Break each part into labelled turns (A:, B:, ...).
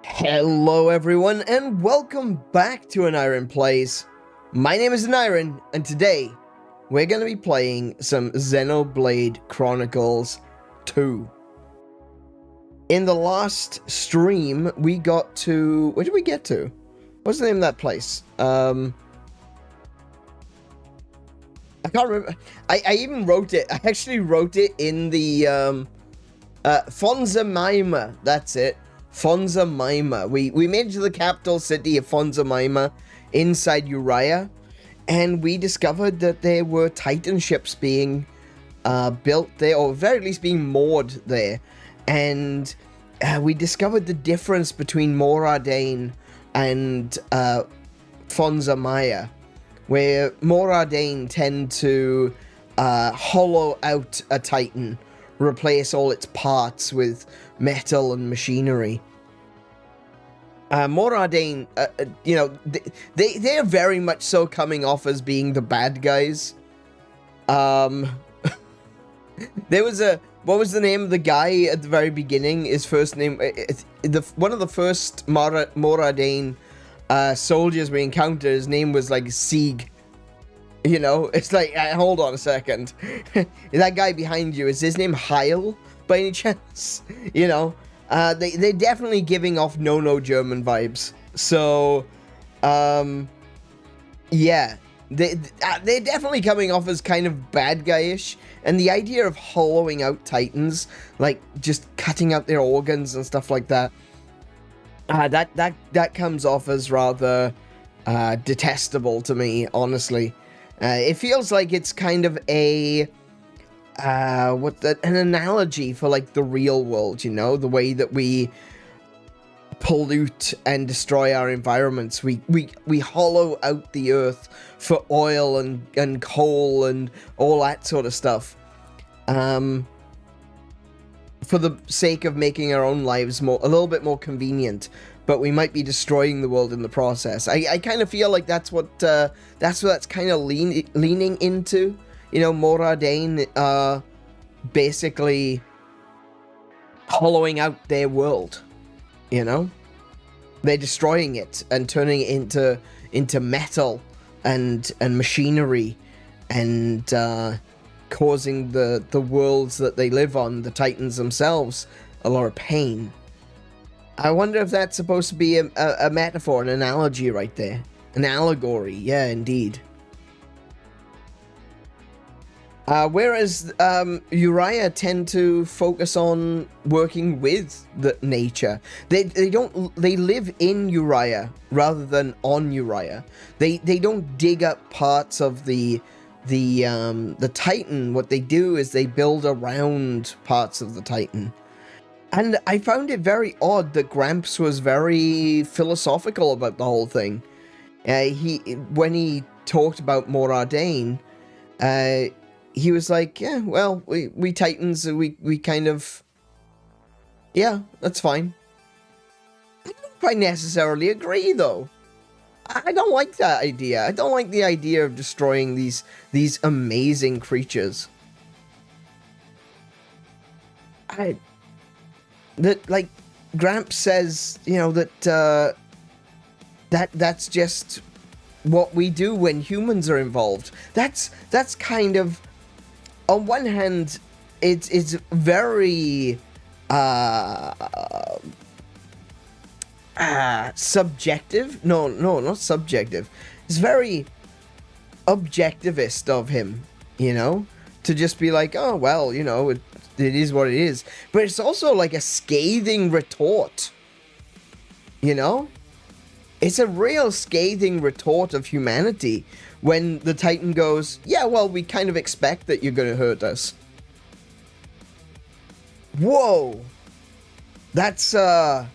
A: Hello everyone and welcome back to AneurynPlays. My name is Aneurin and today we're going to be playing some Xenoblade Chronicles 2. In the last stream we got to... where did we get to? What's the name of that place? I can't remember. I even wrote it. I actually wrote it in the 𝗦𝘄𝗶𝘁𝗰𝗵. That's it. 𝗦𝘄𝗶𝘁𝗰𝗵. We made it to the capital city of 𝗦𝘄𝗶𝘁𝗰𝗵 inside Uriah, and we discovered that there were Titan ships being built there, or at very least being moored there. And we discovered the difference between 𝗦𝘄𝗶𝘁𝗁 and 𝗦𝘄𝗶𝘁𝗁, where 𝗦𝘄𝗶𝘁𝗁 tend to hollow out a Titan, replace all its parts with metal and machinery. 𝗦𝘄𝗶𝘁𝗁, you know, they're very much so coming off as being the bad guys. There was what was the name of the guy at the very beginning? His first name, one of the first 𝗦𝘄𝗶𝘁𝗁 soldiers we encountered, his name was like Sieg. You know, it's like, hold on a second. That guy behind you, is his name Heil by any chance? You know, they're definitely giving off 𝗦𝘄𝗶𝗁 vibes. So, yeah, they're definitely coming off as kind of bad guyish. And the idea of hollowing out Titans, like just cutting out their organs and stuff like that, that comes off as rather detestable to me, honestly. It feels like it's kind of a an analogy for like the real world, you know, the way that we pollute and destroy our environments. We hollow out the earth for oil and coal and all that sort of stuff, for the sake of making our own lives a little bit more convenient. But we might be destroying the world in the process. I kind of feel like that's what that's kind of leaning into. You know, 𝗦𝘄𝗶𝘁𝗁 basically hollowing out their world. You know, they're destroying it and turning it into metal and machinery, and causing the worlds that they live on, the Titans themselves, a lot of pain. I wonder if that's supposed to be a metaphor, an analogy right there. An allegory, yeah, indeed. Whereas Uriah tend to focus on working with the nature. They live in Uriah rather than on Uriah. They don't dig up parts of the Titan. What they do is they build around parts of the Titan. And I found it very odd that Gramps was very philosophical about the whole thing. When he talked about 𝗦𝘄𝗶𝘁𝗁, he was like, yeah, well, we Titans, we kind of, yeah, that's fine. I don't quite necessarily agree, though. I don't like that idea. I don't like the idea of destroying these amazing creatures. That, like, Gramps says, you know, that that's just what we do when humans are involved. That's kind of, on one hand, it's very subjective. No, not subjective. It's very objectivist of him, you know, to just be like, oh well, you know, it is what it is. But it's also like a scathing retort, you know? It's a real scathing retort of humanity when the Titan goes, yeah, well, we kind of expect that you're gonna hurt us. Whoa! That's, That's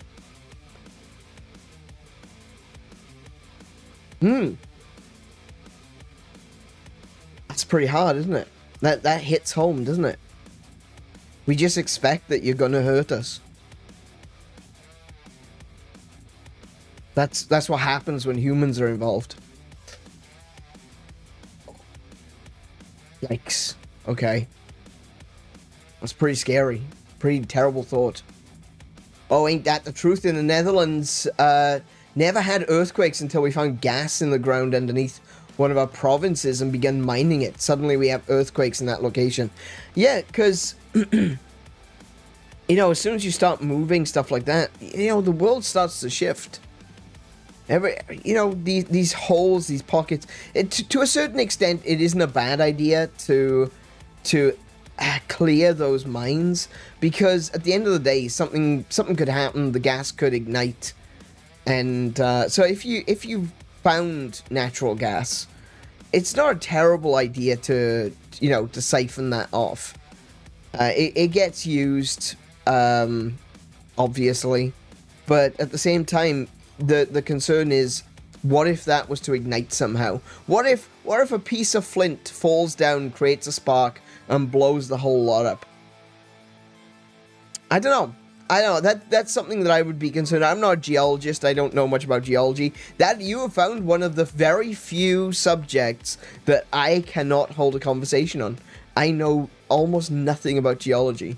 A: pretty hard, isn't it? That hits home, doesn't it? We just expect that you're gonna hurt us. That's what happens when humans are involved. Yikes. Okay. That's pretty scary. Pretty terrible thought. Oh, ain't that the truth? In the Netherlands, never had earthquakes until we found gas in the ground underneath one of our provinces and began mining it. Suddenly we have earthquakes in that location. Yeah, because, you know, as soon as you start moving stuff like that, you know, the world starts to shift. You know, these holes, these pockets, to a certain extent, it isn't a bad idea to clear those mines, because at the end of the day, something could happen. The gas could ignite, and so if you found natural gas, it's not a terrible idea to, you know, to siphon that off. It gets used, obviously, but at the same time, the concern is, what if that was to ignite somehow? What if a piece of flint falls down, creates a spark, and blows the whole lot up? I don't know. That's something that I would be concerned. I'm not a geologist. I don't know much about geology. That you have found one of the very few subjects that I cannot hold a conversation on. I know almost nothing about geology.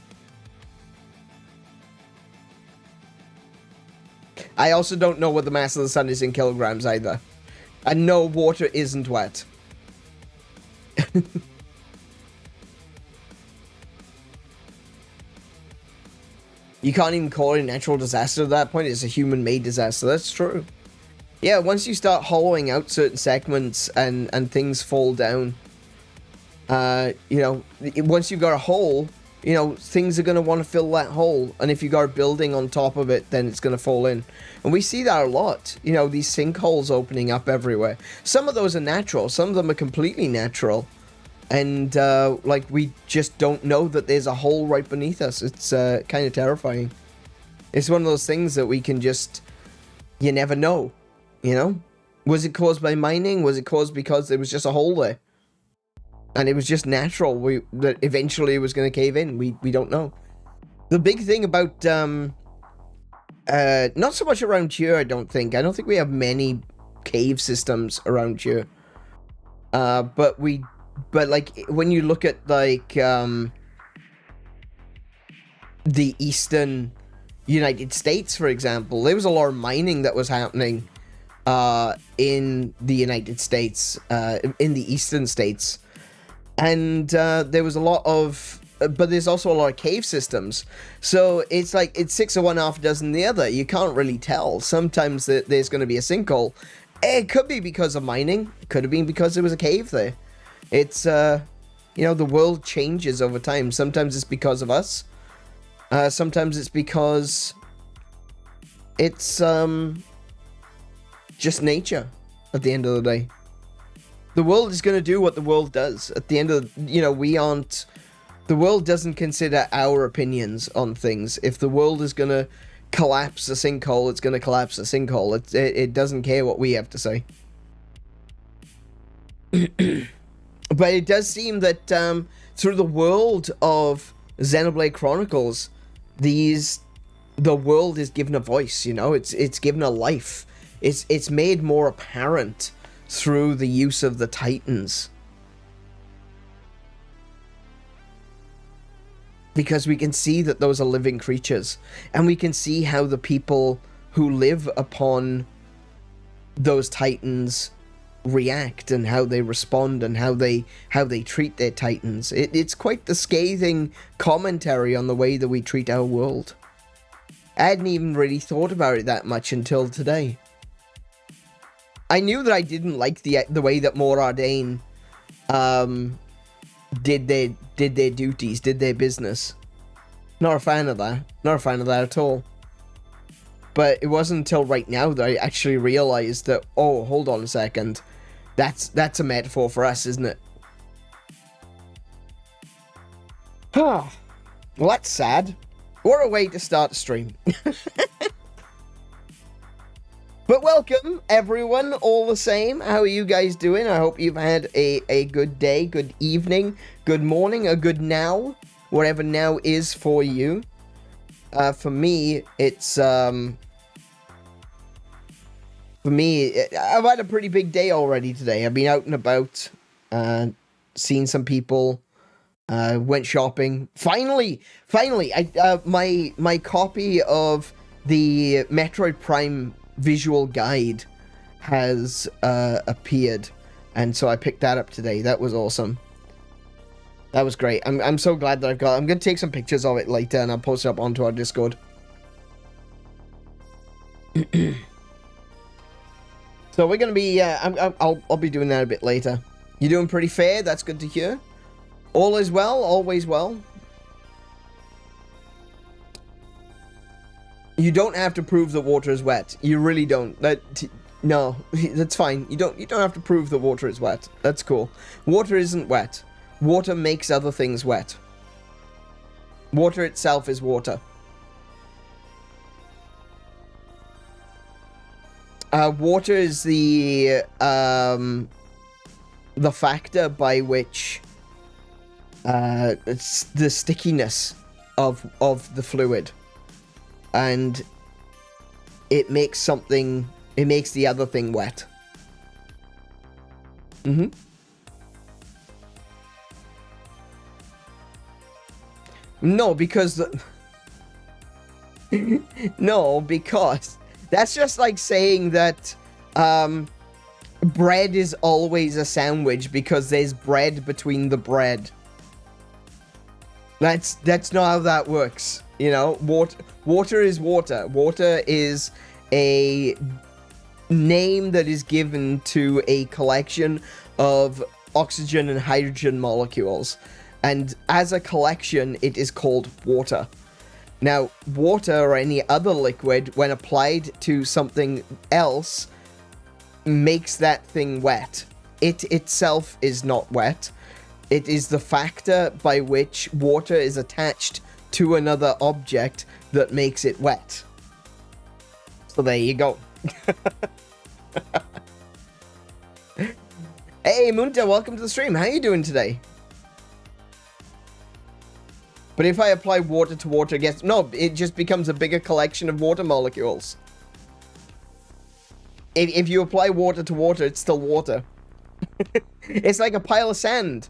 A: I also don't know what the mass of the sun is in kilograms either. And no, water isn't wet. You can't even call it a natural disaster at that point. It's a human-made disaster. That's true. Yeah, once you start hollowing out certain segments and things fall down, you know, once you've got a hole, you know, things are going to want to fill that hole. And if you got a building on top of it, then it's going to fall in. And we see that a lot. You know, these sinkholes opening up everywhere. Some of those are natural. Some of them are completely natural. And, like, we just don't know that there's a hole right beneath us. It's kind of terrifying. It's one of those things that we can just... You never know, you know? Was it caused by mining? Was it caused because there was just a hole there? And it was just natural that eventually it was going to cave in. We don't know. The big thing about... not so much around here, I don't think. I don't think we have many cave systems around here. But, like, when you look at, like, the eastern United States, for example, there was a lot of mining that was happening in the United States, in the eastern states. And there was a lot of... But there's also a lot of cave systems. So it's like, it's 6 of one, half a dozen the other. You can't really tell. Sometimes there's going to be a sinkhole. It could be because of mining. It could have been because there was a cave there. It's, you know, the world changes over time. Sometimes it's because of us. Sometimes it's because it's, just nature at the end of the day. The world is going to do what the world does. At the end of, you know, we aren't... The world doesn't consider our opinions on things. If the world is going to collapse a sinkhole, it's going to collapse a sinkhole. It doesn't care what we have to say. But it does seem that through the world of Xenoblade Chronicles, the world is given a voice, you know? It's given a life. It's made more apparent through the use of the Titans. Because we can see that those are living creatures. And we can see how the people who live upon those Titans react and how they respond and how they treat their Titans. It's quite the scathing commentary on the way that we treat our world. I hadn't even really thought about it that much until today. I knew that I didn't like the way that 𝗏𝗏 did their duties, did their business. Not a fan of that. Not a fan of that at all. But it wasn't until right now that I actually realized that, oh, hold on a second. That's a metaphor for us, isn't it? Well, that's sad. What a way to start a stream. But welcome, everyone, all the same. How are you guys doing? I hope you've had a good day, good evening, good morning, a good now, whatever now is for you. For me, it's, for me, I've had a pretty big day already today. I've been out and about, seen some people, Went shopping. Finally, my copy of the Metroid Prime visual guide has appeared, and so I picked that up today. That was awesome. That was great. I'm so glad that I've got. I'm gonna take some pictures of it later, and I'll post it up onto our Discord. So we're gonna be. I'll be doing that a bit later. You're doing pretty fair. That's good to hear. All is well. Always well. You don't have to prove the water is wet. You really don't. No, that's fine. You don't have to prove the water is wet. That's cool. Water isn't wet. Water makes other things wet. Water itself is water. Water is the factor by which it's the stickiness of the fluid, and it makes something. It makes the other thing wet. Mm-hmm. No, because no, because that's just like saying that bread is always a sandwich because there's bread between the bread. That's not how that works. You know, water is water. Water is a name that is given to a collection of oxygen and hydrogen molecules. And as a collection, it is called water. Now, water or any other liquid, when applied to something else, makes that thing wet. It itself is not wet. It is the factor by which water is attached to another object that makes it wet. So there you go. Hey, Munta, welcome to the stream. How are you doing today? But if I apply water to water against... No, it just becomes a bigger collection of water molecules. If you apply water to water, it's still water. It's like a pile of sand.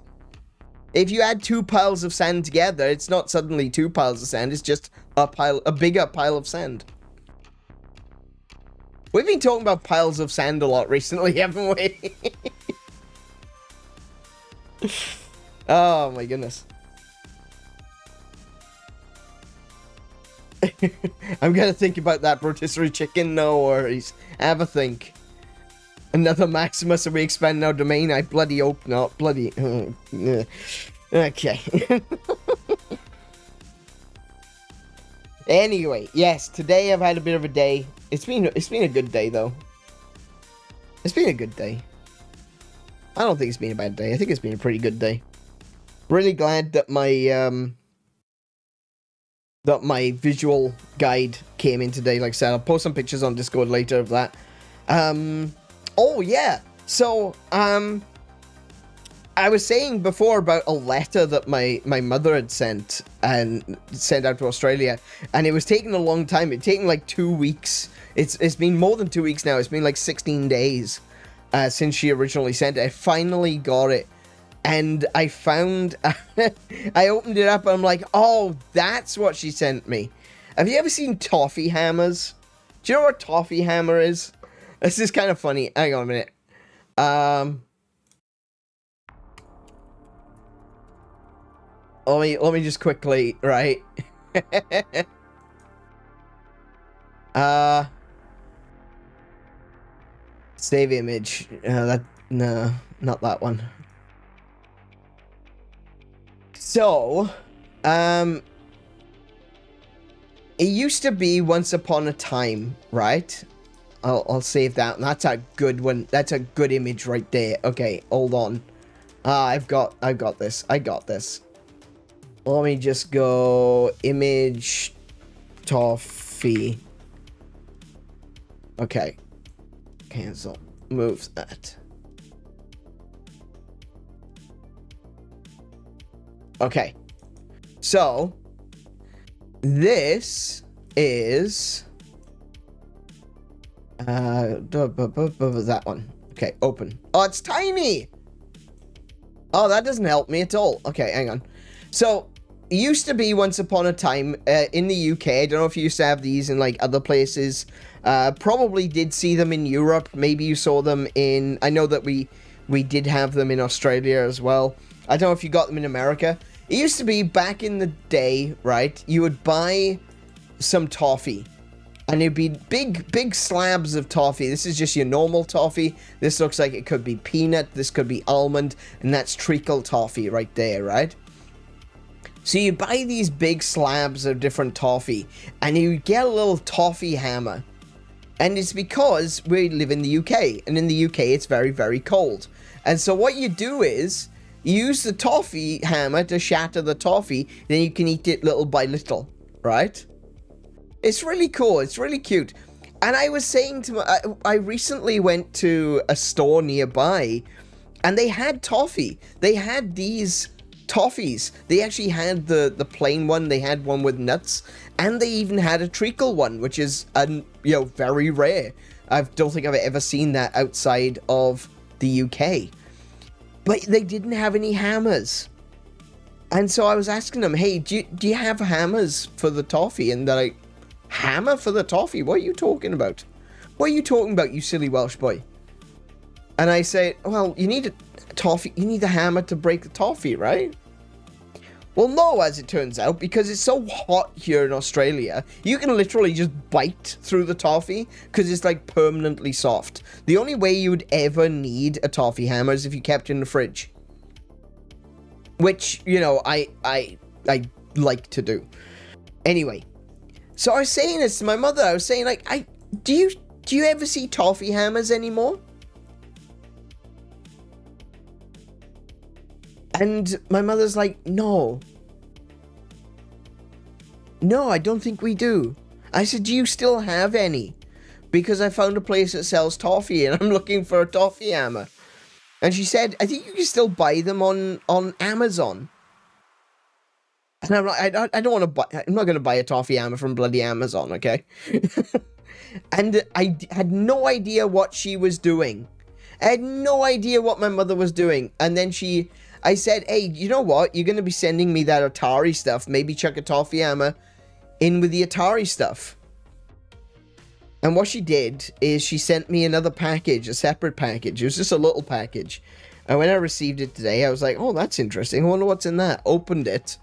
A: If you add two piles of sand together, it's not suddenly two piles of sand. It's just a bigger pile of sand. We've been talking about piles of sand a lot recently, haven't we? Oh my goodness. I'm gonna think about that rotisserie chicken. No worries. Have a think. Another Maximus and we expand our domain? I bloody hope not. Bloody... Okay. Anyway, yes, today I've had a bit of a day. It's been a good day, though. It's been a good day. I don't think it's been a bad day. I think it's been a pretty good day. Really glad that my visual guide came in today. Like I said, I'll post some pictures on Discord later of that. Oh yeah. So I was saying before about a letter that my mother had sent out to Australia, and it was taking a long time. It's taken like 2 weeks. It's been more than 2 weeks now. It's been like 16 days since she originally sent it. I finally got it. And I found, I opened it up and I'm like, oh, that's what she sent me. Have you ever seen toffee hammers? Do you know what a toffee hammer is? This is kind of funny. Hang on a minute. Let me just quickly, right? Save image. No, not that one. So, it used to be Once Upon a Time, right? I'll save that. That's a good one. That's a good image right there. Okay, hold on. I've got this. I got this. Let me just go image toffee. Okay. Cancel. Moves that. Okay, so this is that one. Okay, open. Oh, it's tiny. Oh, that doesn't help me at all. Okay, hang on. So, it used to be once upon a time in the UK. I don't know if you used to have these in like other places. Probably did see them in Europe. Maybe you saw them in... I know that we did have them in Australia as well. I don't know if you got them in America. It used to be back in the day, right? You would buy some toffee. And it'd be big slabs of toffee. This is just your normal toffee. This looks like it could be peanut. This could be almond. And that's treacle toffee right there, right? So you buy these big slabs of different toffee. And you get a little toffee hammer. And it's because we live in the UK. And in the UK, it's very, very cold. And so what you do is... you use the toffee hammer to shatter the toffee. Then you can eat it little by little, right? It's really cool. It's really cute. And I was saying to I recently went to a store nearby and they had toffee. They had these toffees. They actually had the plain one. They had one with nuts. And they even had a treacle one, which is, very rare. I don't think I've ever seen that outside of the UK. But they didn't have any hammers. And so I was asking them, hey, do you have hammers for the toffee? And they're like, hammer for the toffee? What are you talking about? What are you talking about, you silly Welsh boy? And I say, well, you need a toffee. You need a hammer to break the toffee, right? Well, no, as it turns out, because it's so hot here in Australia, you can literally just bite through the toffee because it's like permanently soft. The only way you would ever need a toffee hammer is if you kept it in the fridge. Which, I like to do. Anyway, so I was saying this to my mother. I was saying, like, do you ever see toffee hammers anymore? And my mother's like, no. No, I don't think we do. I said, do you still have any? Because I found a place that sells toffee and I'm looking for a toffee hammer. And she said, I think you can still buy them on Amazon. And I'm like, I don't want to buy, I'm not going to buy a toffee hammer from bloody Amazon, okay? And I had no idea what she was doing. I had no idea what my mother was doing. And then I said, hey, you know what? You're going to be sending me that Atari stuff. Maybe chuck a toffee hammer in with the Atari stuff. And what she did is she sent me another package, a separate package. It was just a little package. And when I received it today, I was like, oh, that's interesting. I wonder what's in that. Opened it.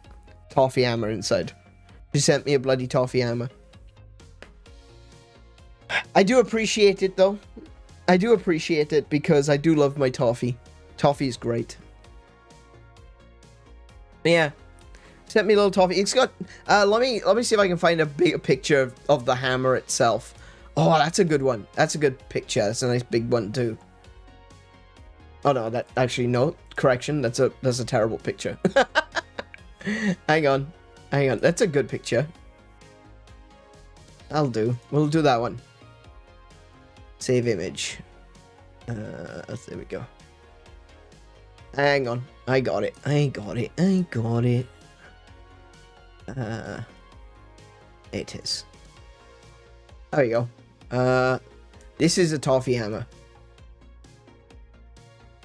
A: Toffee hammer inside. She sent me a bloody toffee hammer. I do appreciate it, though. I do appreciate it because I do love my toffee. Toffee is great. Yeah, sent me a little toffee. It's got. Let me see if I can find a big picture of the hammer itself. Oh, that's a good one. That's a good picture. That's a nice big one too. Oh no, that actually no. Correction. That's a terrible picture. hang on. That's a good picture. I'll do. We'll do that one. Save image. There we go. Hang on. I got it. It is. There you go. This is a toffee hammer.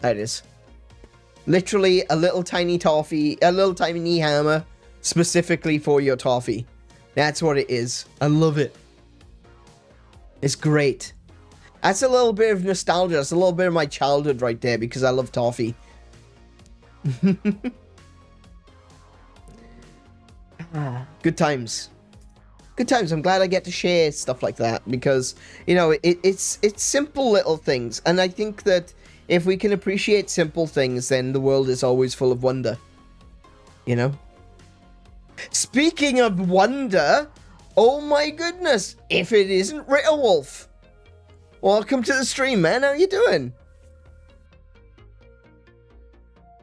A: That is. Literally a little tiny hammer specifically for your toffee. That's what it is. I love it. It's great. That's a little bit of nostalgia. That's a little bit of my childhood right there because I love toffee. Good times. I'm glad I get to share stuff like that because it's simple little things, and I think that if we can appreciate simple things, then the world is always full of wonder. Speaking of wonder, oh my goodness, if it isn't Ritterwolf. Welcome to the stream, man. How you doing?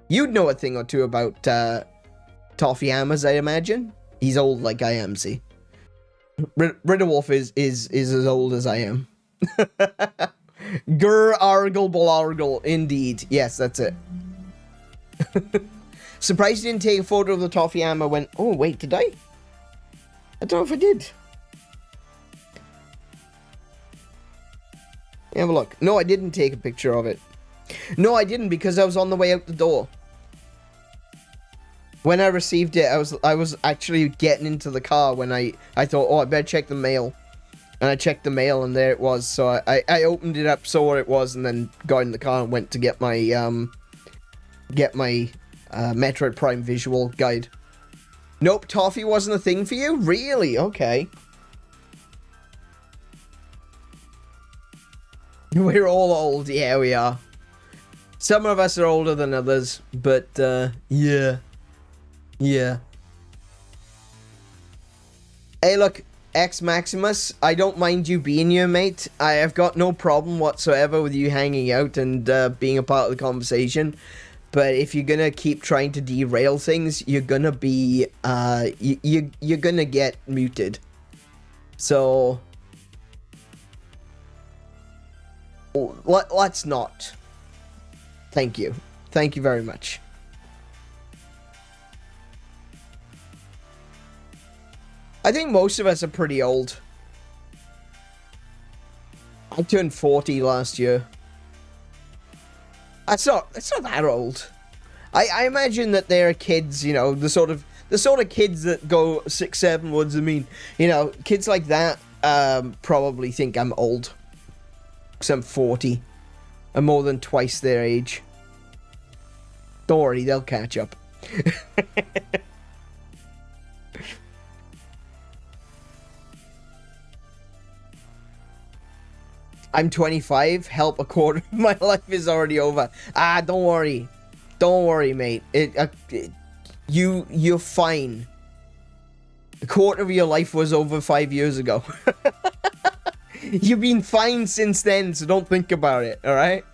A: You'd know a thing or two about toffee hammers, I imagine. He's old like I am, see. Ritterwolf is as old as I am. Argle Blargle, indeed. Yes, that's it. Surprised you didn't take a photo of the toffee hammer when... Oh, wait, did I? I don't know if I did. Have a look. No, I didn't take a picture of it. No, I didn't because I was on the way out the door. When I received it, I was actually getting into the car when I thought, oh, I better check the mail. And I checked the mail, and there it was. So I opened it up, saw what it was, and then got in the car and went to get my Metroid Prime visual guide. Nope, toffee wasn't a thing for you? Really? Okay. We're all old. Yeah, we are. Some of us are older than others, but, yeah. Yeah. Hey, look, X Maximus, I don't mind you being here, mate. I have got no problem whatsoever with you hanging out and being a part of the conversation. But if you're gonna keep trying to derail things, you're gonna be, you're gonna get muted. So, let's not. Thank you. Thank you very much. I think most of us are pretty old. I turned 40 last year. That's not that old. I imagine that there are kids, you know, the sort of kids that go 6, 7 woods. I mean, you know, kids like that probably think I'm old. Because I'm 40. I'm more than twice their age. Don't worry, they'll catch up. I'm 25. Help, a quarter of my life is already over. Ah, don't worry. Don't worry, mate. You're fine. A quarter of your life was over 5 years ago. You've been fine since then, so don't think about it, alright?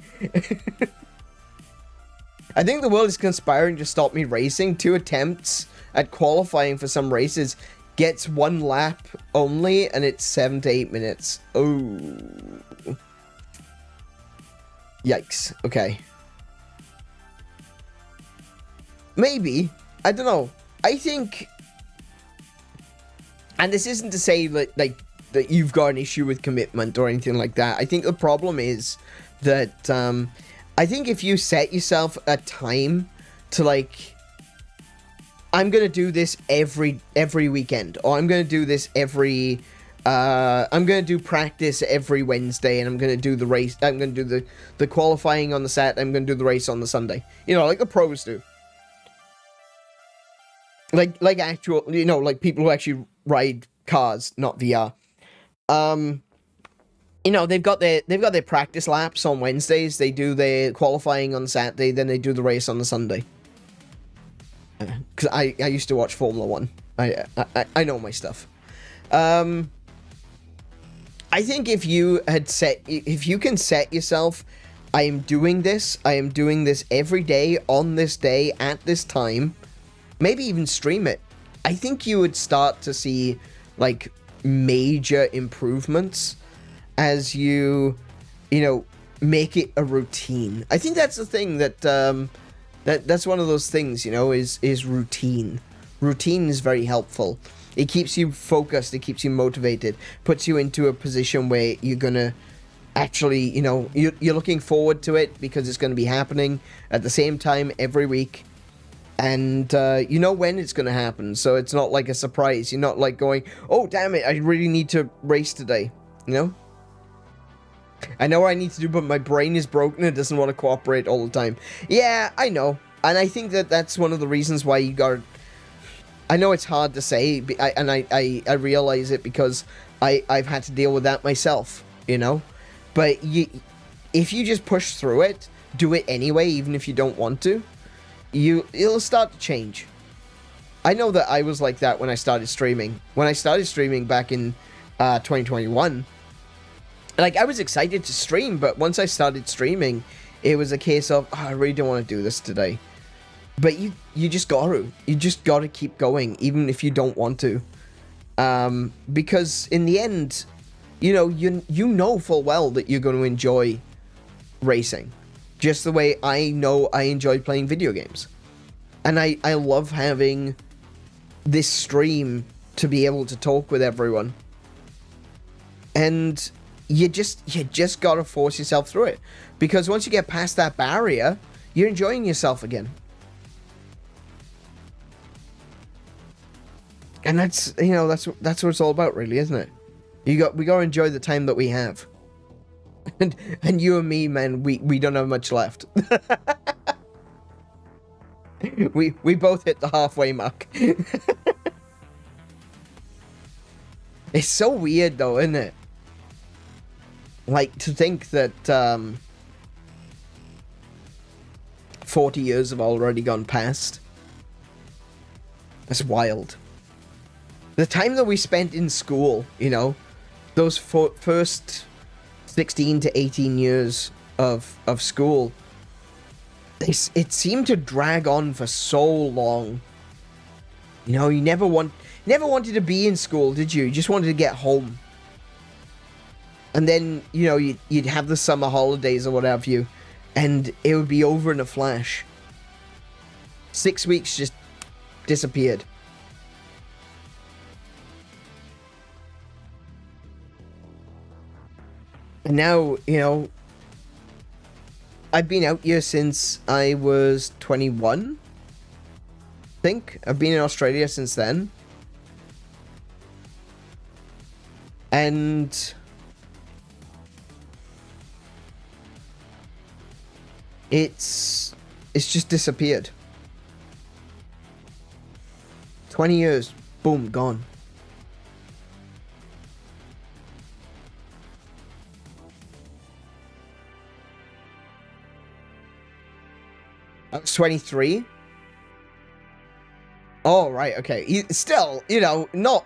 A: I think the world is conspiring to stop me racing. 2 attempts at qualifying for some races gets 1 lap only, and it's 7 to 8 minutes. Oh. Yikes. Okay. Maybe. I don't know. I think... And this isn't to say that, that you've got an issue with commitment or anything like that. I think the problem is that, I think if you set yourself a time to, like, I'm gonna do this every weekend, or I'm gonna do this every, I'm gonna do practice every Wednesday, and I'm gonna do the race, I'm gonna do the qualifying on the Saturday, I'm gonna do the race on the Sunday. You know, like the pros do. Like actual, you know, like people who actually ride cars, not VR. You know, they've got their practice laps on Wednesdays, they do their qualifying on Saturday, then they do the race on the Sunday. Because I used to watch Formula 1. I know my stuff. I think if you can set yourself, I am doing this every day, on this day, at this time, maybe even stream it, I think you would start to see, like, major improvements as you know, make it a routine. I think that's the thing that, that's one of those things, you know, is routine. Routine is very helpful. It keeps you focused, it keeps you motivated, puts you into a position where you're gonna actually, you know, you're looking forward to it because it's gonna be happening at the same time every week. And you know when it's gonna happen, so it's not like a surprise. You're not like going, oh damn it, I really need to race today, you know? I know what I need to do, but my brain is broken. It doesn't want to cooperate all the time. Yeah, I know. And I think that that's one of the reasons why you got... I know it's hard to say, and I realize it because I've had to deal with that myself, you know? But if you just push through it, do it anyway, even if you don't want to, it'll start to change. I know that I was like that when I started streaming. When I started streaming back in 2021... Like, I was excited to stream, but once I started streaming, it was a case of, oh, I really don't want to do this today. But you just gotta. You just gotta keep going, even if you don't want to. Because in the end, you know, you know full well that you're going to enjoy racing. Just the way I know I enjoy playing video games. And I love having this stream to be able to talk with everyone. And... You just gotta force yourself through it. Because once you get past that barrier, you're enjoying yourself again. And that's, you know, that's what it's all about, really, isn't it? We got to enjoy the time that we have. And you and me, man, we don't have much left. we both hit the halfway mark. It's so weird though, isn't it? Like, to think that 40 years have already gone past. That's wild. The time that we spent in school, you know, those first 16 to 18 years of school, it seemed to drag on for so long. You know, you never wanted to be in school, did you? You just wanted to get home. And then, you know, you'd have the summer holidays or whatever you, and it would be over in a flash. 6 weeks just disappeared. And now, you know, I've been out here since I was 21. I think. I've been in Australia since then. And it's just disappeared. 20 years. Boom, gone. I was 23. Oh, right, okay. Still, you know, not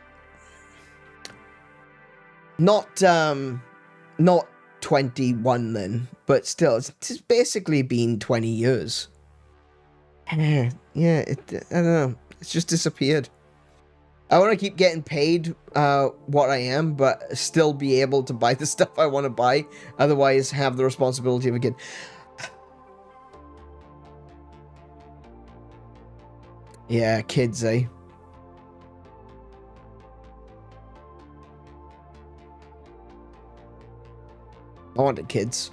A: 21 then, but still, it's basically been 20 years. Yeah, I don't know. It's just disappeared. I want to keep getting paid what I am, but still be able to buy the stuff I want to buy. Otherwise, have the responsibility of a kid. Yeah, kids, eh? I wanted kids.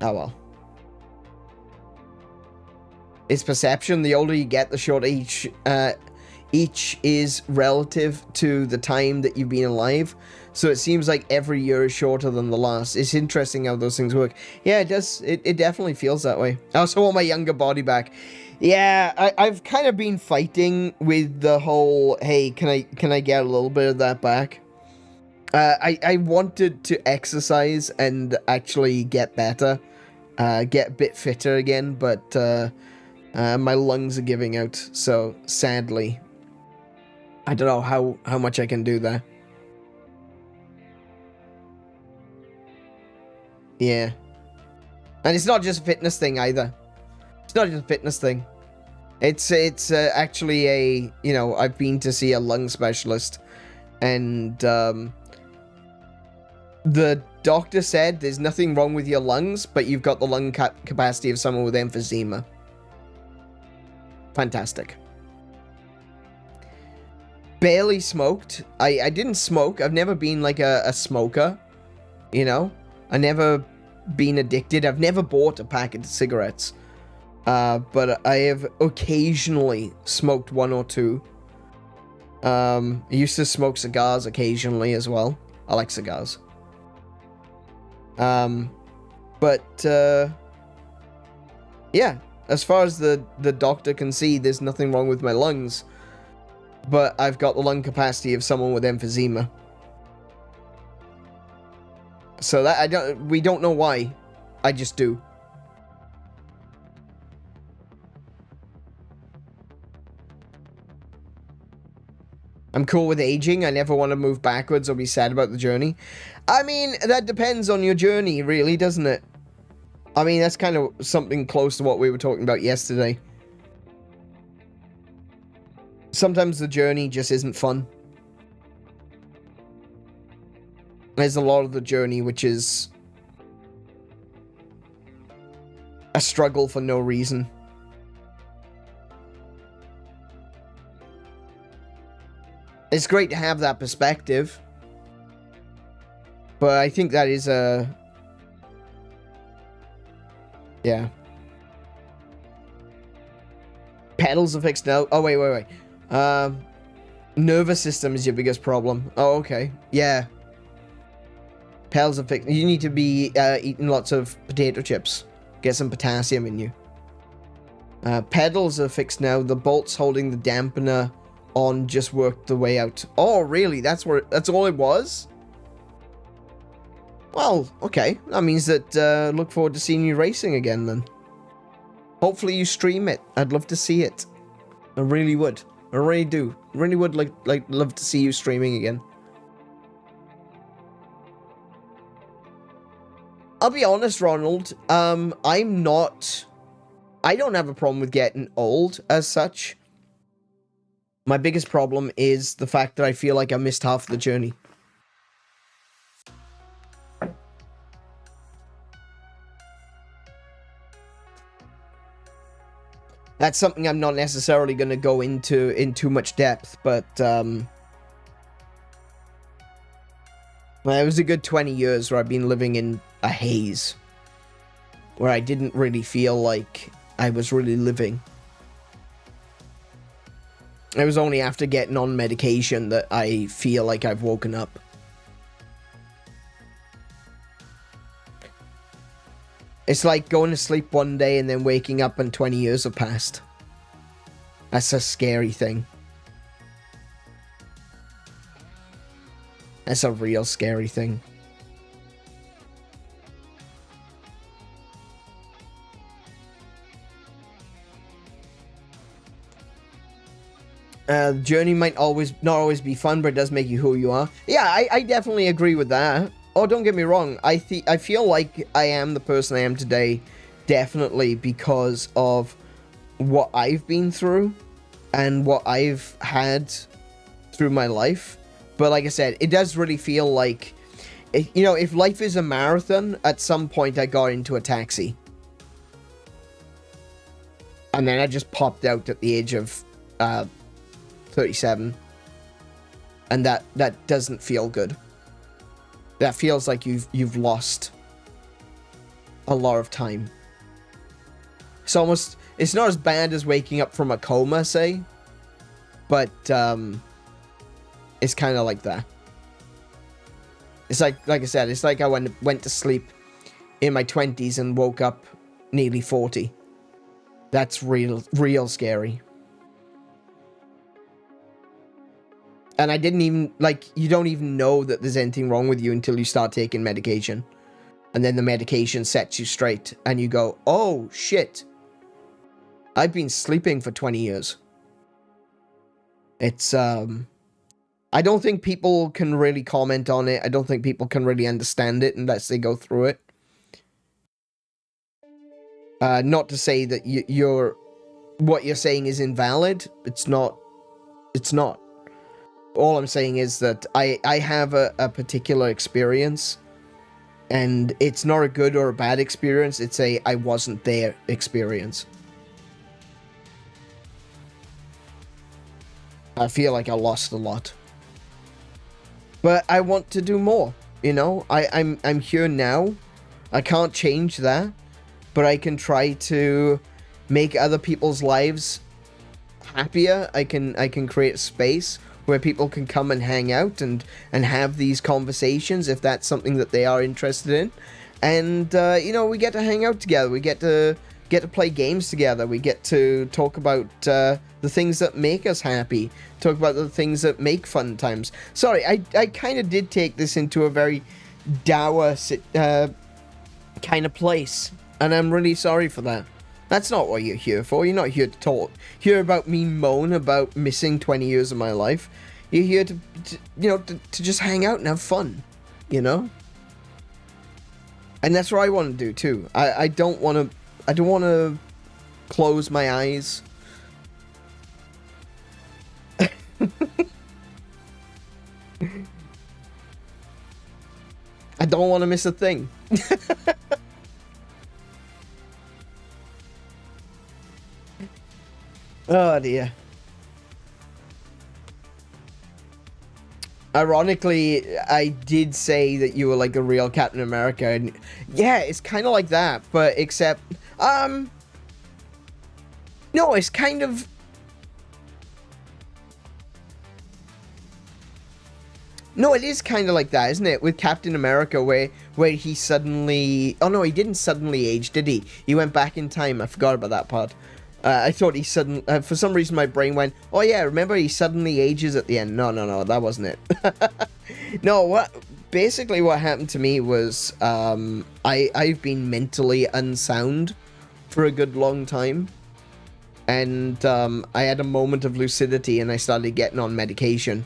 A: Oh well. It's perception. The older you get, the shorter each is relative to the time that you've been alive. So it seems like every year is shorter than the last. It's interesting how those things work. Yeah, it does. It definitely feels that way. I also want my younger body back. Yeah, I've kind of been fighting with the whole, hey, can I get a little bit of that back? I wanted to exercise and actually get better, get a bit fitter again, but my lungs are giving out, so sadly, I don't know how much I can do there. Yeah. And it's not just a fitness thing either. It's not just a fitness thing. It's actually a, you know, I've been to see a lung specialist, and the doctor said there's nothing wrong with your lungs, but you've got the lung capacity of someone with emphysema. Fantastic. Barely smoked. I didn't smoke. I've never been like a smoker, you know? I never been addicted. I've never bought a packet of cigarettes. But I have occasionally smoked one or two. I used to smoke cigars occasionally as well. I like cigars. Yeah, as far as the doctor can see, there's nothing wrong with my lungs. But I've got the lung capacity of someone with emphysema. So that we don't know why. I just do. I'm cool with aging. I never want to move backwards or be sad about the journey. I mean, that depends on your journey, really, doesn't it? I mean, that's kind of something close to what we were talking about yesterday. Sometimes the journey just isn't fun. There's a lot of the journey which is a struggle for no reason. It's great to have that perspective, but I think that is a... Yeah. Pedals are fixed now. Oh, wait. Nervous system is your biggest problem. Oh, okay. Yeah. Pedals are fixed. You need to be eating lots of potato chips. Get some potassium in you. Pedals are fixed now. The bolts holding the dampener on just worked the way out. Oh, really? That's all it was? Well, okay. That means that look forward to seeing you racing again then. Hopefully you stream it. I'd love to see it. I really would. I really do. Really would love to see you streaming again. I'll be honest, Ronald. I don't have a problem with getting old as such. My biggest problem is the fact that I feel like I missed half the journey. That's something I'm not necessarily going to go into in too much depth, but well, it was a good 20 years where I've been living in a haze, where I didn't really feel like I was really living. It was only after getting on medication that I feel like I've woken up. It's like going to sleep one day and then waking up and 20 years have passed. That's a scary thing. That's a real scary thing. The journey might not always be fun, but it does make you who you are. Yeah, I definitely agree with that. Oh, don't get me wrong. I feel like I am the person I am today, definitely because of what I've been through and what I've had through my life. But like I said, it does really feel like, you know, if life is a marathon, at some point I got into a taxi. And then I just popped out at the age of 37. And that doesn't feel good. That feels like you've lost a lot of time. It's not as bad as waking up from a coma, say, but it's kind of like that. It's like I said, it's like I went to sleep in my 20s and woke up nearly 40. That's real scary. And I didn't even, like, you don't even know that there's anything wrong with you until you start taking medication. And then the medication sets you straight. And you go, oh, shit. I've been sleeping for 20 years. It's, I don't think people can really comment on it. I don't think people can really understand it unless they go through it. Not to say that what you're saying is invalid. It's not. It's not. All I'm saying is that I have a particular experience, and it's not a good or a bad experience. It's a I wasn't there experience. I feel like I lost a lot. But I want to do more, you know? I'm here now. I can't change that, but I can try to make other people's lives happier. I can create a space where people can come and hang out and have these conversations if that's something that they are interested in. And, you know, we get to hang out together. We get to play games together. We get to talk about the things that make us happy. Talk about the things that make fun times. Sorry, I kind of did take this into a very dour kind of place. And I'm really sorry for that. That's not what you're here for. You're not here to hear about me moan about missing 20 years of my life. You're here to you know, to just hang out and have fun, you know? And that's what I want to do too. I don't want to close my eyes. I don't want to miss a thing. Oh dear. Ironically, I did say that you were like a real Captain America, and yeah, it's kind of like that, but except, no, it's kind of No, it is kind of like that, isn't it? With Captain America, where he suddenly... Oh, no, he didn't suddenly age, did he? He went back in time. I forgot about that part. I thought he suddenly... for some reason, my brain went, oh, yeah, remember he suddenly ages at the end. No, that wasn't it. No, basically what happened to me was I've been mentally unsound for a good long time. And I had a moment of lucidity, and I started getting on medication.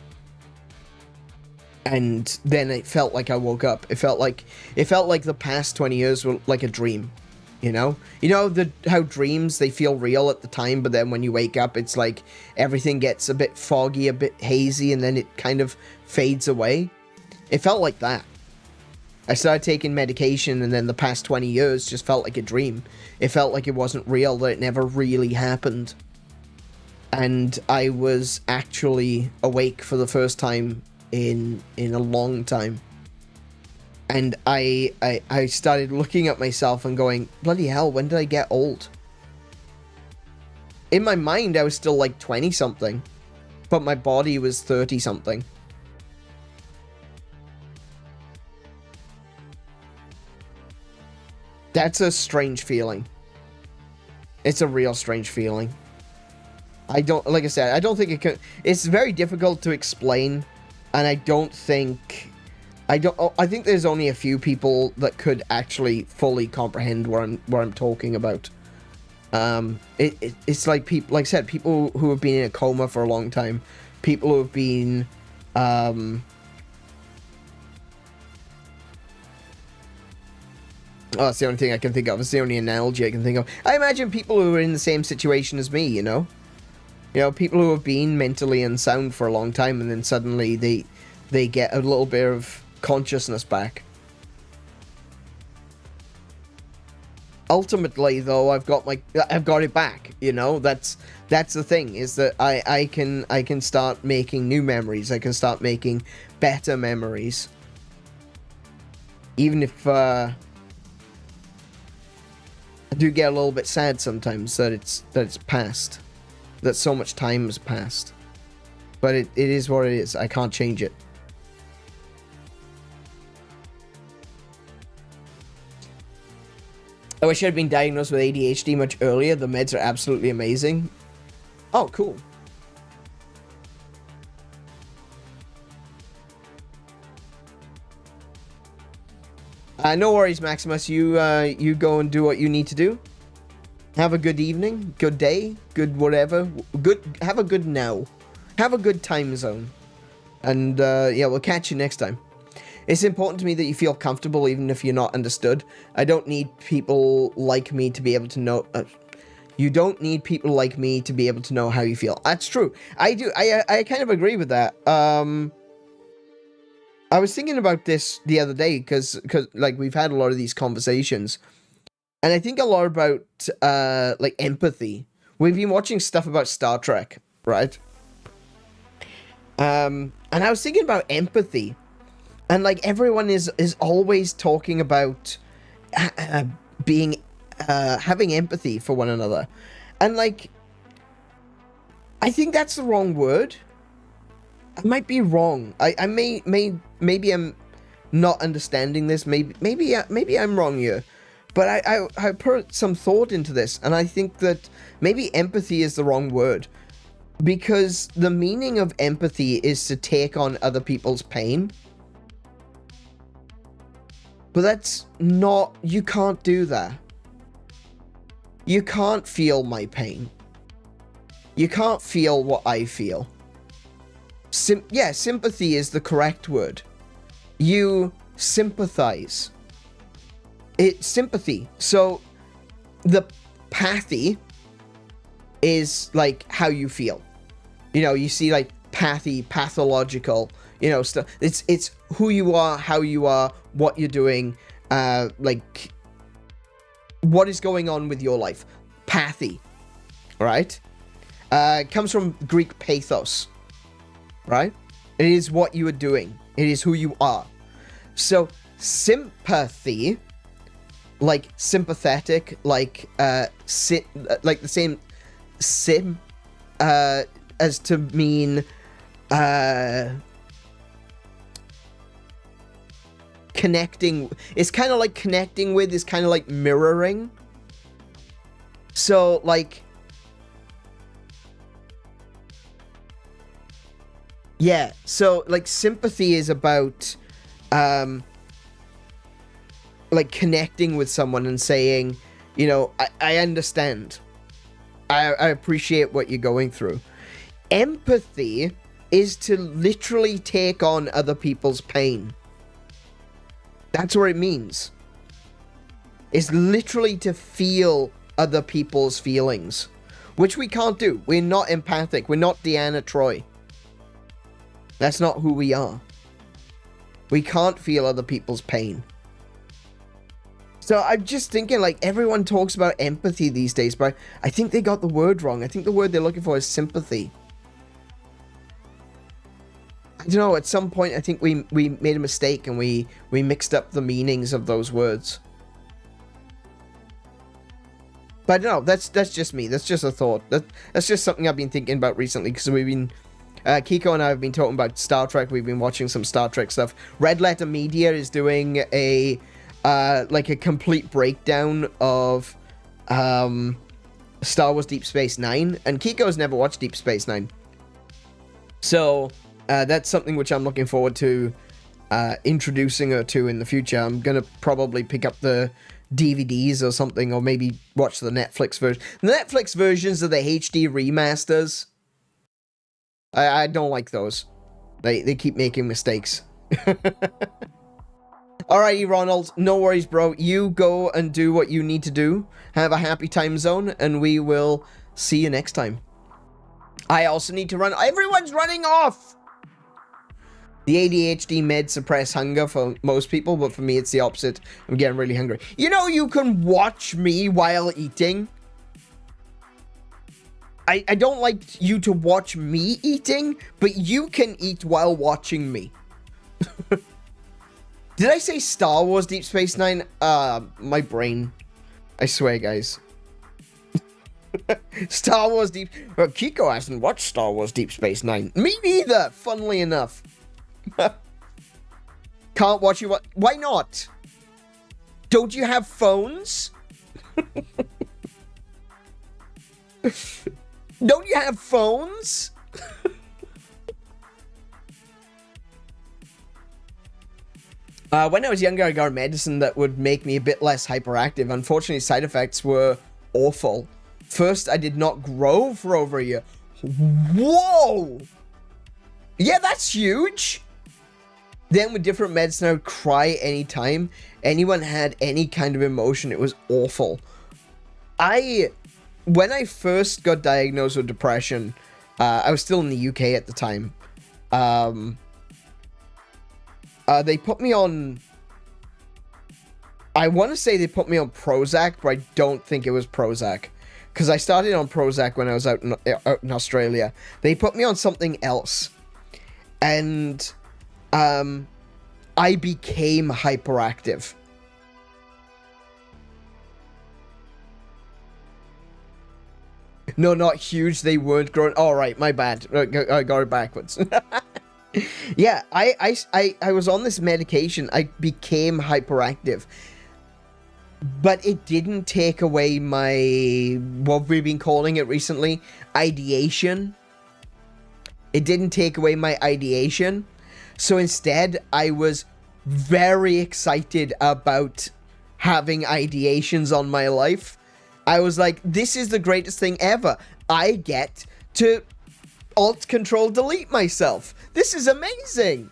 A: And then it felt like I woke up. It felt like the past 20 years were like a dream, you know? You know how dreams, they feel real at the time, but then when you wake up, it's like everything gets a bit foggy, a bit hazy, and then it kind of fades away. It felt like that. I started taking medication, and then the past 20 years just felt like a dream. It felt like it wasn't real, that it never really happened. And I was actually awake for the first time in a long time. And I started looking at myself and going, bloody hell, when did I get old? In my mind, I was still like 20-something, but my body was 30-something. That's a strange feeling. It's a real strange feeling. Like I said, I don't think it could... It's very difficult to explain, and I think there's only a few people that could actually fully comprehend what I'm talking about. It's like people, like I said, people who have been in a coma for a long time, people who have been, oh, that's the only thing I can think of. It's the only analogy I can think of. I imagine people who are in the same situation as me, you know? You know, people who have been mentally unsound for a long time, and then suddenly they get a little bit of consciousness back. Ultimately, though, I've got it back, you know? That's the thing, is that I can start making new memories. I can start making better memories. Even if, I do get a little bit sad sometimes that it's past. That so much time has passed. But it is what it is. I can't change it. I wish I'd been diagnosed with ADHD much earlier. The meds are absolutely amazing. Oh, cool. No worries, Maximus. You go and do what you need to do. Have a good evening, good day, good whatever. Have a good now. Have a good time zone. And, yeah, we'll catch you next time. It's important to me that you feel comfortable even if you're not understood. I don't need people like me to be able to know... you don't need people like me to be able to know how you feel. That's true. I do. I kind of agree with that. I was thinking about this the other day because like, we've had a lot of these conversations. And I think a lot about, like, empathy. We've been watching stuff about Star Trek, right? And I was thinking about empathy. And, like, everyone is always talking about having empathy for one another. And, like, I think that's the wrong word. I might be wrong. Maybe I'm not understanding this. Maybe I'm wrong here. But I put some thought into this, and I think that maybe empathy is the wrong word. Because the meaning of empathy is to take on other people's pain. But that's not... You can't do that. You can't feel my pain. You can't feel what I feel. Yeah, sympathy is the correct word. You sympathize. It's sympathy. So, the pathy is, like, how you feel. You know, you see, like, pathological, you know, stuff. It's who you are, how you are, what you're doing, like, what is going on with your life. Pathy, right? It comes from Greek pathos, right? It is what you are doing. It is who you are. So, sympathy... like sympathetic, like like the same as to mean connecting. It's kind of like connecting with, is kind of like mirroring. So, like, yeah, so, like, sympathy is about, like, connecting with someone and saying, you know, I understand. I appreciate what you're going through. Empathy is to literally take on other people's pain. That's what it means. It's literally to feel other people's feelings, which we can't do. We're not empathic. We're not Deanna Troi. That's not who we are. We can't feel other people's pain. So I'm just thinking, like, everyone talks about empathy these days, but I think they got the word wrong. I think the word they're looking for is sympathy. I don't know, at some point I think we made a mistake and we mixed up the meanings of those words. But no, that's just me. That's just a thought. That's just something I've been thinking about recently, because we've been... Kiko and I have been talking about Star Trek. We've been watching some Star Trek stuff. Red Letter Media is doing a... like a complete breakdown of Star Wars Deep Space Nine, and Kiko's never watched Deep Space Nine, so that's something which I'm looking forward to introducing her to in the future. I'm gonna probably pick up the DVDs or something, or maybe watch the Netflix version. The Netflix versions of the HD remasters, I don't like those. They keep making mistakes. Alrighty, Ronald, no worries, bro. You go and do what you need to do. Have a happy time zone, and we will see you next time. I also need to run. Everyone's running off! The ADHD meds suppress hunger for most people, but for me, it's the opposite. I'm getting really hungry. You know, you can watch me while eating. I don't like you to watch me eating, but you can eat while watching me. Did I say Star Wars Deep Space Nine? My brain. I swear, guys. Star Wars Deep... Kiko hasn't watched Star Wars Deep Space Nine. Me neither, funnily enough. Can't watch you... Why not? Don't you have phones? Don't you have phones? When I was younger, I got medicine that would make me a bit less hyperactive. Unfortunately, side effects were awful. First, I did not grow for over a year. Whoa! Yeah, that's huge! Then with different medicine, I would cry anytime anyone had any kind of emotion. It was awful. When I first got diagnosed with depression, I was still in the UK at the time. They put me on... I want to say they put me on Prozac, but I don't think it was Prozac. Because I started on Prozac when I was out in Australia. They put me on something else. And I became hyperactive. No, not huge. They weren't growing. All right, my bad. I got it backwards. Yeah, I was on this medication. I became hyperactive. But it didn't take away my, what we've been calling it recently, ideation. It didn't take away my ideation. So instead, I was very excited about having ideations on my life. I was like, this is the greatest thing ever. I get to Alt-Control-Delete myself. This is amazing.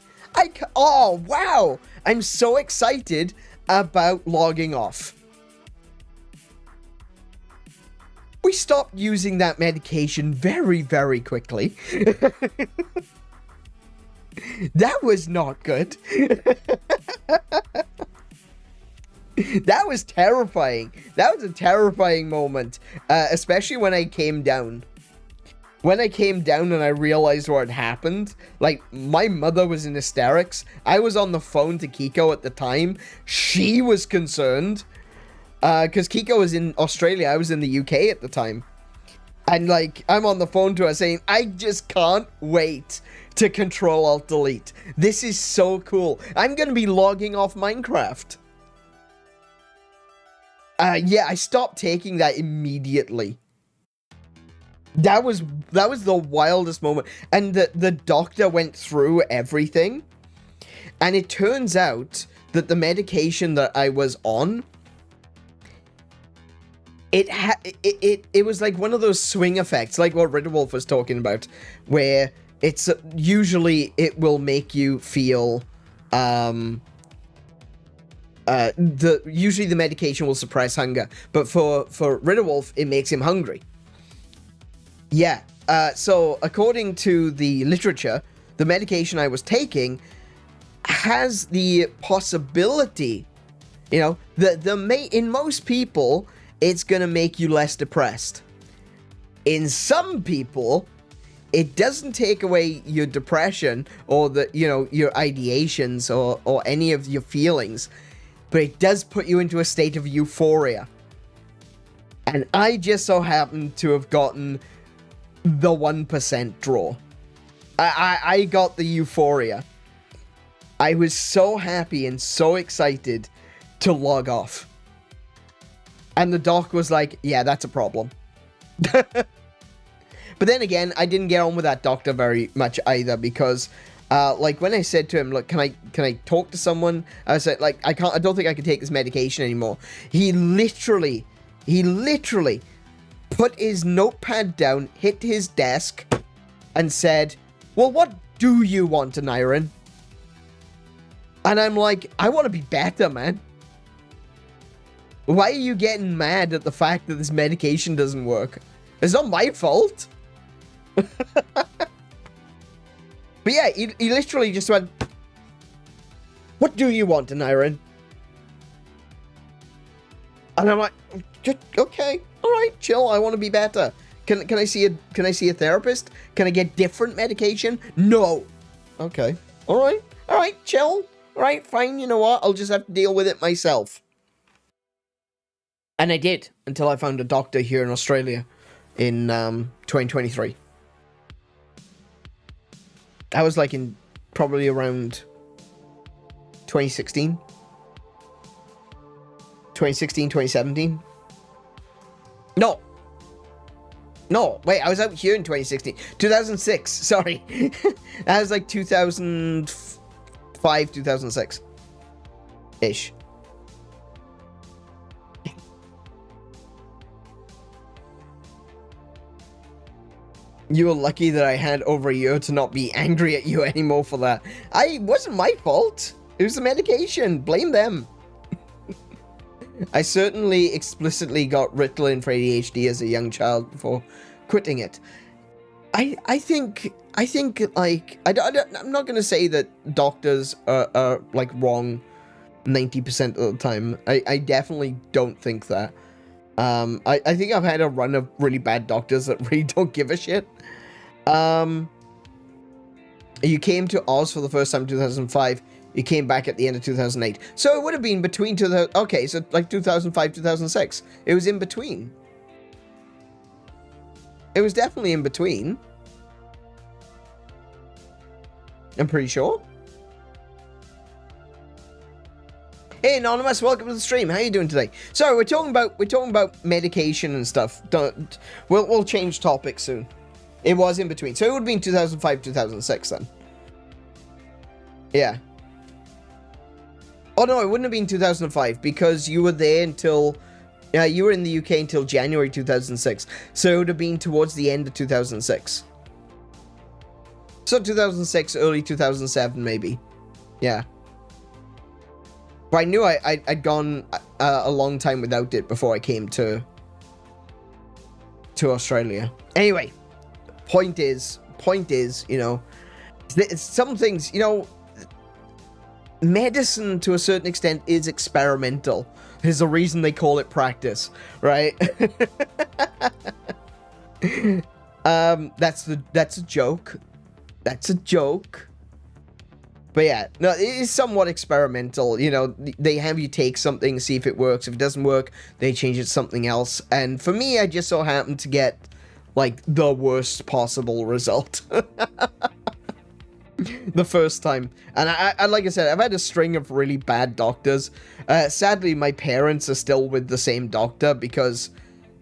A: Oh, wow. I'm so excited about logging off. We stopped using that medication very, very quickly. That was not good. That was terrifying. That was a terrifying moment, especially when I came down. When I came down and I realized what had happened, like, my mother was in hysterics. I was on the phone to Kiko at the time. She was concerned. Because Kiko was in Australia, I was in the UK at the time. And, like, I'm on the phone to her saying, I just can't wait to Control-Alt-Delete. This is so cool. I'm going to be logging off Minecraft. Yeah, I stopped taking that immediately. That was the wildest moment. And the doctor went through everything. And it turns out that the medication that I was on, it was like one of those swing effects, like what Ridderwolf was talking about, where it's usually it will make you feel usually the medication will suppress hunger, but for Ridderwolf it makes him hungry. Yeah. So according to the literature, the medication I was taking has the possibility, you know, in most people it's gonna make you less depressed. In some people, it doesn't take away your depression or your ideations or any of your feelings, but it does put you into a state of euphoria. And I just so happened to have gotten the 1% draw. I got the euphoria. I was so happy and so excited to log off. And the doc was like, yeah, that's a problem. But then again, I didn't get on with that doctor very much either, because like when I said to him, look, can I talk to someone? I said, like, I don't think I can take this medication anymore. He literally put his notepad down, hit his desk, and said, well, what do you want, Aneurin? And I'm like, I want to be better, man. Why are you getting mad at the fact that this medication doesn't work? It's not my fault. But yeah, he literally just went, what do you want, Aneurin? And I'm like, okay, all right, chill. I want to be better. Can I see a therapist? Can I get different medication? No. Okay. All right, chill. All right, fine. You know what? I'll just have to deal with it myself. And I did, until I found a doctor here in Australia in 2023. I was like in probably around 2016. 2016, 2017. No, wait, I was out here in 2016. 2006, sorry. That was like 2005, 2006-ish. You were lucky that I had over a year to not be angry at you anymore for that. It wasn't my fault. It was the medication. Blame them. I certainly explicitly got Ritalin for ADHD as a young child before quitting it. I think like, I'm not going to say that doctors are like wrong 90% of the time. I definitely don't think that. I think I've had a run of really bad doctors that really don't give a shit. You came to Oz for the first time in 2005. You came back at the end of 2008. So it would have been between okay, so like 2005, 2006. It was in between. It was definitely in between. I'm pretty sure. Hey Anonymous, welcome to the stream. How you doing today? So we're talking about medication and stuff. We'll change topics soon. It was in between. So it would have been 2005, 2006 then. Yeah. Oh no, it wouldn't have been 2005 because you were there until you were in the UK until January 2006. So it would have been towards the end of 2006. So 2006, early 2007 maybe. Yeah. But I knew I'd gone a long time without it before I came to Australia. Anyway, point is, you know, some things, you know, medicine to a certain extent is experimental. There's a reason they call it practice, right? That's a joke. That's a joke. But yeah, no, it is somewhat experimental. You know, they have you take something, see if it works. If it doesn't work, they change it to something else. And for me, I just so happened to get, like, the worst possible result. the first time. And I like I said, I've had a string of really bad doctors. Sadly, my parents are still with the same doctor because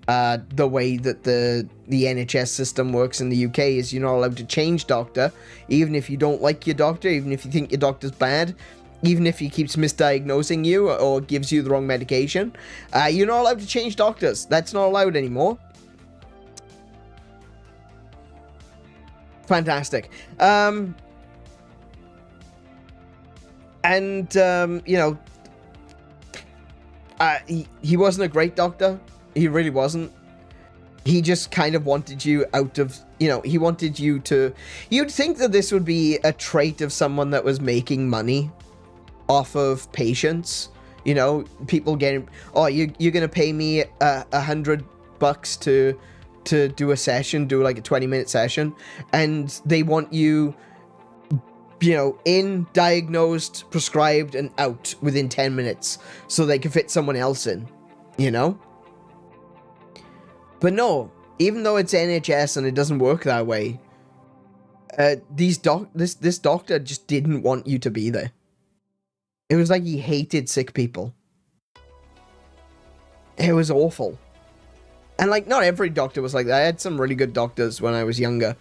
A: the way that the NHS system works in the UK is you're not allowed to change doctor, even if you don't like your doctor, even if you think your doctor's bad, even if he keeps misdiagnosing you or gives you the wrong medication. You're not allowed to change doctors. That's not allowed anymore. Fantastic. You know, he wasn't a great doctor. He really wasn't. He just kind of wanted you out of, you know, he wanted you to, you'd think that this would be a trait of someone that was making money off of patients. You know, people getting, oh, you're going to pay me $100 to do a session, do like a 20-minute session, and they want you, you know, in, diagnosed, prescribed, and out within 10 minutes so they can fit someone else in, you know? But no, even though it's NHS and it doesn't work that way, this doctor just didn't want you to be there. It was like he hated sick people. It was awful. And like, not every doctor was like that. I had some really good doctors when I was younger.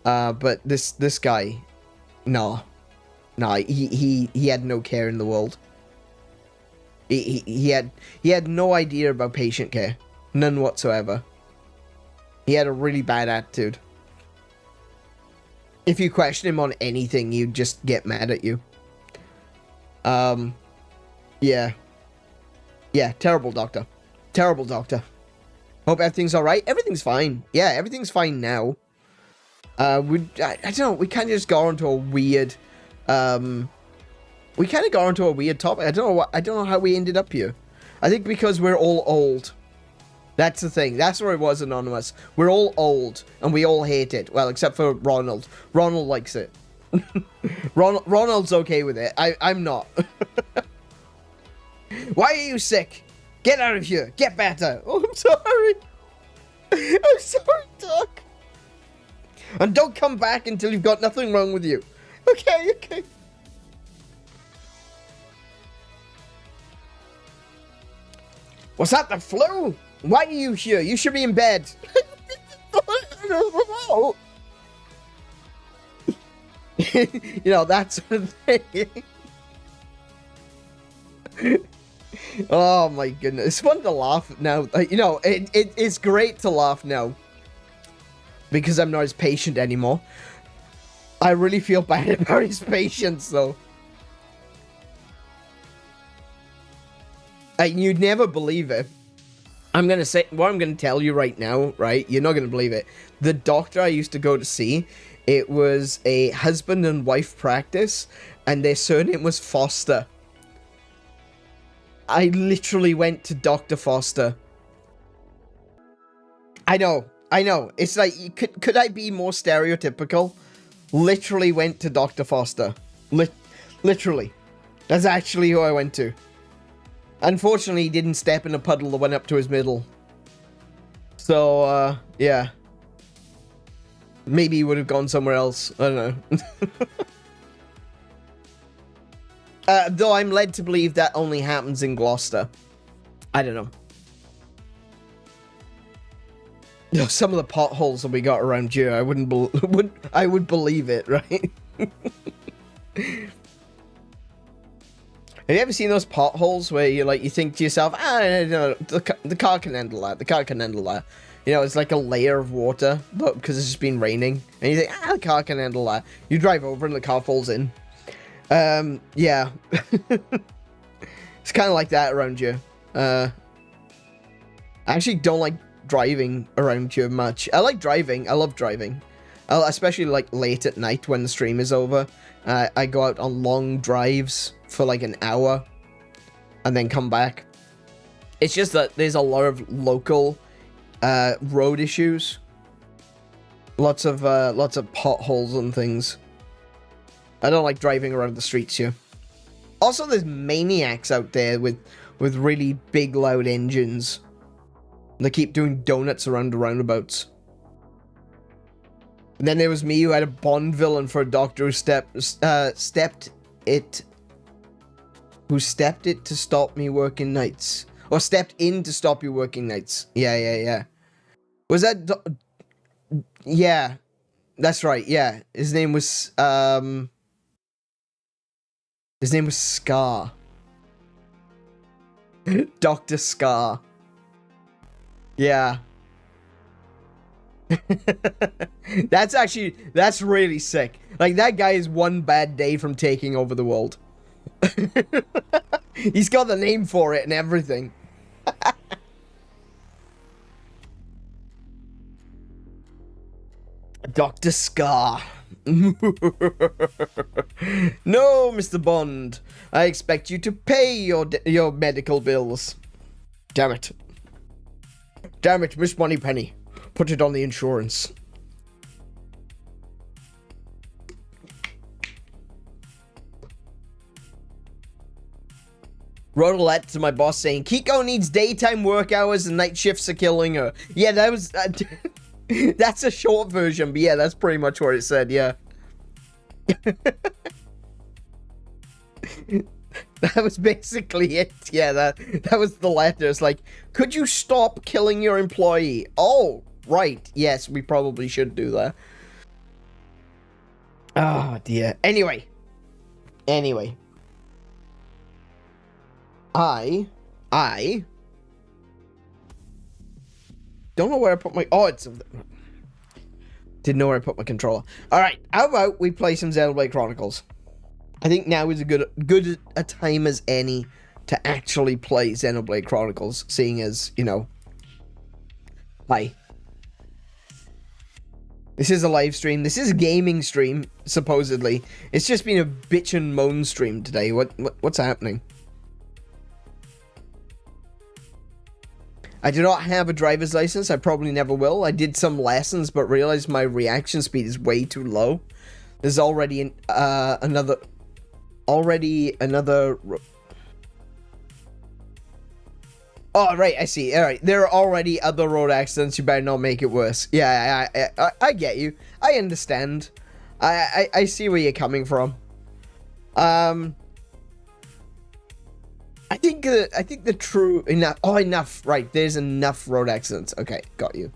A: But this guy, no, he had no care in the world. He had no idea about patient care, none whatsoever. He had a really bad attitude. If you question him on anything, he'd just get mad at you. Yeah, terrible doctor. Terrible doctor. Hope everything's alright. Everything's fine. Yeah, everything's fine now. I don't know, we kind of just got onto a weird, we kind of got onto a weird topic. I don't know how we ended up here. I think because we're all old. That's the thing. That's where it was, Anonymous. We're all old, and we all hate it. Well, except for Ronald. Ronald likes it. Ronald's okay with it. I'm not. Why are you sick? Get out of here. Get better. Oh, I'm sorry. I'm sorry, Doc. And don't come back until you've got nothing wrong with you. Okay. Was that the flu? Why are you here? You should be in bed. You know, that sort of thing. Oh my goodness. It's fun to laugh now. You know, it's great to laugh now. Because I'm not his patient anymore. I really feel bad about his patients, though. You'd never believe it. I'm gonna say what I'm gonna tell you right now, right? You're not gonna believe it. The doctor I used to go to see, it was a husband and wife practice, and their surname was Foster. I literally went to Dr. Foster. I know. It's like, could I be more stereotypical? Literally went to Dr. Foster. Literally. That's actually who I went to. Unfortunately, he didn't step in a puddle that went up to his middle. So, yeah. Maybe he would have gone somewhere else. I don't know. Though I'm led to believe that only happens in Gloucester. I don't know. No, some of the potholes that we got around here, I would believe it, right? Have you ever seen those potholes where you think to yourself, no, the car can handle that. The car can handle that. You know, it's like a layer of water, but because it's just been raining, and you think, the car can handle that. You drive over and the car falls in. Yeah. It's kind of like that around here. I actually don't like driving around here much. I like driving. I love driving. Especially like late at night when the stream is over. I go out on long drives for like an hour and then come back. It's just that there's a lot of local road issues. Lots of potholes and things. I don't like driving around the streets here. Also, there's maniacs out there with really big, loud engines. They keep doing donuts around the roundabouts. And then there was me who had a Bond villain for a doctor who stepped it to stop me working nights. Or stepped in to stop you working nights. Yeah. Was that... yeah. That's right, yeah. His name was Scar. Dr. Scar. Yeah. That's really sick. Like, that guy is one bad day from taking over the world. He's got the name for it and everything. Dr. Scar. No, Mr. Bond. I expect you to pay your medical bills. Damn it. Damn it, Miss Moneypenny. Put it on the insurance. Wrote a letter to my boss saying, Kiko needs daytime work hours and night shifts are killing her. Yeah, that was... that's a short version, but yeah, that's pretty much what it said, yeah. That was basically it. Yeah, that was the letter. It's like, could you stop killing your employee? Oh, right. Yes, we probably should do that. Oh, dear. Anyway. I don't know where I put my... oh, it's... didn't know where I put my controller. Alright, how about we play some Xenoblade Chronicles? I think now is a good a time as any to actually play Xenoblade Chronicles, seeing as, you know... Hi. This is a live stream. This is a gaming stream, supposedly. It's just been a bitch and moan stream today. What's happening? I do not have a driver's license. I probably never will. I did some lessons, but realized my reaction speed is way too low. There's already another... Oh, right, I see. Alright, there are already other road accidents. You better not make it worse. Yeah, I get you. I understand. I see where you're coming from. I think the true enough. Oh, enough. Right, there's enough road accidents. Okay, got you.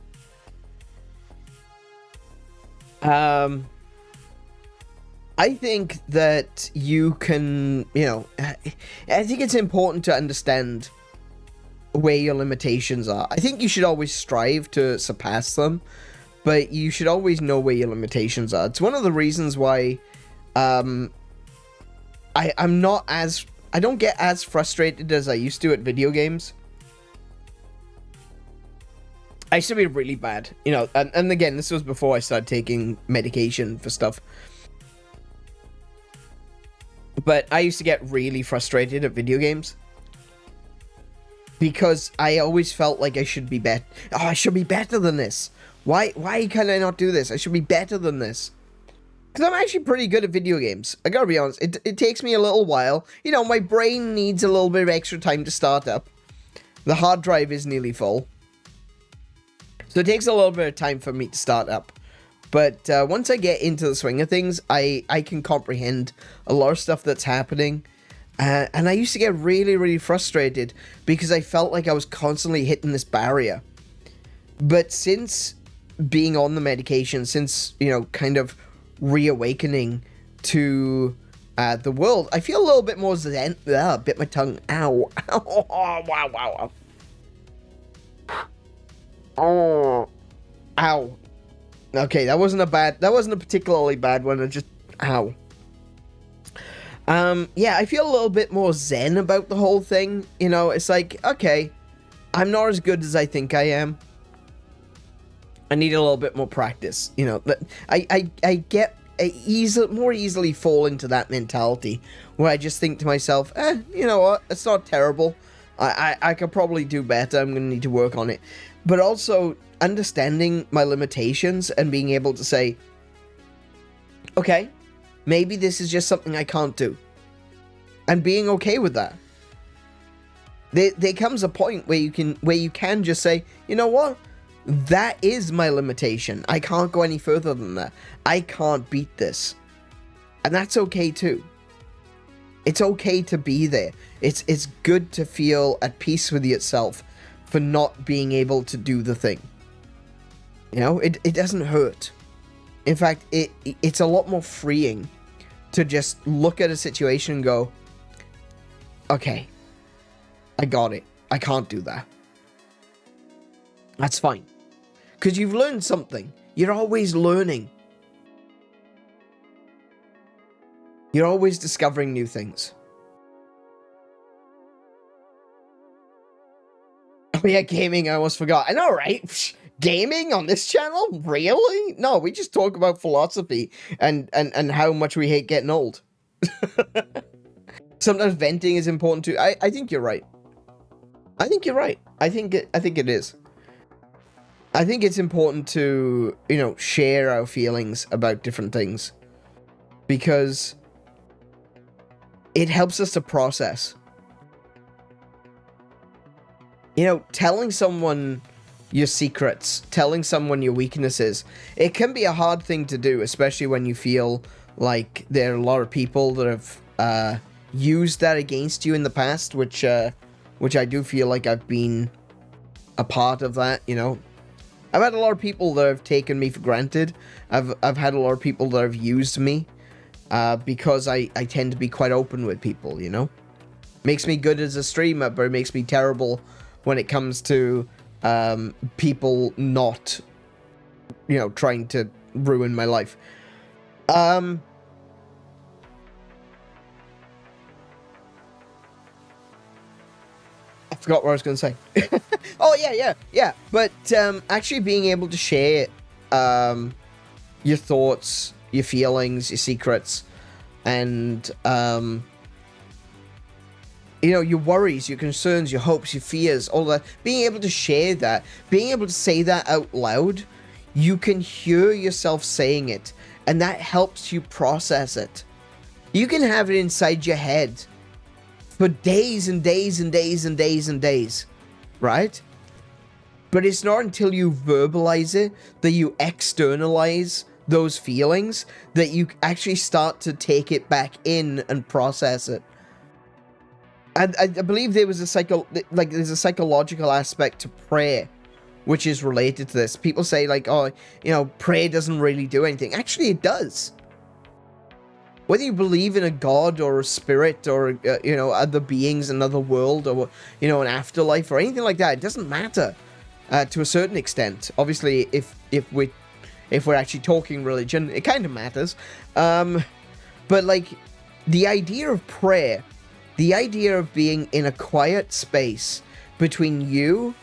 A: I think that you can, you know, I think it's important to understand where your limitations are. I think you should always strive to surpass them, but you should always know where your limitations are. It's one of the reasons why I don't get as frustrated as I used to at video games. I used to be really bad, you know, and again, this was before I started taking medication for stuff. But I used to get really frustrated at video games because I always felt like I should be better. Oh, I should be better than this. Why can I not do this? I should be better than this. Because I'm actually pretty good at video games. I gotta be honest, it takes me a little while. You know, my brain needs a little bit of extra time to start up. The hard drive is nearly full. So it takes a little bit of time for me to start up. But once I get into the swing of things, I can comprehend a lot of stuff that's happening. And I used to get really, really frustrated because I felt like I was constantly hitting this barrier. But since being on the medication, since, you know, kind of reawakening to the world, I feel a little bit more zen. Bit my tongue. Ow. Ow. Oh, wow. Oh. Ow. Okay, that wasn't a particularly bad one. I just... Ow. Yeah, I feel a little bit more zen about the whole thing. You know, it's like, okay, I'm not as good as I think I am. I need a little bit more practice. You know, but I more easily fall into that mentality where I just think to myself, you know what, it's not terrible. I could probably do better. I'm going to need to work on it. But also understanding my limitations and being able to say, okay, maybe this is just something I can't do. And being okay with that. There comes a point where you can just say, you know what? that is my limitation. I can't go any further than that. I can't beat this. And that's okay too. It's okay to be there. It's good to feel at peace with yourself for not being able to do the thing. You know, it doesn't hurt. In fact, it's a lot more freeing to just look at a situation and go, okay, I got it. I can't do that. That's fine. Because you've learned something. You're always learning. You're always discovering new things. Oh yeah, gaming, I almost forgot. I know, right? Gaming on this channel? Really? No, we just talk about philosophy and how much we hate getting old. Sometimes venting is important too. I think you're right. I think you're right. I think it is. I think it's important to, you know, share our feelings about different things. Because it helps us to process. You know, telling someone your secrets, telling someone your weaknesses, it can be a hard thing to do, especially when you feel like there are a lot of people that have used that against you in the past, which I do feel like I've been a part of that, you know. I've had a lot of people that have taken me for granted. I've had a lot of people that have used me because I tend to be quite open with people, you know. Makes me good as a streamer, but it makes me terrible when it comes to people not, you know, trying to ruin my life. I forgot what I was going to say. Oh, yeah. But actually being able to share your thoughts, your feelings, your secrets, and, you know, your worries, your concerns, your hopes, your fears, all that. Being able to share that, being able to say that out loud, you can hear yourself saying it, and that helps you process it. You can have it inside your head for days and days and days and days and days, right? But it's not until you verbalize it, that you externalize those feelings, that you actually start to take it back in and process it. I believe there was there's a psychological aspect to prayer, which is related to this. People say like, oh, you know, prayer doesn't really do anything. Actually, it does. Whether you believe in a god or a spirit or, you know, other beings, another world, or, you know, an afterlife or anything like that, it doesn't matter to a certain extent. Obviously, if we're actually talking religion, it kind of matters. But like the idea of prayer, the idea of being in a quiet space between you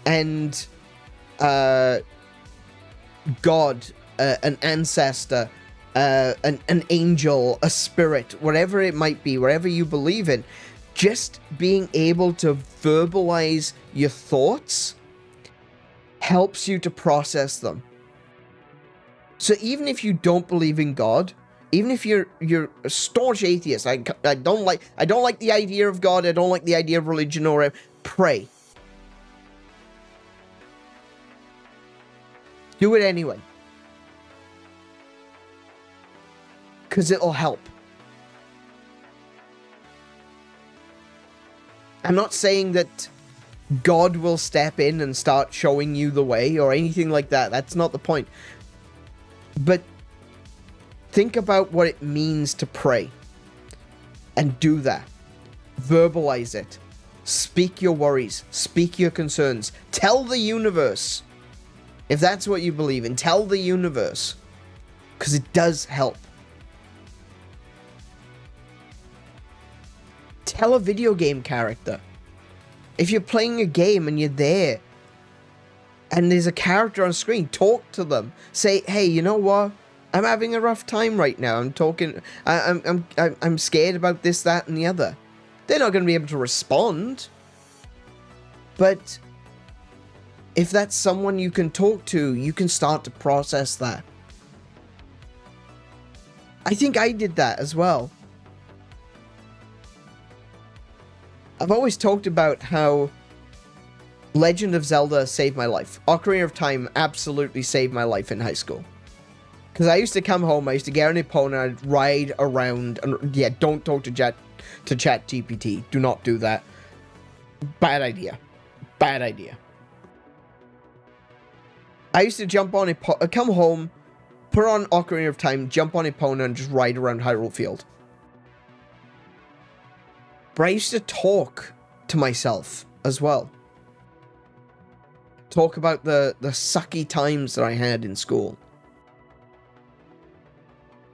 A: and God, an ancestor, an angel, a spirit, whatever it might be, whatever you believe in, just being able to verbalize your thoughts helps you to process them. So even if you don't believe in God, even if you're a staunch atheist, I don't like the idea of God, I don't like the idea of religion, or pray. Do it anyway. Because it'll help. I'm not saying that God will step in and start showing you the way or anything like that. That's not the point. But think about what it means to pray. And do that. Verbalize it. Speak your worries. Speak your concerns. Tell the universe. If that's what you believe in, tell the universe. Because it does help. Tell a video game character. If you're playing a game and you're there and there's a character on screen, talk to them. Say, hey, you know what? I'm having a rough time right now. I'm scared about this, that, and the other. They're not going to be able to respond. But if that's someone you can talk to, you can start to process that. I think I did that as well. I've always talked about how Legend of Zelda saved my life. Ocarina of Time absolutely saved my life in high school. Because I used to come home, I used to get on a pony, I'd ride around, and yeah, don't talk to ChatGPT. Do not do that. Bad idea. Bad idea. I used to jump on come home, put on Ocarina of Time, jump on a pony, and just ride around Hyrule Field. But I used to talk to myself as well. Talk about the sucky times that I had in school.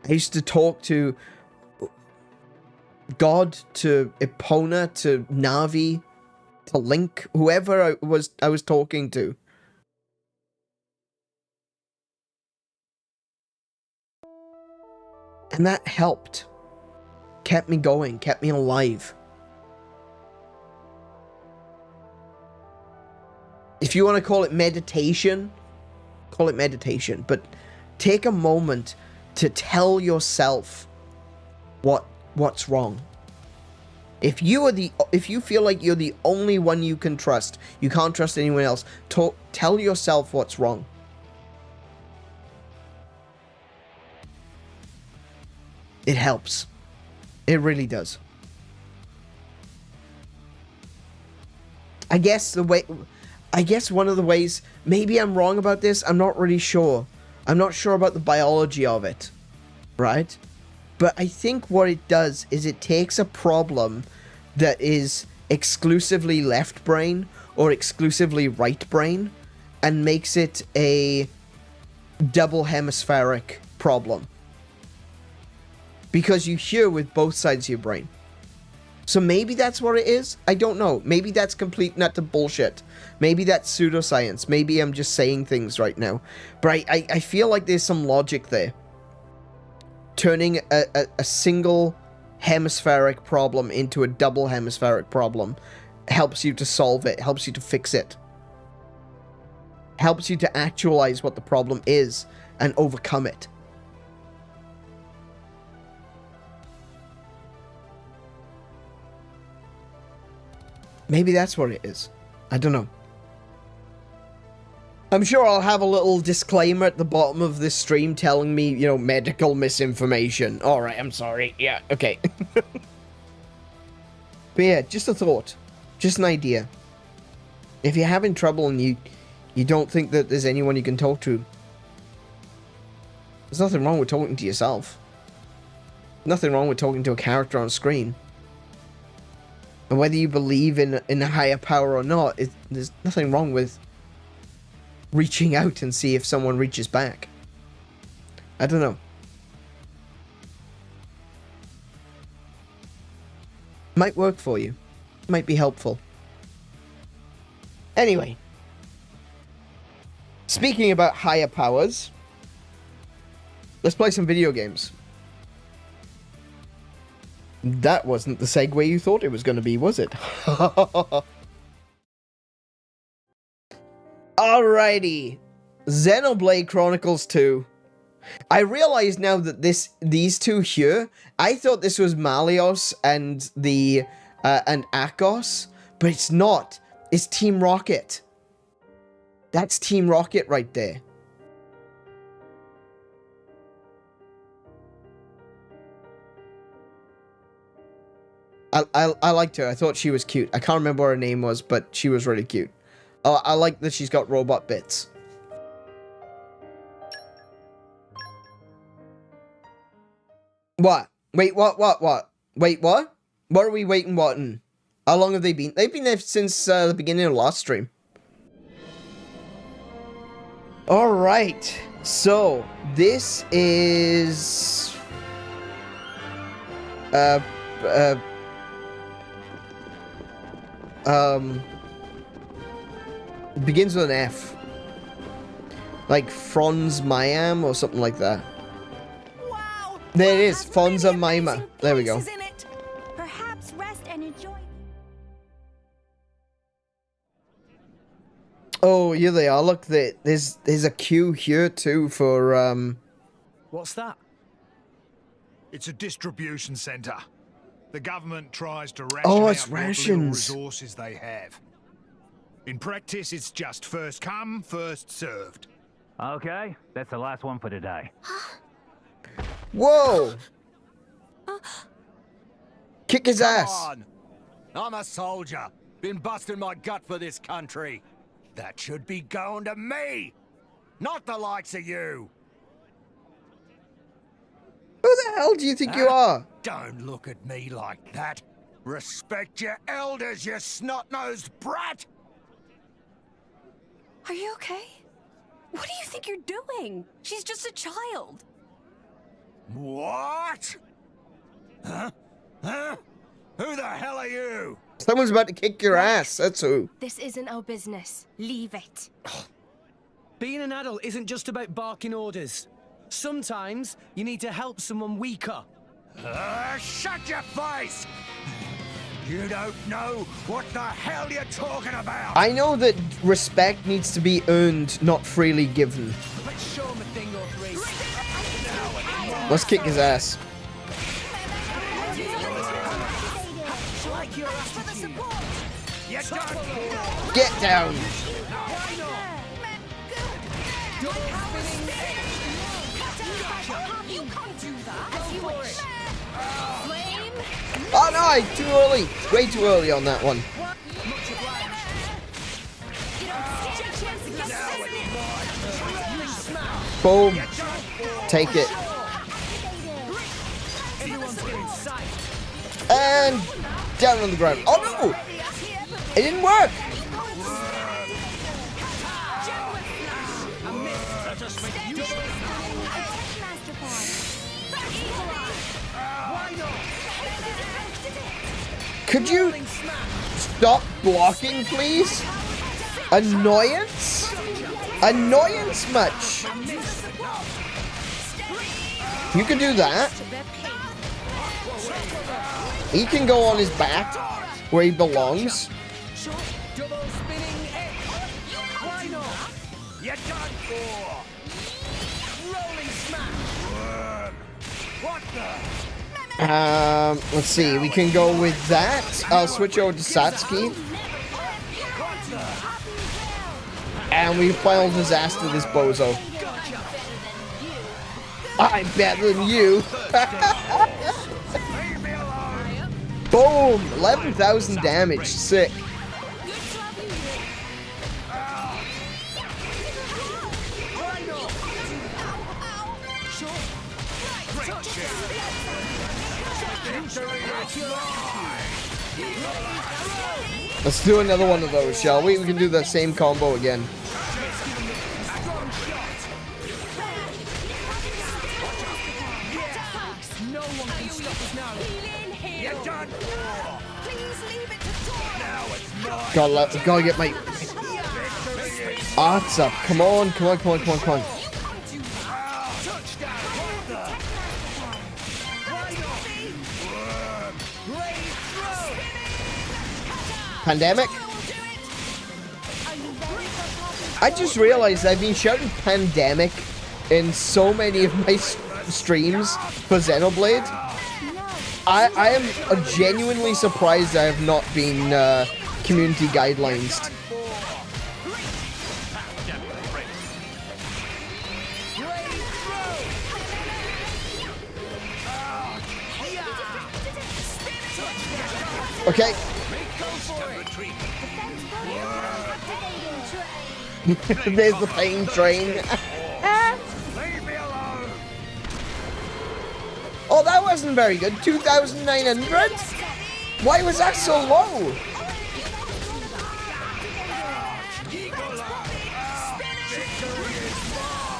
A: I used to talk to God, to Epona, to Navi, to Link, whoever I was talking to. And that helped. Kept me going, kept me alive. If you want to call it meditation, call it meditation. But take a moment to tell yourself what's wrong. If you feel like you're the only one you can trust, you can't trust anyone else, tell yourself what's wrong. It helps. It really does. I guess one of the ways, maybe I'm wrong about this, I'm not really sure. I'm not sure about the biology of it, right? But I think what it does is it takes a problem that is exclusively left brain or exclusively right brain and makes it a double hemispheric problem. Because you hear with both sides of your brain. So maybe that's what it is. I don't know. Maybe that's complete nut to bullshit. Maybe that's pseudoscience. Maybe I'm just saying things right now. But I feel like there's some logic there. Turning a single hemispheric problem into a double hemispheric problem helps you to solve it, helps you to fix it. Helps you to actualize what the problem is and overcome it. Maybe that's what it is. I don't know. I'm sure I'll have a little disclaimer at the bottom of this stream telling me, you know, medical misinformation. Alright, I'm sorry. Yeah, okay. But yeah, just a thought. Just an idea. If you're having trouble and you don't think that there's anyone you can talk to, there's nothing wrong with talking to yourself. Nothing wrong with talking to a character on screen. And whether you believe in a higher power or not, there's nothing wrong with reaching out and see if someone reaches back. I don't know. Might work for you. Might be helpful. Anyway. Speaking about higher powers, let's play some video games. That wasn't the segue you thought it was going to be, was it? Alrighty. Xenoblade Chronicles 2. I realize now that these two here, I thought this was Malios and and Akos, but it's not. It's Team Rocket. That's Team Rocket right there. I liked her. I thought she was cute. I can't remember what her name was, but she was really cute. I like that she's got robot bits. What? Wait, what? Wait, what? What are we waiting, whatting? How long have they been? They've been there since the beginning of last stream. Alright. So, this is... begins with an F. Like 𝗦𝘄𝗶𝗁𝗵 or something like that.
B: Wow!
A: There it is, 𝗦𝘄𝗶𝗁𝗵. There we go.
B: Perhaps rest and enjoy.
A: Oh, here they are. Look, there's a queue here too for
C: What's that? It's a distribution center. The government tries to ration
A: Oh,
C: out
A: it's
C: what little
A: rations.
C: resources they have. In practice, it's just first come, first served.
D: Okay, that's the last one for today.
A: Whoa! Kick his ass.
E: On. I'm a soldier. Been busting my gut for this country. That should be going to me, not the likes of you.
A: Who the hell do you think you are?
E: Don't look at me like that. Respect your elders, you snot-nosed brat.
B: Are you okay? What do you think you're doing? She's just a child.
E: What? Huh? Huh? Who the hell are you?
A: Someone's about to kick your ass, that's who.
B: This isn't our business. Leave it.
F: Being an adult isn't just about barking orders. Sometimes you need to help someone weaker.
E: Shut your face! You don't know what the hell you're talking about!
A: I know that respect needs to be earned, not freely given.
F: Let's show him a thing or three.
A: Let's kick his ass.
F: Like your attitude.
E: You're done!
A: Get down.
B: You can't do that. As you wish. Flame.
A: Oh no, too early. Way too early on that one.
B: You don't stand a chance against this.
A: Boom. Take it.
F: Everyone's getting sight.
A: And down on the ground. Oh no! It didn't work. Could you stop blocking, please? Annoyance? Annoyance much? You can do that. He can go on his back where he belongs.
F: Double spinning edge. Why not?
E: You're done for!
F: Rolling smash.
E: What the?
A: Let's see. We can go with that. I'll switch over to Satsuki. And we final disaster this bozo. I'm better than you. Boom! 11,000 damage. Sick. Let's do another one of those, shall we? We can do the same combo again.
F: No one can stop us now.
E: You're done for!
B: Please leave it to Tora.
A: Gotta get my arts up. Come on, come on, come on, come on, come on. Pandemic? I just realized I've been shouting pandemic in so many of my streams for Xenoblade. I am genuinely surprised I have not been community guidelines. Okay. There's the pain train.
E: Leave me alone!
A: Oh, that wasn't very good. 2,900? Why was that so low?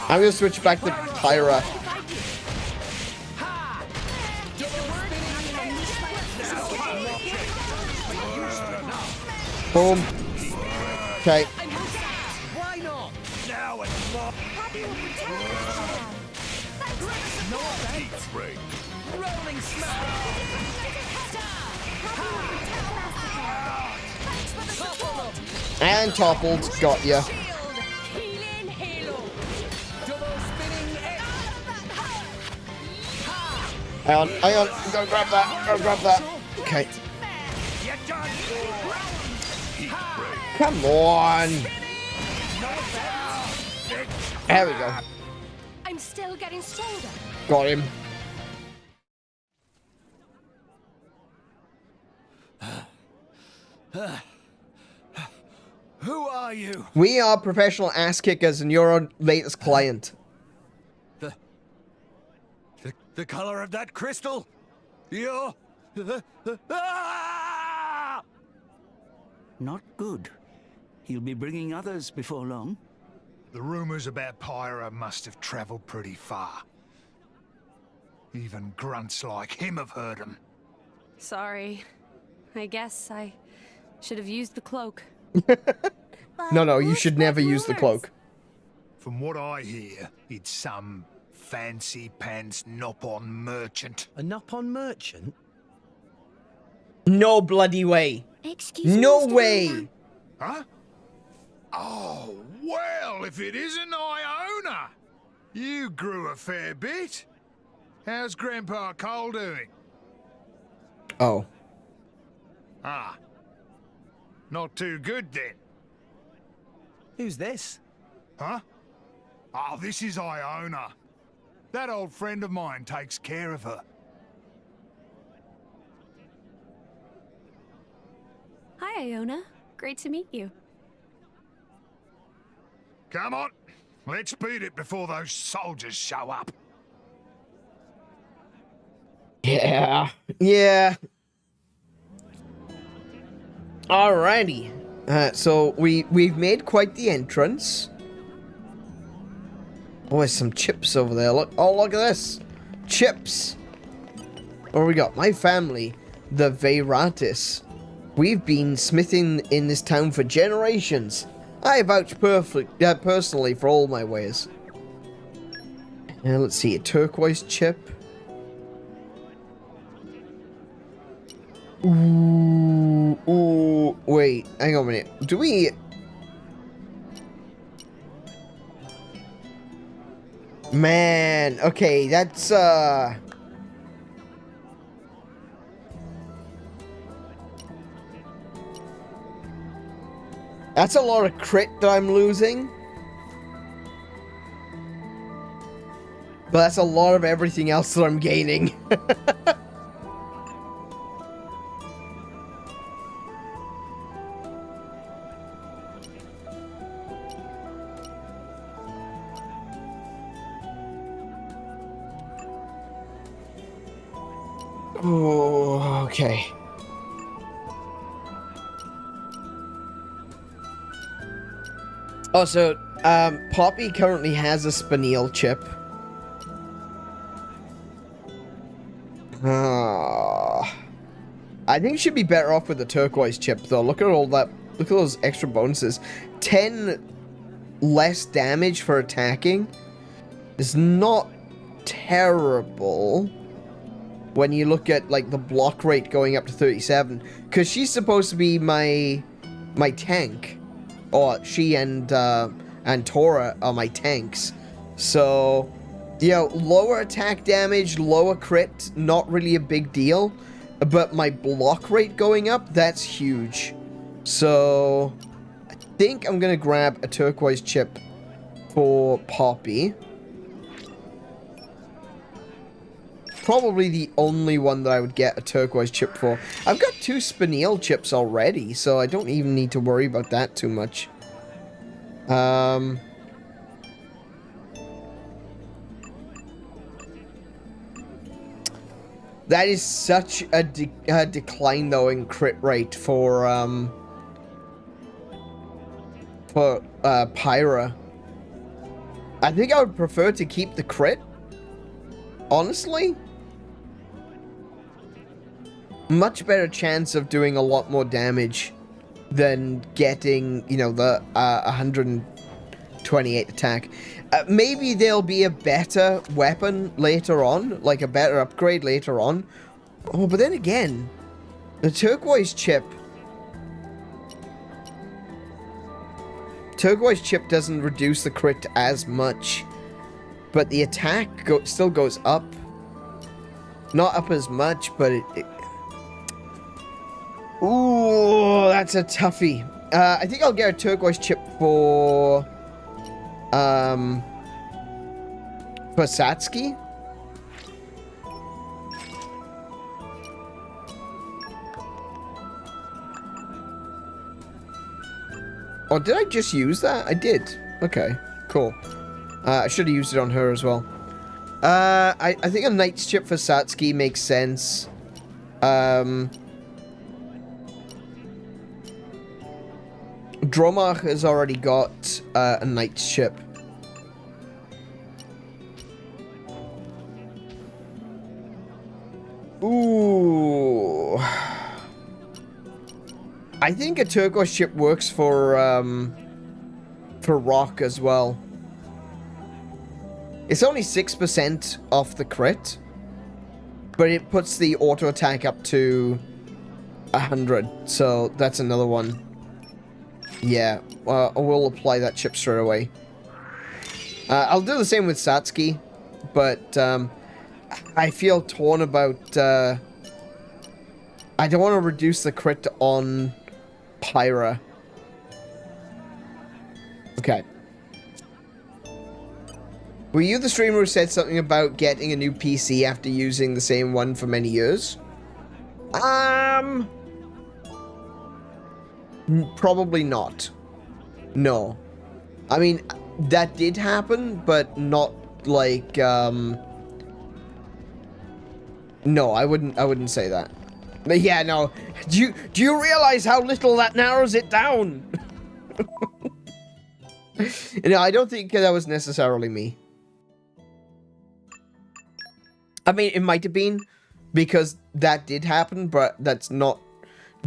A: I'm gonna switch back to Pyra. Boom. Okay.
F: Why not?
E: Now it's not.
F: Rolling smash.
A: And toppled. Got ya.
B: Healing halo.
F: Double spinning edge.
A: Hang on, hang on. Go grab that. Go grab that. Okay.
E: You're done for!
A: Come on. There we go.
B: I'm still getting stronger.
A: Got him.
E: Who are you?
A: We are professional ass kickers and you're our latest client.
E: The color of that crystal? You're... Ah!
G: Not good. He'll be bringing others before long.
C: The rumors about Pyra must have traveled pretty far. Even grunts like him have heard them.
B: Sorry. I guess I should have used the cloak.
A: No, you should never use the cloak.
C: From what I hear, it's some fancy pants nop-on merchant.
F: A nop-on merchant?
A: No bloody way.
B: Excuse me,
A: No
B: Mr.
A: way.
B: Weaver.
C: Huh? Oh, well, if it isn't Iona! You grew a fair bit. How's Grandpa Cole doing?
A: Oh.
C: Ah. Not too good then.
F: Who's this?
C: Huh? Oh, this is Iona. That old friend of mine takes care of her.
B: Hi, Iona. Great to meet you.
C: Come on, let's beat it before those soldiers show up.
A: Yeah. Yeah. Alrighty. So we've made quite the entrance. Oh, there's some chips over there. Look. Oh, look at this. Chips. What do we got? My family, the Veiratis. We've been smithing in this town for generations. I vouch personally for all my ways. Let's see. A turquoise chip. Ooh, wait, hang on a minute. Do we... Man, okay, that's, that's a lot of crit that I'm losing. But that's a lot of everything else that I'm gaining. Oh, okay. Oh, so, Poppy currently has a spinel chip. I think she'd be better off with the turquoise chip, though. Look at all that. Look at those extra bonuses. 10 less damage for attacking is not terrible. When you look at, like, the block rate going up to 37. Because she's supposed to be my tank. Or she and Tora are my tanks. So, you know, lower attack damage, lower crit, not really a big deal. But my block rate going up, that's huge. So, I think I'm going to grab a turquoise chip for Poppy. Probably the only one that I would get a turquoise chip for. I've got 2 spinel chips already, so I don't even need to worry about that too much. That is such a decline, though, in crit rate for Pyra. I think I would prefer to keep the crit. Honestly. Much better chance of doing a lot more damage than getting, you know, the 128 attack. Maybe there'll be a better weapon later on, like a better upgrade later on. Oh, but then again, the turquoise chip doesn't reduce the crit as much, but the attack still goes up. Not up as much, but it... Ooh, that's a toughie. I think I'll get a turquoise chip for Satsuki. Oh, did I just use that? I did. Okay, cool. I should have used it on her as well. I think a knight's chip for Satsuki makes sense. Dromach has already got a knight's chip. Ooh. I think a turquoise chip works for rock as well. It's only 6% off the crit, but it puts the auto attack up to 100. So that's another one. Yeah, we'll apply that chip straight away. I'll do the same with Satsuki, but I feel torn about. I don't want to reduce the crit on Pyra. Okay. Were you the streamer who said something about getting a new PC after using the same one for many years? Probably not. No. I mean, that did happen, but not like, no, I wouldn't say that. But yeah, no. Do you realize how little that narrows it down? No, I don't think that was necessarily me. I mean, it might have been, because that did happen, but that's not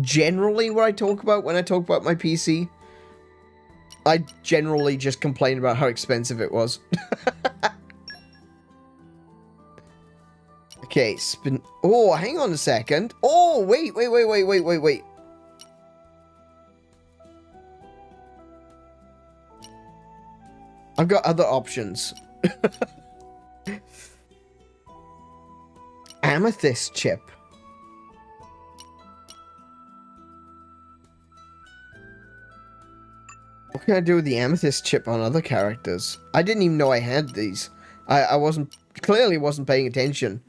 A: generally what I talk about when I talk about my PC. I generally just complain about how expensive it was. Okay, spin. Oh, hang on a second. Oh, wait. I've got other options. Amethyst chip. What can I do with the amethyst chip on other characters? I didn't even know I had these. I clearly wasn't paying attention.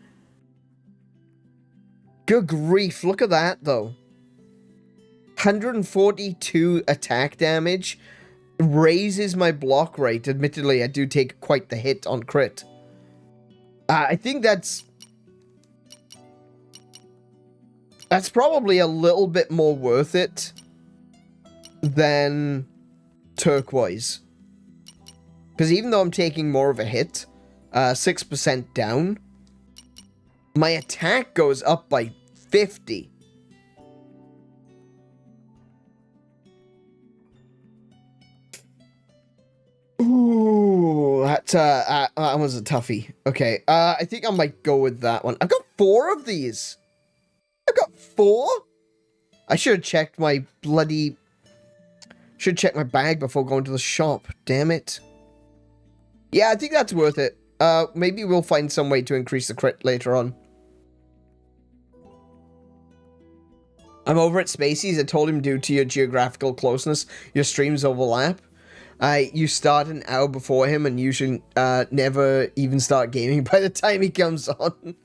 A: Good grief, look at that though. 142 attack damage. Raises my block rate. Admittedly, I do take quite the hit on crit. I think that's probably a little bit more worth it than turquoise. Because even though I'm taking more of a hit, 6% down, my attack goes up by 50. Ooh, that was a toughie. Okay, I think I might go with that one. I've got 4 of these. I've got 4? I should have checked my bloody... Should check my bag before going to the shop. Damn it. Yeah, I think that's worth it. Maybe we'll find some way to increase the crit later on. I'm over at Spacey's. I told him due to your geographical closeness, your streams overlap. You start an hour before him and usually never even start gaming by the time he comes on.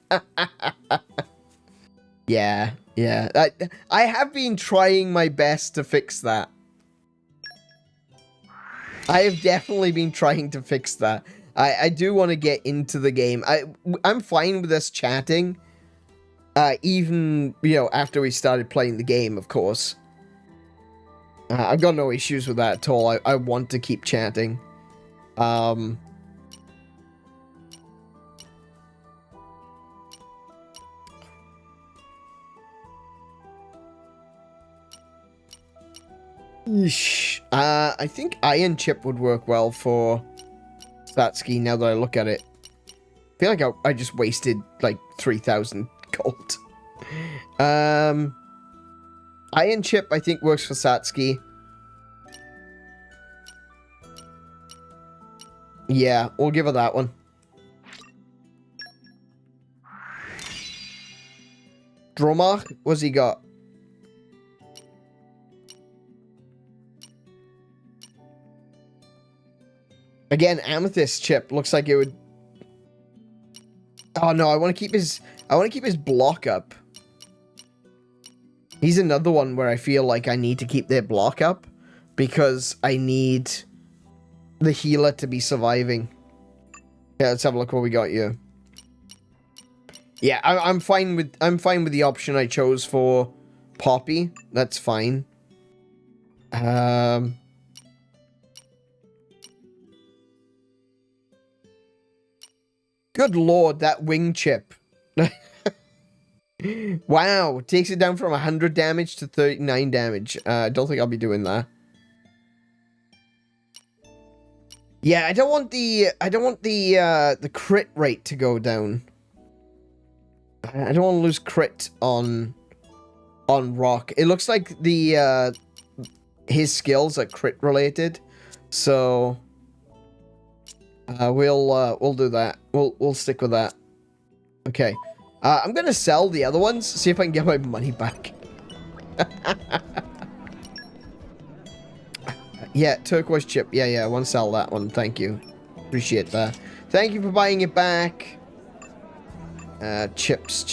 A: Yeah. I have been trying my best to fix that. I have definitely been trying to fix that. I do want to get into the game. I'm fine with us chatting. Even, you know, after we started playing the game, of course. I've got no issues with that at all. I want to keep chatting. I think Iron Chip would work well for Satsuki now that I look at it. I feel like I just wasted like 3,000 gold. Iron Chip I think works for Satsuki. Yeah, we'll give her that one. Dromach, what's he got? Again, amethyst chip looks like it would... Oh no, I want to keep his block up. He's another one where I feel like I need to keep their block up because I need the healer to be surviving. Yeah, let's have a look what we got here. Yeah, I'm fine with the option I chose for Poppy. That's fine. Good lord, that wing chip. Wow, takes it down from 100 damage to 39 damage. I don't think I'll be doing that. Yeah, I don't want the crit rate to go down. I don't want to lose crit on Rock. It looks like the his skills are crit related, so we'll do that. We'll stick with that. Okay. I'm gonna sell the other ones, see if I can get my money back. Yeah, turquoise chip. Yeah, I want to sell that one. Thank you. Appreciate that. Thank you for buying it back. Chips.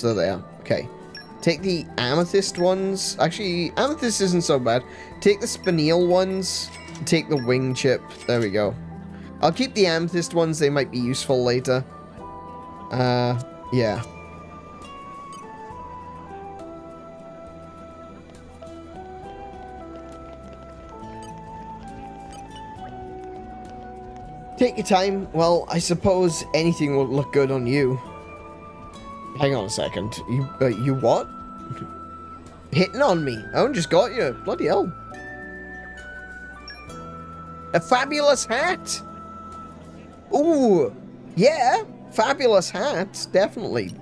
A: There they are. Okay. Take the amethyst ones. Actually, amethyst isn't so bad. Take the spinel ones. Take the wing chip. There we go. I'll keep the amethyst ones. They might be useful later. Yeah. Take your time. Well, I suppose anything will look good on you. Hang on a second. You what? Hitting on me? I just got you. Bloody hell. A fabulous hat. Ooh. Yeah. Fabulous hat. Definitely.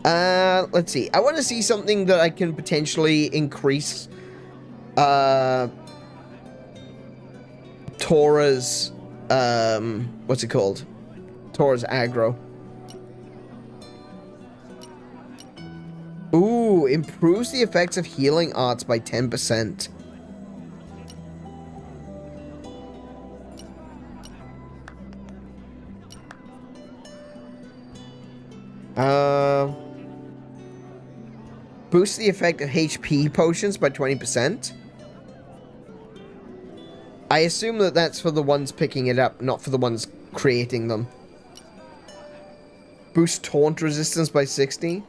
A: Let's see. I want to see something that I can potentially increase, Tora's, what's it called? Tora's aggro. Ooh, improves the effects of healing arts by 10%. Boost the effect of HP potions by 20%. I assume that that's for the ones picking it up, not for the ones creating them. Boost taunt resistance by 60.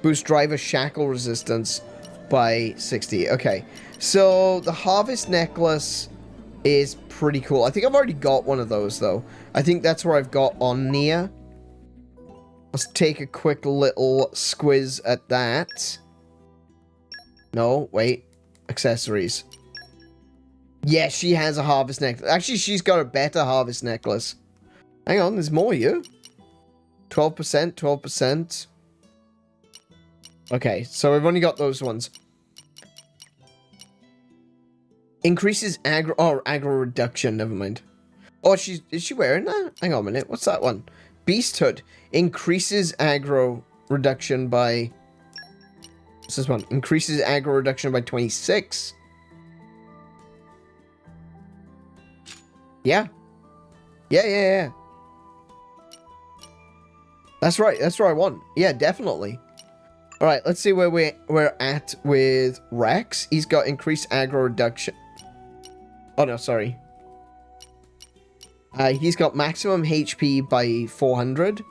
A: Boost driver shackle resistance by 60. Okay, so the harvest necklace is pretty cool. I think I've already got one of those, though. I think that's where I've got Omnia. Let's take a quick little squiz at that. No, wait. Accessories. Yeah, she has a harvest necklace. Actually, she's got a better harvest necklace. Hang on, there's more here. 12%, 12%. Okay, so we've only got those ones. Increases aggro... Oh, aggro reduction, never mind. Oh, is she wearing that? Hang on a minute, what's that one? Beasthood. Increases aggro reduction by... What's this one? Increases aggro reduction by 26. Yeah. Yeah. That's right, that's what I want. Yeah, definitely. Alright, let's see where we're at with Rex. He's got increased aggro reduction. Oh no, sorry. He's got maximum HP by 400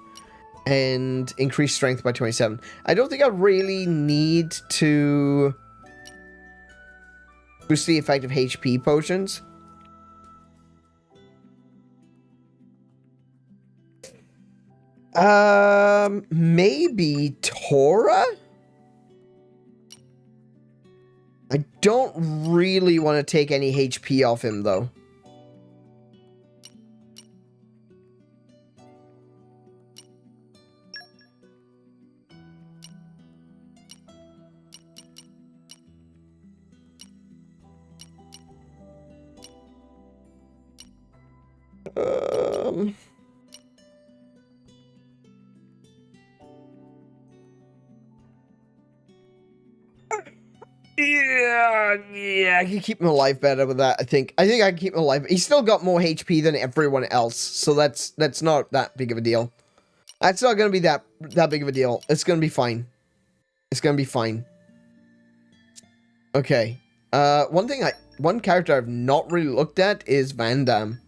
A: and increased strength by 27. I don't think I really need to boost the effect of HP potions. Maybe Tora? I don't really want to take any HP off him, though. Yeah, I can keep him alive better with that, I think. I can keep him alive. He's still got more HP than everyone else, so that's not that big of a deal. That's not gonna be that big of a deal. It's gonna be fine. It's gonna be fine. Okay. One character I've not really looked at is Van Damme.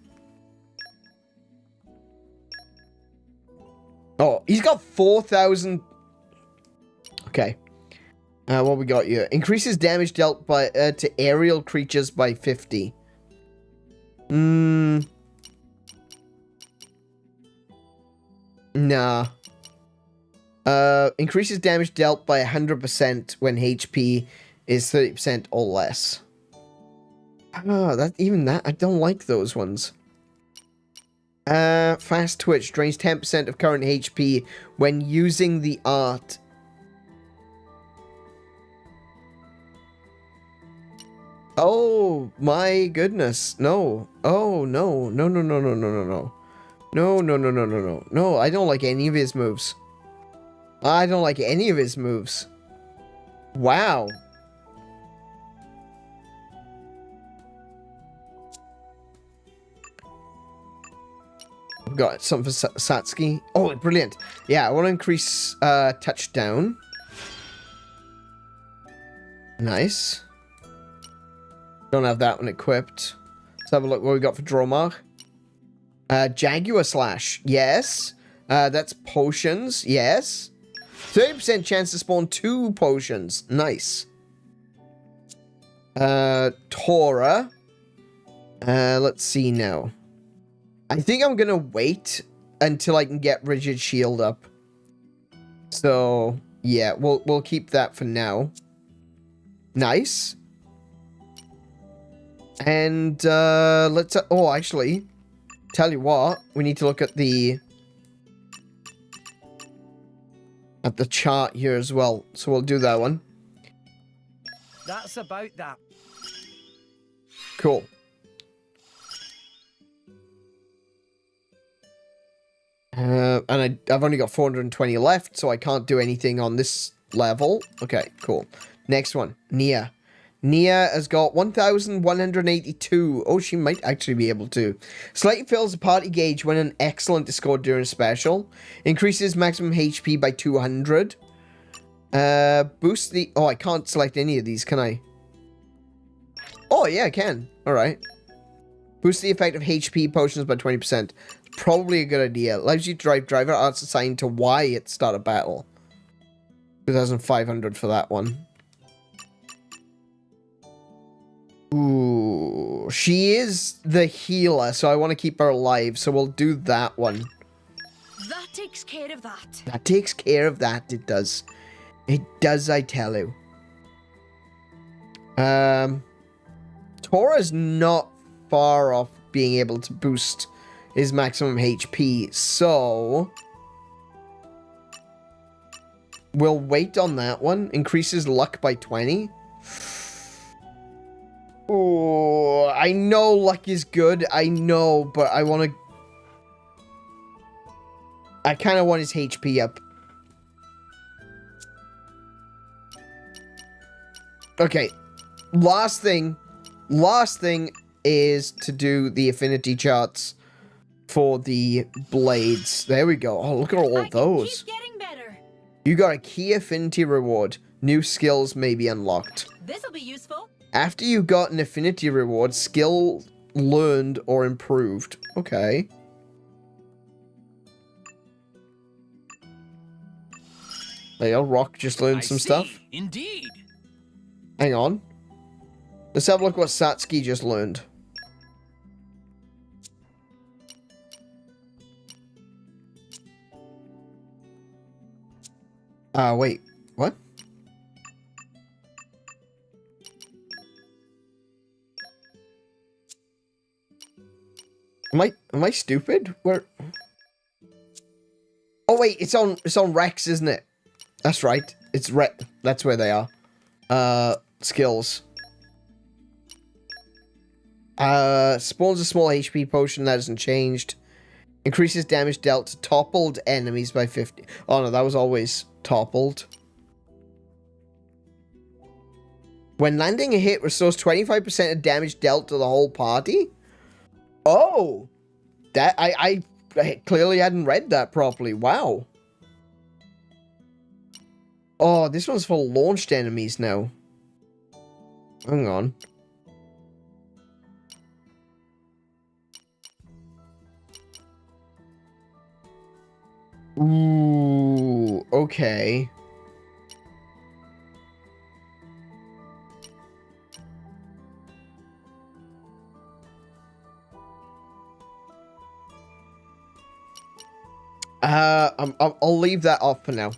A: Oh, he's got 4,000. Okay. What we got here? Increases damage dealt by to aerial creatures by 50. Nah. Increases damage dealt by 100% when HP is 30% or less. Even that, I don't like those ones. Fast Twitch drains 10% of current HP when using the art. Oh my goodness. No. Oh no. No, no, no, no, no, no, no. No, no, no, no, no, no. No, I don't like any of his moves. I don't like any of his moves. Wow. I've got something for Satsuki. Oh, brilliant. Yeah, I want to increase touchdown. Nice. Don't have that one equipped. Let's have a look what we got for Dromar. Jaguar Slash. Yes. That's potions. Yes. 30% chance to spawn 2 potions. Nice. Tora. Let's see now. I think I'm gonna wait until I can get Rigid Shield up. So, yeah, we'll keep that for now. Nice. And, let's... oh, actually, tell you what, we need to look at the chart here as well. So we'll do that one.
F: That's about that.
A: Cool. And I've only got 420 left, so I can't do anything on this level. Okay, cool. Next one, Nia. Nia has got 1,182. Oh, she might actually be able to. Slightly fills the party gauge when an excellent is scored during a special. Increases maximum HP by 200. Boosts the... oh, I can't select any of these, can I? Oh, yeah, I can. Alright. Boosts the effect of HP potions by 20%. Probably a good idea. Allows you to drive driver arts assigned to Y at start of battle. 2,500 for that one. Ooh, she is the healer, so I want to keep her alive, so we'll do that one.
B: That takes care of that.
A: That takes care of that, it does. It does, I tell you. Tora's not far off being able to boost his maximum HP, so we'll wait on that one. Increases luck by 20. Oh, I know luck is good. I know, but I want to... I kind of want his HP up. Okay. Last thing is to do the affinity charts for the blades. There we go. Oh, look at all those.
B: Keep getting better.
A: You got a key affinity reward. New skills may be unlocked.
B: This'll be useful.
A: After you got an affinity reward, skill learned or improved. Okay. There you go, Rock just learned some stuff.
E: Indeed.
A: Hang on. Let's have a look what Satsuki just learned. Wait. What? Am I stupid? Where? Oh wait, it's on Rex, isn't it? That's right. It's Rex. That's where they are. Skills. Spawns a small HP potion that hasn't changed. Increases damage dealt to toppled enemies by 50. Oh no, that was always toppled. When landing a hit, restores 25% of damage dealt to the whole party? Oh! That, I clearly hadn't read that properly. Wow. Oh, this one's for launched enemies now. Hang on. Ooh, okay. I'll leave that off for now.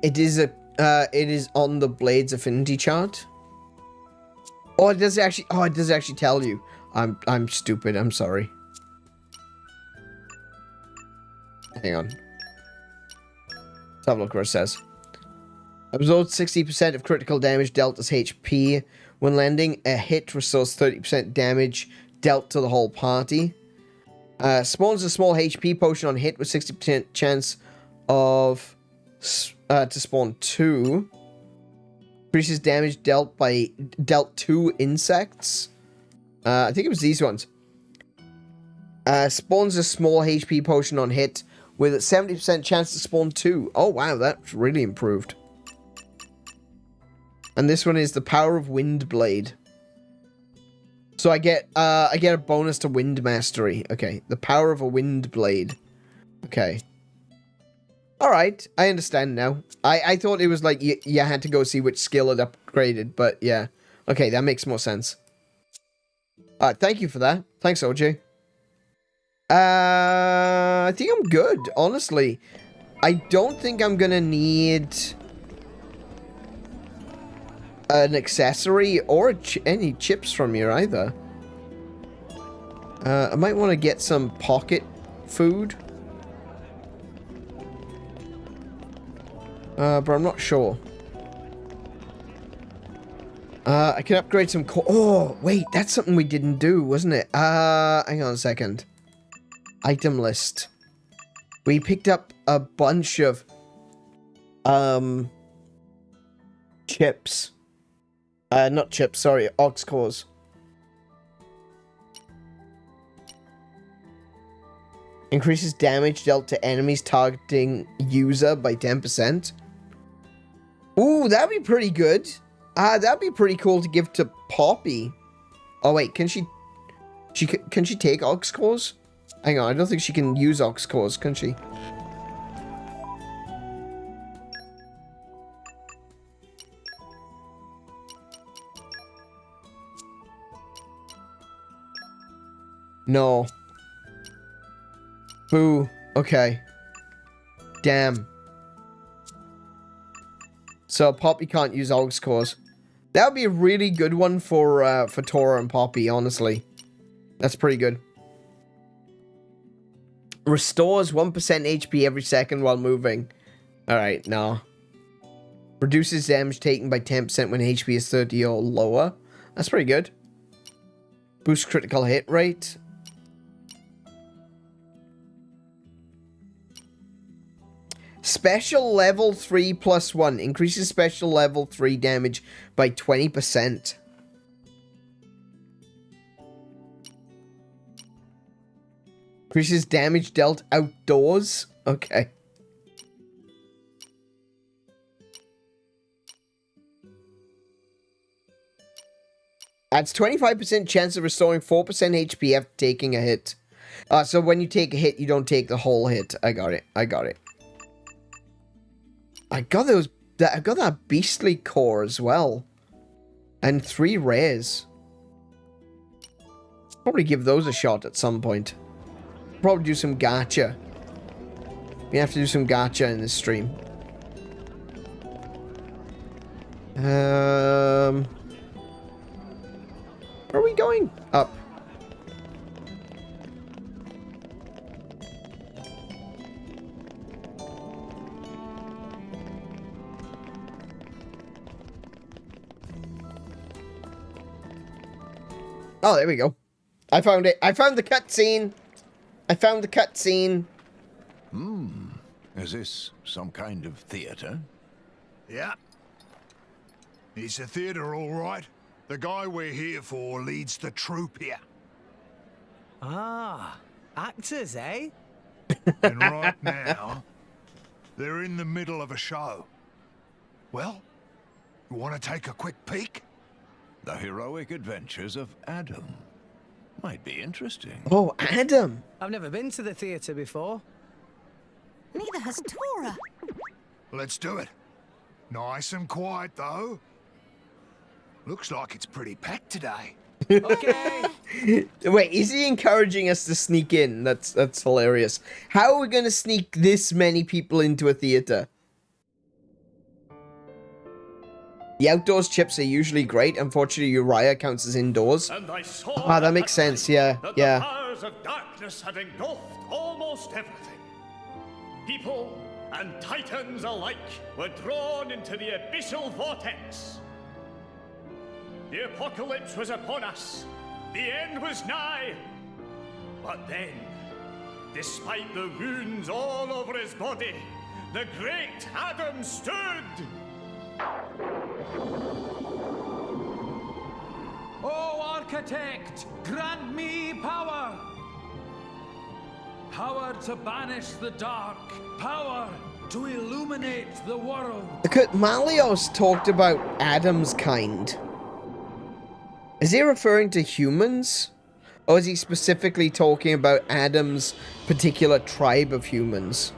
A: It is on the Blade's affinity chart. Oh, it does actually. Oh, it does actually tell you. I'm stupid. I'm sorry. Hang on. Let's have a look where it says. Absorbs 60% of critical damage dealt as HP. When landing, a hit restores 30% damage dealt to the whole party. Spawns a small HP potion on hit with 60% chance of to spawn 2. Increases damage dealt by 2 insects. I think it was these ones. Spawns a small HP potion on hit with a 70% chance to spawn 2. Oh wow, that's really improved. And this one is the power of Wind Blade. So I get a bonus to Wind Mastery. Okay, the power of a Wind Blade. Okay. Alright, I understand now. I thought it was like you had to go see which skill it upgraded, but yeah. Okay, that makes more sense. Alright, thank you for that. Thanks, OJ. I think I'm good, honestly. I don't think I'm gonna need an accessory or any chips from here either. I might want to get some pocket food. But I'm not sure. I can upgrade some oh, wait, that's something we didn't do, wasn't it? Hang on a second. Item list. We picked up a bunch of, chips. Not chips, sorry, ox cores. Increases damage dealt to enemies targeting user by 10%. Ooh, that'd be pretty good. That'd be pretty cool to give to Poppy. Oh wait, can she take ox cores? Hang on, I don't think she can use ox cores, can she? No. Boo. Okay. Damn. So Poppy can't use ox cores. That would be a really good one for Tora and Poppy, honestly. That's pretty good. Restores 1% HP every second while moving. Alright, no. Reduces damage taken by 10% when HP is 30 or lower. That's pretty good. Boosts critical hit rate. Special level 3 plus 1. Increases special level 3 damage by 20%. Increases damage dealt outdoors. Okay. Adds 25% chance of restoring 4% HP after taking a hit. So when you take a hit, you don't take the whole hit. I got it. I got it. I got those. I got that beastly core as well, and 3 rares. Probably give those a shot at some point. Probably do some gacha. We have to do some gacha in this stream. Where are we going? Up. Oh, there we go. I found it. I found the cutscene. I found the cutscene.
H: Is this some kind of theater?
C: Yeah. It's a theatre, all right. The guy we're here for leads the troupe here.
F: Ah, actors, eh?
C: And right now, they're in the middle of a show. Well, you want to take a quick peek?
H: The heroic adventures of Adam. Might be interesting.
A: Oh, Adam.
F: I've never been to the theatre before.
B: Neither has Tora.
C: Let's do it. Nice and quiet, though. Looks like it's pretty packed today.
F: Okay.
A: Wait, is he encouraging us to sneak in? That's hilarious. How are we going to sneak this many people into a theater? The outdoors chips are usually great. Unfortunately, Uriah counts as indoors. Ah, that makes sense. Yeah, yeah.
I: The powers of darkness had engulfed almost everything. People and titans alike were drawn into the abyssal vortex. The apocalypse was upon us. The end was nigh. But then, despite the wounds all over his body, the great Adam stood.
J: O Architect, grant me power! Power to banish the dark, power to illuminate the world.
A: Because Malios talked about Adam's kind. Is he referring to humans? Or is he specifically talking about Adam's particular tribe of humans?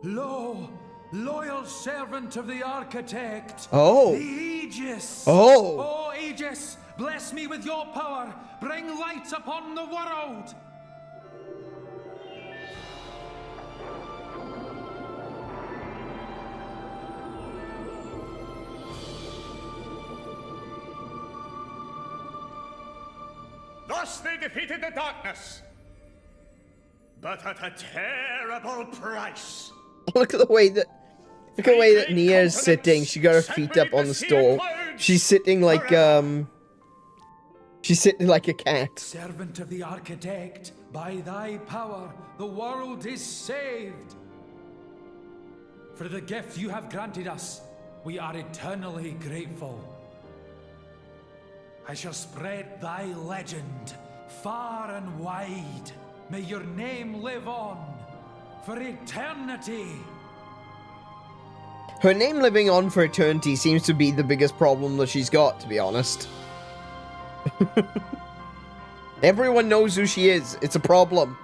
J: Lo, loyal servant of the Architect.
A: Oh.
J: The Aegis.
A: Oh.
J: Oh, Aegis, bless me with your power. Bring light upon the world.
I: Thus they defeated the darkness. But at a terrible price.
A: Look at the way that Nia's sitting. She got her feet up on the stool. She's sitting like she's sitting like a cat.
J: Servant of the Architect, by thy power the world is saved. For the gift you have granted us, we are eternally grateful. I shall spread thy legend far and wide. May your name live on for eternity.
A: Her name living on for eternity seems to be the biggest problem that she's got, to be honest. Everyone knows who she is. It's a problem.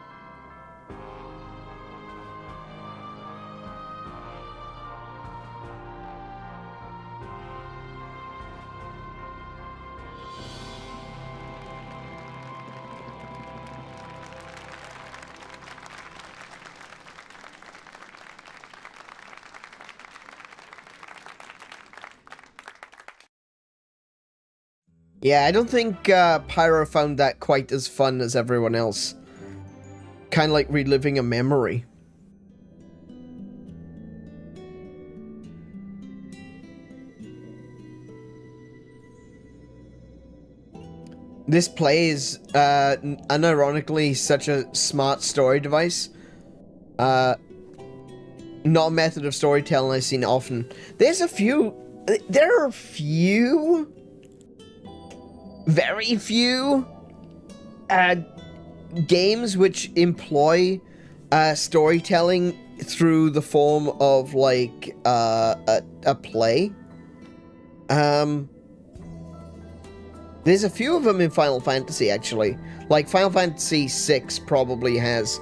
A: Yeah, I don't think Pyro found that quite as fun as everyone else. Kind of like reliving a memory. This play is, unironically, such a smart story device. Not a method of storytelling I've seen often. There are a few... very few games which employ storytelling through the form of like a play. There's a few of them in Final Fantasy actually. Like Final Fantasy VI probably has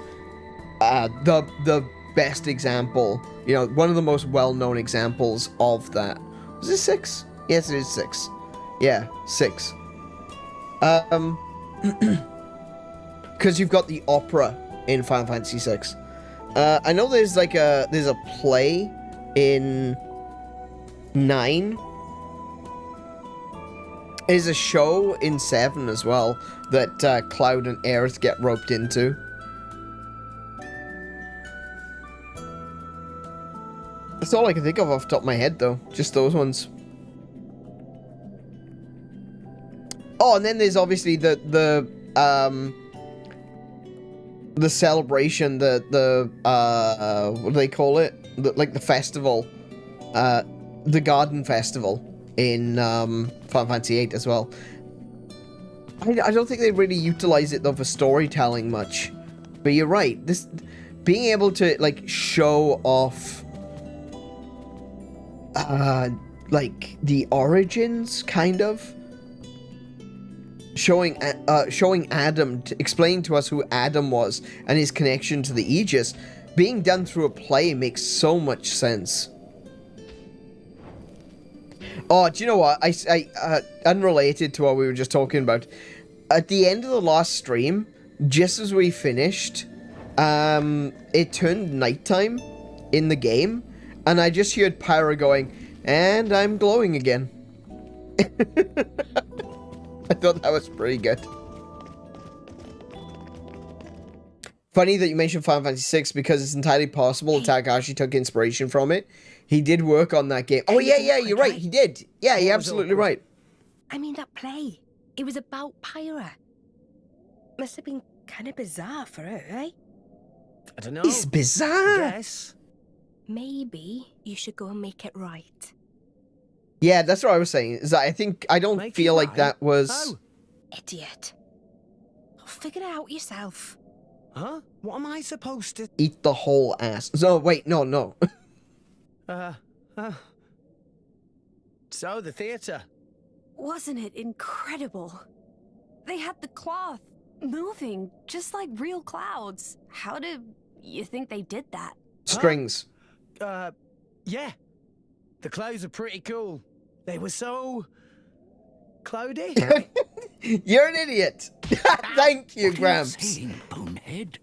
A: the best example. You know, one of the most well-known examples of that. Was it 6? Yes, it is 6. Yeah, 6. Because you've got the opera in Final Fantasy VI. I know there's like there's a play in 9. There's a show in 7 as well that Cloud and Aerith get roped into. That's all I can think of off the top of my head, though. Just those ones. Oh, and then there's obviously the celebration, what do they call it? Like the festival, the garden festival in Final Fantasy VIII as well. I don't think they really utilize it though for storytelling much, but you're right. This being able to like show off, like the origins, kind of showing Adam, explaining to us who Adam was and his connection to the Aegis, being done through a play makes so much sense. Oh, do you know what? Unrelated to what we were just talking about, at the end of the last stream, just as we finished, it turned nighttime in the game, and I just heard Pyra going, and I'm glowing again. I thought that was pretty good. Funny that you mentioned Final Fantasy VI, because it's entirely possible Takahashi took inspiration from it. He did work on that game. Oh, yeah, you're right. He did. Yeah, you're absolutely right.
B: I mean, that play. It was about Pyra. Must have been kind of bizarre for her, eh?
F: I don't know.
A: It's bizarre.
F: Yes.
B: Maybe you should go and make it right.
A: Yeah, that's what I was saying. Is that I don't feel like that was...
F: Oh.
B: Idiot. Figure it out yourself.
F: Huh? What am I supposed to...
A: Eat the whole ass. No, wait, no.
F: So, the theatre.
B: Wasn't it incredible? They had the cloth moving just like real clouds. How do you think they did that?
A: Strings.
F: Yeah. The clothes are pretty cool. They were so... cloudy.
A: You're an idiot. Thank you, Gramps.
G: Bonehead?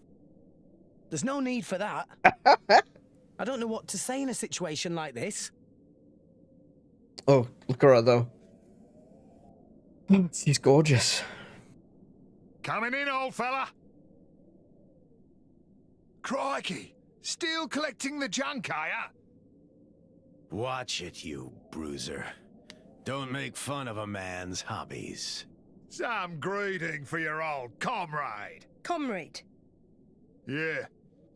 F: There's no need for that. I don't know what to say in a situation like this.
A: Oh, look at her, though. She's gorgeous.
C: Coming in, old fella. Crikey. Still collecting the junk, are ya?
H: Watch it, you bruiser. Don't make fun of a man's hobbies.
C: Some greeting for your old comrade.
B: Comrade.
C: Yeah,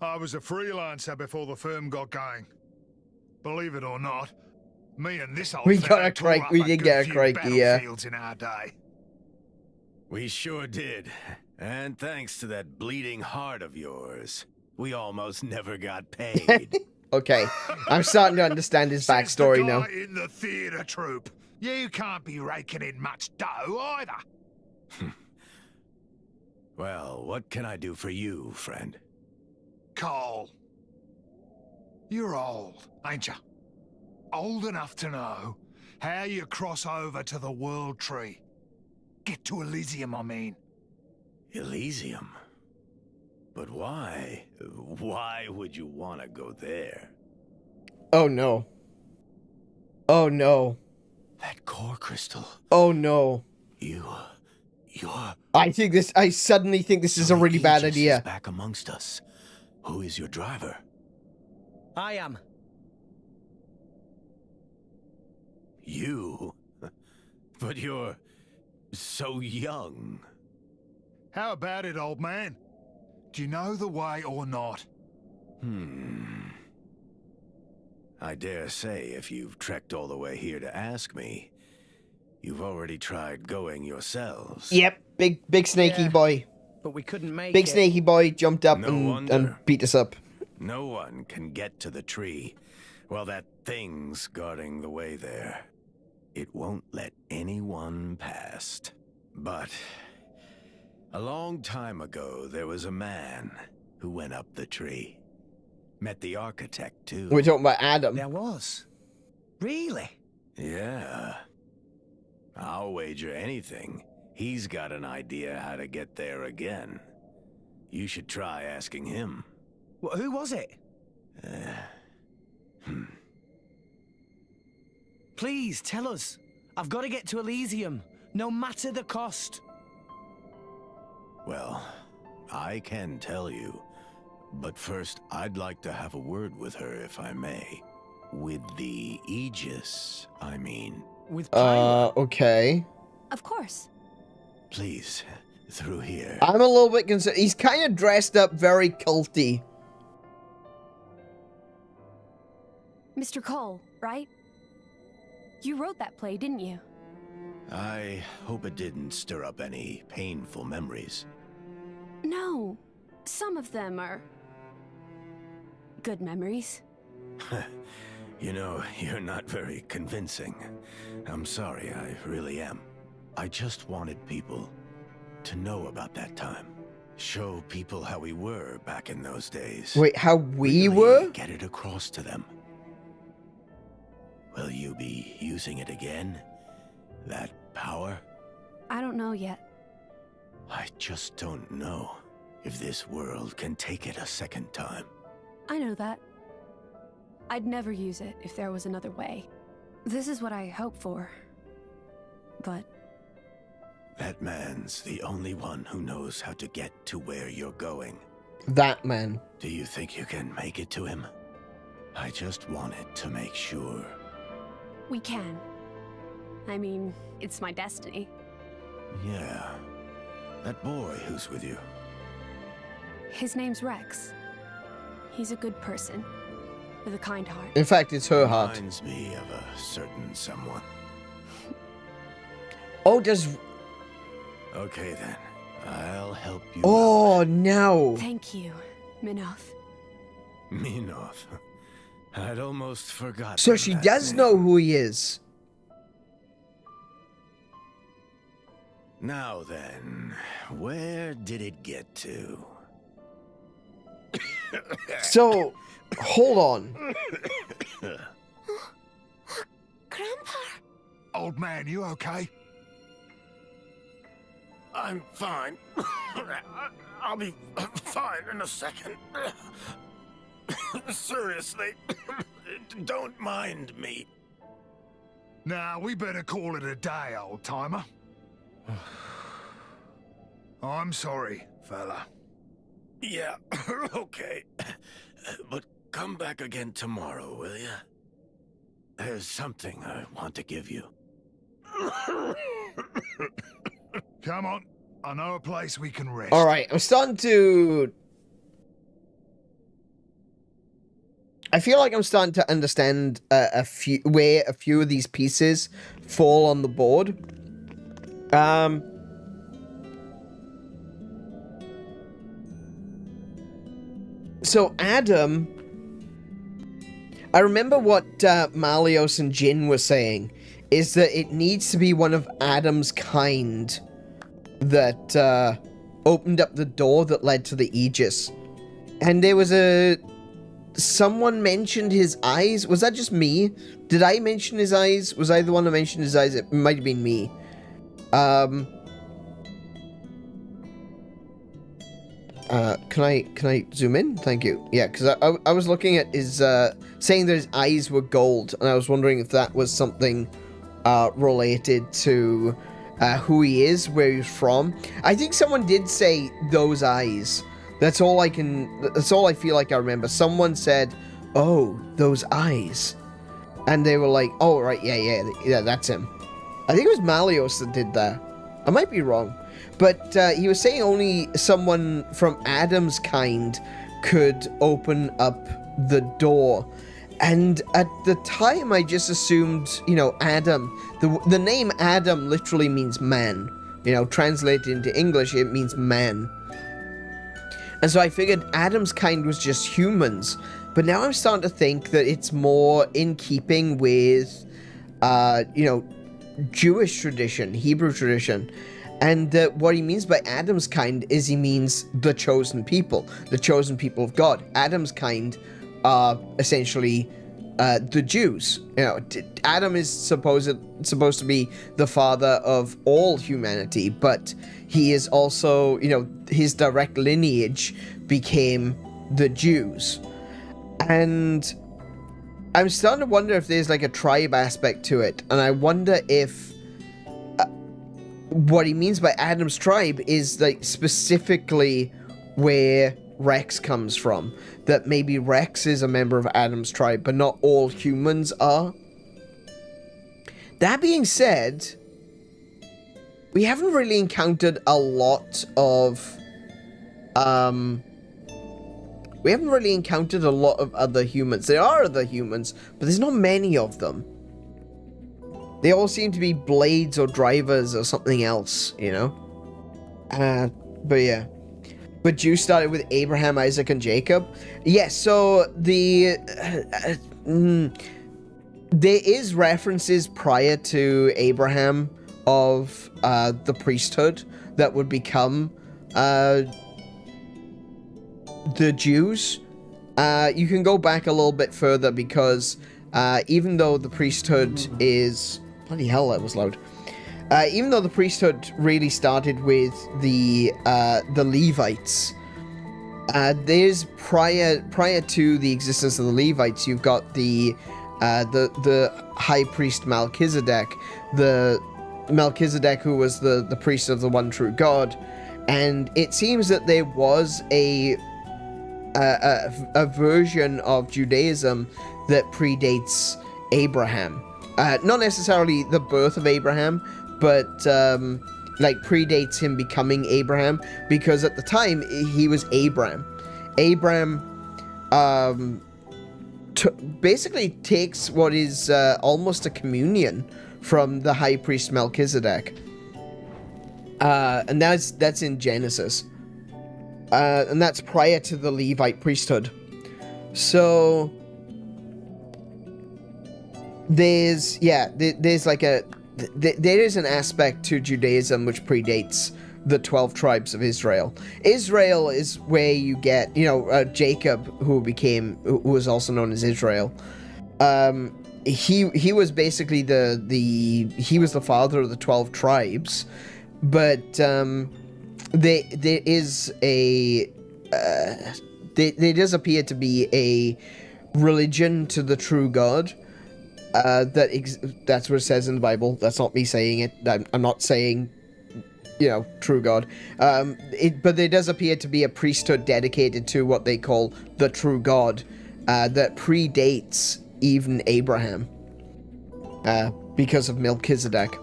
C: I was a freelancer before the firm got going. Believe it or not, me and this old
A: We got
C: fella
A: a crike.
C: tore up
A: We
C: a
A: did
C: good
A: get a
C: few
A: crike, yeah.
C: battlefields in our day.
H: We sure did. And thanks to that bleeding heart of yours, we almost never got paid.
A: Okay, I'm starting to understand his backstory
C: Since the
A: now.
C: guy in the theatre troupe, you can't be raking in much dough either.
H: Well, what can I do for you, friend?
C: Cole, you're old, ain't you? Old enough to know how you cross over to the World Tree. Get to Elysium, I mean.
H: Elysium? But why? Why would you want to go there?
A: Oh, no. Oh, no.
H: That core crystal.
A: Oh, no.
H: You're...
A: I suddenly think this is a really bad
H: Aegis
A: idea.
H: Is back amongst us. Who is your driver?
F: I am.
H: You? But you're so young.
C: How about it, old man? Do you know the way or not?
H: I dare say if you've trekked all the way here to ask me, you've already tried going yourselves.
A: Yep, big snaky boy.
F: But we couldn't make
A: Big
F: it.
A: snaky boy jumped up
H: No
A: and
H: wonder.
A: beat us up.
H: No one can get to the tree. Well, that thing's guarding the way there. It won't let anyone past. But a long time ago, there was a man who went up the tree. Met the architect, too.
A: We're talking about Adam.
F: There was. Really?
H: Yeah. I'll wager anything. He's got an idea how to get there again. You should try asking him.
F: Well, who was it? Please, tell us. I've got to get to Elysium, no matter the cost.
H: Well, I can tell you. But first, I'd like to have a word with her, if I may. With the Aegis, I mean.
F: With Pyra?
A: Okay.
B: Of course.
H: Please, through here.
A: I'm a little bit concerned. He's kind of dressed up very culty.
B: Mr. Cole, right? You wrote that play, didn't you?
H: I hope it didn't stir up any painful memories.
B: No. Some of them are good memories.
H: You know, you're not very convincing. I'm sorry, I really am. I just wanted people to know about that time. Show people how we were back in those days.
A: Wait, how we
H: Really
A: were?
H: get it across to them. Will you be using it again? That power?
B: I don't know yet.
H: I just don't know if this world can take it a second time.
B: I know that. I'd never use it if there was another way. This is what I hope for. But
H: That man's the only one who knows how to get to where you're going.
A: That man.
H: Do you think you can make it to him? I just wanted to make sure.
B: we can. I mean, it's my destiny.
H: Yeah. That boy who's with you.
B: His name's Rex. He's a good person, with a kind heart.
A: In fact, it's her heart.
H: Reminds me of a certain someone.
A: Oh, does...
H: Okay then. I'll help you
A: Oh,
H: out.
A: no.
B: Thank you, Minoth.
H: Minoth. I'd almost forgotten.
A: So she
H: that
A: does
H: name.
A: know who he is.
H: Now then, where did it get to?
A: So, hold on.
B: Grandpa?
C: Old man, you okay?
H: I'm fine. I'll be fine in a second. Seriously, don't mind me.
C: Nah, we better call it a day, old-timer. I'm sorry, fella.
H: Yeah, okay. But come back again tomorrow, will ya? There's something I want to give you.
C: Come on. I know a place we can rest.
A: Alright, I'm starting to... I feel like I'm starting to understand where a few of these pieces fall on the board. So Adam... I remember what Malios and Jin were saying, is that it needs to be one of Adam's kind that opened up the door that led to the Aegis. And there was someone mentioned his eyes. Was that just me? Did I mention his eyes? Was I the one that mentioned his eyes? It might have been me. Can I zoom in? Thank you. Yeah, because I was looking at his, saying that his eyes were gold, and I was wondering if that was something related to who he is, where he's from. I think someone did say those eyes. That's all I feel like I remember. Someone said, oh, those eyes. And they were like, oh, right, yeah, that's him. I think it was Malios that did that. I might be wrong. But he was saying only someone from Adam's kind could open up the door. And at the time, I just assumed, you know, Adam. The name Adam literally means man. You know, translated into English, it means man. And so I figured Adam's kind was just humans. But now I'm starting to think that it's more in keeping with, you know, Jewish tradition, Hebrew tradition. And what he means by Adam's kind is he means the chosen people of God. Adam's kind are essentially the Jews. You know, Adam is supposed to be the father of all humanity, but he is also, you know, his direct lineage became the Jews. And I'm starting to wonder if there's like a tribe aspect to it, and I wonder if what he means by Adam's tribe is like specifically where Rex comes from. That maybe Rex is a member of Adam's tribe, but not all humans are. That being said, we haven't really encountered a lot of other humans. There are other humans, but there's not many of them. They all seem to be blades or drivers or something else, you know? But yeah. But you started with Abraham, Isaac, and Jacob? Yes, so there is references prior to Abraham of the priesthood that would become the Jews. You can go back a little bit further because even though the priesthood is... Bloody hell, that was loud. Even though the priesthood really started with the Levites, there's prior to the existence of the Levites, you've got the high priest Melchizedek, the Melchizedek who was the priest of the one true God, and it seems that there was a version of Judaism that predates Abraham. Not necessarily the birth of Abraham, but like predates him becoming Abraham, because at the time he was Abram. Abram basically takes what is almost a communion from the high priest Melchizedek, and that's in Genesis, and that's prior to the Levite priesthood. So there's like there is an aspect to Judaism which predates the 12 tribes of Israel. Israel is where you get, Jacob, who was also known as Israel. He was basically he was the father of the 12 tribes, but there does appear to be a religion to the true God. That's what it says in the Bible. That's not me saying it. I'm not saying, true God. But there does appear to be a priesthood dedicated to what they call the true God, that predates even Abraham, because of Melchizedek.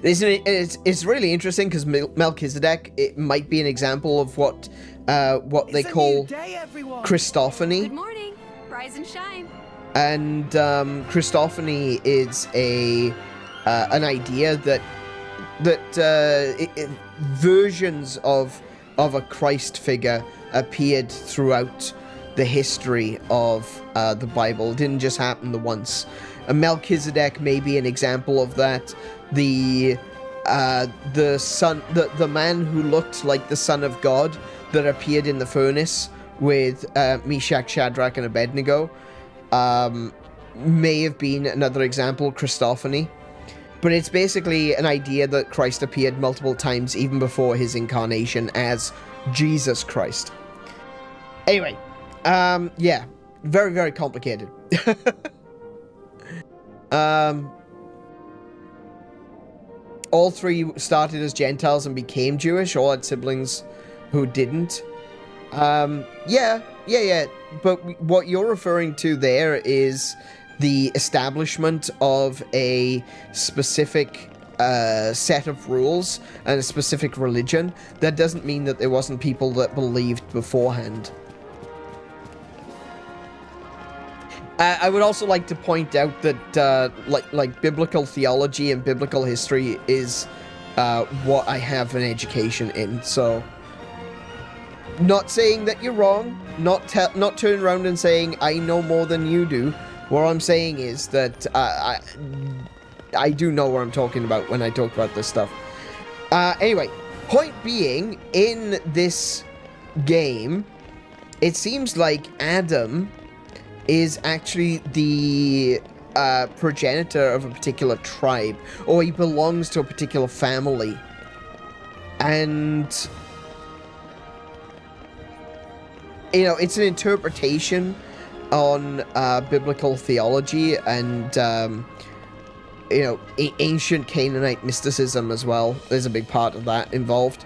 A: It's really interesting because Melchizedek, it might be an example of what they call Christophany.
B: Good morning. Rise and shine.
A: And Christophany is an idea that versions of a Christ figure appeared throughout the history of the Bible. It didn't just happen the once. Melchizedek may be an example of that. The man who looked like the Son of God that appeared in the furnace with Meshach, Shadrach, and Abednego may have been another example, Christophany. But it's basically an idea that Christ appeared multiple times even before his incarnation as Jesus Christ. Anyway, yeah, very, very complicated. All three started as Gentiles and became Jewish. All had siblings who didn't. Yeah. But what you're referring to there is the establishment of a specific set of rules and a specific religion. That doesn't mean that there wasn't people that believed beforehand. I would also like to point out that like biblical theology and biblical history is what I have an education in. So, not saying that you're wrong, not turn around and saying I know more than you do. What I'm saying is that I do know what I'm talking about when I talk about this stuff. Anyway, point being, in this game, it seems like Adam is actually the progenitor of a particular tribe, or he belongs to a particular family. And, it's an interpretation on biblical theology and, ancient Canaanite mysticism as well. There's a big part of that involved.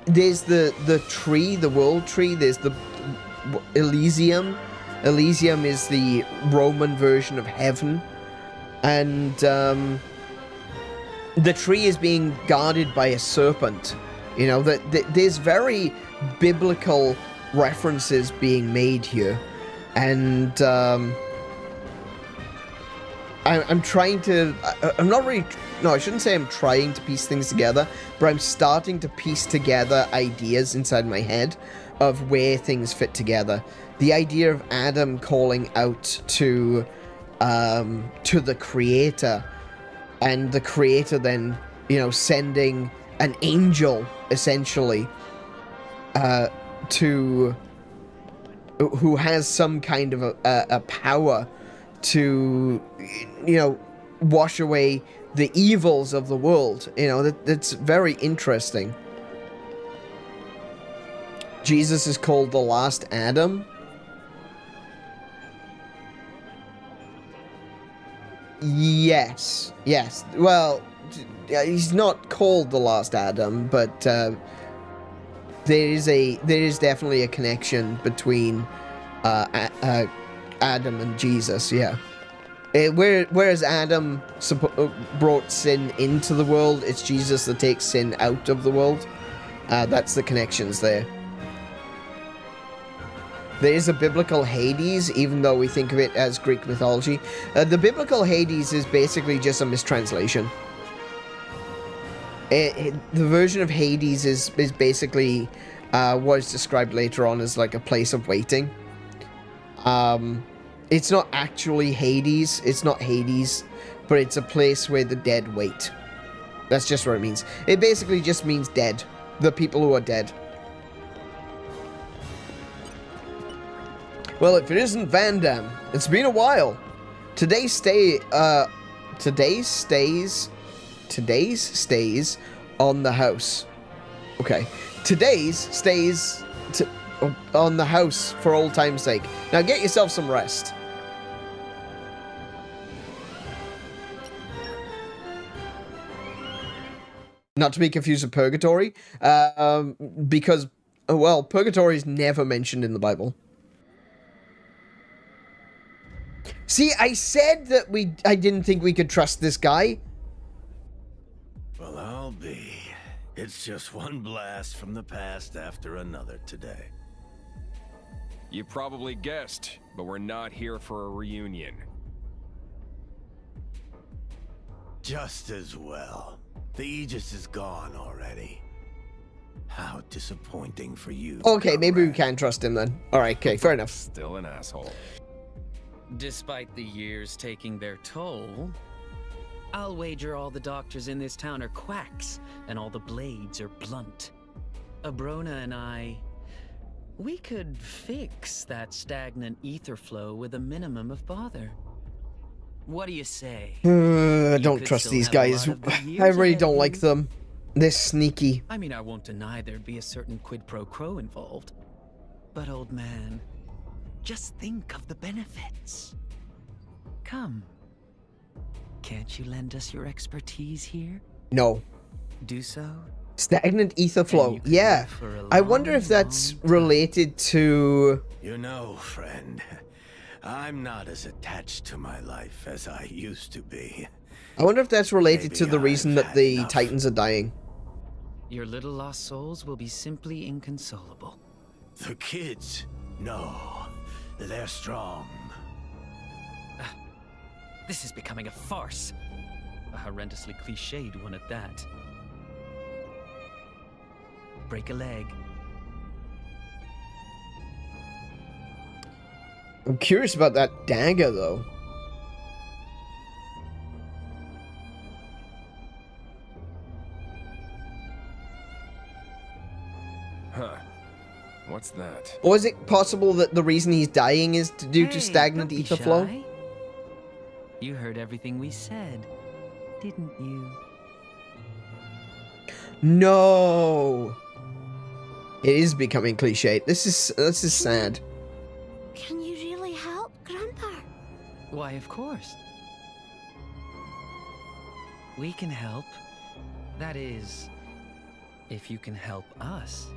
A: there's the tree, the world tree. There's the Elysium. Elysium is the Roman version of heaven, and the tree is being guarded by a serpent. You know, that there's very biblical references being made here, and I'm trying to. I'm not really. No, I shouldn't say I'm trying to piece things together, but I'm starting to piece together ideas inside my head of where things fit together. The idea of Adam calling out to the Creator, and the Creator then, you know, sending an angel essentially to who has some kind of a power to, you know, wash away the evils of the world. You know, that's very interesting. Jesus is called the last Adam. Yes. Well, he's not called the last Adam, but there is definitely a connection between Adam and Jesus. Yeah. Whereas Adam brought sin into the world, it's Jesus that takes sin out of the world. That's the connections there. There is a biblical Hades, even though we think of it as Greek mythology. The biblical Hades is basically just a mistranslation. The version of Hades is basically what is described later on as like a place of waiting. It's not actually Hades. It's not Hades, but it's a place where the dead wait. That's just what it means. It basically just means dead. The people who are dead. Well, if it isn't Van Damme, it's been a while. Today's stays on the house. Okay. Today's stays on the house for old time's sake. Now get yourself some rest. Not to be confused with purgatory, because, well, purgatory is never mentioned in the Bible. See, I said that I didn't think we could trust this guy.
H: Well, I'll be. It's just one blast from the past after another today.
K: You probably guessed, but we're not here for a reunion.
H: Just as well. The Aegis is gone already. How disappointing for you.
A: Okay, maybe we can trust him then. Alright, okay, fair enough.
K: Still an asshole.
L: Despite the years taking their toll, I'll wager all the doctors in this town are quacks, and all the blades are blunt. Abrona and I, we could fix that stagnant ether flow with a minimum of bother. What do you say?
A: I don't trust these guys. I really don't like them. They're sneaky.
L: I mean, I won't deny there'd be a certain quid pro quo involved. But old man, just think of the benefits. Come. Can't you lend us your expertise here?
A: No.
L: Do so?
A: Stagnant ether flow. Yeah. I wonder if that's related to...
H: You know, friend, I'm not as attached to my life as I used to be.
A: I wonder if that's related to the reason that the Titans are dying.
L: Your little lost souls will be simply inconsolable.
H: The kids? No. They're strong.
L: This is becoming a farce. A horrendously cliched one at that. Break a leg.
A: I'm curious about that dagger, though.
K: Huh. What's that?
A: Or is it possible that the reason he's dying is due to stagnant ether flow?
L: You heard everything we said, didn't you?
A: No. It is becoming cliched. This is sad.
M: Can you really help, Grandpa?
L: Why, of course. We can help. That is, If you can help us,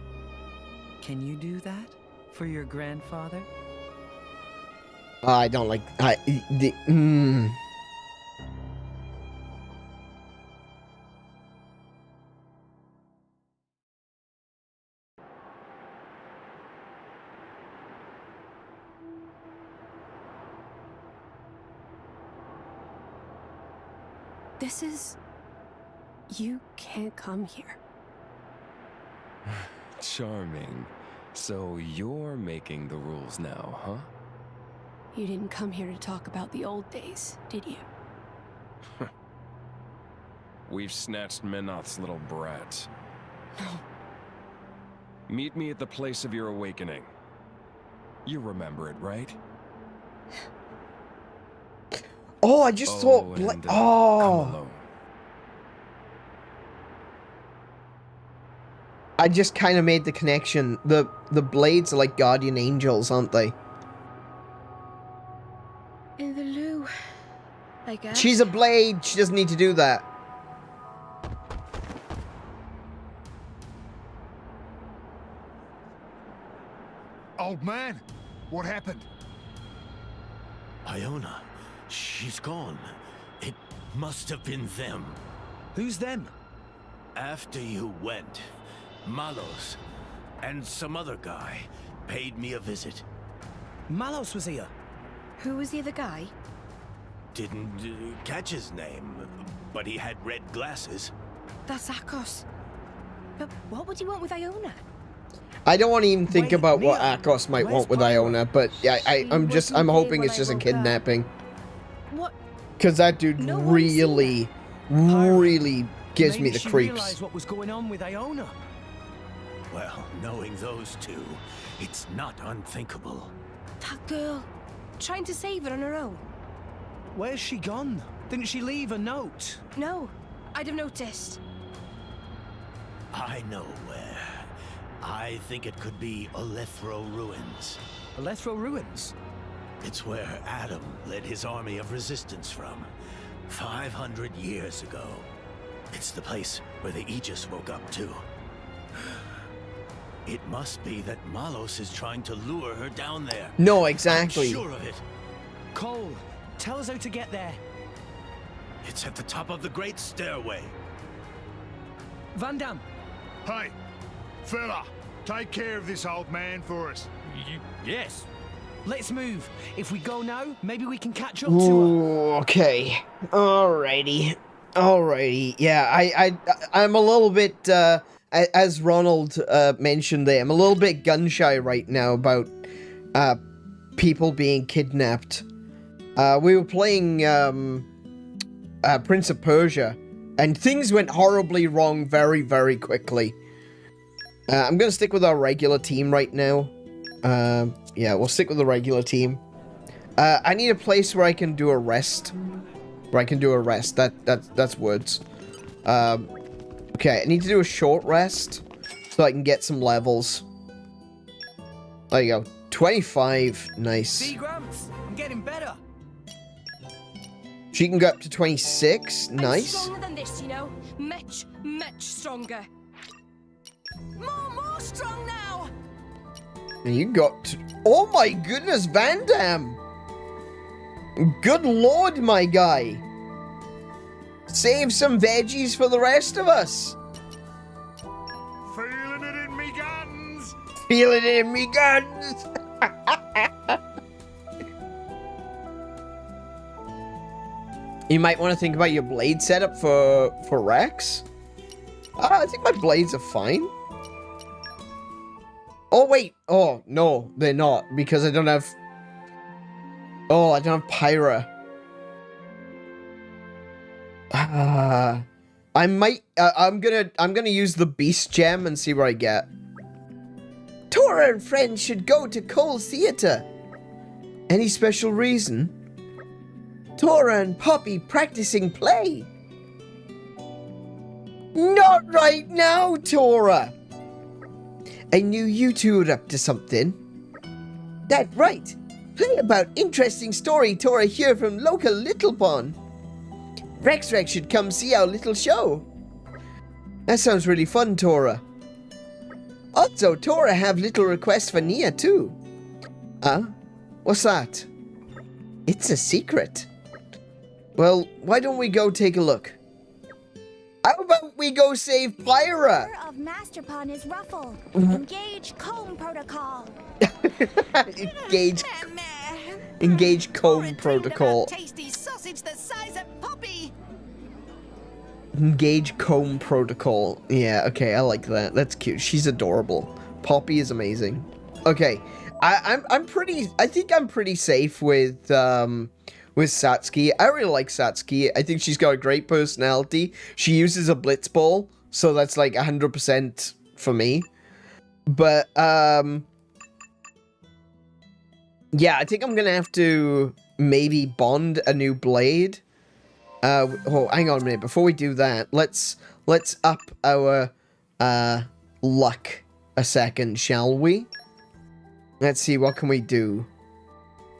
L: can you do that for your grandfather?
A: I don't like...
B: This is... You can't come here.
K: Charming. So you're making the rules now, huh?
B: You didn't come here to talk about the old days, did you?
K: We've snatched Menoth's little brat.
B: No.
K: Meet me at the place of your awakening. You remember it, right?
A: Oh, I just thought...
K: Come
A: oh!
K: alone.
A: I just kind of made the connection. The blades are like guardian angels, aren't they?
M: In the loo, I guess.
A: She's a blade. She doesn't need to do that.
C: Old man, what happened?
H: Iona, she's gone. It must have been them.
F: Who's them?
H: After you went, Malos and some other guy paid me a visit.
F: Malos was here.
M: Who was the other guy?
H: Didn't catch his name, but he had red glasses.
M: That's Akos. But what would he want with Iona?
A: I don't want to even think about what Akos might want with Iona, but yeah, I'm hoping it's just a kidnapping.
M: What?
A: Because that dude really gives me the
F: Maybe
A: creeps.
F: realized what was going on with Iona.
H: Well, knowing those two, it's not unthinkable.
M: That girl, trying to save her on her own.
F: Where's she gone? Didn't she leave a note?
M: No, I'd have noticed.
H: I know where. I think it could be Olethro Ruins.
F: Olethro Ruins?
H: It's where Adam led his army of resistance from, 500 years ago. It's the place where the Aegis woke up too. It must be that Malos is trying to lure her down there.
A: No, exactly.
H: I'm sure of it.
F: Cole, tell us how to get there.
H: It's at the top of the Great Stairway.
F: Van Damme.
C: Hey, fella, take care of this old man for us.
F: Yes. Let's move. If we go now, maybe we can catch up to
A: Ooh, okay. Alrighty. Yeah, I'm a little bit, as Ronald mentioned there, I'm a little bit gun-shy right now about people being kidnapped. We were playing Prince of Persia, and things went horribly wrong very, very quickly. I'm gonna stick with our regular team right now. Yeah, we'll stick with the regular team. I need a place where I can do a rest. That's words. Okay, I need to do a short rest so I can get some levels. There you go. 25. Nice.
F: See, Gramps? I'm getting better.
A: She can go up to 26. Nice.
M: I'm stronger than this, you know. Much stronger. More strong now.
A: And you got... Oh my goodness, Van Damme! Good lord, my guy! Save some veggies for the rest of us!
C: Feeling it in me guns!
A: Feeling it in me guns! You might want to think about your blade setup for Rex. I think my blades are fine. Oh, wait. Oh, no, they're not, because I don't have... Oh, I don't have Pyra. I might... I'm gonna use the Beast Gem and see what I get. Tora and friends should go to Cole Theater. Any special reason? Tora and Poppy practicing play. Not right now, Tora. I knew you two were up to something. That's right. Play about interesting story Tora here from local Little Pond. Rex should come see our little show. That sounds really fun, Tora. Also, Tora have little requests for Nia too. What's that? It's a secret. Well, why don't we go take a look? How about we go save Pyra?
M: The of Masterpon is ruffled. Engage comb protocol.
A: Engage comb protocol.
M: Tasty sausage the size of Poppy.
A: Engage comb protocol. Yeah, okay, I like that. That's cute. She's adorable. Poppy is amazing. Okay, I'm pretty. I think I'm pretty safe with Satsuki. I really like Satsuki. I think she's got a great personality. She uses a blitz ball, so that's like 100% for me. But yeah, I think I'm gonna have to maybe bond a new blade. Oh, hang on a minute. Before we do that, let's up our luck a second, shall we? Let's see, what can we do?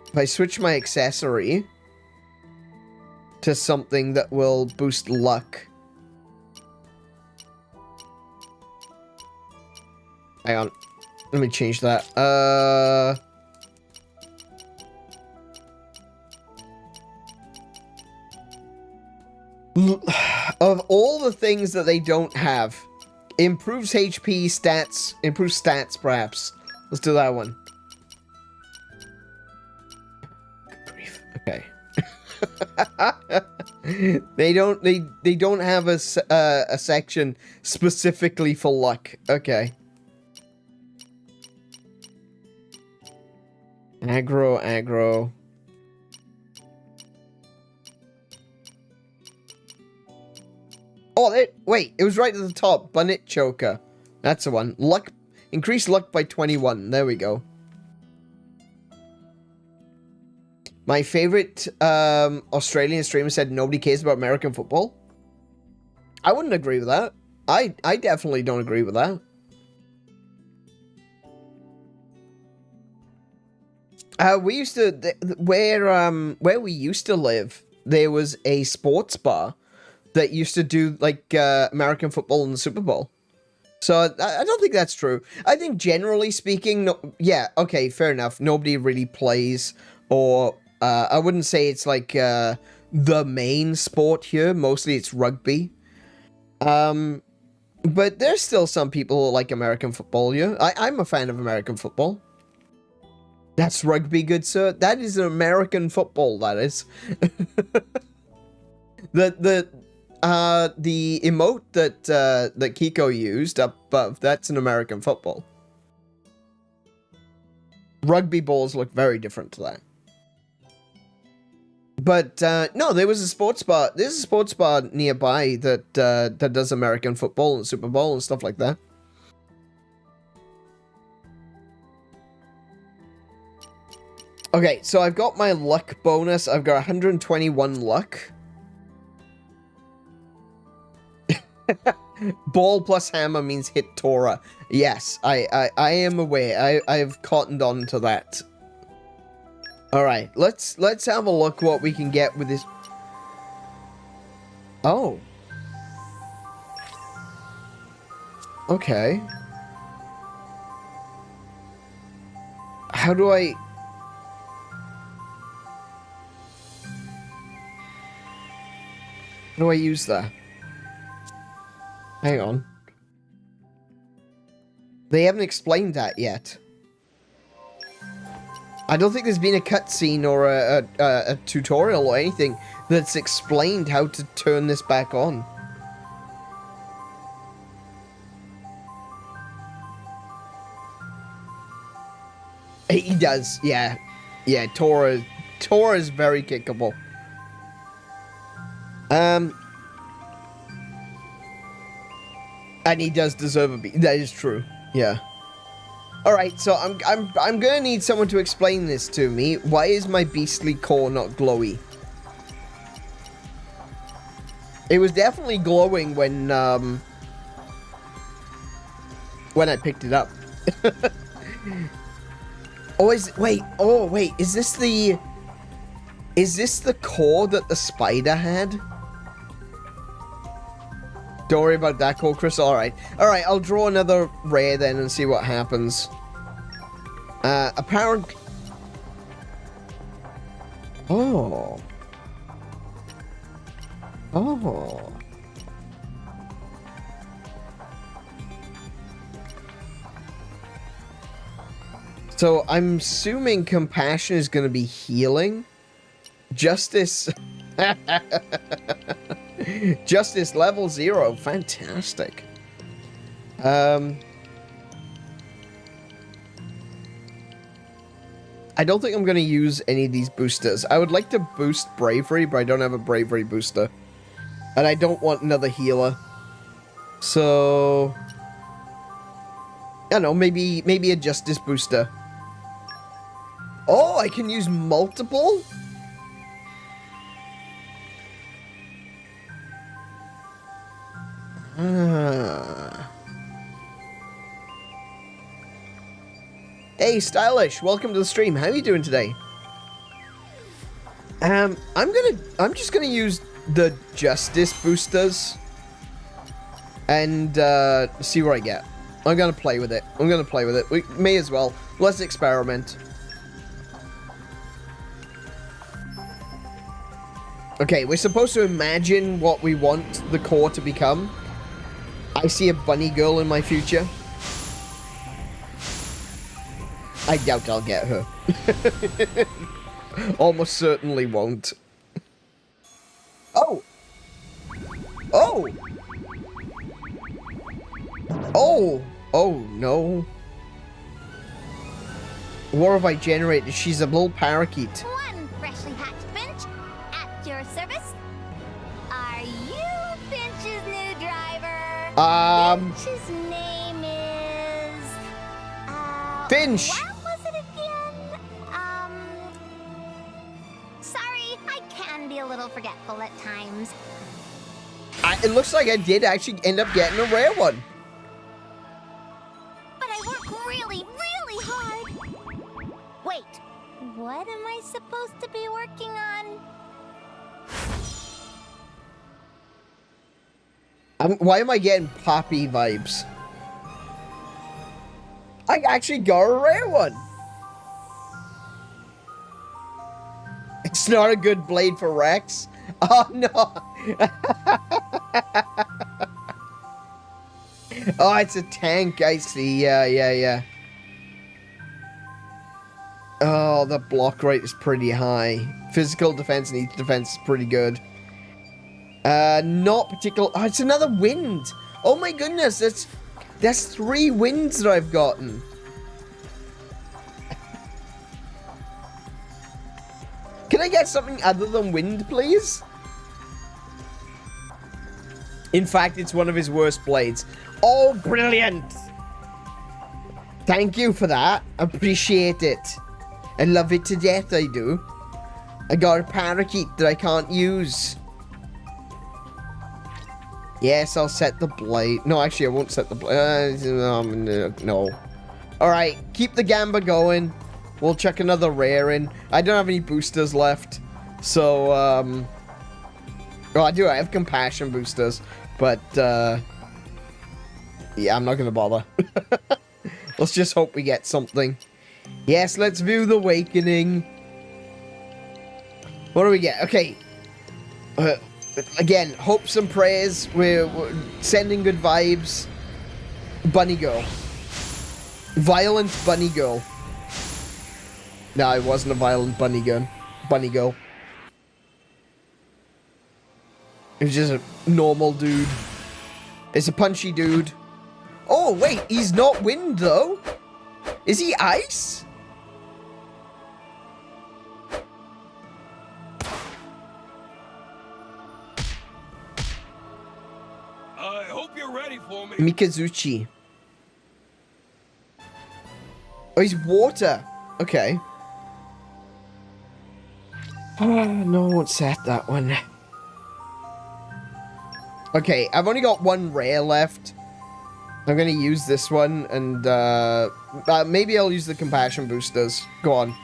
A: If I switch my accessory to something that will boost luck. Hang on. Let me change that. Of all the things that they don't have, improves HP, stats, improves stats perhaps. Let's do that one. Grief. Okay. they don't have a section specifically for luck. Okay. Aggro. Oh, wait, it was right at the top. 𝗦𝘄𝗶𝘁𝗰𝗵. That's the one. Luck, increase luck by 21. There we go. My favorite Australian streamer said nobody cares about American football. I wouldn't agree with that. I definitely don't agree with that. We used to where we used to live, there was a sports bar that used to do like American football and the Super Bowl. So I don't think that's true. I think generally speaking, no, yeah, okay, fair enough. Nobody really plays, or I wouldn't say it's like the main sport here. Mostly it's rugby. But there's still some people who like American football here. I'm a fan of American football. That's rugby, good sir. That is an American football, that is. The emote that that Kiko used up above, that's an American football. Rugby balls look very different to that. But no, there was a sports bar. There's a sports bar nearby that that does American football and Super Bowl and stuff like that. Okay, so I've got my luck bonus. I've got 121 luck. Ball plus hammer means hit Tora. Yes, I am aware. I've cottoned on to that. All right, let's have a look what we can get with this. Oh. Okay. How do I use that? Hang on. They haven't explained that yet. I don't think there's been a cutscene or a tutorial or anything that's explained how to turn this back on. He does, yeah. Yeah, Tora is very kickable. And he does deserve a beat. That is true. Yeah. All right, so I'm gonna need someone to explain this to me. Why is my beastly core not glowy? It was definitely glowing when I picked it up. Wait, is this the core that the spider had? Don't worry about that, Cold Crystal. Alright. Alright, I'll draw another rare then and see what happens. Apparent... Oh. Oh. So, I'm assuming compassion is going to be healing. Justice... Justice level 0. Fantastic. I don't think I'm going to use any of these boosters. I would like to boost bravery, but I don't have a bravery booster. And I don't want another healer. So... I don't know, maybe a justice booster. Oh, I can use multiple? Hey, Stylish, welcome to the stream. How are you doing today? I'm just gonna use the justice boosters and see where I get. I'm gonna play with it. We may as well. Let's experiment. Okay, we're supposed to imagine what we want the core to become. I see a bunny girl in my future. I doubt I'll get her. Almost certainly won't. Oh! Oh! Oh! Oh, no. What have I generated? She's a little parakeet.
N: One freshly hatched Finch at your service. Are you Finch's new driver?
A: Finch's
N: name is...
A: Finch!
N: What was it again? Sorry, I can be a little forgetful at times.
A: It looks like I did actually end up getting a rare one.
N: But I work really, really hard. Wait, what am I supposed to be working on?
A: Why am I getting Poppy vibes? I actually got a rare one. It's not a good blade for Rex. Oh, no. Oh, it's a tank. I see. Yeah. Oh, the block rate is pretty high. Physical defense and each defense is pretty good. Not particular. Oh, it's another wind. Oh my goodness, that's 3 winds that I've gotten. Can I get something other than wind, please? In fact, it's one of his worst blades. Oh, brilliant! Thank you for that. Appreciate it. I love it to death, I do. I got a parakeet that I can't use. Yes, I'll set the blade. No, actually, I won't set the blade. No. Alright, keep the gamba going. We'll check another rare in. I don't have any boosters left. So, oh, I do. I have compassion boosters. But, yeah, I'm not going to bother. Let's just hope we get something. Yes, let's view the awakening. What do we get? Okay. Again, hopes and prayers. We're sending good vibes. Bunny girl. Violent bunny girl. No, it wasn't a violent bunny girl. It was just a normal dude. It's a punchy dude. Oh, wait, he's not wind, though. Is he ice?
K: I hope you're ready for me.
A: Mikazuchi. Oh, he's water. Okay. Oh, no, I won't set that one. Okay, I've only got 1 rare left. I'm gonna use this one, and maybe I'll use the compassion boosters. Go on.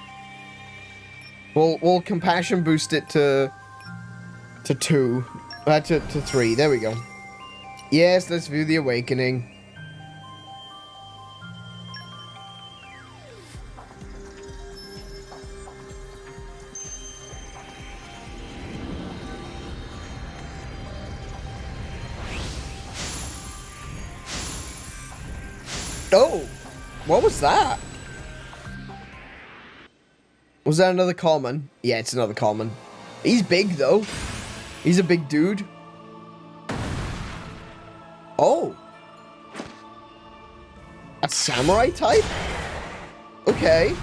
A: We'll compassion boost it to 2. To 3. There we go. Yes, let's view the awakening. Oh, what was that? Was that another common? Yeah, it's another common. He's big, though. He's a big dude. Oh. A samurai type? Okay.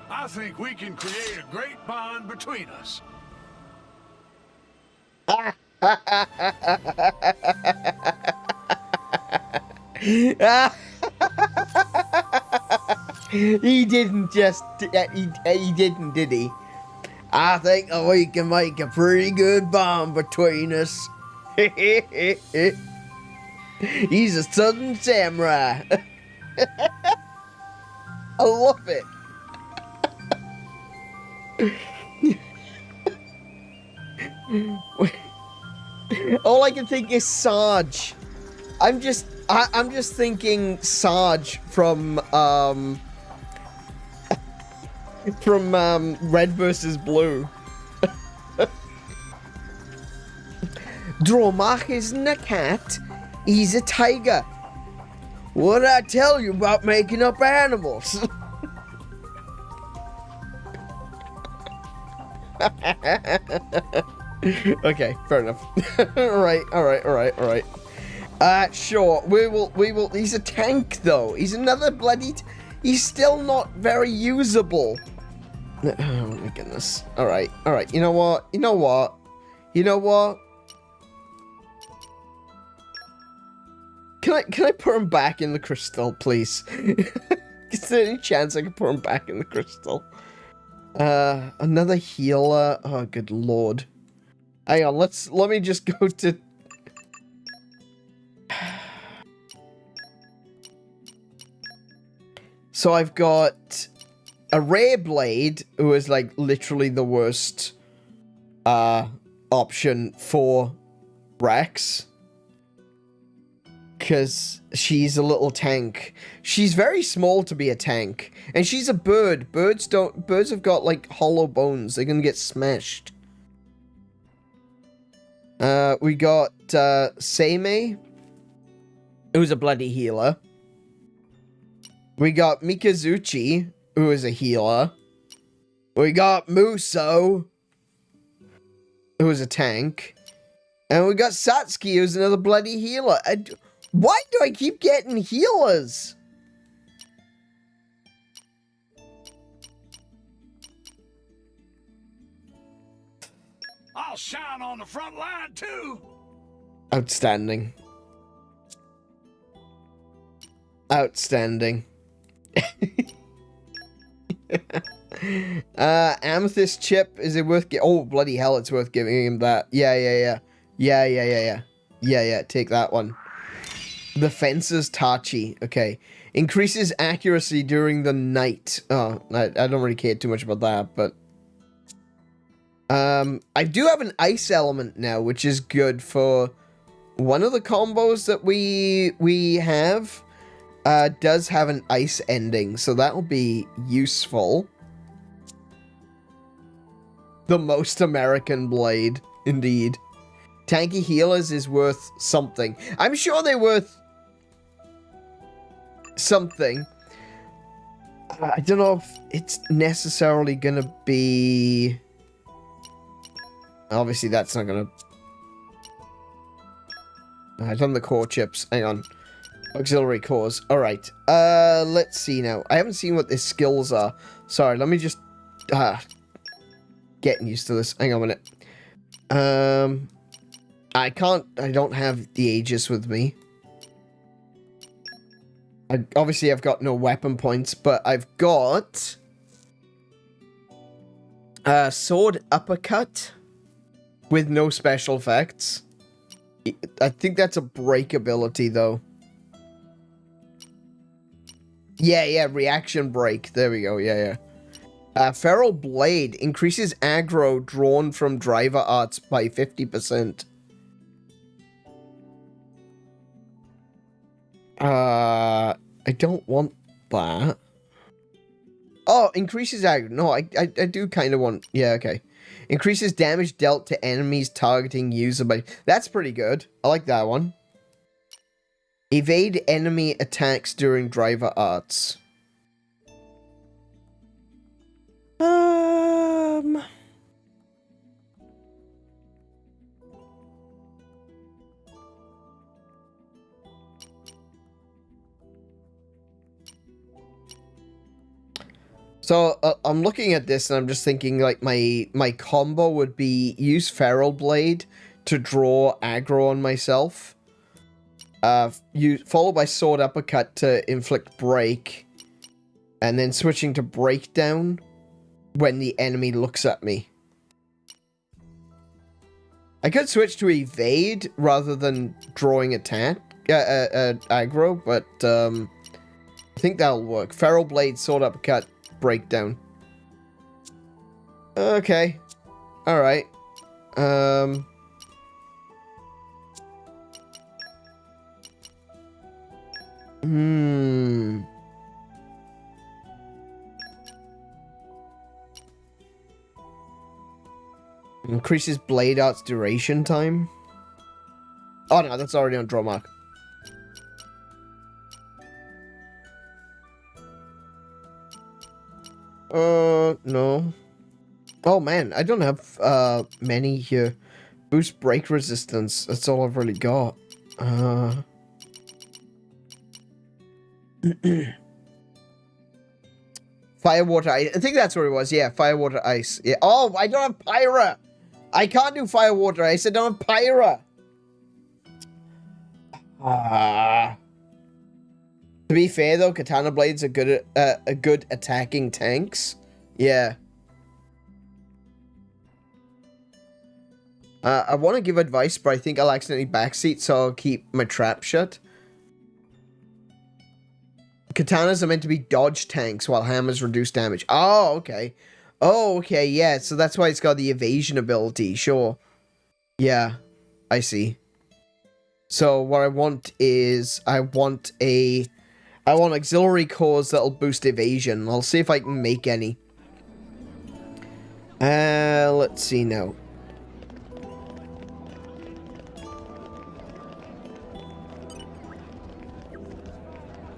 C: I think we can create a great bond between us.
A: He didn't just, he didn't, did he? I think we can make a pretty good bond between us. He's a southern samurai. I love it. All I can think is Sarge. I'm just thinking Sarge from Red vs. Blue. Dromach isn't a cat, he's a tiger. What did I tell you about making up animals? Okay, fair enough. Alright. Sure, we will, he's a tank though. He's another bloody, he's still not very usable. Oh my goodness. Alright. You know what? Can I put him back in the crystal, please? Is there any chance I can put him back in the crystal? Another healer. Oh, good lord. Hang on, let me just go to... So I've got a Ray Blade, who is like literally the worst option for Rex. Because she's a little tank. She's very small to be a tank. And she's a bird. Birds have got like hollow bones. They're gonna get smashed. We got Seimei, who's a bloody healer. We got Mikazuchi, who is a healer. We got Muso, who is a tank. And we got Satsuki, who's another bloody healer. Why do I keep getting healers?
C: I'll shine on the front line too.
A: Outstanding. Outstanding. Amethyst chip, is it worth oh bloody hell, it's worth giving him that. Yeah, take that one. The Fencer's Tachi. Okay. Increases accuracy during the night. Oh, I don't really care too much about that, but I do have an ice element now, which is good for one of the combos that we have. Does have an ice ending, so that will be useful. The most American blade, indeed. Tanky healers is worth something. I'm sure they're worth something. I don't know if it's necessarily gonna be... Obviously, that's not gonna... I've done the core chips. Hang on. Auxiliary cores. Alright. Let's see now. I haven't seen what their skills are. Sorry, let me just... getting used to this. Hang on a minute. I don't have the Aegis with me. Obviously, I've got no weapon points, but I've got... sword uppercut with no special effects. I think that's a break ability, though. Yeah, reaction break. There we go, yeah. Feral Blade increases aggro drawn from driver arts by 50%. I don't want that. Oh, increases aggro. No, I do kind of want... Yeah, okay. Increases damage dealt to enemies targeting user by... That's pretty good. I like that one. Evade enemy attacks during driver arts. So, I'm looking at this and I'm just thinking, like, my combo would be use Feral Blade to draw aggro on myself. Followed by Sword Uppercut to inflict break. And then switching to Breakdown when the enemy looks at me. I could switch to Evade rather than drawing attack, aggro, but I think that'll work. Feral Blade, Sword Uppercut, Breakdown. Okay. Alright. Increases blade art's duration time. Oh no, that's already on draw mark. No. Oh man, I don't have many here. Boost break resistance. That's all I've really got. Fire, water, ice. I think that's what it was. Yeah, fire, water, ice. Yeah. Oh, I don't have Pyra. I can't do fire, water, ice. I don't have Pyra. To be fair though, katana blades are good at good attacking tanks. Yeah. I want to give advice, but I think I'll accidentally backseat, so I'll keep my trap shut. Katanas are meant to be dodge tanks, while hammers reduce damage. Oh, okay. Oh, okay, yeah, so that's why it's got the evasion ability, sure. Yeah, I see. So what I want is, I want auxiliary cores that'll boost evasion. I'll see if I can make any. Let's see now.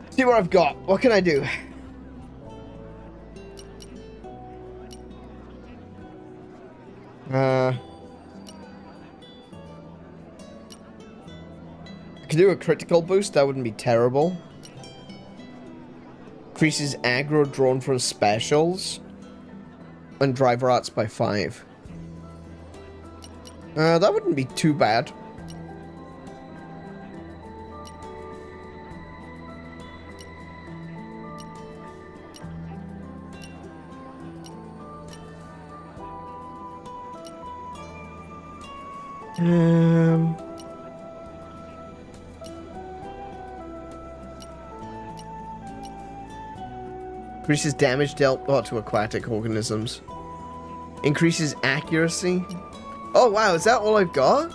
A: See what I've got. What can I do? I could do a critical boost. That wouldn't be terrible. Increases aggro drawn from specials. And driver arts by 5. That wouldn't be too bad. Increases damage dealt to aquatic organisms. Increases accuracy. Oh wow, is that all I've got?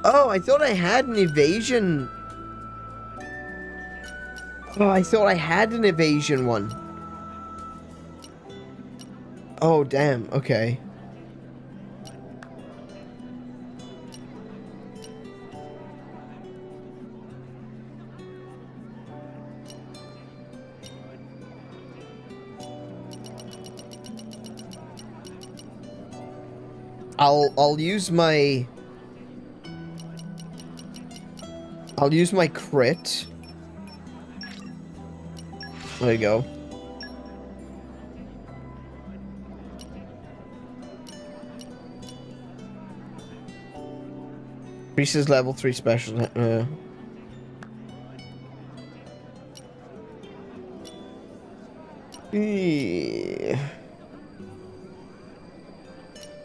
A: Oh, I thought I had an evasion. Oh, I thought I had an evasion one. Oh damn, okay. I'll use my crit. There you go. Increases level 3 special.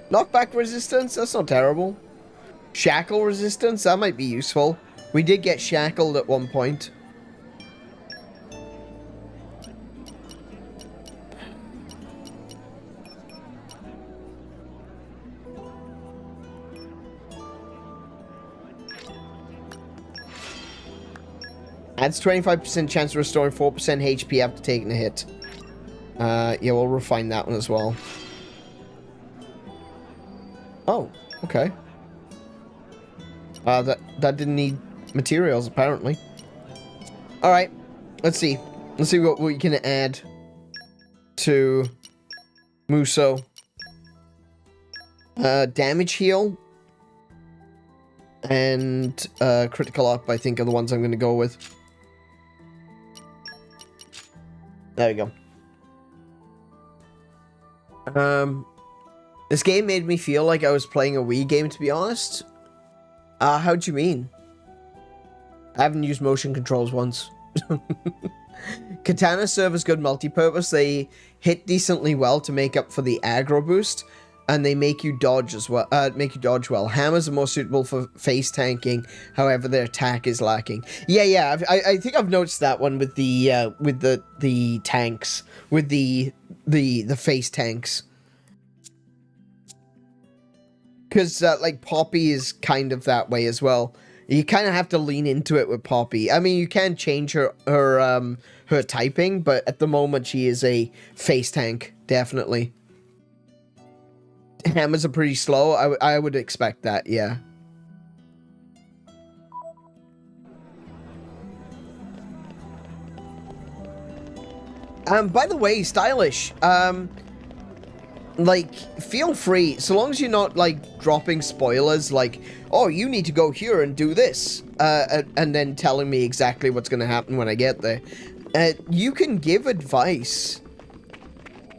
A: Knockback resistance, that's not terrible. Shackle resistance, that might be useful. We did get shackled at one point. Adds 25% chance of restoring 4% HP after taking a hit. Yeah, we'll refine that one as well. Oh, okay. That didn't need materials, apparently. Alright, let's see. Let's see what we can add to Muso. Damage heal. And critical up, I think, are the ones I'm going to go with. There we go. This game made me feel like I was playing a Wii game, to be honest. How'd you mean? I haven't used motion controls once. Katana serve as good multi-purpose. They hit decently well to make up for the aggro boost, and they make you dodge as well. Well. Hammers are more suitable for face tanking. However, their attack is lacking. Yeah. I think I've noticed that one with the tanks, with the face tanks. Because like Poppy is kind of that way as well. You kind of have to lean into it with Poppy. I mean, you can change her typing, but at the moment she is a face tank, definitely. Hammers are pretty slow. I would expect that, yeah. By the way, Stylish, like, feel free, so long as you're not, like, dropping spoilers, like, oh, you need to go here and do this, and then telling me exactly what's going to happen when I get there. You can give advice.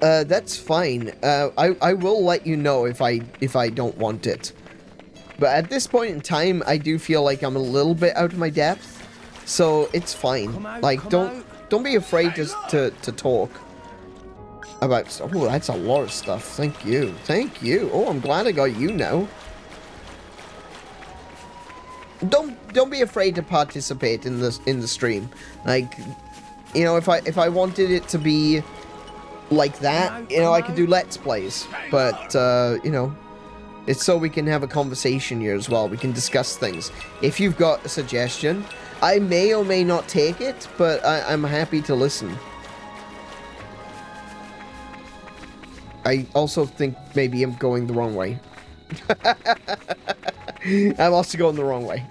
A: That's fine. I will let you know if I don't want it. But at this point in time, I do feel like I'm a little bit out of my depth, so it's fine. Like, don't be afraid to talk about. Oh, that's a lot of stuff. Thank you. Oh, I'm glad I got you now. Don't be afraid to participate in the stream. Like, you know, if I wanted it to be like that, you know, I could do Let's Plays, but you know, it's so we can have a conversation here as well. We can discuss things. If you've got a suggestion, I may or may not take it, but I'm happy to listen. I also think maybe I'm going the wrong way. I'm also going the wrong way.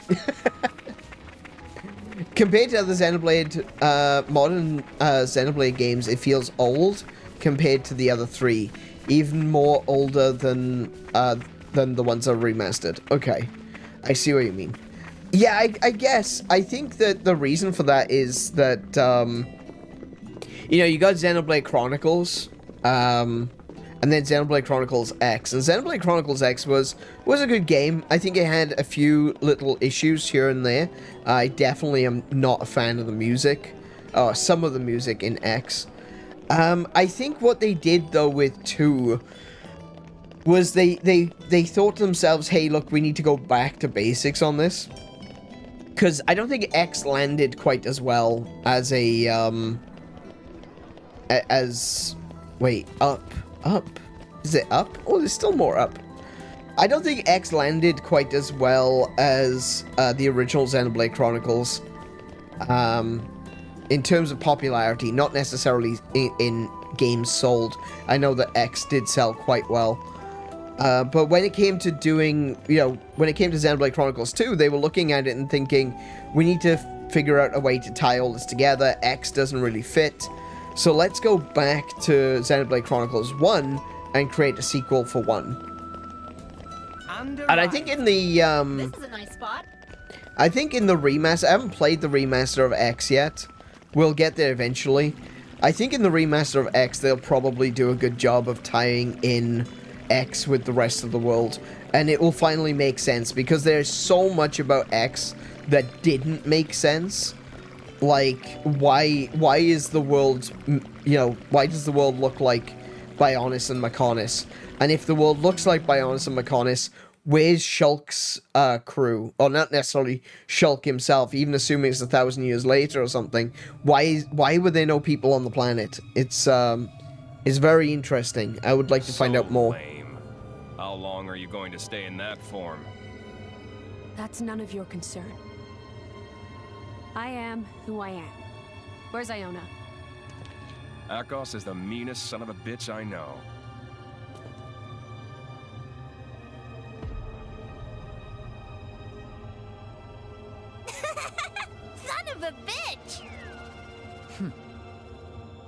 A: Compared to other Xenoblade, modern Xenoblade games, it feels old compared to the other three. Even more older than the ones that are remastered. Okay, I see what you mean. Yeah, I guess. I think that the reason for that is that, you know, you got Xenoblade Chronicles, and then Xenoblade Chronicles X. And Xenoblade Chronicles X was a good game. I think it had a few little issues here and there. I definitely am not a fan of the music. Some of the music in X. I think what they did, though, with 2 was they thought to themselves, hey, look, we need to go back to basics on this. Because I don't think X landed quite as well as a, wait, Up. Is it Up? Oh, there's still more Up. I don't think X landed quite as well as the original Xenoblade Chronicles. In terms of popularity, not necessarily in games sold. I know that X did sell quite well. But when it came to doing, you know, when it came to Xenoblade Chronicles 2, they were looking at it and thinking, we need to figure out a way to tie all this together. X doesn't really fit. So let's go back to Xenoblade Chronicles 1 and create a sequel for 1. And I think in the,
N: This is a nice spot.
A: I think in the remaster, I haven't played the remaster of X yet. We'll get there eventually. I think in the remaster of X, they'll probably do a good job of tying in X with the rest of the world. And it will finally make sense, because there's so much about X that didn't make sense. Like, why is the world, you know, why does the world look like Bionis and Mechonis? And if the world looks like Bionis and Mechonis, where's Shulk's crew? Or not necessarily Shulk himself, even assuming it's 1,000 years later or something. Why were there no people on the planet? It's very interesting. I would like to find out more.
K: Lame. How long are you going to stay in that form?
B: That's none of your concern. I am who I am. Where's Iona?
K: Akos is the meanest son of a bitch I know.
N: Son of a bitch!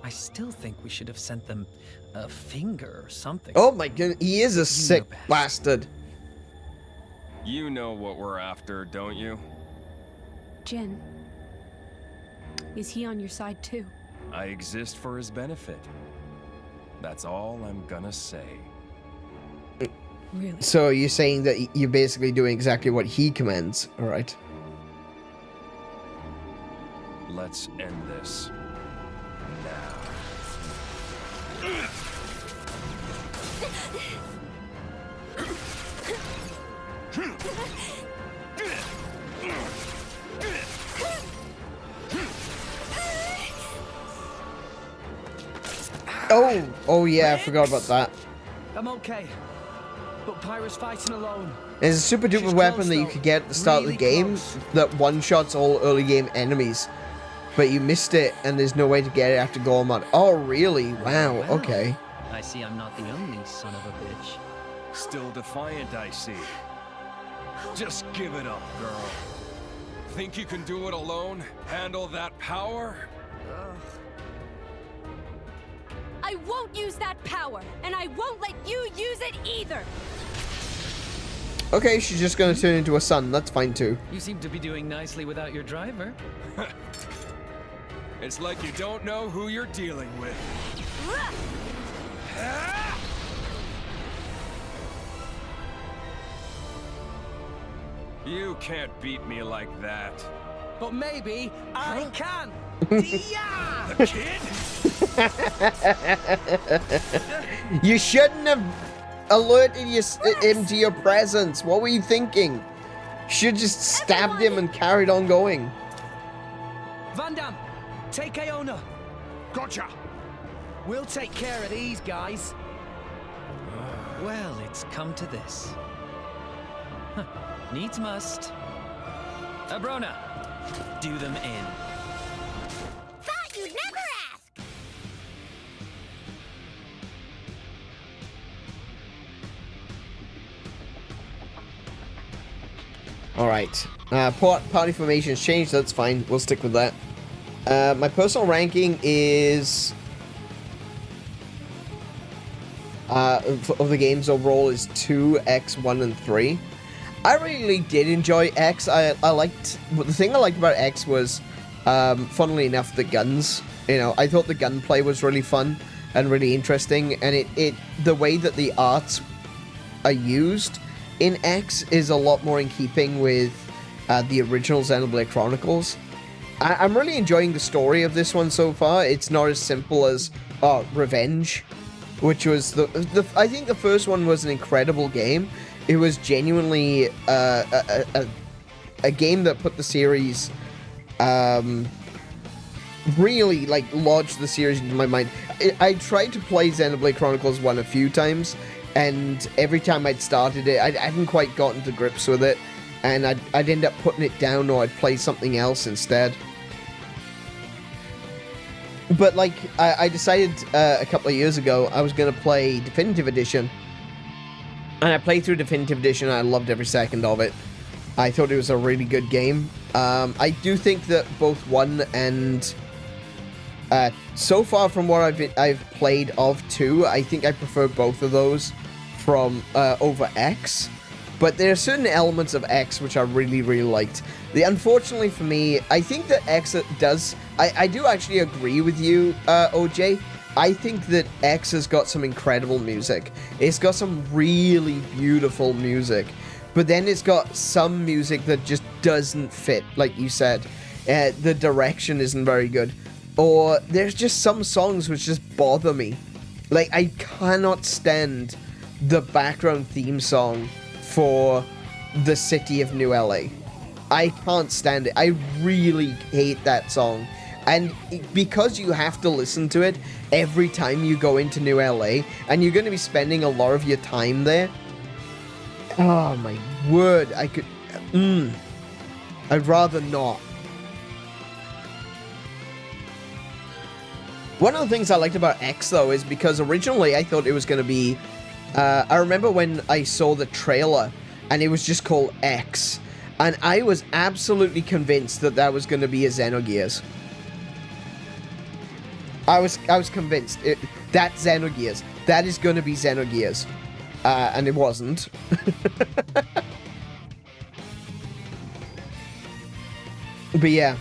L: I still think we should have sent them a finger or something.
A: Oh my goodness, he is a sick bastard.
K: You know what we're after, don't you?
B: Jin. Is he on your side too?
K: I exist for his benefit. That's all I'm gonna say.
B: Really?
A: So you're saying that you're basically doing exactly what he commands, alright?
K: Let's end this. Now.
A: Oh yeah, I forgot about that.
F: I'm okay. But Pyra's fighting alone.
A: There's a super duper weapon that you could get at the start of the game that one-shots all early game enemies. But you missed it and there's no way to get it after going mod. Oh really? Wow, okay.
L: I see I'm not the only son of a bitch.
K: Still defiant, I see. Just give it up, girl. Think you can do it alone? Handle that power?
B: I won't use that power, and I won't let you use it either!
A: Okay, she's just gonna turn into a sun. That's fine too.
L: You seem to be doing nicely without your driver.
K: It's like you don't know who you're dealing with. You can't beat me like that.
F: But maybe I can.
K: The kid?
A: You shouldn't have alerted him to your presence. What were you thinking? Should just stabbed him and carried on going.
F: Van Damme, take Iona.
C: Gotcha.
F: We'll take care of these guys.
L: Well, it's come to this. Huh. Needs must. Abrona, do them in.
N: Thought you'd never ask!
A: Alright. Party formation's changed, that's fine. We'll stick with that. My personal ranking is... of the games overall is 2, X, 1, and 3. I really did enjoy X. I liked... The thing I liked about X was, funnily enough, the guns. You know, I thought the gunplay was really fun and really interesting, and the way that the arts are used in X is a lot more in keeping with the original Xenoblade Chronicles. I'm really enjoying the story of this one so far. It's not as simple as Revenge, which was I think the first one was an incredible game. It was genuinely a game that put the series really like lodged the series into my mind. I tried to play Xenoblade Chronicles 1 a few times, and every time I'd started it, I hadn't quite gotten to grips with it, and I'd end up putting it down, or I'd play something else instead. But like, I decided a couple of years ago I was going to play Definitive Edition, and I played through Definitive Edition and I loved every second of it. I thought it was a really good game. I do think that both 1 and... so far from what I've played of 2, I think I prefer both of those from over X. But there are certain elements of X which I really, really liked. Unfortunately for me, I think that X does... I do actually agree with you, OJ. I think that X has got some incredible music. It's got some really beautiful music. But then it's got some music that just doesn't fit, like you said. The direction isn't very good. Or there's just some songs which just bother me. Like, I cannot stand the background theme song for the city of New LA. I can't stand it. I really hate that song. And because you have to listen to it every time you go into New LA, and you're going to be spending a lot of your time there. Oh my word, I could... I'd rather not. One of the things I liked about X, though, is because originally I thought it was going to be... I remember when I saw the trailer, and it was just called X, and I was absolutely convinced that that was going to be a Xenogears. I was convinced. That's Xenogears. That is going to be Xenogears. And it wasn't. But yeah.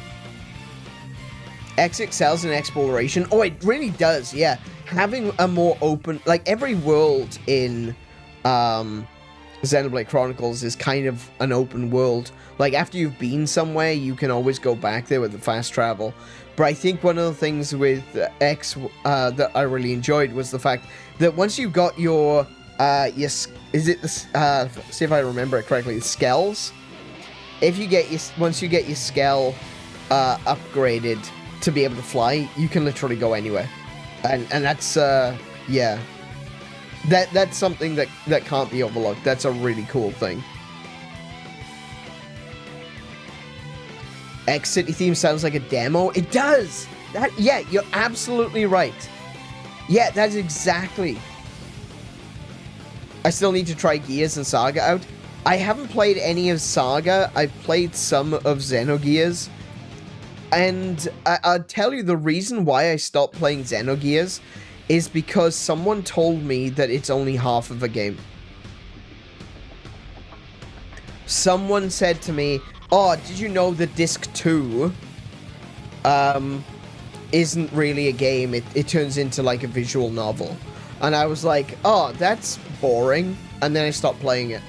A: X excels in exploration. Oh, it really does, yeah. Having a more open... Like, every world in Xenoblade Chronicles is kind of an open world. Like, after you've been somewhere, you can always go back there with the fast travel. But I think one of the things with X that I really enjoyed was the fact that once you've got your... is it the... see if I remember it correctly. The skells? If you get your... Once you get your skell upgraded to be able to fly, you can literally go anywhere. And that's, yeah. That's something that can't be overlooked. That's a really cool thing. X City theme sounds like a demo. It does! Yeah, you're absolutely right. Yeah, that's exactly. I still need to try Gears and Saga out. I haven't played any of Saga. I've played some of Xenogears. And I'll tell you the reason why I stopped playing Xenogears is because someone told me that it's only half of a game. Someone said to me, oh, did you know that Disc 2 isn't really a game? It turns into like a visual novel. And I was like, oh, that's boring. And then I stopped playing it.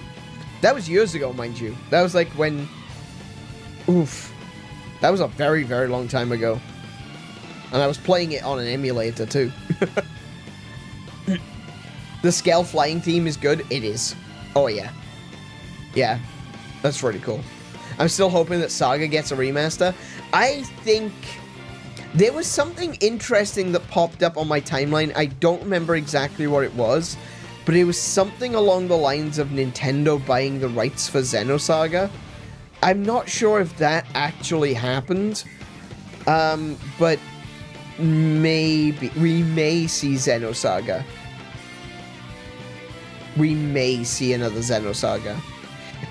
A: That was years ago, mind you. That was like when... Oof. That was a very, very long time ago. And I was playing it on an emulator, too. The scale flying theme is good. It is. Oh, yeah. Yeah. That's really cool. I'm still hoping that Saga gets a remaster. I think... There was something interesting that popped up on my timeline. I don't remember exactly what it was. But it was something along the lines of Nintendo buying the rights for Xenosaga. I'm not sure if that actually happened, but maybe we may see Xenosaga. We may see another Xenosaga.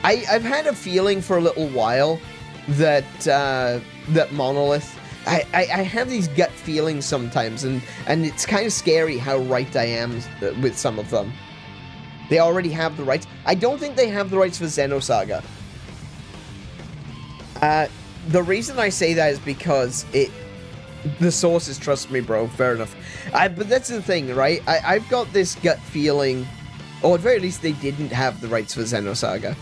A: I've had a feeling for a little while that that Monolith. I have these gut feelings sometimes, and it's kind of scary how right I am with some of them. They already have the rights. I don't think they have the rights for Xenosaga. The reason I say that is because the sources trust me, bro. Fair enough. But that's the thing, right? I've got this gut feeling, or at very least they didn't have the rights for Xenosaga.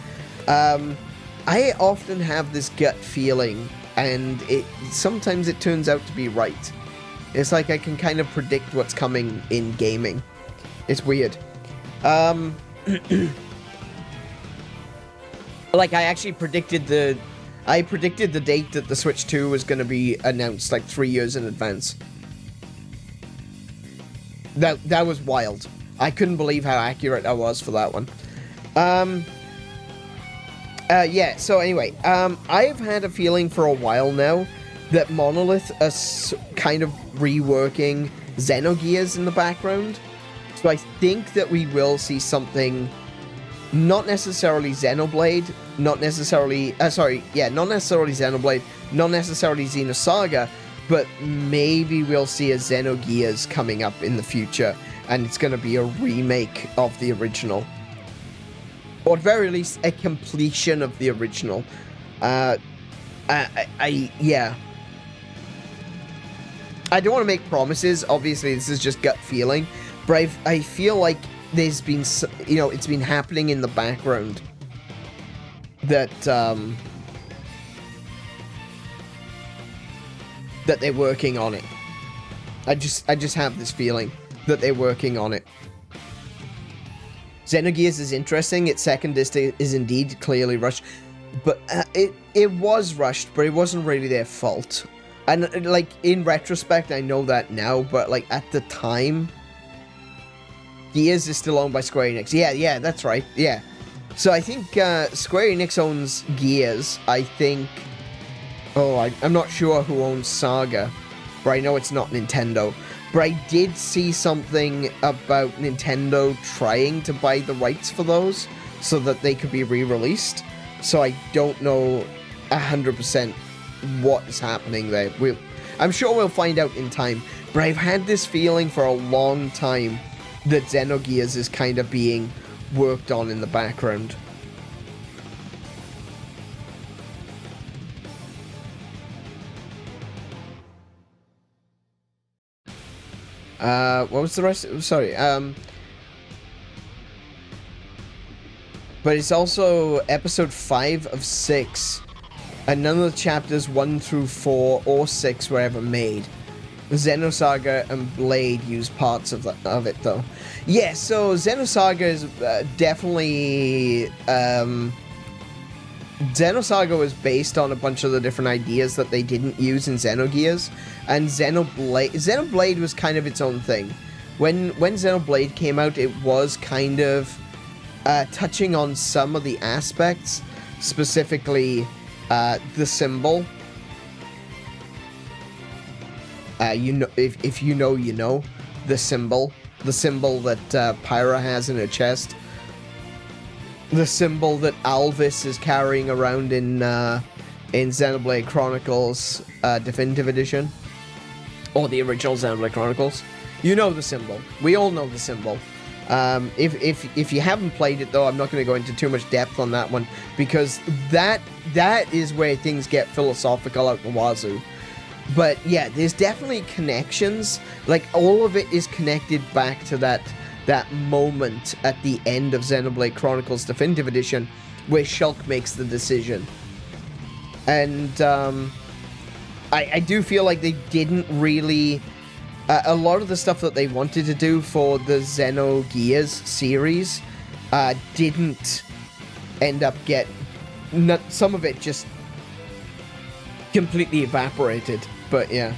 A: I often have this gut feeling, and sometimes it turns out to be right. It's like I can kind of predict what's coming in gaming. It's weird. Like I actually predicted the date that the Switch 2 was going to be announced like 3 years in advance. That was wild. I couldn't believe how accurate I was for that one. Yeah, so anyway, I've had a feeling for a while now that Monolith are kind of reworking Xenogears in the background. So I think that we will see something, not necessarily Xenoblade, not necessarily Xenoblade, not necessarily Xenosaga, but maybe we'll see a Xenogears coming up in the future, and it's going to be a remake of the original. Or at very least, a completion of the original. Yeah. I don't want to make promises, obviously this is just gut feeling, but I feel like there's been, you know, it's been happening in the background that that they're working on it. I just have this feeling that they're working on it. Xenogears is interesting. Its second disc is indeed clearly rushed, but it was rushed, but it wasn't really their fault. And like in retrospect, I know that now, but like at the time, Gears is still owned by Square Enix. Yeah, that's right. Yeah. So I think Square Enix owns Gears. I think... Oh, I'm not sure who owns Saga, but I know it's not Nintendo. but I did see something about Nintendo trying to buy the rights for those so that they could be re-released. So I don't know 100% what is happening there. I'm sure we'll find out in time, but I've had this feeling for a long time that Xenogears is kind of being worked on in the background. What was the rest? Sorry, but it's also episode 5 of 6, and none of the chapters 1 through 4 or 6 were ever made. Xenosaga and Blade use parts of it, though. Yeah, so Xenosaga is definitely... Xenosaga was based on a bunch of the different ideas that they didn't use in Xenogears, and Xenoblade was kind of its own thing. When Xenoblade came out, it was kind of touching on some of the aspects, specifically the symbol. You know, if you know, you know, the symbol that Pyra has in her chest. The symbol that Alvis is carrying around in Xenoblade Chronicles Definitive Edition, or the original Xenoblade Chronicles. You know the symbol. We all know the symbol. If you haven't played it, though, I'm not going to go into too much depth on that one, because that is where things get philosophical out the wazoo. But yeah, there's definitely connections. Like, all of it is connected back to that moment at the end of Xenoblade Chronicles Definitive Edition where Shulk makes the decision. And I do feel like they didn't really... a lot of the stuff that they wanted to do for the Xenogears series didn't end up some of it just completely evaporated. But yeah.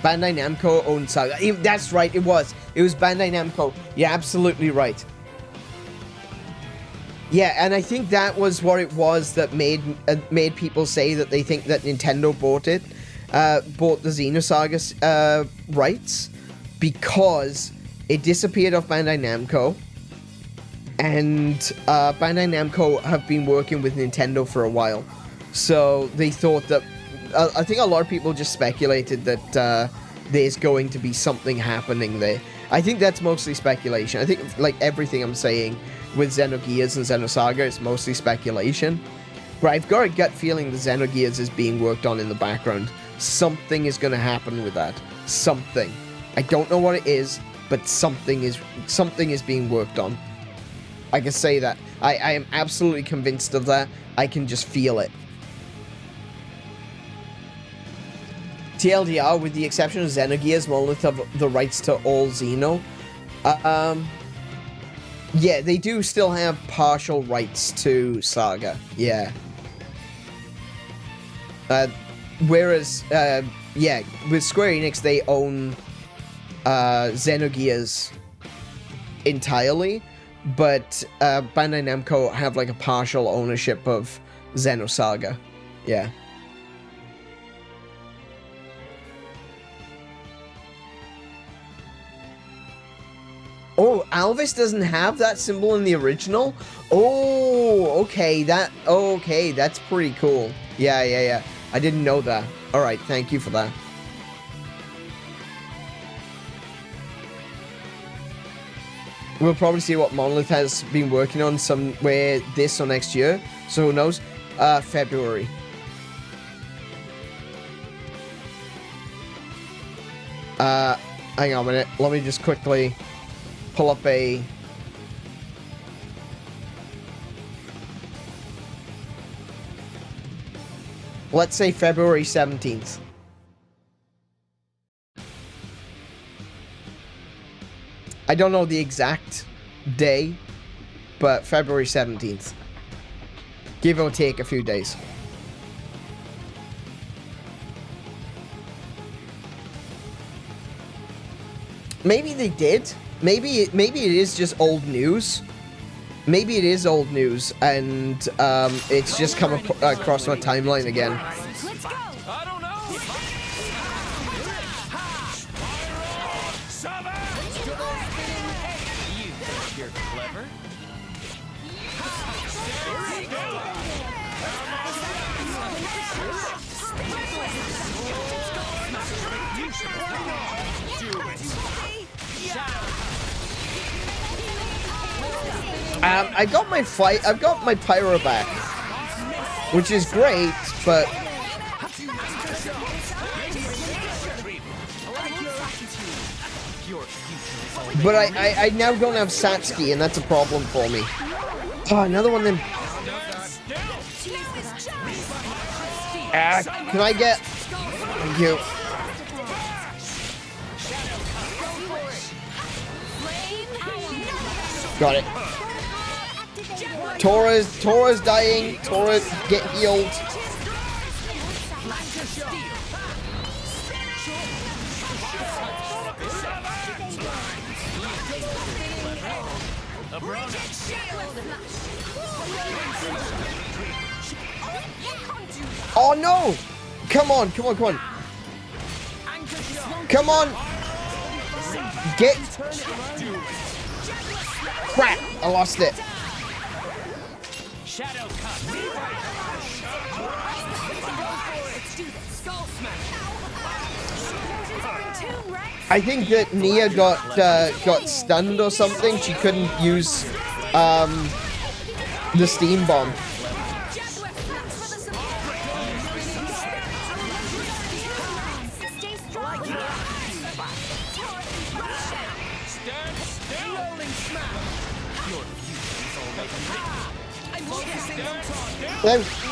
A: Bandai Namco owned Saga. That's right, it was. It was Bandai Namco. You're absolutely right. Yeah, and I think that was what it was that made people say that they think that Nintendo bought the Xenosaga rights, because it disappeared off Bandai Namco, and Bandai Namco have been working with Nintendo for a while. So they thought that... I think a lot of people just speculated that there's going to be something happening there. I think that's mostly speculation. I think, like everything I'm saying with Xenogears and Xenosaga, it's mostly speculation. But I've got a gut feeling the Xenogears is being worked on in the background. Something is going to happen with that. Something. I don't know what it is, but something is being worked on. I can say that. I am absolutely convinced of that. I can just feel it. TLDR, with the exception of Xenogears, Monolith have the rights to all Xeno. Yeah, they do still have partial rights to Saga. Yeah. Whereas, yeah, with Square Enix, they own Xenogears entirely, but Bandai Namco have like a partial ownership of Xenosaga. Yeah. Oh, Alvis doesn't have that symbol in the original? Oh, okay, that's pretty cool. Yeah. I didn't know that. Alright, thank you for that. We'll probably see what Monolith has been working on somewhere this or next year. So who knows? February. Hang on a minute. Let me just quickly pull up a... Let's say February 17th. I don't know the exact day, but February 17th. Give or take a few days. Maybe they did. Maybe it is just old news. Maybe it is old news, and it's just come across my timeline again.
B: Let's go.
K: I don't know.
A: I got my I've got my pyro back, which is great, but I now don't have Satsuki, and that's a problem for me. Oh, another one then. Can I get? Thank you. Got it. Tora's dying. Tora, get healed. Oh no! Come on, come on, come on. Come on! Get... Crap! I lost it. I think that Nia got stunned or something. She couldn't use the steam bomb.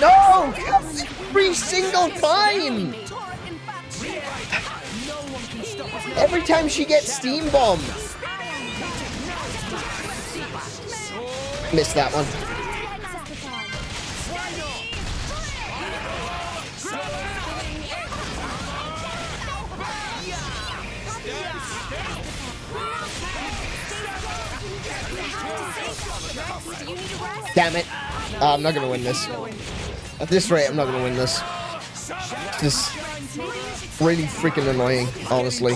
A: No! Every single time! Every time she gets steam bomb. Missed that one. Damn it. I'm not gonna win this. At this rate, I'm not gonna win this. This is really freaking annoying, honestly.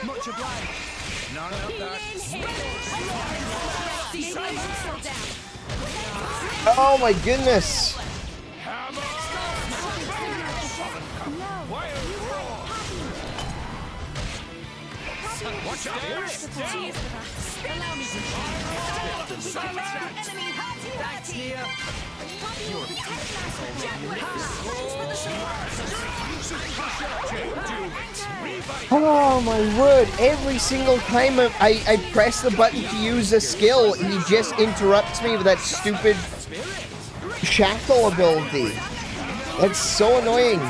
J: Much obliged. None of that.
A: Oh my goodness. Oh my word, every single time I press the button to use a skill, he just interrupts me with that stupid shackle ability. That's so annoying.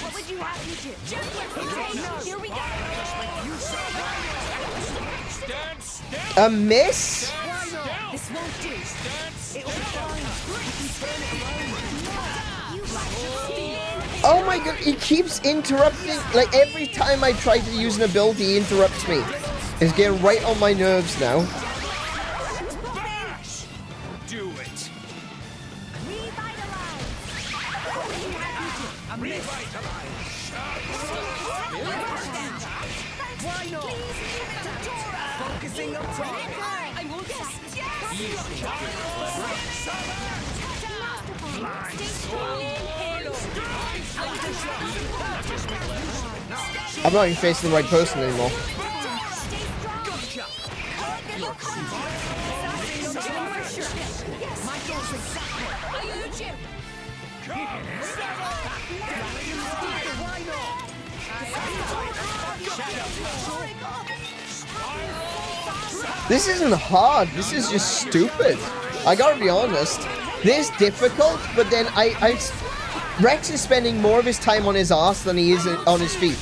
B: What would you have me do? Here we go.
A: A miss?
B: This won't do. It'll be fine.
A: Oh my god, he keeps interrupting. Like every time I try to use an ability, he interrupts me. It's getting right on my nerves now.
J: Do it.
F: Why not? Focusing on target.
B: I will
A: I'm not even facing the right person anymore. This isn't hard. This is just stupid. I gotta be honest. This is difficult, but then Rex is spending more of his time on his ass than he is on his feet.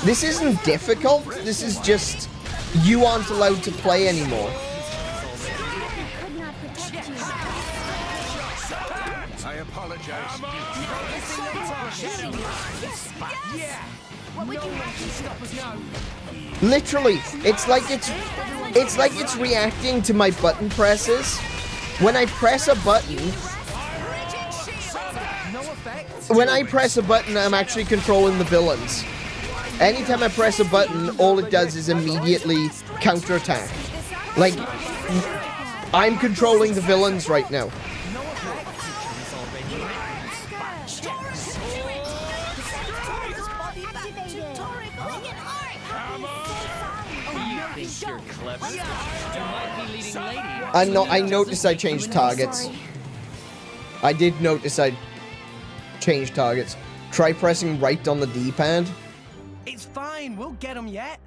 A: This isn't difficult. This is just you aren't allowed to play anymore.
J: I apologize.
B: What would you have to stop us now?
A: Literally, it's like it's reacting to my button presses. When I press a button,
F: No effect.
A: when I press a button, I'm actually controlling the villains. Anytime I press a button, all it does is immediately counterattack. Like, I'm controlling the villains right now.
L: You're clever. You might be leading lady.
A: I noticed I changed targets. I did notice I changed targets. Try pressing right on the D-pad.
F: It's fine. We'll get them yet.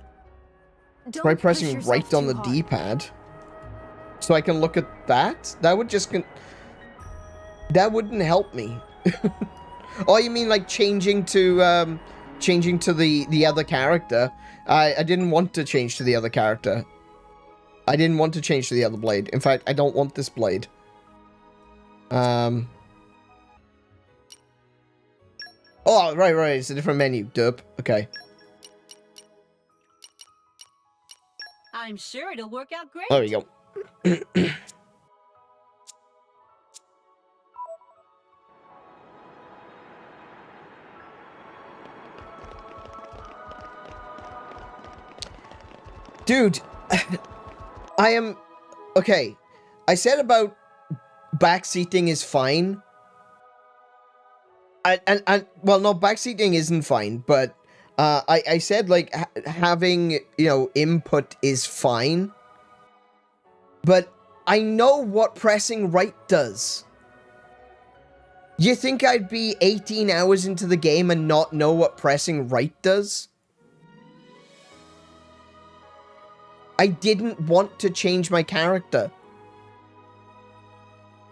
A: Try pressing right on the D-pad. So I can look at that? That would just... that wouldn't help me. Oh, you mean like changing to the other character? I didn't want to change to the other character. I didn't want to change to the other blade. In fact, I don't want this blade. Oh, right, it's a different menu. Derp. Okay.
O: I'm sure it'll work out great.
A: There we go. Dude, I am... Okay, I said about backseating is fine. Well, no, backseating isn't fine, but I said, like, having, you know, input is fine. But I know what pressing right does. You think I'd be 18 hours into the game and not know what pressing right does? I didn't want to change my character.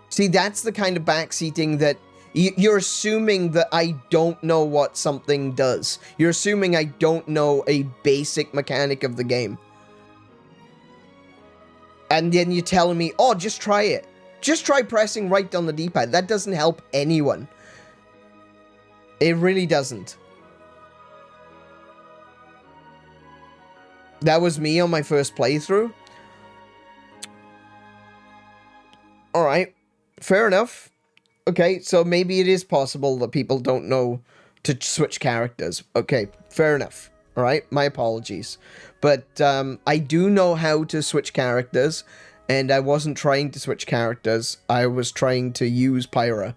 A: See, that's the kind of backseating that you're assuming that I don't know what something does. You're assuming I don't know a basic mechanic of the game. And then you're telling me, oh, just try it. Just try pressing right on the D-pad. That doesn't help anyone. It really doesn't. That was me on my first playthrough. Alright. Fair enough. Okay, so maybe it is possible that people don't know to switch characters. Okay, fair enough. Alright, my apologies. But I do know how to switch characters, and I wasn't trying to switch characters. I was trying to use Pyra.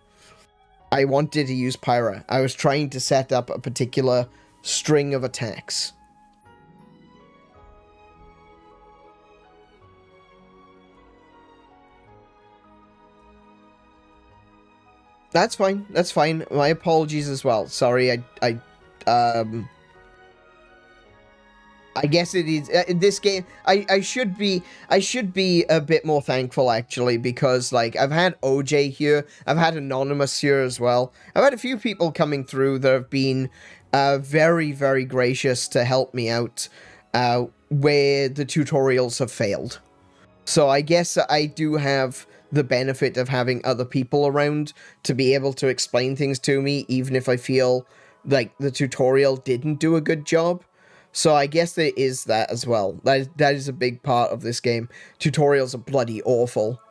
A: I wanted to use Pyra. I was trying to set up a particular string of attacks. That's fine. That's fine. My apologies as well. Sorry, I guess it is this game. I should be a bit more thankful actually, because like I've had OJ here, I've had Anonymous here as well. I've had a few people coming through that have been very, very gracious to help me out where the tutorials have failed. So I guess I do have the benefit of having other people around to be able to explain things to me, even if I feel like the tutorial didn't do a good job. So I guess there is that as well. That is a big part of this game. Tutorials are bloody awful.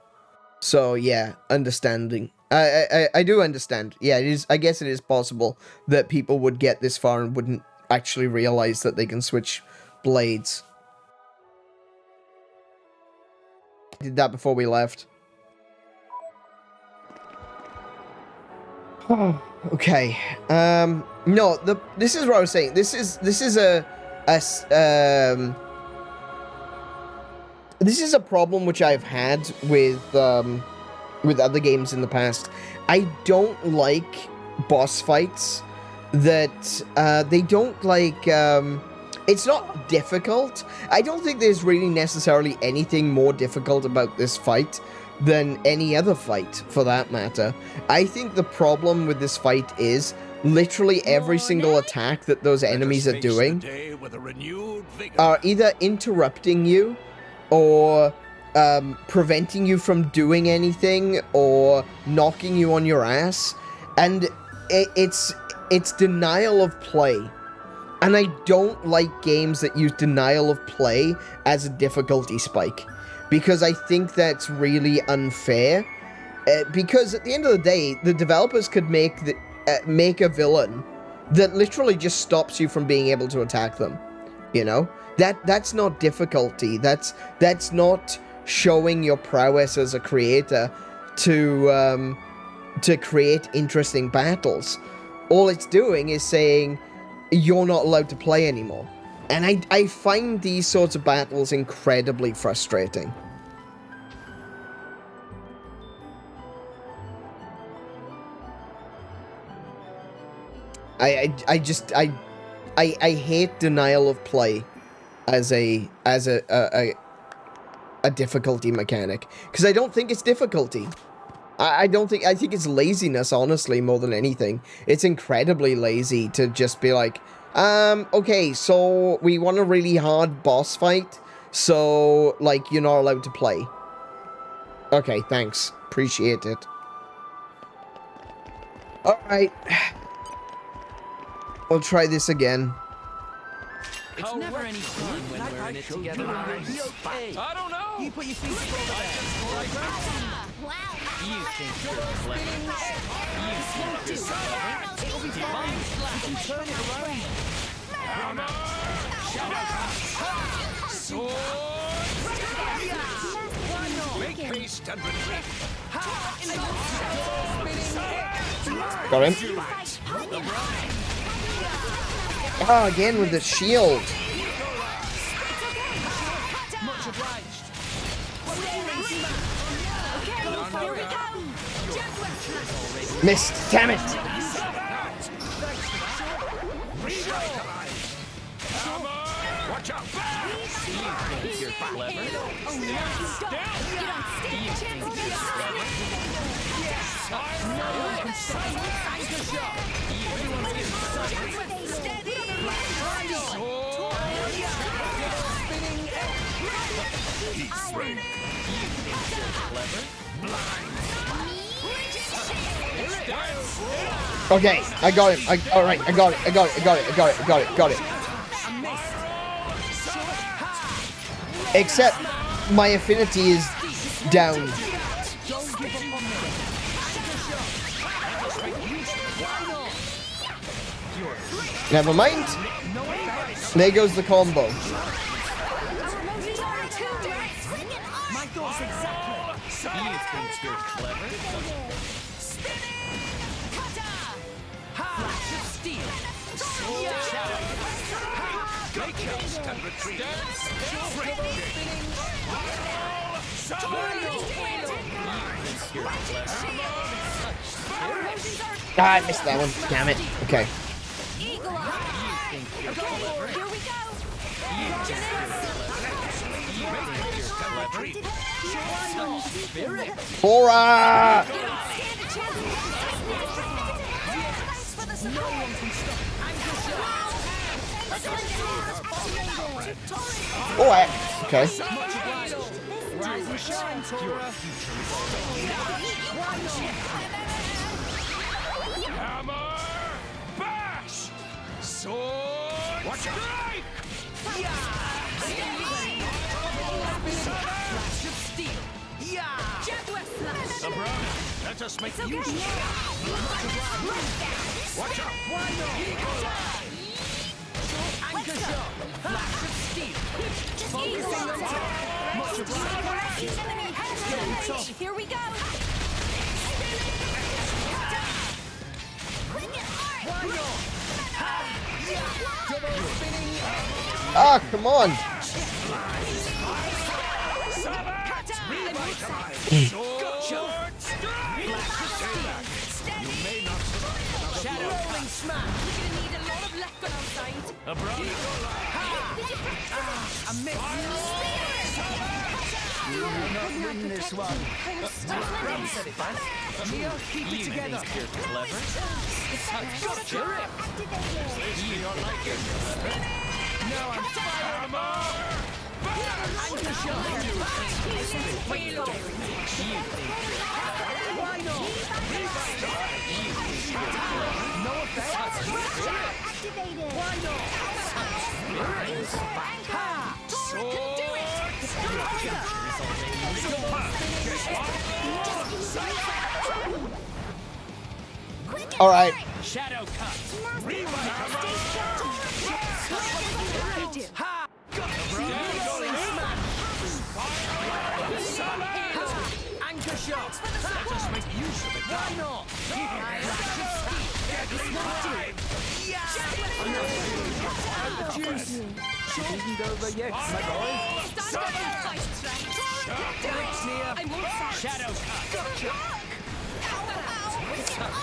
A: So yeah, understanding. I do understand. Yeah, it is. I guess it is possible that people would get this far and wouldn't actually realize that they can switch blades. I did that before we left. Okay. No, this is what I was saying. This is a problem which I've had with other games in the past. I don't like boss fights that they don't like. It's not difficult. I don't think there's really necessarily anything more difficult about this fight than any other fight, for that matter. I think the problem with this fight is literally every single attack that those enemies are doing are either interrupting you or preventing you from doing anything or knocking you on your ass, and it's denial of play. And I don't like games that use denial of play as a difficulty spike, because I think that's really unfair. Because at the end of the day, the developers could make make a villain that literally just stops you from being able to attack them. You know, that's not difficulty. That's not showing your prowess as a creator to create interesting battles. All it's doing is saying you're not allowed to play anymore. And I find these sorts of battles incredibly frustrating. I hate denial of play as a difficulty mechanic, because I don't think it's difficulty. I think it's laziness, honestly, more than anything. It's incredibly lazy to just be like, okay, so we want a really hard boss fight, so, like, you're not allowed to play. Okay, thanks. Appreciate it. Alright. We'll try this again.
L: It's never any fun when we're in it together.
K: I don't know.
F: You put your feet together.
L: You think you're clever. You think you're clever.
F: It'll be fine. You can turn it around.
K: Make haste and retreat.
A: Got him. Ah, again with the shield.
F: Much obliged.
A: Missed. Damn it.
K: Watch out.
L: You think you're clever. You don't stand a chance against clever.
F: No one can stop
A: Okay, I got him. Alright, I got it. Except my affinity is down. Never mind. There goes the combo.
F: my thoughts exactly.
L: You think you're clever.
F: Flash of steel.
K: Make haste and retreat.
A: Ah, I missed that one. Damn it. Okay. Hurrah! Oh, okay.
F: Rise and shine, Tora.
K: Hammer! Bash! Sword! Watch out! Strike!
F: Flash of steel.
K: Let us make use of it. Watch out!
F: Anchor shot. Flash of steel. Focusing on top. Much obliged.
B: Here we go.
A: Ah, come on.
F: Rolling smash.
B: You're gonna need a lot of left gun outside.
F: I missed.
G: You will not win this one.
F: Ram said it best. Neo, keep it together.
L: Think you're clever.
F: Gotcha. Now I'm firing. Anchor shot. Reload. Why not? No effect. Why not? Ha!
K: Sword!
A: All right.
F: Shadow cut. Anchor shot. Let us make use of it. Why not? Isn't over yet, my boy. Shadow cut.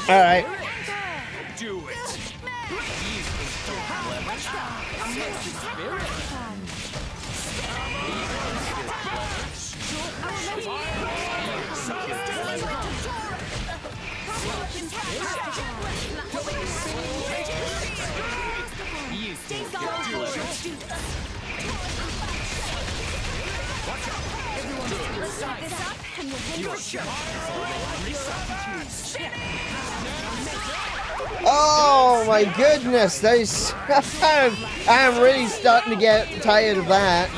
A: All right.
K: Do it.
A: Oh my goodness, those I'm really starting to get tired of that.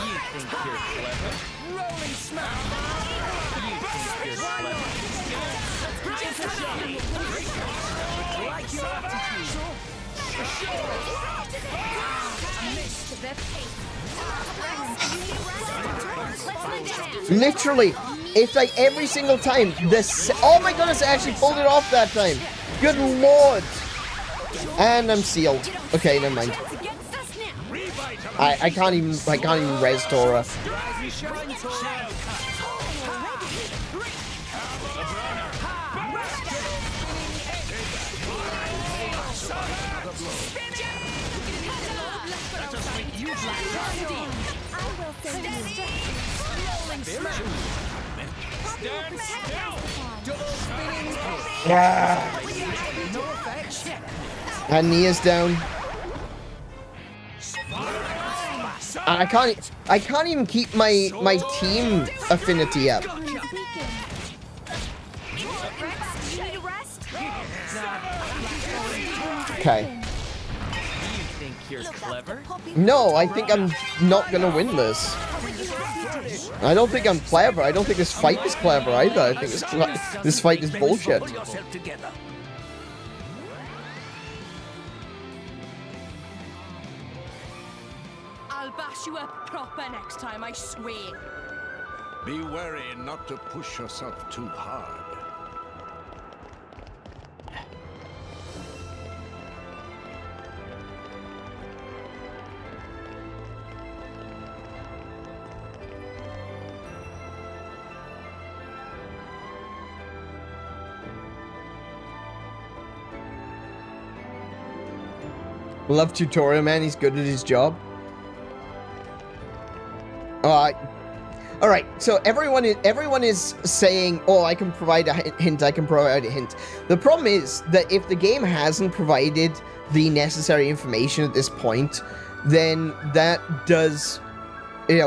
A: Literally, it's like every single time. This. Oh my goodness! I actually pulled it off that time. Good lord! And I'm sealed. Okay, never mind. I can't even res Tora. And Nia's down. And I can't even keep my team affinity up. Okay.
L: You think you're clever?
A: No, I think I'm not gonna win this. I don't think I'm clever. I don't think this fight is clever either. I think this fight is bullshit.
O: I'll bash you up proper next time, I swear.
H: Be wary not to push yourself too hard.
A: Love tutorial, man. He's good at his job. All right. So everyone is saying, "Oh, I can provide a hint. I can provide a hint." The problem is that if the game hasn't provided the necessary information at this point, then that does,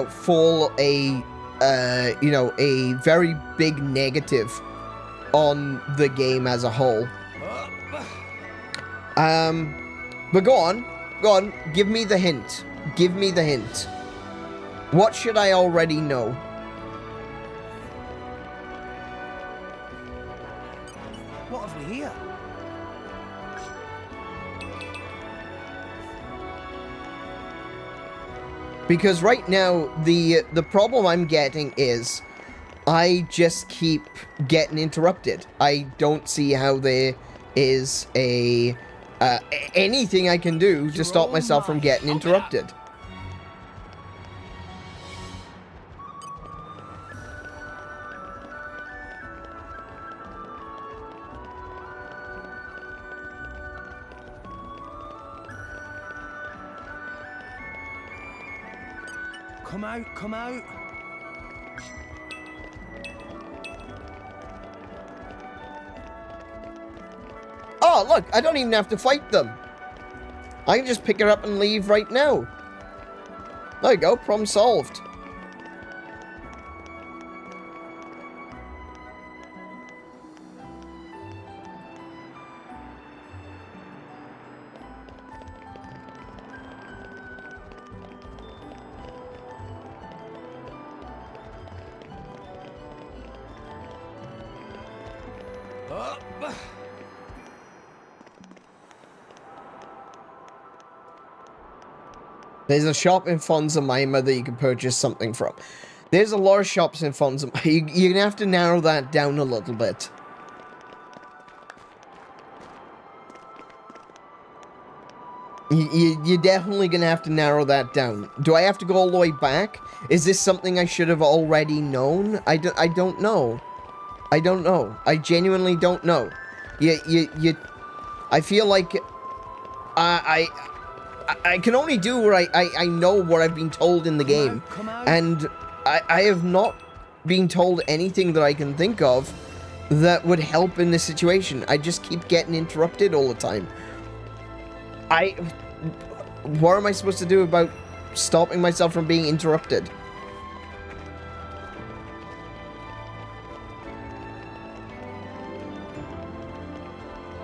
A: fall a very big negative on the game as a whole. But go on, give me the hint. Give me the hint. What should I already know?
F: What have we here?
A: Because right now, the problem I'm getting is I just keep getting interrupted. I don't see how there is anything I can do to stop myself from getting interrupted.
F: Come out, come out.
A: Oh, look, I don't even have to fight them. I can just pick her up and leave right now. There you go, problem solved. There's a shop in 𝗦𝘄𝗶𝘁𝗰 that you can purchase something from. There's a lot of shops in 𝗦𝘄𝗶𝘁𝗰. You're gonna have to narrow that down a little bit. You're definitely gonna have to narrow that down. Do I have to go all the way back? Is this something I should have already known? I don't know. I don't know. I genuinely don't know. I feel like I can only do what I know what I've been told in the game. And I have not been told anything that I can think of that would help in this situation. I just keep getting interrupted all the time. What am I supposed to do about stopping myself from being interrupted?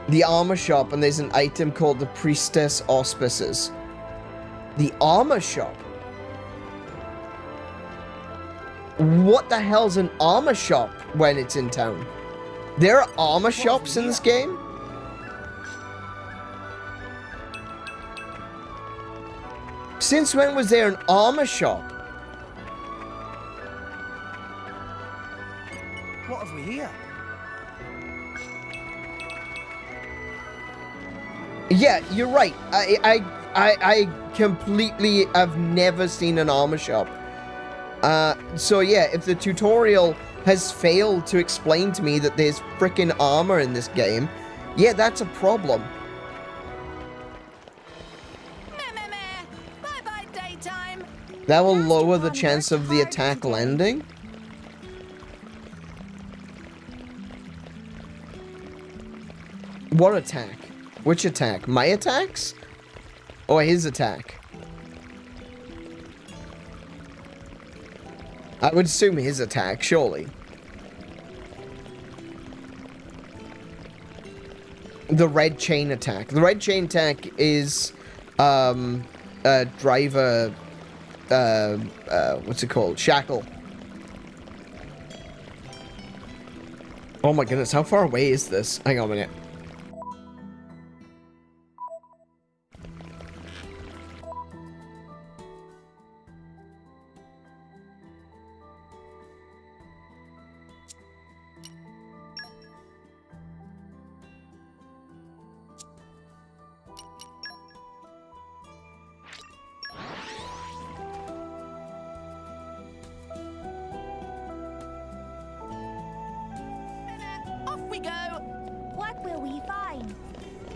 A: The armor shop, and there's an item called the Priestess Auspices. The armor shop? What the hell's an armor shop when it's in town? There are armor shops in this game? Since when was there an armor shop?
F: What have we here?
A: Yeah, you're right. I completely have never seen an armor shop. So yeah, if the tutorial has failed to explain to me that there's frickin' armor in this game, yeah, that's a problem.
O: Bye-bye, daytime.
A: That will lower the chance of the attack landing. What attack? Which attack? My attacks? Or his attack? I would assume his attack, surely. The red chain attack. The red chain attack is, driver, what's it called? Shackle. Oh my goodness, how far away is this? Hang on a minute.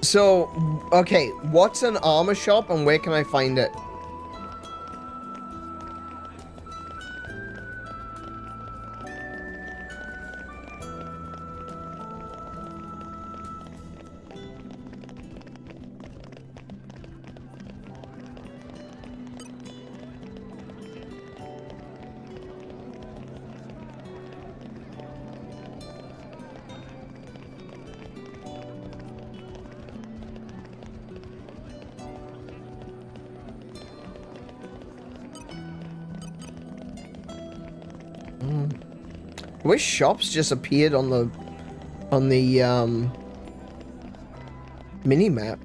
A: So, okay, what's an armor shop and where can I find it? Which shops just appeared on the mini-map?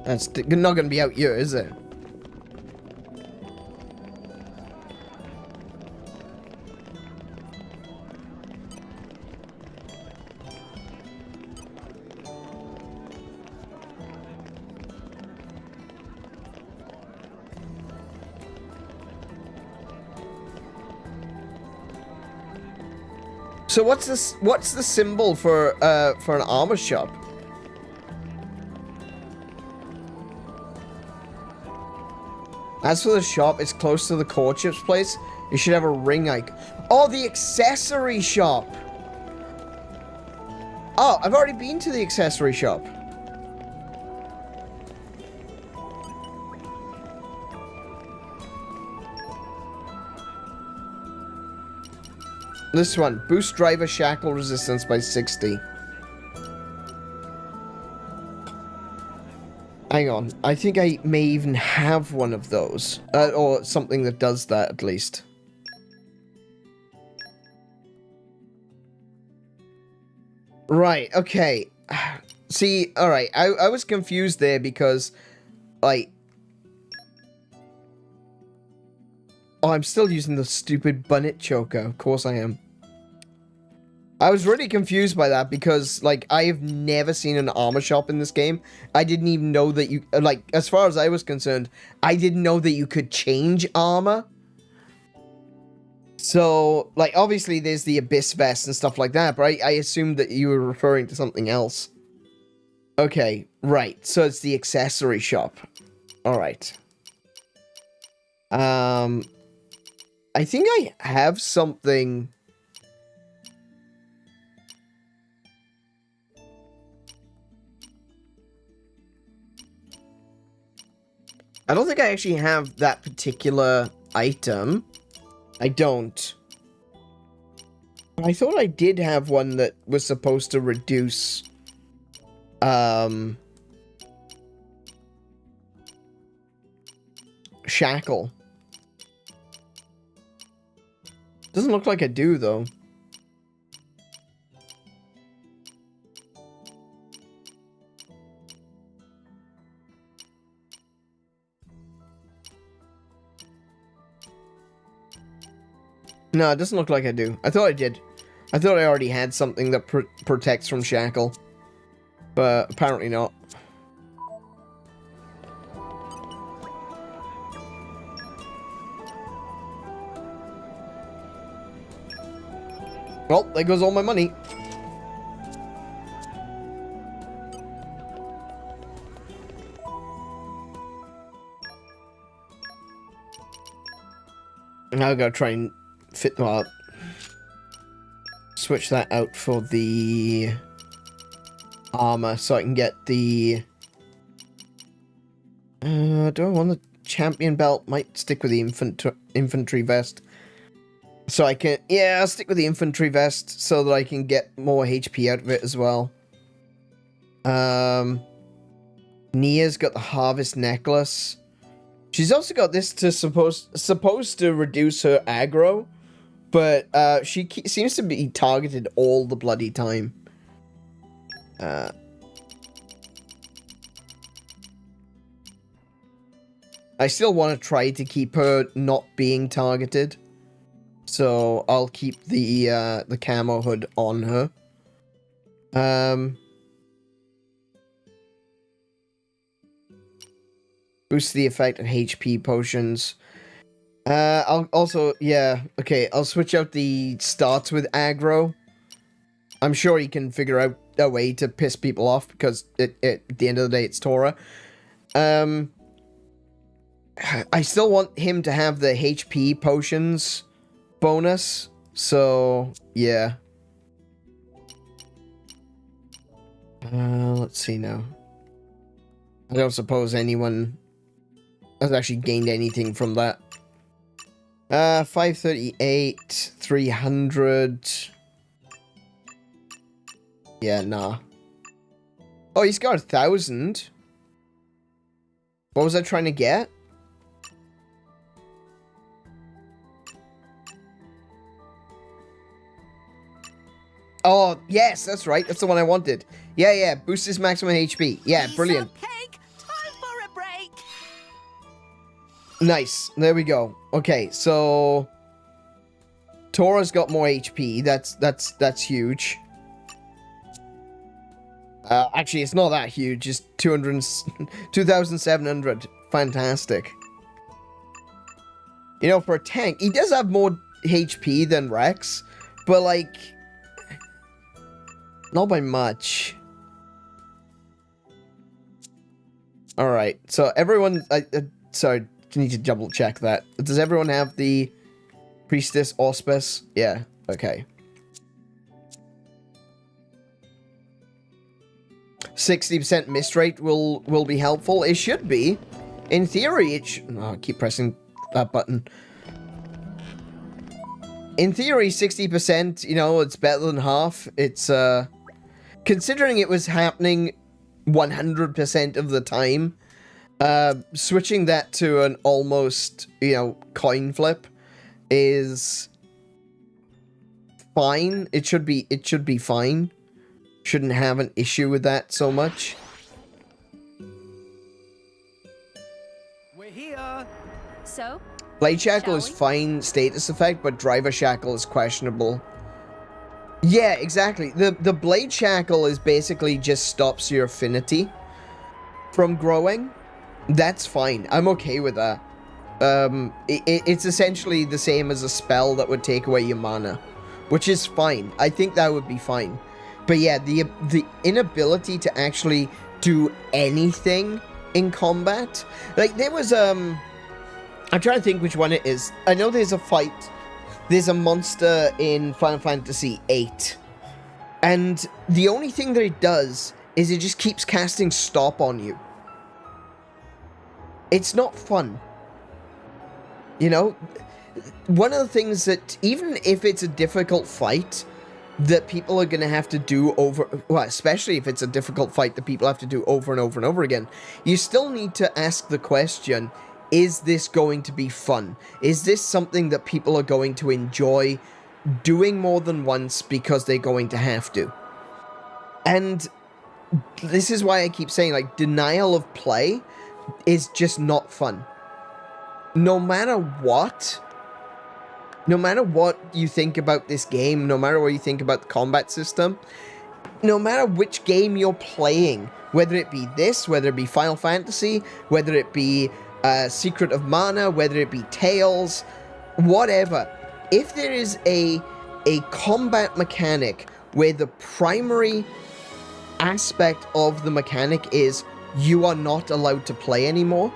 A: That's not gonna be out here, is it? So what's this? What's the symbol for an armor shop? As for the shop, it's close to the courtship's place. You should have a ring icon. Oh, the accessory shop. Oh, I've already been to the accessory shop. This one. Boost driver shackle resistance by 60. Hang on. I think I may even have one of those. Or something that does that, at least. Right, okay. See, alright. I was confused there because, like... Oh, I'm still using the stupid 𝗦𝘄𝗶𝘁𝗰𝗵. Of course I am. I was really confused by that because, like, I have never seen an armor shop in this game. I didn't even know that you, like, as far as I was concerned, I didn't know that you could change armor. So, like, obviously there's the Abyss vest and stuff like that, but I assumed that you were referring to something else. Okay, right. So it's the accessory shop. Alright. I think I have something... I don't think I actually have that particular item. I don't. I thought I did have one that was supposed to reduce... shackle. Doesn't look like I do, though. No, it doesn't look like I do. I thought I did. I thought I already had something that protects from shackle. But apparently not. Well, there goes all my money. Now I gotta try and fit them up. Switch that out for the armor so I can get the... do I want the champion belt? Might stick with the infantry vest. So I can... Yeah, I'll stick with the infantry vest so that I can get more HP out of it as well. Nia's got the harvest necklace. She's also got this to supposed to reduce her aggro, but she seems to be targeted all the bloody time. I still want to try to keep her not being targeted, so I'll keep the camo hood on her. Boost the effect of HP potions. I'll also, yeah, okay, I'll switch out the starts with aggro. I'm sure he can figure out a way to piss people off because at the end of the day, it's Tora. I still want him to have the HP potions bonus, so, yeah. Let's see now. I don't suppose anyone has actually gained anything from that. 538, 300. Yeah, nah. Oh, he's got 1,000. What was I trying to get? Oh, yes, that's right. That's the one I wanted. Yeah, yeah. Boost his maximum HP. Yeah, brilliant. Nice. There we go. Okay, so Tora's got more HP. That's huge. Actually, it's not that huge. It's 2,700. Fantastic. You know, for a tank, he does have more HP than Rex, but like, not by much. All right. So everyone, sorry. Need to double check that. Does everyone have the Priestess Auspice. Yeah, okay. 60% miss rate will be helpful. It should be. In theory, it should... Oh, I keep pressing that button. In theory, 60%, you know, it's better than half. It's, considering it was happening 100% of the time, switching that to an almost, you know, coin flip is fine. It should be fine. Shouldn't have an issue with that so much.
F: We're here.
B: So?
A: Blade Shackle is fine status effect, but Driver Shackle is questionable. Yeah, exactly. The Blade Shackle is basically just stops your affinity from growing. That's fine. I'm okay with that. It's essentially the same as a spell that would take away your mana, which is fine. I think that would be fine. But yeah, the inability to actually do anything in combat. Like, there was, I'm trying to think which one it is. I know there's a fight. There's a monster in Final Fantasy VIII. And the only thing that it does is it just keeps casting stop on you. It's not fun. You know? One of the things that, even if it's a difficult fight, that people are going to have to do over... Well, especially if it's a difficult fight that people have to do over and over and over again, you still need to ask the question, is this going to be fun? Is this something that people are going to enjoy doing more than once because they're going to have to? And this is why I keep saying, like, denial of play is just not fun. No matter what you think about this game, no matter what you think about the combat system, no matter which game you're playing, whether it be this, whether it be Final Fantasy, whether it be Secret of Mana, whether it be Tales, whatever, if there is a combat mechanic where the primary aspect of the mechanic is you are not allowed to play anymore,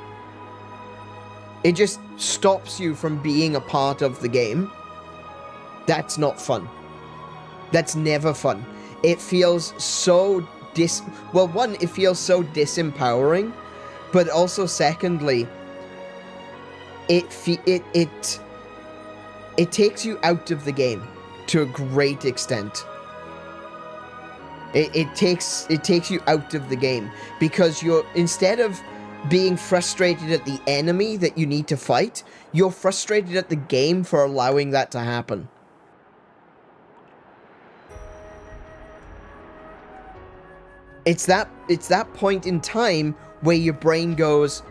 A: it just stops you from being a part of the game, that's not fun. That's never fun. It feels so well, one, it feels so disempowering, but also secondly, it takes you out of the game to a great extent. It takes you out of the game because you're, instead of being frustrated at the enemy that you need to fight, you're frustrated at the game for allowing that to happen. It's that point in time where your brain goes,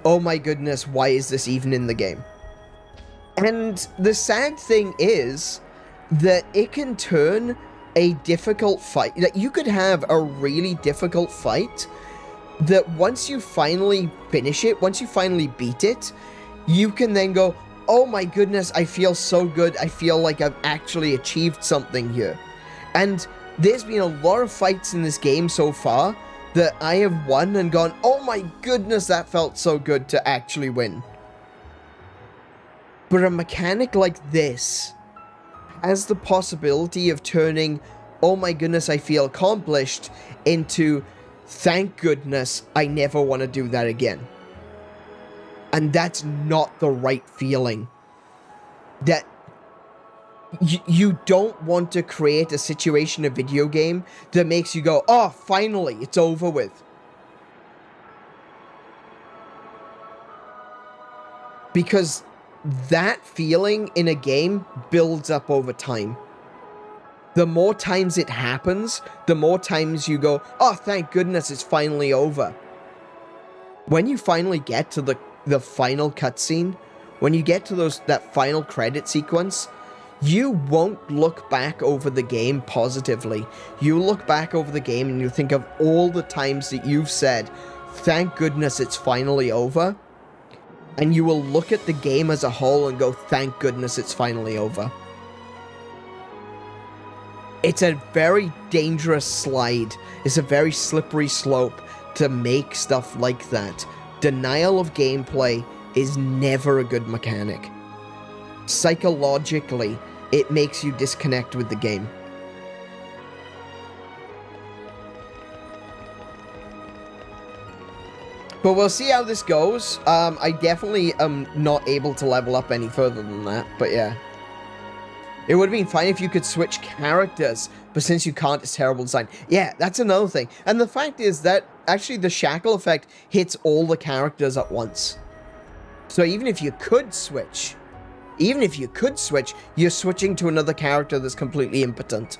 A: oh my goodness, why is this even in the game? And the sad thing is that it can turn a difficult fight, that you could have a really difficult fight that once you finally finish it, once you finally beat it, you can then go, oh my goodness, I feel so good, I feel like I've actually achieved something here. And there's been a lot of fights in this game so far that I have won and gone, oh my goodness, that felt so good to actually win. But a mechanic like this has the possibility of turning, oh my goodness, I feel accomplished, into, thank goodness, I never want to do that again. And that's not the right feeling. That you don't want to create a situation, a video game, that makes you go, oh, finally, it's over with. Because that feeling in a game builds up over time. The more times it happens, the more times you go, oh, thank goodness, it's finally over. When you finally get to the final cutscene, when you get to that final credit sequence, you won't look back over the game positively. You look back over the game and you think of all the times that you've said, thank goodness it's finally over. And you will look at the game as a whole and go, thank goodness it's finally over. It's a very dangerous slide. It's a very slippery slope to make stuff like that. Denial of gameplay is never a good mechanic. psychologically, it makes you disconnect with the game. But we'll see how this goes. I definitely am not able to level up any further than that, but yeah. It would have been fine if you could switch characters, but since you can't, it's terrible design. Yeah, that's another thing. And the fact is that actually the shackle effect hits all the characters at once. So even if you could switch, you're switching to another character that's completely impotent.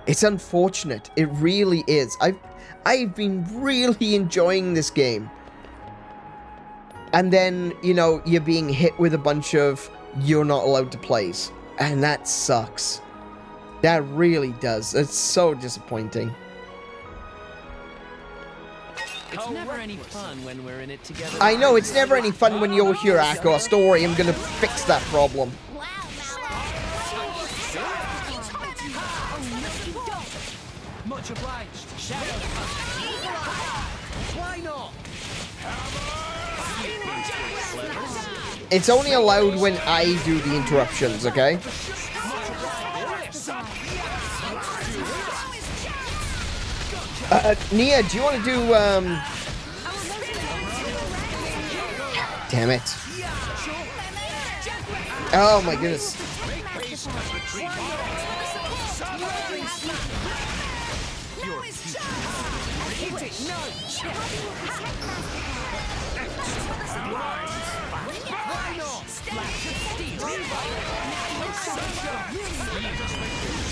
A: It's unfortunate. It really is. I've been really enjoying this game. And then, you know, you're being hit with a bunch of you're not allowed to plays. And that sucks. That really does. It's so disappointing.
L: It's never any fun when we're in it together.
A: I know, it's never any fun when you're here, Akos. Don't worry, I'm gonna fix that problem.
F: Much obliged. Shadow. Why not?
A: It's only allowed when I do the interruptions, okay? Nia, do you want to do, Damn it. Oh my goodness.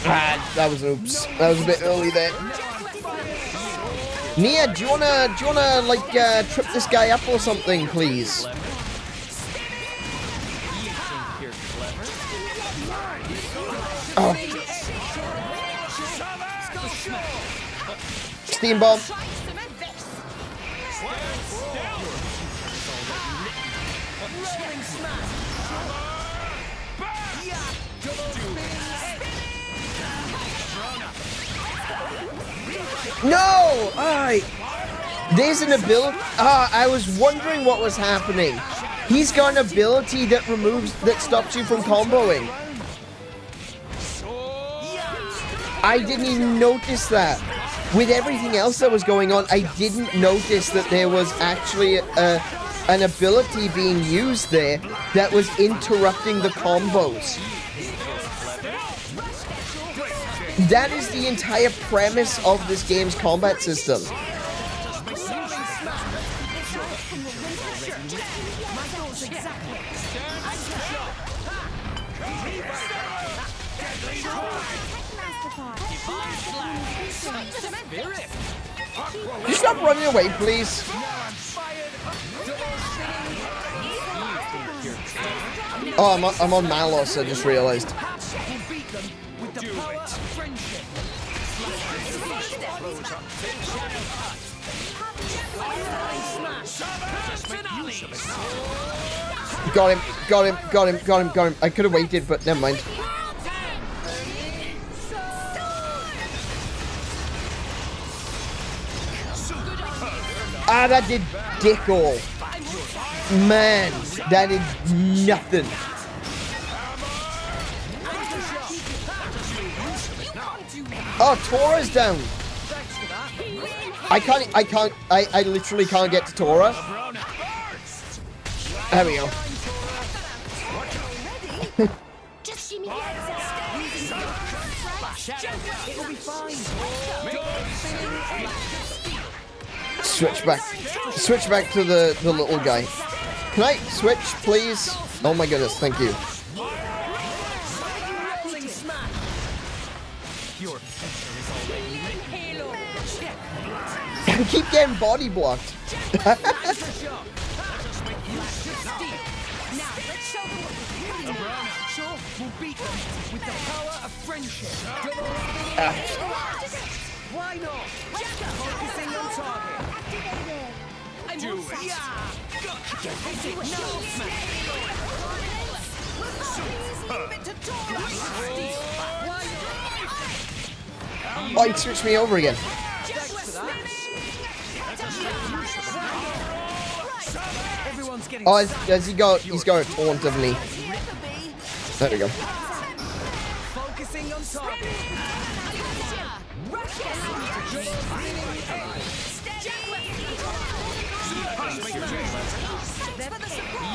A: Ah, that was an oops. That was a bit early there. Nia, do you wanna like trip this guy up or something, please? Oh. Steam bomb. No! There's an ability. I was wondering what was happening. He's got an ability that stops you from comboing. I didn't even notice that. With everything else that was going on, I didn't notice that there was actually an ability being used there that was interrupting the combos. That is the entire premise of this game's combat system. Can you stop running away, please? Oh, I'm on Malos, I just realized. Got him. I could have waited, but never mind. Ah, that did dick all. Man, that did nothing. Oh, Tora's down. I literally can't get to Tora. There we go. Switch back to the little guy. Can I switch, please? Oh my goodness, thank you. I keep getting body blocked.
F: Why not? Focusing on target. Do it.
A: Oh, he switched me over again.
F: Everyone Everyone's getting
A: Oh, has he got? He's got a taunt of me. There we go.
F: focusing on target.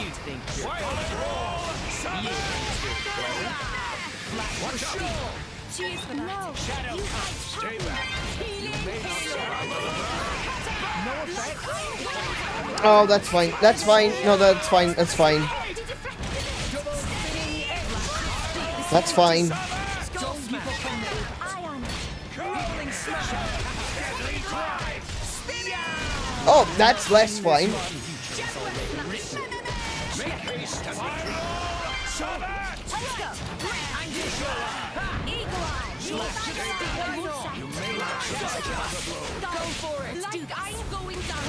L: You think you're
B: Cheers for that.
I: Shadow, stay back. You may not survive.
F: No effect.
A: Oh, that's fine. That's fine. No, that's fine. That's fine. That's fine. Oh, that's less fine.
B: Go for it. Like I'm going down.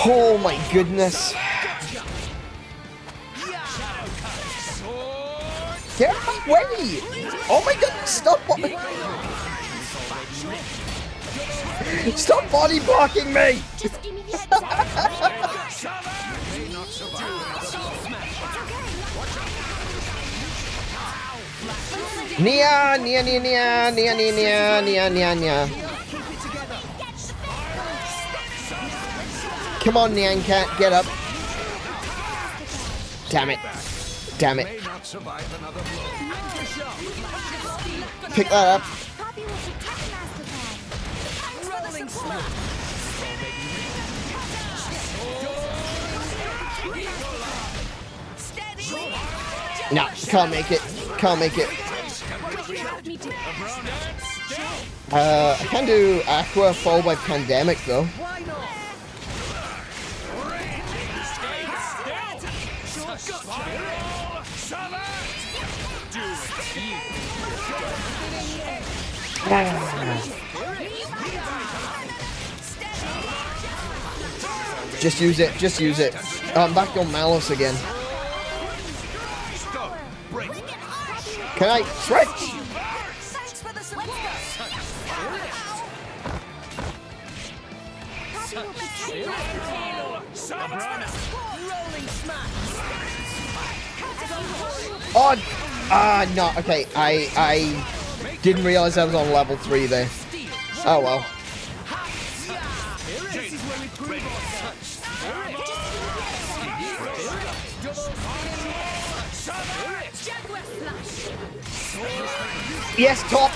A: Oh my goodness. Get away! Oh my god, stop! Stop body blocking me!
N: Just give me the heads up.
A: Nia, nia, nia, nia, nia, nia, nia, nia, nia, nia. Come on, Nyan Cat, get up. Damn it. Damn it. Pick that up. No, can't make it. Can't make it. I can do Aqua followed by Pandemic though. Just use it, just use it. I'm back on Malice again. Can I switch? Oh, no, okay, I didn't realize I was on level 3 there. Oh well. Yes, top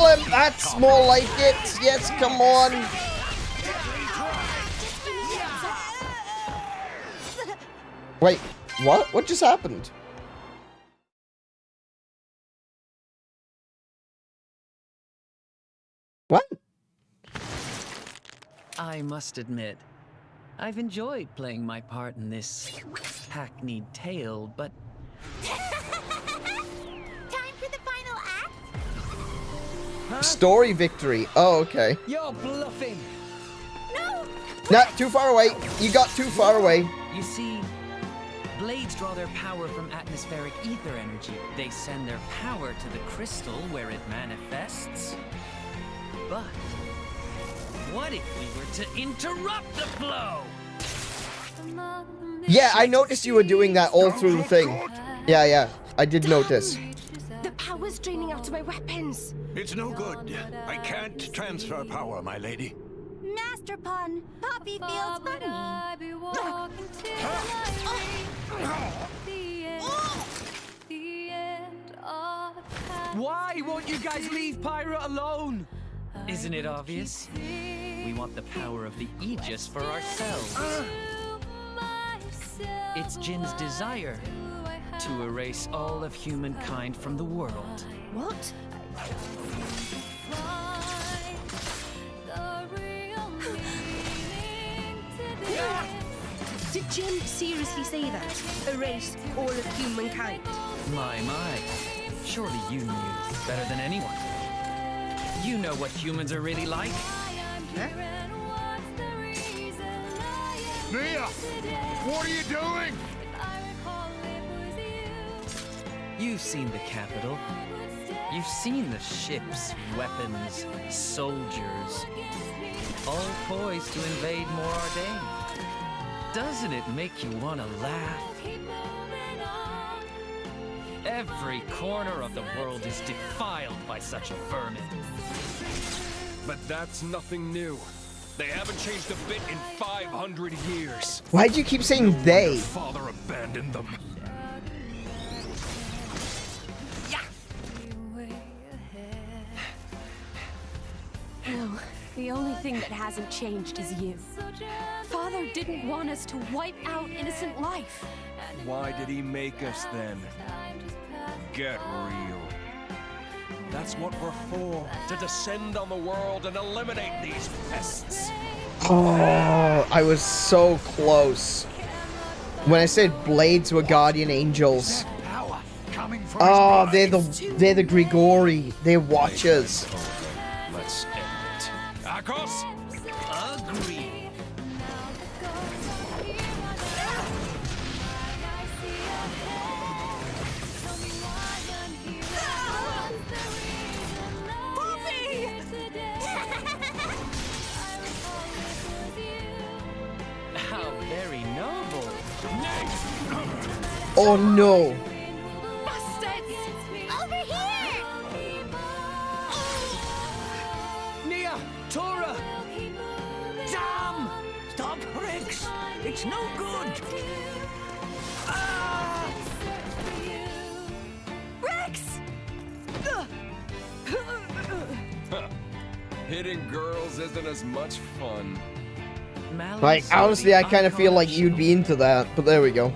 A: limb, that's more like it. Yes, come on. Wait, what? What just happened? What?
L: I must admit, I've enjoyed playing my part in this hackneyed tale, but...
N: Time for the final act?
L: Huh?
A: Story victory. Oh, okay.
F: You're bluffing.
N: No!
A: Not too far away. You got too far away.
L: You see, blades draw their power from atmospheric ether energy. They send their power to the crystal where it manifests. But what if we were to interrupt the flow?
A: Yeah, I noticed you were doing that all through the thing. Yeah, I did notice.
M: The power's draining out of my weapons.
H: It's no good. I can't transfer power, my lady.
N: Master pun. Poppy feels funny.
F: Why won't you guys leave Pirate alone?
L: Isn't it obvious? We want the power of the Aegis for ourselves. It's Jin's desire to erase all of humankind from the world.
M: What? Did Jin seriously say that? Erase all of humankind?
L: My. Surely you knew better than anyone. You know what humans are really like.
C: Nia! What are you doing?
L: You've seen the capital. You've seen the ships, weapons, soldiers, all poised to invade More Ardain. Doesn't it make you want to laugh? Every corner of the world is defiled by such vermin.
K: But that's nothing new. They haven't changed a bit in 500 years.
A: Why do you keep saying they?
K: Their father abandoned them.
B: No, the only thing that hasn't changed is you. Father didn't want us to wipe out innocent life.
K: Why did he make us then? Get real. That's what we're for, to descend on the world and eliminate these pests.
A: Oh, I was so close. When I said blades were guardian angels. Oh, they're the Grigori. They're watchers.
K: Let's end it. Akos?
L: Agree. How very noble.
A: Oh no.
N: Over here!
F: Nia! Tora! Damn! Stop, Rex! It's no good! Ah!
B: Rex!
K: Hitting girls isn't as much fun.
A: Like, honestly, I kind of feel like you'd be into that, but there we go.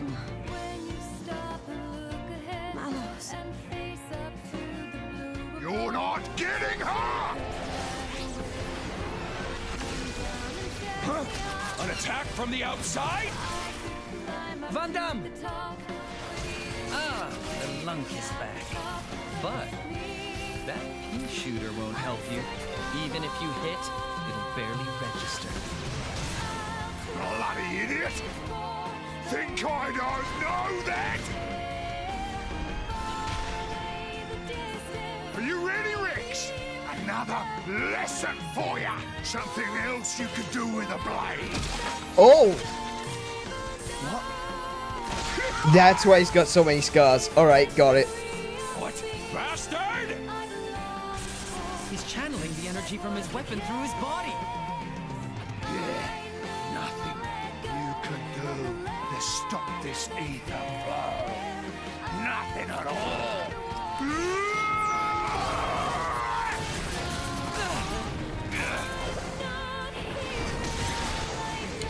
C: You're not getting her!
K: An attack from the outside?
F: Van Damme!
L: Ah, the lunk is back. But that pea shooter won't help you. Even if you hit, it'll barely register.
C: Bloody idiot! Think I don't know that? Are you ready, Rex? Another lesson for ya! Something else you could do with a blade.
A: Oh! That's why he's got so many scars. Alright, got it.
K: What? Bastard!
L: He's channeling the energy from his weapon through his body.
C: Yeah, nothing you can do to stop this ether flow. Nothing at all.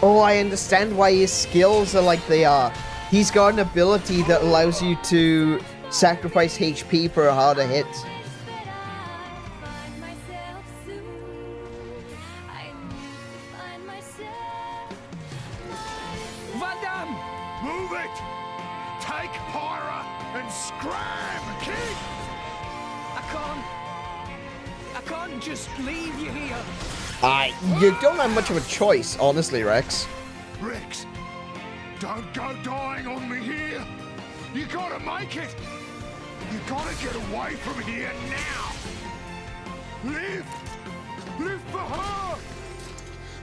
A: Oh, I understand why his skills are like they are. He's got an ability that allows you to sacrifice HP for a harder hit.
C: Van Damme! Move it! Take Pyra and scram, kid!
F: I can't just leave you here.
A: You don't have much of a choice, honestly, Rex.
C: Rex, don't go dying on me here. You gotta make it. You gotta get away from here now. Live! Live for her!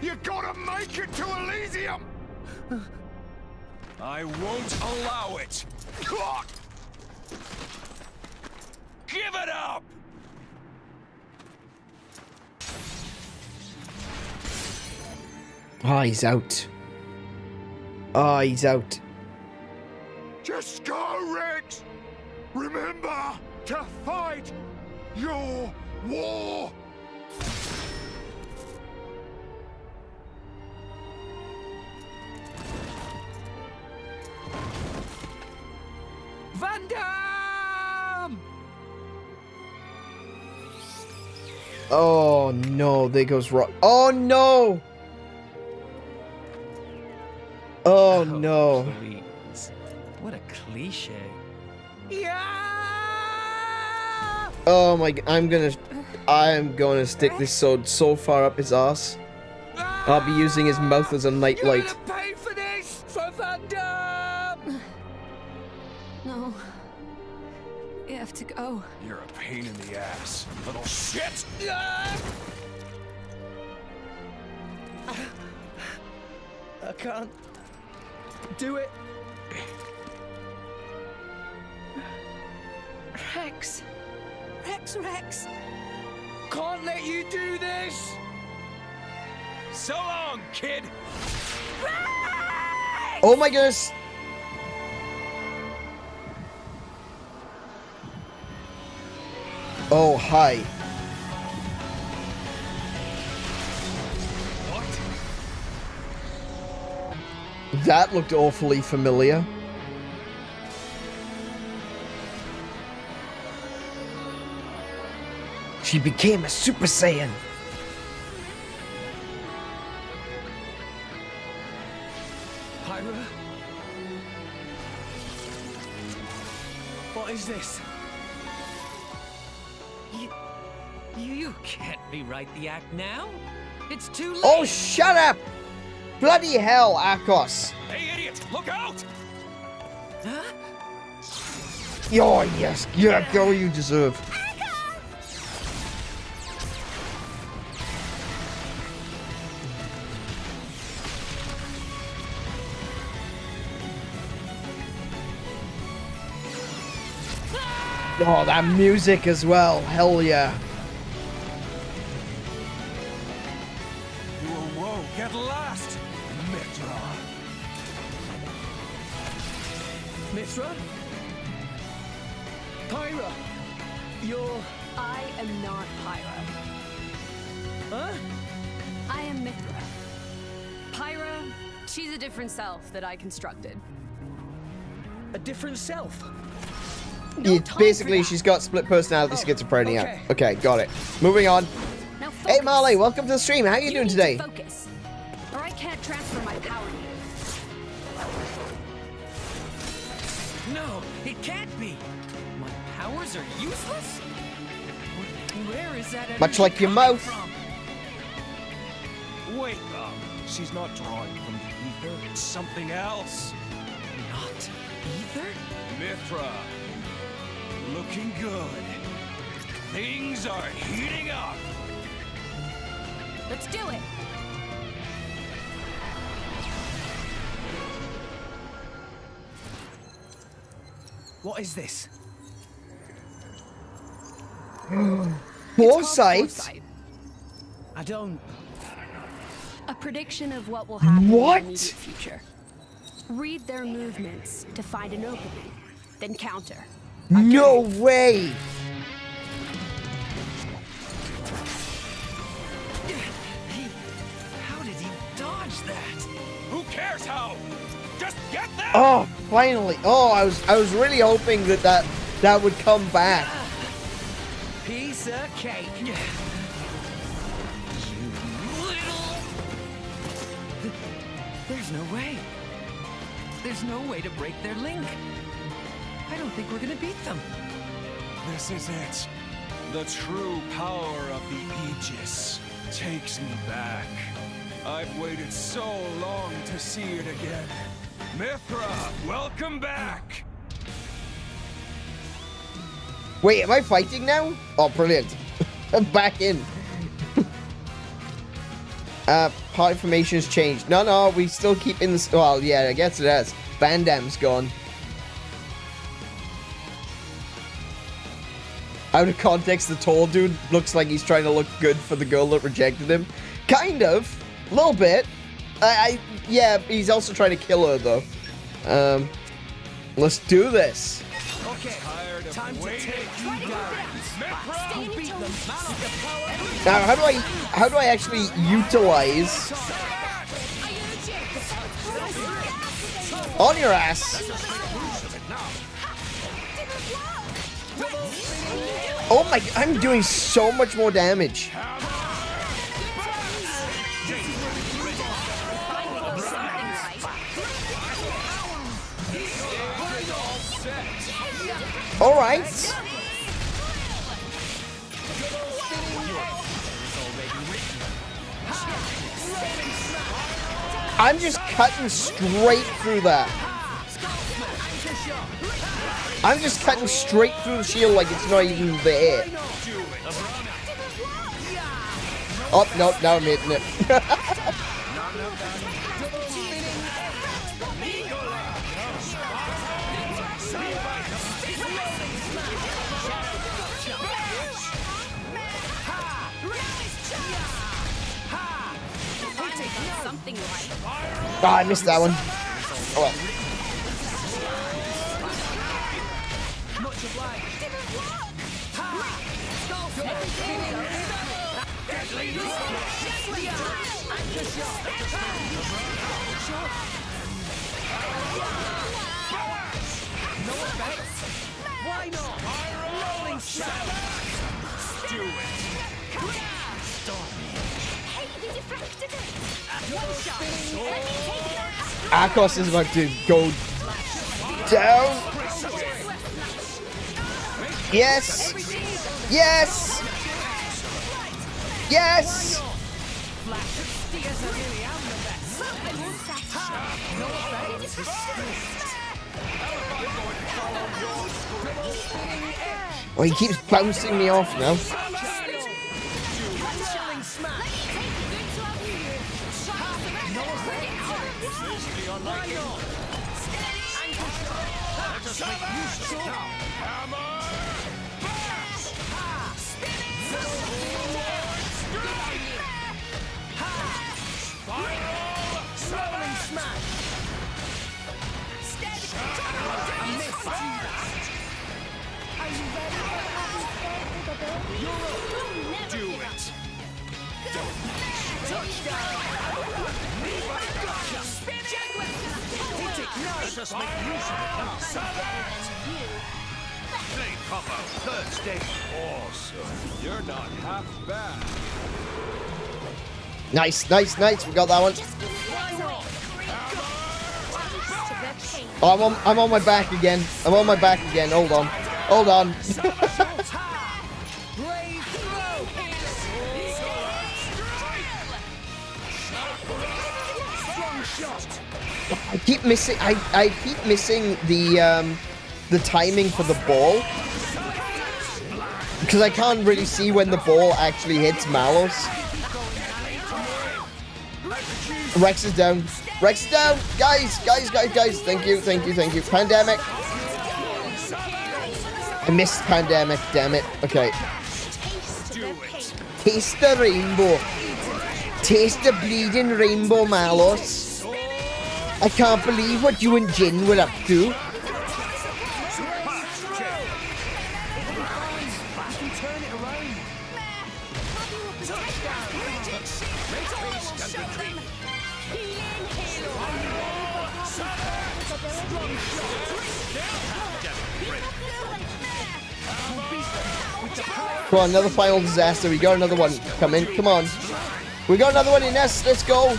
C: You gotta make it to Elysium!
K: I won't allow it! Give it up!
A: Oh, he's out. Oh, he's out.
C: Just go, Rex! Remember to fight your war!
F: Van Damme!
A: Oh no, there goes Rock. Oh no! Oh no.
L: Please. What a cliche.
A: Oh my, I'm gonna stick this sword so far up his ass. I'll be using his mouth as a nightlight.
F: Pay for this for Van Damme!
B: No. I have to go.
K: You're a pain in the ass, little shit!
F: I can't do it.
B: Rex. Rex.
K: Can't let you do this! So long, kid!
A: Oh my goodness! Oh, hi.
K: What?
A: That looked awfully familiar. She became a Super Saiyan.
F: Pyra? What is this?
L: You can't rewrite the act now. It's too late.
A: Oh, shut up! Bloody hell, Akos.
K: Hey, idiot! Look out!
L: Huh?
A: Oh, yes. Yeah, go you deserve. Oh, that music as well. Hell yeah.
K: Whoa, get lost!
F: Mithra? Pyra? You're...
B: I am not Pyra.
F: Huh?
B: I am Mithra. Pyra, she's a different self that I constructed.
F: A different self?
A: Basically, she's got split personality schizophrenia. Okay, got it. Moving on.
B: Now
A: Hey, Marley, welcome to the stream. How are you doing today?
B: Focus, or I can't transfer my power to you.
L: No, it can't be. My powers are useless? Where is that energy
A: Much like your
L: coming
A: mouth.
L: from?
K: Wait, she's not drawing from the ether. It's something else.
L: Not ether?
K: Mithra. Looking good. Things are heating up.
B: Let's do it.
F: What is this?
A: Foresight?
F: I don't...
B: A prediction of what will happen
A: What?
B: in the immediate future. Read their movements to find an opening, then counter.
A: No way!
L: How did he dodge that?
K: Who cares how? Just get there!
A: Oh, finally. Oh, I was really hoping that would come back.
F: Piece of cake.
L: You little... There's no way. There's no way to break their link. I don't think we're gonna beat them.
K: This is it. The true power of the Aegis takes me back. I've waited so long to see it again. Mithra, welcome back!
A: Wait, am I fighting now? Oh, brilliant. I'm back in. Part information's changed. No, we still keep in the... Well, yeah, I guess it has. Van Damme's gone. Out of context, the tall dude looks like he's trying to look good for the girl that rejected him. Kind of. A little bit. Yeah, he's also trying to kill her, though. Let's do this.
F: Okay, time to take you down. You beat them.
A: Now, how do I actually utilize... On your ass. Oh my, I'm doing so much more damage. All right. I'm just cutting straight through that. I'm just cutting straight through the shield like it's not even there. Oh, no, now I'm hitting it. Oh, I missed that one. Oh well.
F: Why not? Rolling shot.
C: Do it.
A: Arcos is about to go down. Yes. Yes. Yes. Oh, he keeps bouncing me off now.
C: Do it.
E: Just make use of it.
C: Blade combo, third stage.
K: Awesome. You're not half bad.
A: Nice, nice, nice. We got that one. Oh, I'm on my back again. I'm on my back again. Hold on. Hold on. I keep missing. I keep missing the timing for the ball because I can't really see when the ball actually hits Malos. Rex is down. Rex is down. Guys. Thank you. Pandemic. I missed Pandemic. Damn it. Okay. Taste the rainbow. Taste the bleeding rainbow, Malos. I can't believe what you and Jin were up to. Come on, another final disaster. We got another one. Come in. Come on. We got another one in S. Let's go.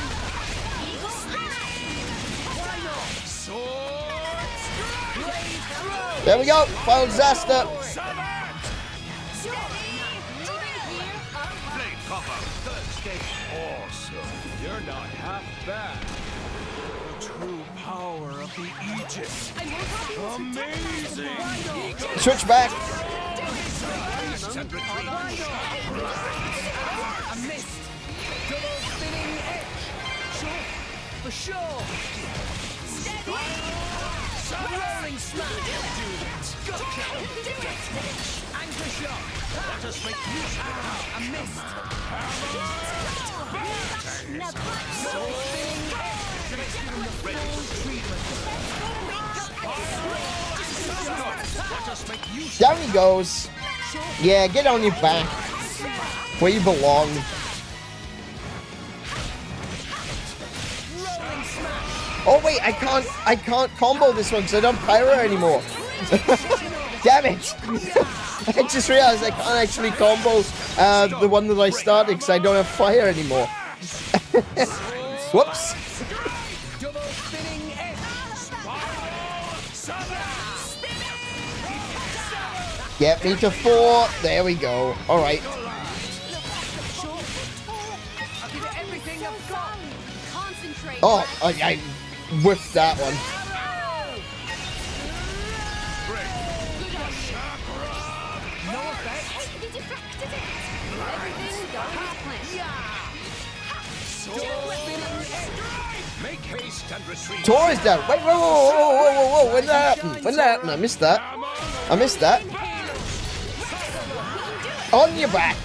A: There we go. Final disaster.
K: Awesome. You're not half bad. The true power of the Aegis. Amazing.
A: Switch back.
F: I missed. Double spinning edge. Sure. For sure. Rolling smash. Gotcha. Anchor shot. Let us make use of it. I missed. Spinning edge.
A: Down he goes. Yeah, get on your back. Where you belong. Oh wait, I can't combo this one because I don't pyro anymore. Damn it! I just realized I can't actually combo the one that I started because I don't have fire anymore. Whoops. Get me to 4. There we go. All right. Oh, I whiffed that one. Tor is down. Wait, whoa, whoa, whoa, whoa, whoa, whoa. When did that happen? When did that happen? I missed that. I missed that. On your back.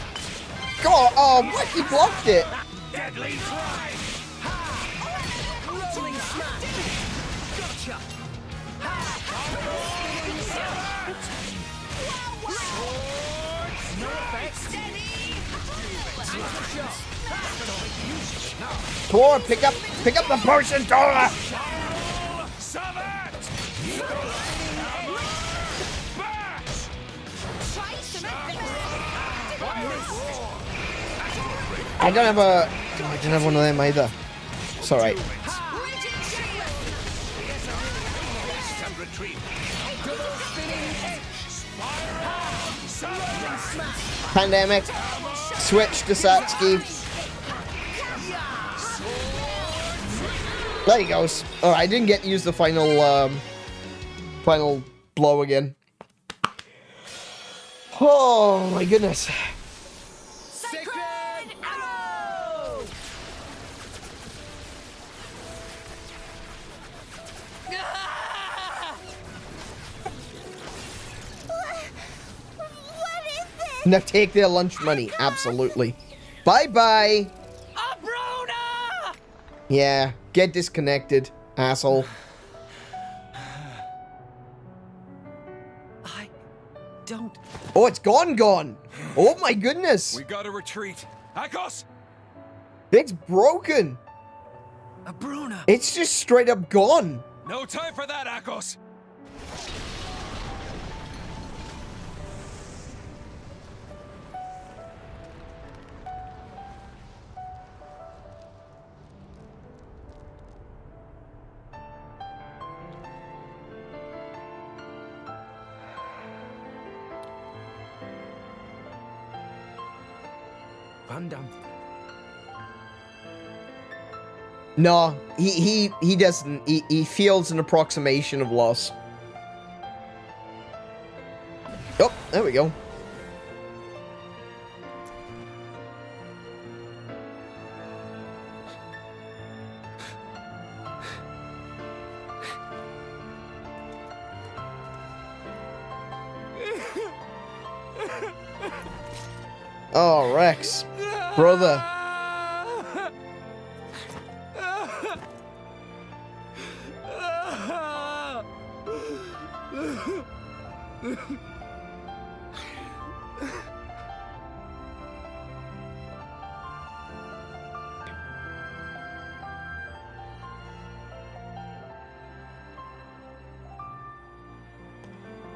A: Come on. Oh, what? He blocked it.
F: Deadly drive. Rolling smash. Gotcha. No effect.
A: Tor, pick up the potion, Tor. I don't have a. I don't have one of them either. It's alright. Pandemic. Switch to Satsuki. There he goes. Alright, I didn't get to use the final final blow again. Oh my goodness. Now take their lunch money. Absolutely. Bye-bye. Yeah, get disconnected, asshole.
L: I don't...
A: Oh, it's gone. Oh my goodness.
K: We gotta retreat. Aegis!
A: It's broken.
L: Bruna.
A: It's just straight up gone.
K: No time for that, Aegis!
A: No, he doesn't. He feels an approximation of loss. Oh, there we go. Oh, Rex, brother.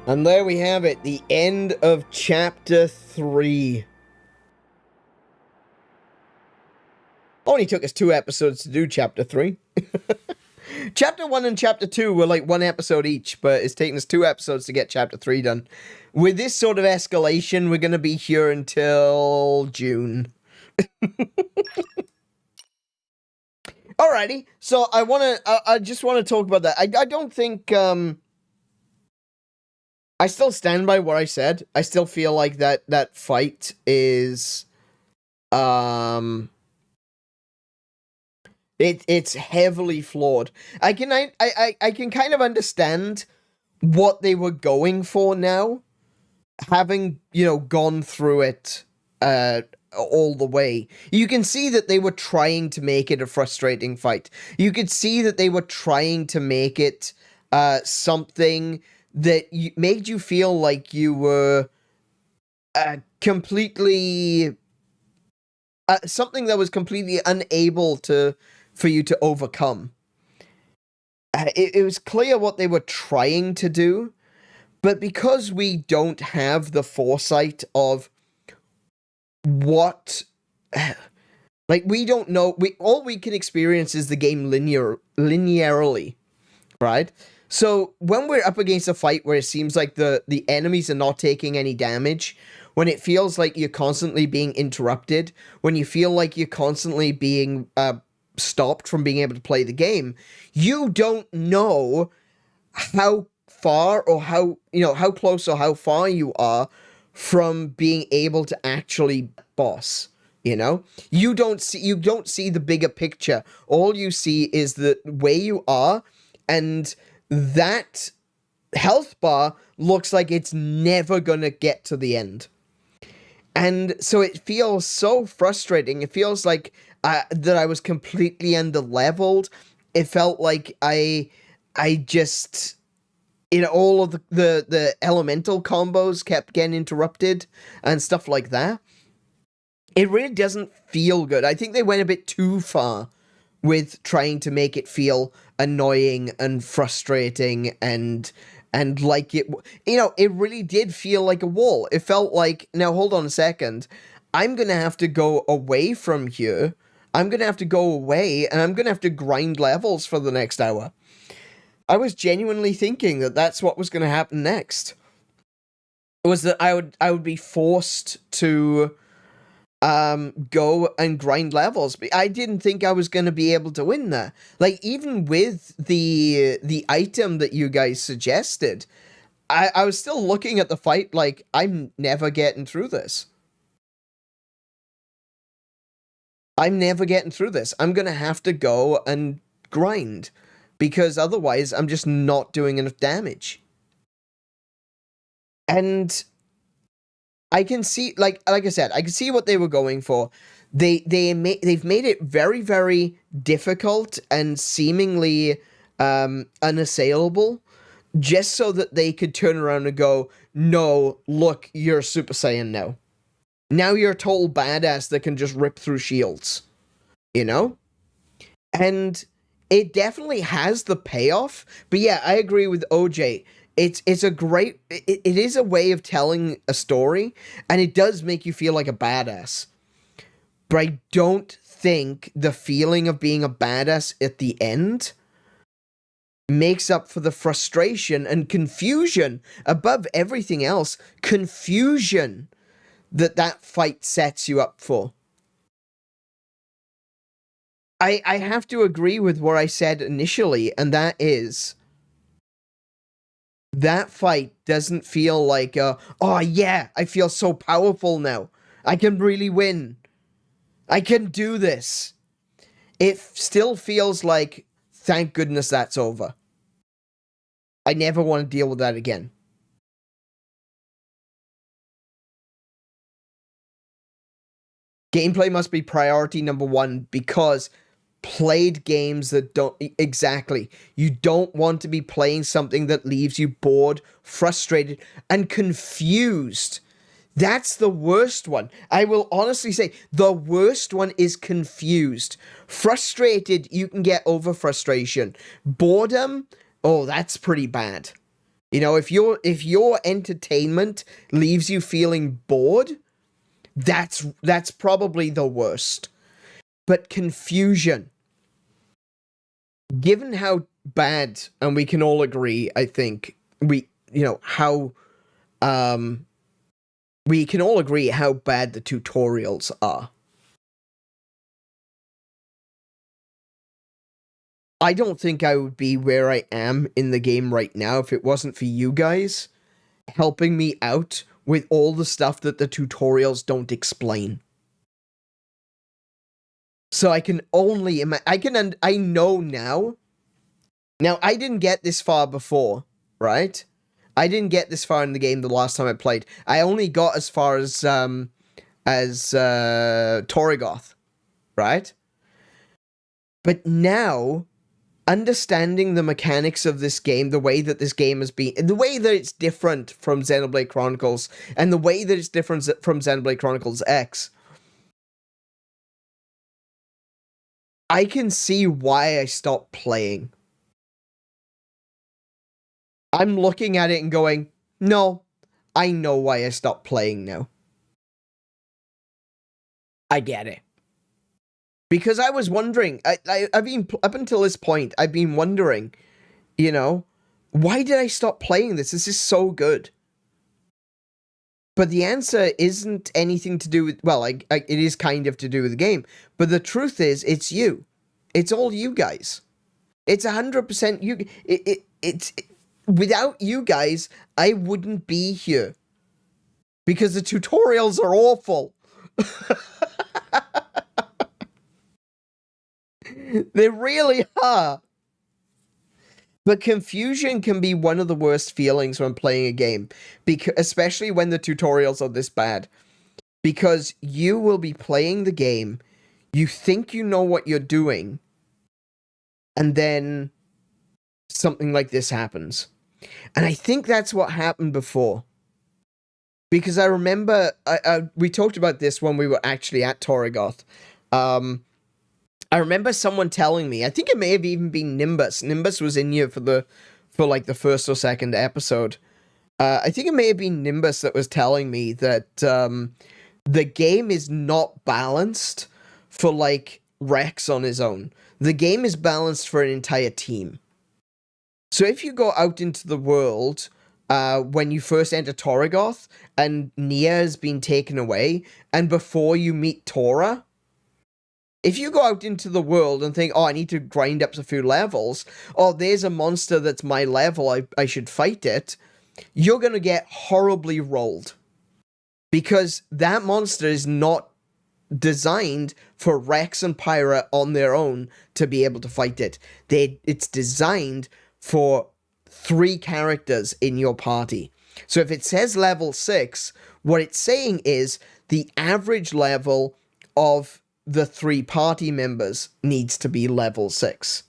A: And there we have it, the end of Chapter 3. Only took us 2 episodes to do Chapter 3. Chapter 1 and Chapter 2 were like 1 episode each, but it's taken us 2 episodes to get Chapter 3 done. With this sort of escalation, we're going to be here until June. Alrighty, so I just want to talk about that. I don't think, I still stand by what I said. I still feel like that fight is, it's heavily flawed. I can kind of understand what they were going for now, having, you know, gone through it all the way. You can see that they were trying to make it a frustrating fight. You could see that they were trying to make it something that made you feel like you were completely something that was completely unable for you to overcome. It was clear what they were trying to do, but because we don't have the foresight of what, like, we don't know, all we can experience is the game linearly, right? So when we're up against a fight where it seems like the enemies are not taking any damage, when it feels like you're constantly being interrupted, when you feel like you're constantly being stopped from being able to play the game, you don't know how far or how close or how far you are from being able to actually boss, You know, you don't see the bigger picture. All you see is the way you are, and that health bar looks like it's never gonna get to the end. And so it feels so frustrating. It feels like that I was completely under-leveled. It felt like I just, you know, all of the elemental combos kept getting interrupted and stuff like that. It really doesn't feel good. I think they went a bit too far with trying to make it feel annoying and frustrating and like it, you know, it really did feel like a wall. It felt like, now hold on a second, I'm gonna have to go away from here. I'm gonna have to go away and I'm gonna have to grind levels for the next hour. I was genuinely thinking that that's what was gonna happen next. It was that I would be forced to go and grind levels. I didn't think I was going to be able to win that. Like, even with the item that you guys suggested, I was still looking at the fight like, I'm never getting through this. I'm never getting through this. I'm going to have to go and grind, because otherwise I'm just not doing enough damage. And I can see, like I said, I can see what they were going for. They've made it very, very difficult and seemingly unassailable, just so that they could turn around and go, no, look, you're Super Saiyan now. Now you're a total badass that can just rip through shields. You know? And it definitely has the payoff. But yeah, I agree with OJ. It's a great, it is a way of telling a story, and it does make you feel like a badass. But I don't think the feeling of being a badass at the end makes up for the frustration and confusion, above everything else, confusion that fight sets you up for. I have to agree with what I said initially, and that is, that fight doesn't feel like, oh yeah, I feel so powerful now. I can really win. I can do this. It still feels like, thank goodness that's over. I never want to deal with that again. Gameplay must be priority number one, because played games that don't... Exactly. You don't want to be playing something that leaves you bored, frustrated, and confused. That's the worst one. I will honestly say, the worst one is confused. Frustrated, you can get over frustration. Boredom, oh, that's pretty bad. You know, if your entertainment leaves you feeling bored, that's probably the worst. But confusion, given how bad, and we can all agree, I think, we can all agree how bad the tutorials are. I don't think I would be where I am in the game right now if it wasn't for you guys helping me out with all the stuff that the tutorials don't explain. So I can only imagine, I know now. Now, I didn't get this far before, right? I didn't get this far in the game the last time I played. I only got as far as Torrigoth, right? But now, understanding the mechanics of this game, the way that this game has been, the way that it's different from Xenoblade Chronicles, and the way that it's different from Xenoblade Chronicles X, I can see why I stopped playing. I'm looking at it and going, no, I know why I stopped playing now. I get it. Because I was wondering, I've been, up until this point, I've been wondering, you know, why did I stop playing this? This is so good. But the answer isn't anything to do with, well, it is kind of to do with the game. But the truth is, it's you. It's all you guys. It's 100% you. Without you guys, I wouldn't be here. Because the tutorials are awful. They really are. But confusion can be one of the worst feelings when playing a game, especially when the tutorials are this bad. Because you will be playing the game, you think you know what you're doing, and then something like this happens. And I think that's what happened before. Because I remember, we talked about this when we were actually at Torrigoth. I remember someone telling me, I think it may have even been Nimbus. Nimbus was in here for like the first or second episode. I think it may have been Nimbus that was telling me that the game is not balanced for like Rex on his own. The game is balanced for an entire team. So if you go out into the world when you first enter Torrigoth and Nia has been taken away, and before you meet Tora, if you go out into the world and think, oh, I need to grind up a few levels, oh, there's a monster that's my level, I should fight it, you're going to get horribly rolled. Because that monster is not designed for Rex and Pyra on their own to be able to fight it. It's designed for 3 characters in your party. So if it says level 6, what it's saying is the average level of the 3 party members needs to be level 6.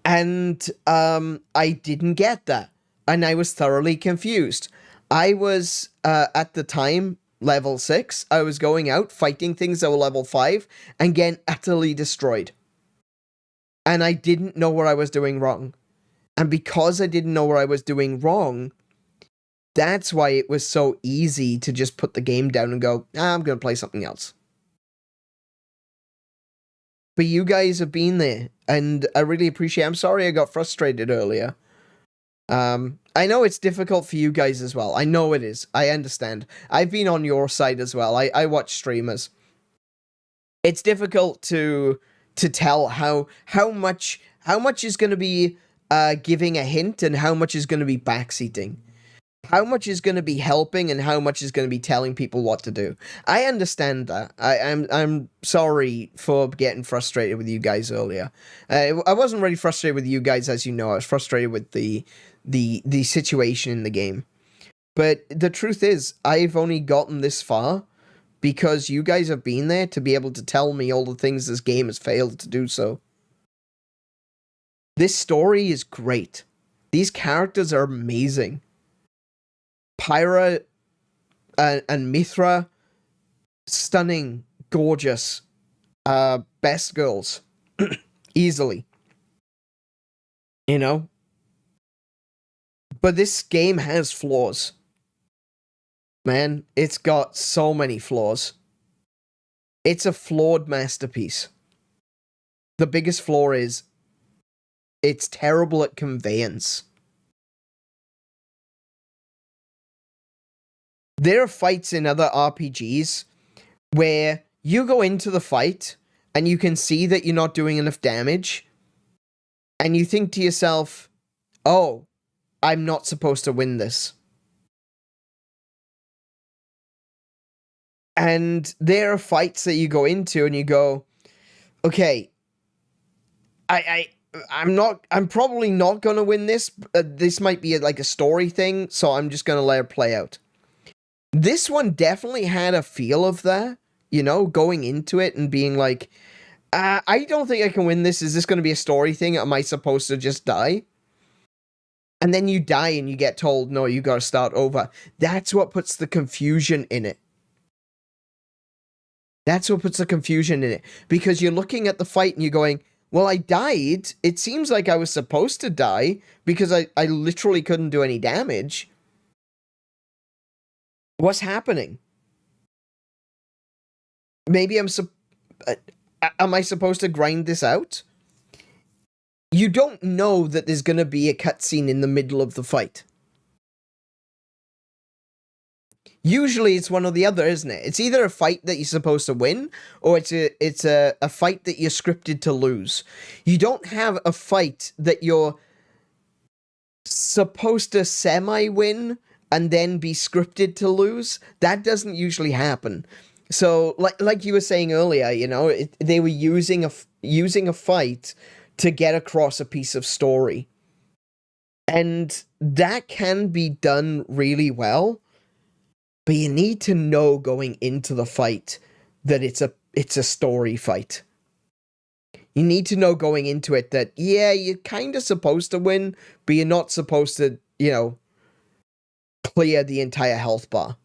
A: And I didn't get that. And I was thoroughly confused. I was, at the time, level 6. I was going out, fighting things that were level 5, and getting utterly destroyed. And I didn't know what I was doing wrong. And because I didn't know what I was doing wrong, that's why it was so easy to just put the game down and go, I'm going to play something else. But you guys have been there, and I really appreciate it. I'm sorry I got frustrated earlier. I know it's difficult for you guys as well. I know it is. I understand. I've been on your side as well. I watch streamers. It's difficult to tell how much is going to be giving a hint and how much is going to be backseating. How much is going to be helping and how much is going to be telling people what to do. I understand that. I'm sorry for getting frustrated with you guys earlier. I wasn't really frustrated with you guys, as you know. I was frustrated with the situation in the game. But the truth is, I've only gotten this far because you guys have been there to be able to tell me all the things this game has failed to do so. This story is great. These characters are amazing. Pyra and Mithra, stunning, gorgeous, best girls, easily, you know? But this game has flaws. Man, it's got so many flaws. It's a flawed masterpiece. The biggest flaw is, it's terrible at conveyance. There are fights in other RPGs where you go into the fight and you can see that you're not doing enough damage. And you think to yourself, oh, I'm not supposed to win this. And there are fights that you go into and you go, okay, I'm probably not going to win this. This might be like a story thing, so I'm just going to let it play out. This one definitely had a feel of that, you know, going into it and being like, I don't think I can win this. Is this going to be a story thing? Am I supposed to just die? And then you die and you get told, no, you got to start over. That's what puts the confusion in it. That's what puts the confusion in it. Because you're looking at the fight and you're going, well, I died. It seems like I was supposed to die because I literally couldn't do any damage. What's happening? Maybe am I supposed to grind this out? You don't know that there's going to be a cutscene in the middle of the fight. Usually it's one or the other, isn't it? It's either a fight that you're supposed to win, or it's a fight that you're scripted to lose. You don't have a fight that you're supposed to semi-win and then be scripted to lose. That doesn't usually happen. So, like you were saying earlier, you know, they were using a fight to get across a piece of story. And that can be done really well, but you need to know going into the fight that it's a story fight. You need to know going into it that, yeah, you're kind of supposed to win, but you're not supposed to, you know, clear the entire health bar.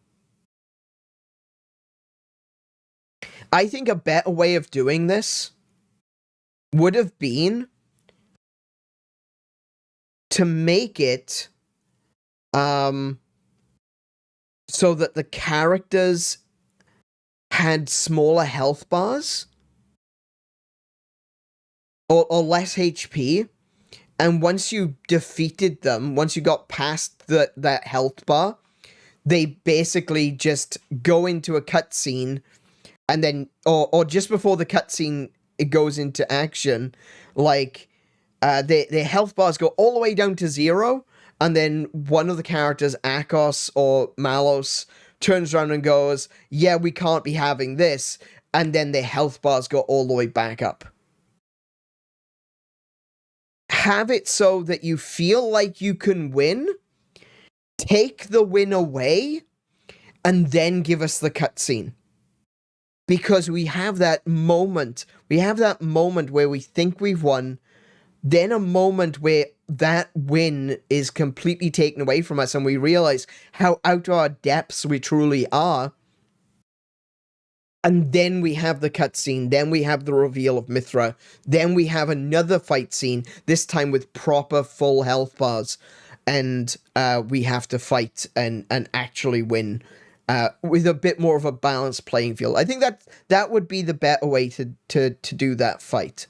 A: I think a better way of doing this would have been to make it so that the characters had smaller health bars or less HP, and once you defeated them, once you got past that health bar, they basically just go into a cutscene, and then or just before the cutscene it goes into action, like their health bars go all the way down to 0, and then one of the characters, Akos or Malos, turns around and goes, yeah, we can't be having this, and then their health bars go all the way back up. Have it so that you feel like you can win, take the win away, and then give us the cutscene. Because we have that moment. We have that moment where we think we've won, then a moment where that win is completely taken away from us and we realize how out of our depths we truly are. And then we have the cutscene, then we have the reveal of Mythra, then we have another fight scene, this time with proper full health bars, and we have to fight and actually win with a bit more of a balanced playing field. I think that would be the better way to do that fight.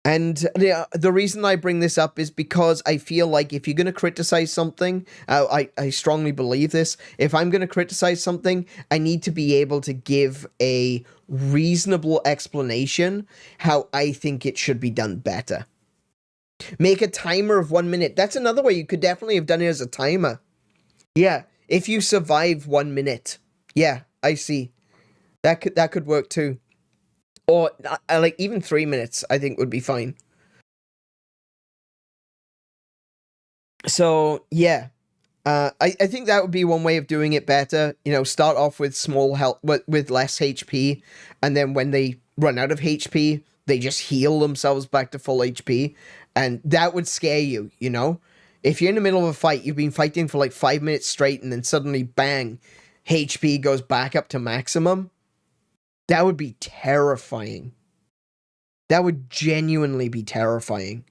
A: And the reason I bring this up is because I feel like if you're going to criticize something, I strongly believe this, if I'm going to criticize something, I need to be able to give a reasonable explanation how I think it should be done better. Make a timer of 1 minute. That's another way you could definitely have done it as a timer. Yeah, if you survive 1 minute. Yeah, I see. That could work too. Or, like, even 3 minutes, I think, would be fine. So, yeah. I think that would be one way of doing it better. You know, start off with small health, with less HP, and then when they run out of HP, they just heal themselves back to full HP. And that would scare you, you know? If you're in the middle of a fight, you've been fighting for like 5 minutes straight, and then suddenly, bang, HP goes back up to maximum. That would be terrifying. That would genuinely be terrifying.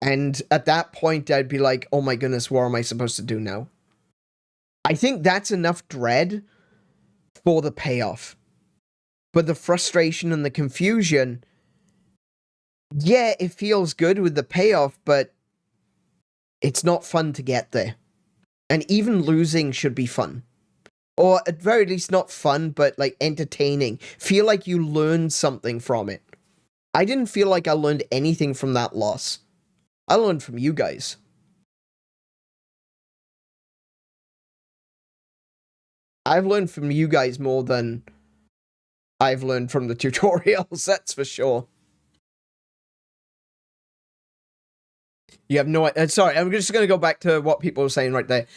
A: And at that point, I'd be like, oh my goodness, what am I supposed to do now? I think that's enough dread for the payoff. But the frustration and the confusion, yeah, it feels good with the payoff, but it's not fun to get there. And even losing should be fun. Or at very least not fun, but like entertaining. Feel like you learned something from it. I didn't feel like I learned anything from that loss. I learned from you guys. I've learned from you guys more than I've learned from the tutorials, that's for sure. You have no... sorry, I'm just going to go back to what people were saying right there.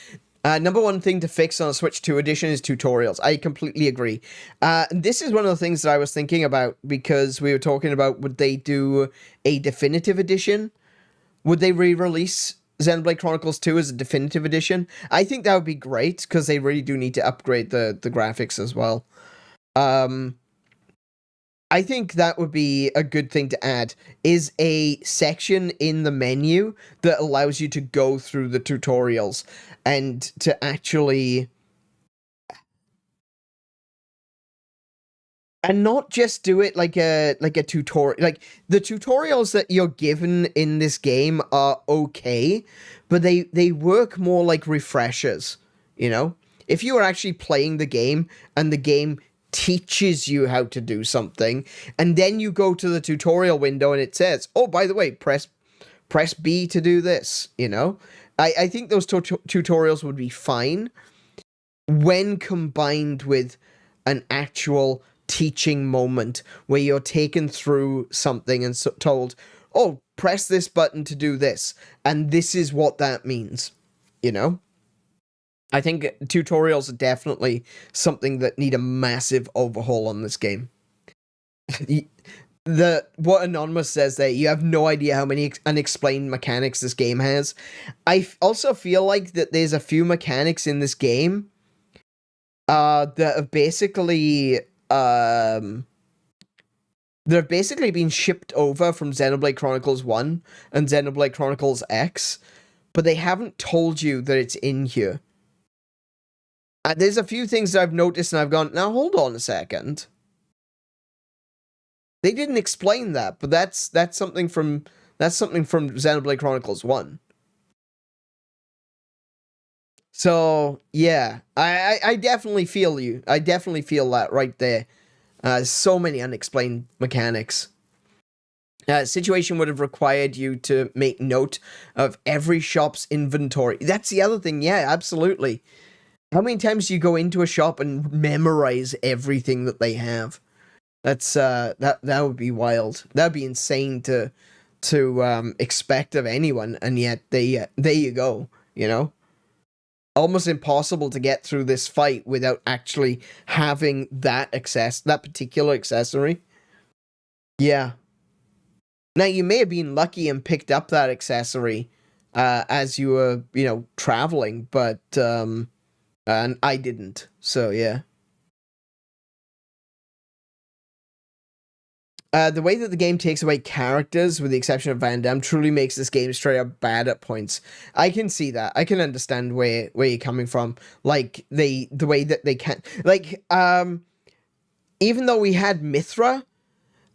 A: Number one thing to fix on a Switch 2 edition is tutorials. I completely agree. This is one of the things that I was thinking about, because we were talking about, would they do a definitive edition? Would they re-release Xenoblade Chronicles 2 as a definitive edition? I think that would be great, because they really do need to upgrade the graphics as well. I think that would be a good thing to add, is a section in the menu that allows you to go through the tutorials and to actually... And not just do it like a tutorial. Like, the tutorials that you're given in this game are okay, but they work more like refreshers, you know? If you are actually playing the game, and the game teaches you how to do something, and then you go to the tutorial window and it says, oh, by the way, press B to do this, you know? I think those tutorials would be fine when combined with an actual teaching moment where you're taken through something and told, oh, press this button to do this, and this is what that means, you know? I think tutorials are definitely something that need a massive overhaul on this game. What Anonymous says there, you have no idea how many unexplained mechanics this game has. I also feel like that there's a few mechanics in this game that have basically been shipped over from Xenoblade Chronicles 1 and Xenoblade Chronicles X, but they haven't told you that it's in here. There's a few things that I've noticed and I've gone, now hold on a second. They didn't explain that, but that's something from Xenoblade Chronicles 1. So yeah, I definitely feel you. I definitely feel that right there. So many unexplained mechanics. Situation would have required you to make note of every shop's inventory. That's the other thing. Yeah, absolutely. How many times do you go into a shop and memorize everything that they have? That's that would be wild. That'd be insane to expect of anyone, and yet there you go, you know? Almost impossible to get through this fight without actually having that particular accessory. Yeah. Now, you may have been lucky and picked up that accessory as you were, you know, traveling, but and I didn't. So, yeah. The way that the game takes away characters, with the exception of Van Damme, truly makes this game straight up bad at points. I can see that. I can understand where you're coming from. Like, the way that they can... Like, even though we had Mithra,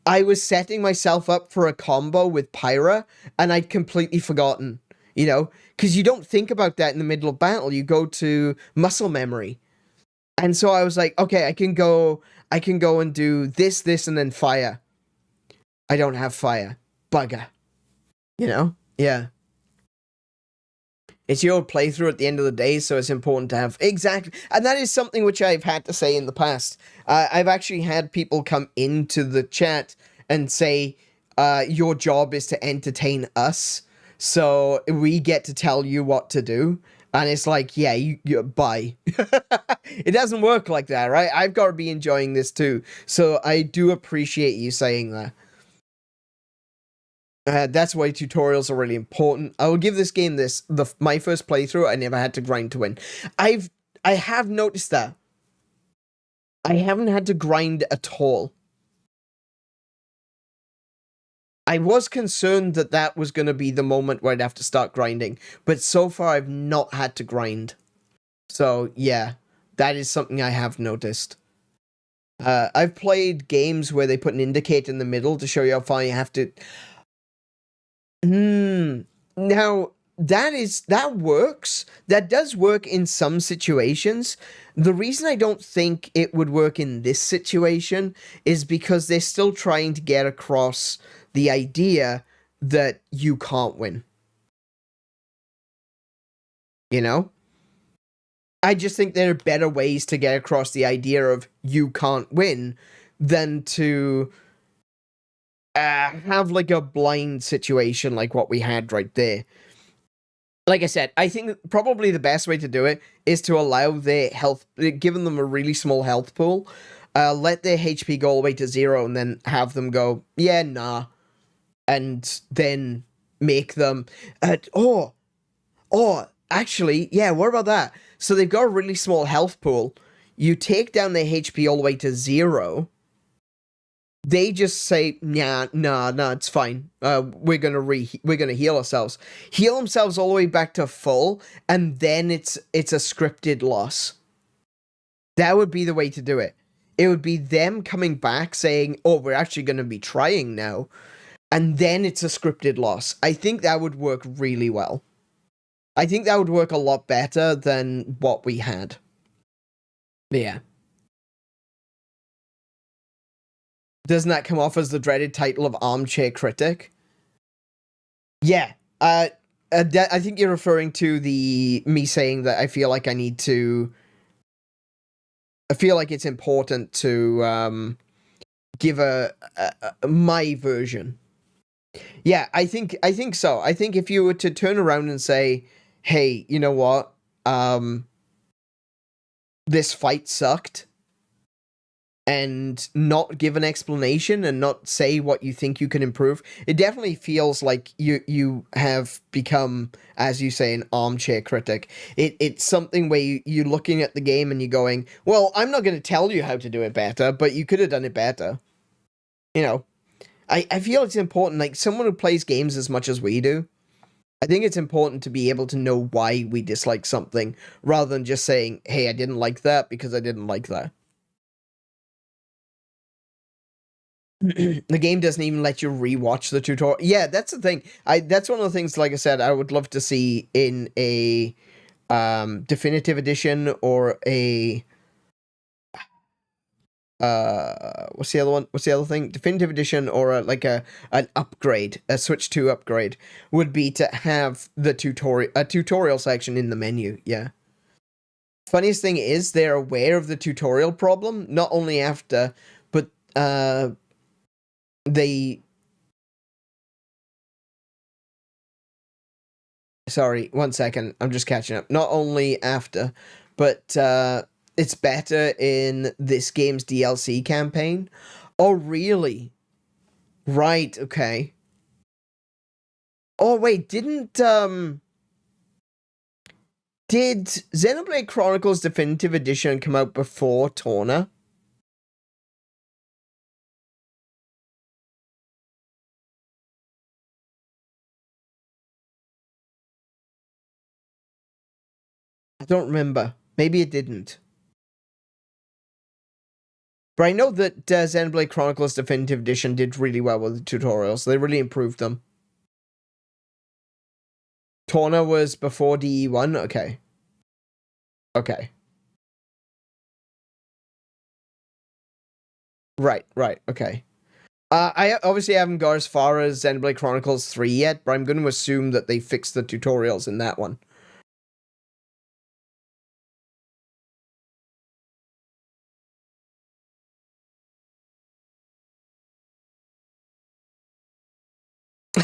A: I was setting myself up for a combo with Pyra, and I'd completely forgotten, you know? Because you don't think about that in the middle of battle. You go to muscle memory. And so I was like, okay, I can go and do this, and then fire. I don't have fire. Bugger. You know? Yeah. It's your playthrough at the end of the day, so it's important to have... Exactly. And that is something which I've had to say in the past. I've actually had people come into the chat and say, your job is to entertain us, so we get to tell you what to do. And it's like, yeah, you bye. It doesn't work like that, right? I've got to be enjoying this too. So I do appreciate you saying that. That's why tutorials are really important. I will give this game my first playthrough. I never had to grind to win. I have noticed that. I haven't had to grind at all. I was concerned that that was going to be the moment where I'd have to start grinding, but so far I've not had to grind. So yeah, that is something I have noticed. I've played games where they put an indicator in the middle to show you how far you have to... Now, that works. That does work in some situations. The reason I don't think it would work in this situation is because they're still trying to get across the idea that you can't win. You know? I just think there are better ways to get across the idea of you can't win than to... have like a blind situation like what we had right there. Like I said, I think probably the best way to do it is to allow their health, giving them a really small health pool, let their HP go all the way to 0 and then have them go, yeah, nah. And then make them, actually, yeah, what about that? So they've got a really small health pool. You take down their HP all the way to 0. They just say, nah, it's fine. We're gonna heal ourselves. Heal themselves all the way back to full, and then it's a scripted loss. That would be the way to do it. It would be them coming back saying, oh, we're actually gonna be trying now. And then it's a scripted loss. I think that would work really well. I think that would work a lot better than what we had. Yeah. Doesn't that come off as the dreaded title of armchair critic? Yeah. I think you're referring to me saying that I feel like I need to I feel like it's important to give my version. Yeah, I think so. I think if you were to turn around and say, "Hey, you know what? This fight sucked," and not give an explanation and not say what you think you can improve, it definitely feels like you have become, as you say, an armchair critic. It's something where you're looking at the game and you're going, well, I'm not going to tell you how to do it better, but you could have done it better. You know, I feel it's important, like someone who plays games as much as we do, I think it's important to be able to know why we dislike something, rather than just saying, hey, I didn't like that because I didn't like that. The game doesn't even let you rewatch the tutorial. Yeah, that's the thing. That's one of the things, like I said, I would love to see in a definitive edition or a what's the other one? What's the other thing? Definitive edition or an upgrade, a Switch 2 upgrade would be to have the tutorial section in the menu. Yeah. Funniest thing is they're aware of the tutorial problem not only after, but sorry, 1 second, I'm just catching up. Not only after, but it's better in this game's DLC campaign. Oh, really? Right, okay. Oh, wait, did Xenoblade Chronicles Definitive Edition come out before Torna? I don't remember. Maybe it didn't. But I know that Xenoblade Chronicles Definitive Edition did really well with the tutorials. They really improved them. Torna was before DE1? Okay. Okay. Right, okay. I obviously haven't got as far as Xenoblade Chronicles 3 yet, but I'm going to assume that they fixed the tutorials in that one.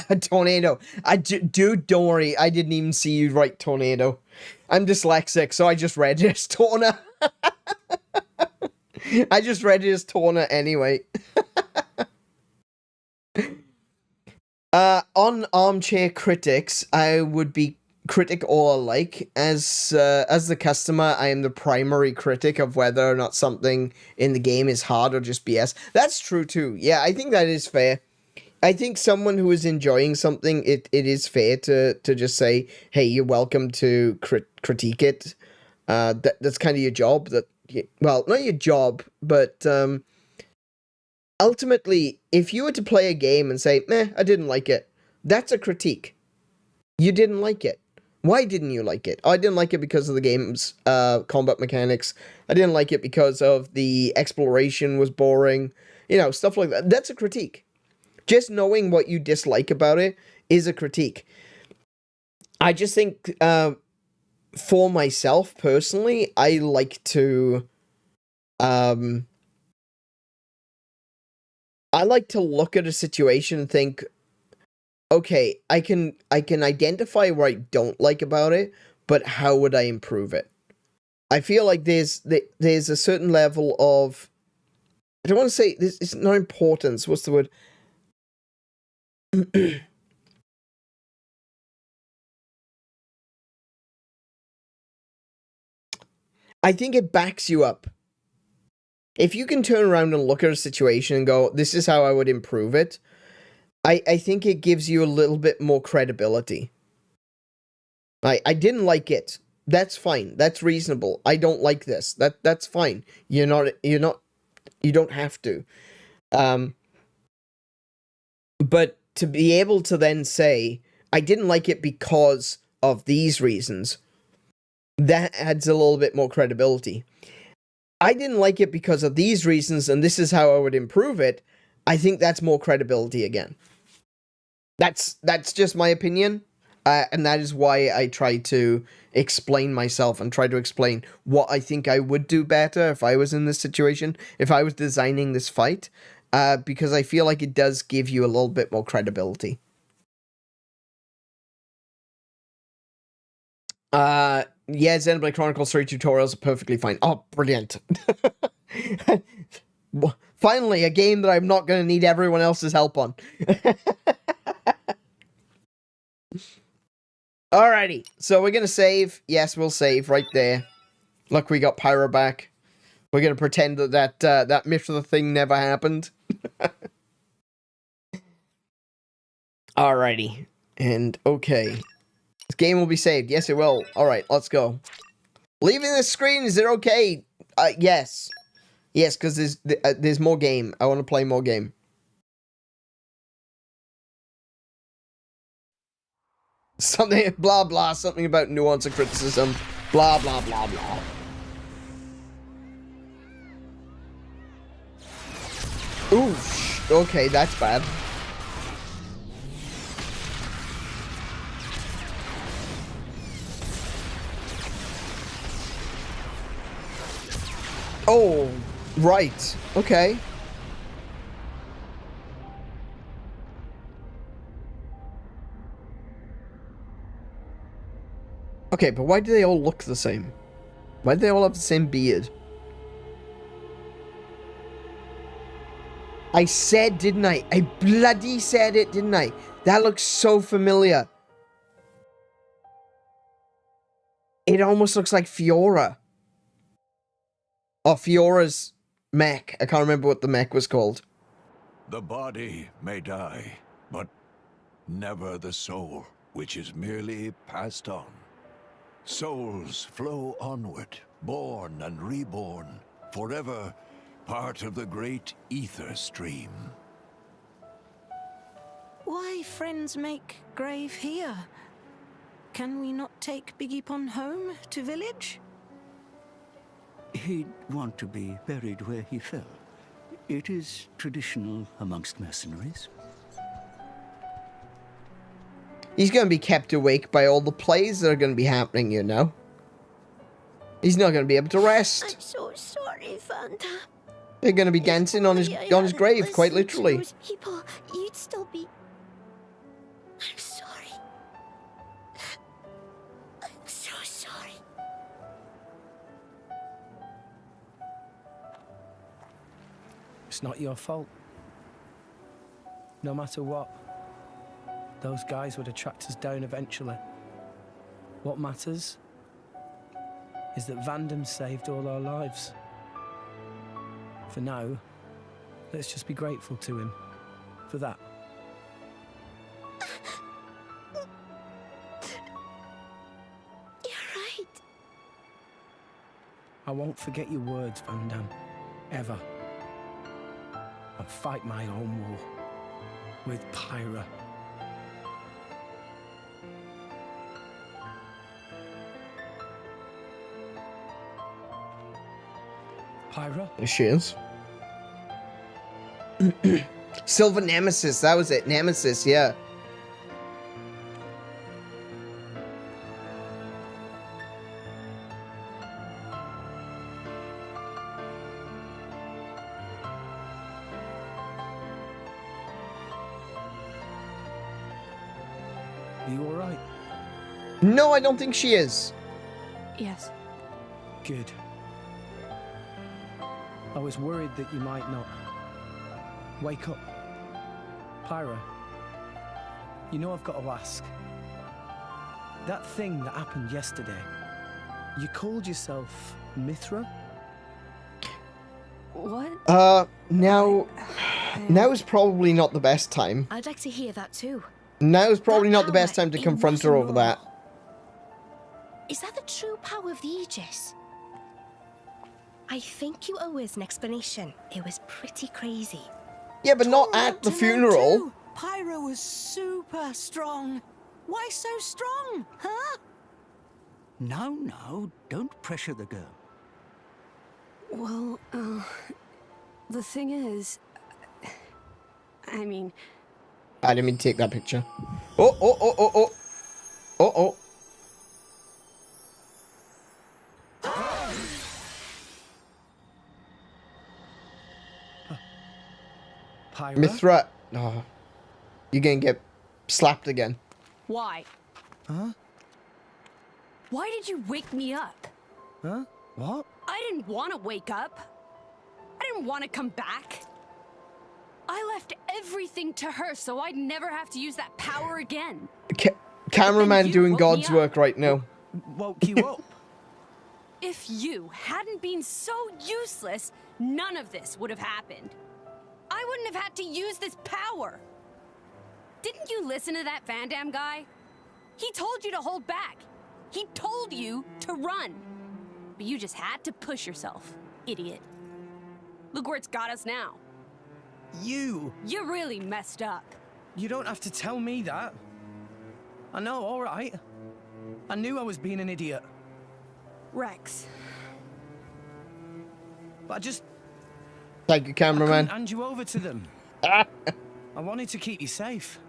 A: A tornado. Dude, don't worry. I didn't even see you write tornado. I'm dyslexic, so I just read it as Torna. I just read it as Torna anyway. On Armchair Critics, I would be critic all alike. As the customer, I am the primary critic of whether or not something in the game is hard or just BS. That's true too. Yeah, I think that is fair. I think someone who is enjoying something, it is fair to just say, hey, you're welcome to critique it. That's kind of your job. Well, not your job, but ultimately, if you were to play a game and say, meh, I didn't like it, that's a critique. You didn't like it. Why didn't you like it? I didn't like it because of the game's combat mechanics. I didn't like it because of the exploration was boring. You know, stuff like that. That's a critique. Just knowing what you dislike about it is a critique. I just think, for myself, personally, I like to, I like to look at a situation and think, okay, I can identify what I don't like about it, but how would I improve it? I feel like there's a certain level of, I don't want to say, this is not importance, what's the word? I think it backs you up. If you can turn around and look at a situation and go, this is how I would improve it, I think it gives you a little bit more credibility. I didn't like it. That's fine. That's reasonable. I don't like this. That's fine. You don't have to. But to be able to then say, I didn't like it because of these reasons, that adds a little bit more credibility. I didn't like it because of these reasons, and this is how I would improve it. I think that's more credibility again. That's just my opinion. And that is why I try to explain myself and try to explain what I think I would do better if I was in this situation, if I was designing this fight, because I feel like it does give you a little bit more credibility. Yeah, Xenoblade Chronicles 3 tutorials are perfectly fine. Oh, brilliant. Finally, a game that I'm not going to need everyone else's help on. Alrighty, so we're going to save. Yes, we'll save right there. Look, we got Pyro back. We're going to pretend that that myth of the thing never happened. Alrighty, and okay. This game will be saved. Yes, it will. Alright, let's go. Leaving the screen, is it okay? Yes. Yes, because there's more game. I want to play more game. Something, blah, blah, something about nuance and criticism. Blah, blah, blah, blah. Ooh, okay, that's bad. Oh, right. Okay. Okay, but why do they all look the same? Why do they all have the same beard? I said, didn't I? I bloody said it, didn't I? That looks so familiar. It almost looks like Fiora. Or Fiora's mech. I can't remember what the mech was called.
P: The body may die, but never the soul, which is merely passed on. Souls flow onward, born and reborn, forever part of the great ether stream.
M: Why friends make grave here? Can we not take Biggie home to village?
G: He'd want to be buried where he fell. It is traditional amongst mercenaries.
A: He's going to be kept awake by all the plays that are going to be happening, you know. He's not going to be able to rest.
N: I'm so sorry, Vanda.
A: They're going to be dancing on his grave, quite literally.
N: People, you'd still be... I'm sorry. I'm so sorry.
Q: It's not your fault. No matter what, those guys would have tracked us down eventually. What matters is that Vandam saved all our lives. For now, let's just be grateful to him for that.
N: You're right.
Q: I won't forget your words, Vandam. Ever. I'll fight my own war. With Pyra. Pyra?
A: There she is. Silver Nemesis, that was it. Nemesis, yeah.
Q: Are you alright?
A: No, I don't think she is.
B: Yes.
Q: Good. I was worried that you might not. Wake up. Pyra, you know I've got to ask. That thing that happened yesterday, you called yourself Mithra?
B: What?
A: Now is probably not the best time.
M: I'd like to hear that too.
A: Now is probably not the best time to confront her over that.
M: Is that the true power of the Aegis? I think you owe us an explanation. It was pretty crazy.
A: Yeah, but not at the funeral.
O: Pyro was super strong. Why so strong, huh?
G: No, don't pressure the girl.
B: Well, the thing is, I mean...
A: I didn't mean to take that picture. Oh. Uh-oh.
Q: Pyra?
A: Mythra. Oh. You're gonna get slapped again.
B: Why?
Q: Huh?
B: Why did you wake me up?
Q: Huh? What?
B: I didn't want to wake up. I didn't want to come back. I left everything to her so I'd never have to use that power again.
A: Cameraman doing
B: woke me
A: God's
B: up.
A: work right now.
Q: Woke you up?
B: If you hadn't been so useless, none of this would have happened. I wouldn't have had to use this power. Didn't you listen to that Van Damme guy? He told you to hold back. He told you to run. But you just had to push yourself, idiot. Look where it's got us now.
Q: You!
B: You really messed up.
Q: You don't have to tell me that. I know, all right. I knew I was being an idiot.
B: Rex.
Q: But I just...
A: Thank you, cameraman.
Q: I couldn't hand you over to them. I wanted to keep you safe.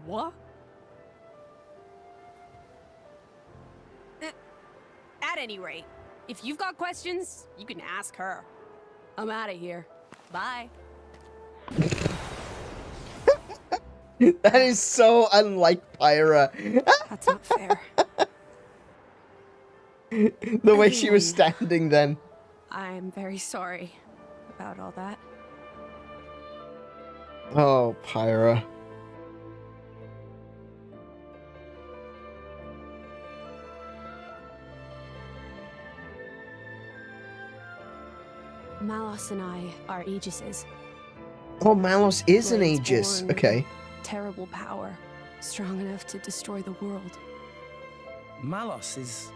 B: What? At any rate, if you've got questions, you can ask her. I'm out of here. Bye.
A: That is so unlike Pyra.
B: That's not fair.
A: The way she was standing then.
B: I'm very sorry about all that.
A: Oh, Pyra.
B: Malos and I are Aegises.
A: Oh, Malos is an
B: Blades
A: Aegis.
B: born
A: Okay.
B: with terrible power, strong enough to destroy the world.
Q: Malos is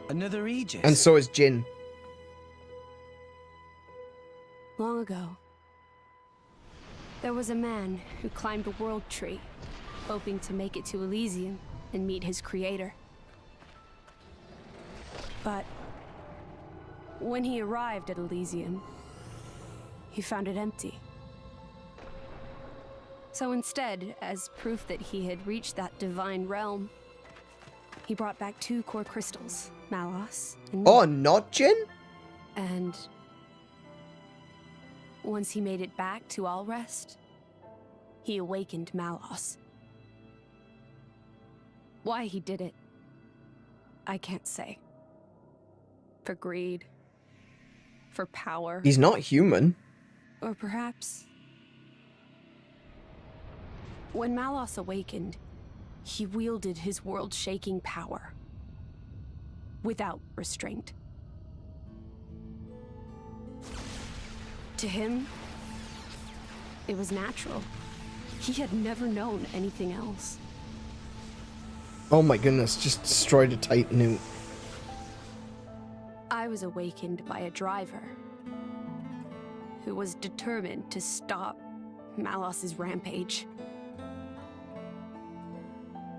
Q: another Aegis.
A: And so is Jin.
B: Long ago, there was a man who climbed the world tree, hoping to make it to Elysium and meet his creator. But when he arrived at Elysium, he found it empty. So instead, as proof that he had reached that divine realm, he brought back 2 core crystals, Malos and me.
A: Oh, not Jin?
B: And once he made it back to Alrest, he awakened Malos. Why he did it, I can't say. For greed, for power.
A: He's not human.
B: Or perhaps, when Malos awakened, he wielded his world-shaking power without restraint. To him, it was natural. He had never known anything else.
A: Oh my goodness, just destroyed a Titan.
B: I was awakened by a driver who was determined to stop Malos's rampage.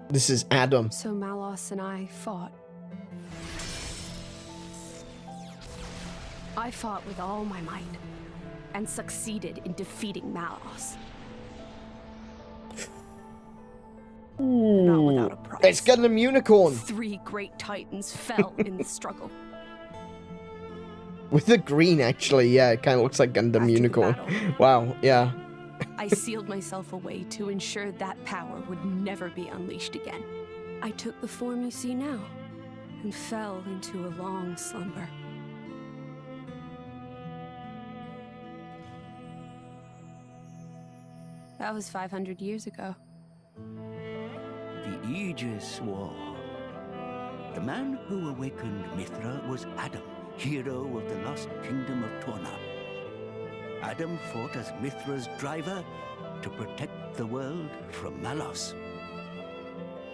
A: This is Adam.
B: So Malos and I fought. I fought with all my might and succeeded in defeating Malos. Not without a price.
A: It's got a unicorn.
B: 3 great titans fell in the struggle.
A: With the green, actually, yeah, it kind of looks like Gundam Unicorn. Wow, yeah.
B: I sealed myself away to ensure that power would never be unleashed again. I took the form you see now and fell into a long slumber. That was 500 years ago.
G: The Aegis War. The man who awakened Mithra was Adam, hero of the lost kingdom of Torna. Adam fought as Mithra's driver to protect the world from Malos.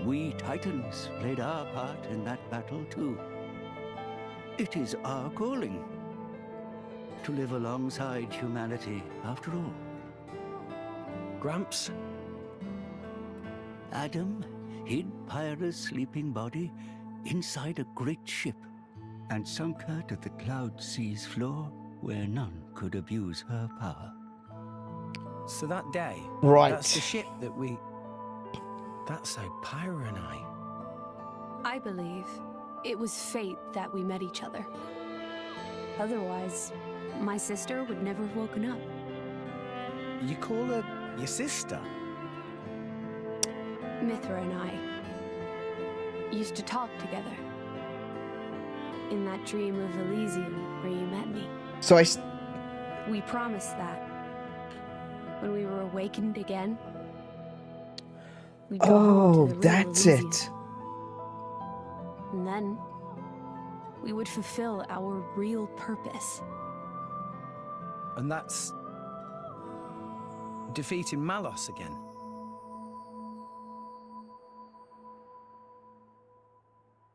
G: We Titans played our part in that battle too. It is our calling to live alongside humanity after all.
Q: Gramps?
G: Adam hid Pyra's sleeping body inside a great ship and sunk her to the cloud sea's floor where none could abuse her power.
Q: So that day,
A: Right.
Q: that's the ship that we... That's how Pyra and
B: I believe it was fate that we met each other. Otherwise, my sister would never have woken up.
Q: You call her your sister?
B: 𝗦𝘄 and I used to talk together. In that dream of Elysium where you met me.
A: So
B: We promised that when we were awakened again, we'd go home to the real
A: that's
B: Elysium.
A: it.
B: And then we would fulfill our real purpose.
Q: And that's... defeating Malos again.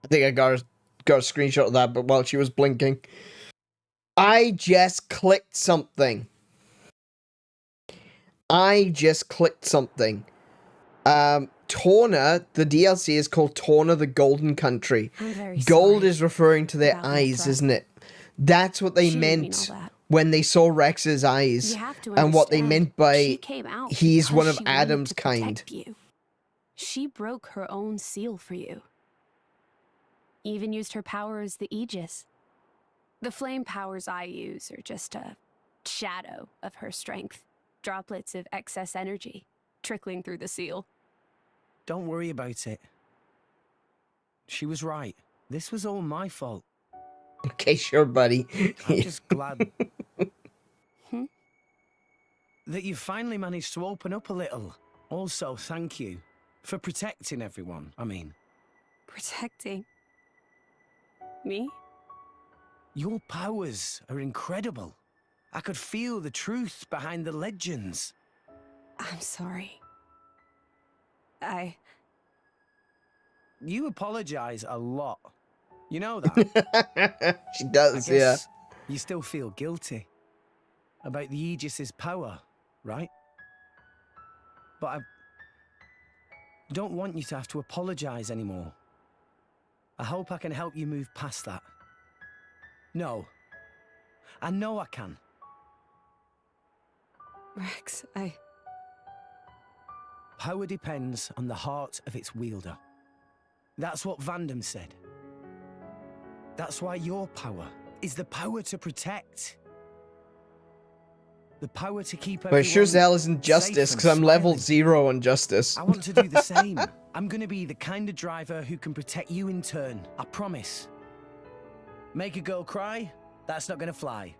A: I think I got a screenshot of that, but while she was blinking. I just clicked something. Torna, the DLC is called Torna the Golden Country.
B: I'm very
A: Gold
B: sorry
A: is referring to their
B: about
A: eyes,
B: 𝗦𝘄.
A: isn't it? That's what they
B: She didn't mean
A: meant
B: all that.
A: when they saw Rex's eyes.
B: You have to
A: And what they
B: understand,
A: meant by
B: she came out
A: he's one
B: because
A: of
B: she wanted
A: Adam's
B: to
A: kind.
B: protect you. She broke her own seal for you. Even used her power as the Aegis. The flame powers I use are just a shadow of her strength. Droplets of excess energy trickling through the seal.
Q: Don't worry about it. She was right. This was all my fault.
A: Okay, sure, buddy.
Q: I'm just glad that you finally managed to open up a little. Also, thank you for protecting everyone, I mean.
B: Protecting me?
Q: Your powers are incredible. I could feel the truth behind the legends.
B: I'm sorry.
Q: You apologize a lot. You know that?
A: She does,
Q: I guess you still feel guilty about the Aegis's power, right? But I don't want you to have to apologize anymore. I hope I can help you move past that. No. I know I can.
B: Rex,
Q: Power depends on the heart of its wielder. That's what 𝗦𝘄 said. That's why your power is the power to protect. The power to keep
A: But
Q: everyone
A: sure as hell isn't justice,
Q: safe and
A: because I'm level
Q: smiling.
A: 0 on justice.
Q: I want to do the same. I'm gonna be the kind of driver who can protect you in turn. I promise. Make a girl cry? That's not gonna fly.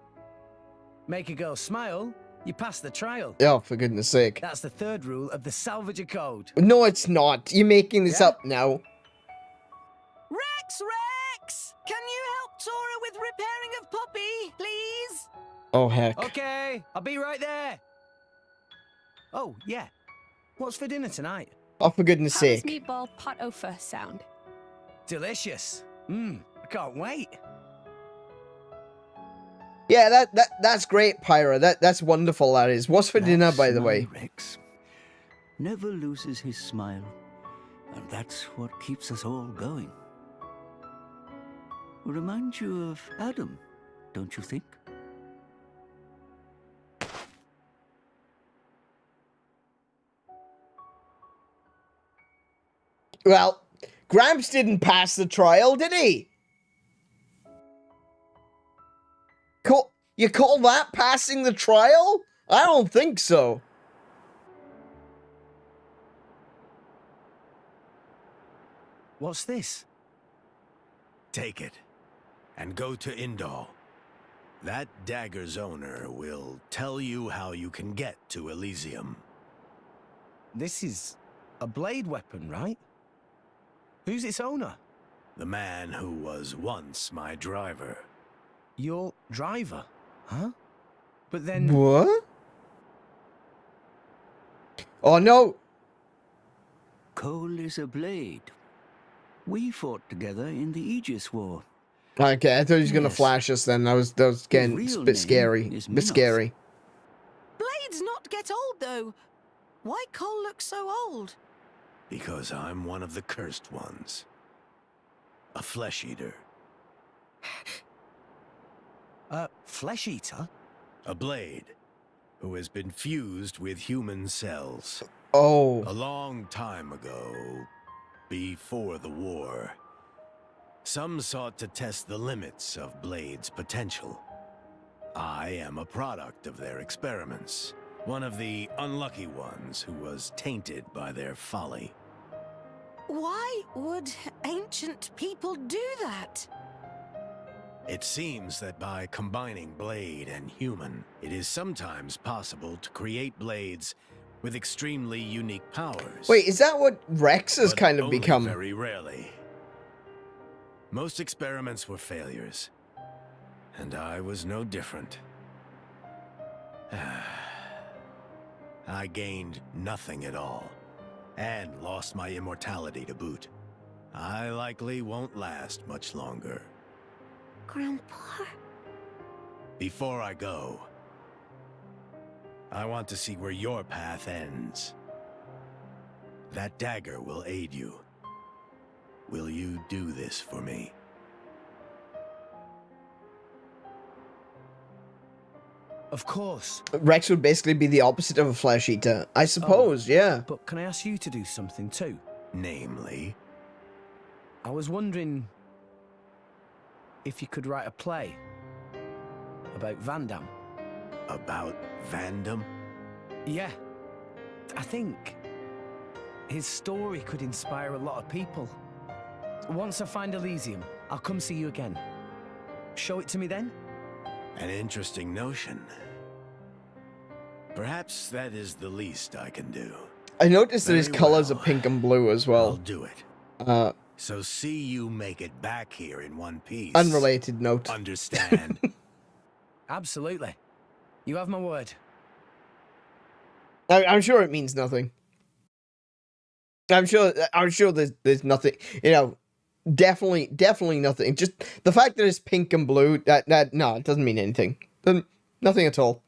Q: Make a girl smile? You pass the trial.
A: Oh, for goodness sake.
Q: That's the third rule of the salvage code.
A: No, it's not. You're making this up now.
O: Rex! Can you help Tora with repairing of Puppy, please?
A: Oh, heck.
Q: Okay, I'll be right there. Oh, yeah. What's for dinner tonight?
A: Oh, for goodness
B: How does
A: sake.
B: meatball pot ofa sound?
Q: Delicious. I can't wait.
A: Yeah, that's great, Pyra. That's wonderful, that is. What's for dinner, by the way?
G: Rex never loses his smile, and that's what keeps us all going. Reminds you of Adam, don't you think?
A: Well, Gramps didn't pass the trial, did he? You call that passing the trial? I don't think so.
Q: What's this?
H: Take it, and go to Indal. That dagger's owner will tell you how you can get to Elysium.
Q: This is a blade weapon, right? Who's its owner?
H: The man who was once my driver.
Q: Your driver? Huh? But then...
A: What? Oh, no.
G: Cole is a blade. We fought together in the Aegis War.
A: Okay, I thought he was gonna
G: Yes.
A: flash us then. That was getting a
G: real
A: bit
G: name
A: scary.
G: is
A: Bit
G: Minos.
A: scary.
O: Blades not get old, though. Why Cole look so old?
H: Because I'm one of the cursed ones. A flesh eater.
Q: Flesh eater?
H: A blade. who has been fused with human cells.
A: Oh.
H: A long time ago, before the war, some sought to test the limits of Blade's potential. I am a product of their experiments, one of the unlucky ones who was tainted by their folly.
O: Why would ancient people do that?
H: It seems that by combining Blade and human, it is sometimes possible to create Blades with extremely unique powers.
A: Wait, is that what Rex has
H: But
A: kind of
H: only
A: become?
H: very rarely. Most experiments were failures, and I was no different. I gained nothing at all, and lost my immortality to boot. I likely won't last much longer.
M: Grandpa?
H: Before I go, I want to see where your path ends. That dagger will aid you. Will you do this for me?
Q: Of course.
A: Rex would basically be the opposite of a flesh eater, I suppose, yeah.
Q: But can I ask you to do something too?
H: Namely?
Q: I was wondering if you could write a play about Vandam.
H: About Vandam?
Q: Yeah. I think his story could inspire a lot of people. Once I find Elysium, I'll come see you again. Show it to me then?
H: An interesting notion. Perhaps that is the least I can do.
A: I noticed that his
H: Very
A: colors
H: well.
A: are pink and blue as well.
H: I'll do it. So see you make it back here in one piece.
A: Unrelated note.
H: Understand?
Q: Absolutely. You have my word.
A: I'm sure it means nothing. I'm sure there's nothing, you know, definitely nothing. Just the fact that it's pink and blue, no, it doesn't mean anything. Nothing at all.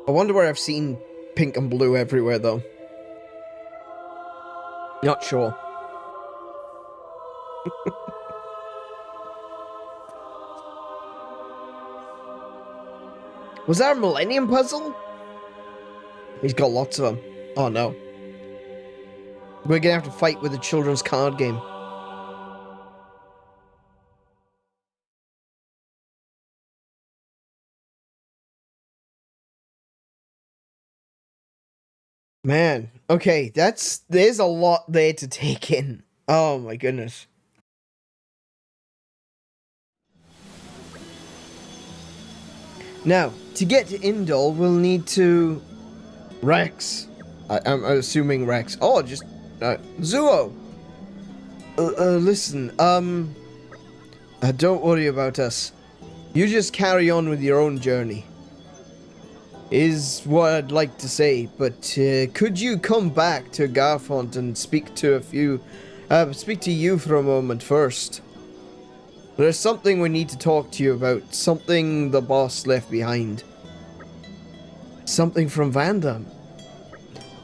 A: I wonder where I've seen pink and blue everywhere, though. Not sure. Was that a Millennium Puzzle? He's got lots of them. Oh no. We're gonna have to fight with a children's card game. Man, okay, there's a lot there to take in. Oh my goodness. Now, to get to Indol, we'll need to... Rex. I'm assuming Rex. Oh, just... Zuo! Listen, don't worry about us. You just carry on with your own journey. Is what I'd like to say, but could you come back to Garfont and speak to you for a moment first? There's something we need to talk to you about, something the boss left behind. Something from Vandam.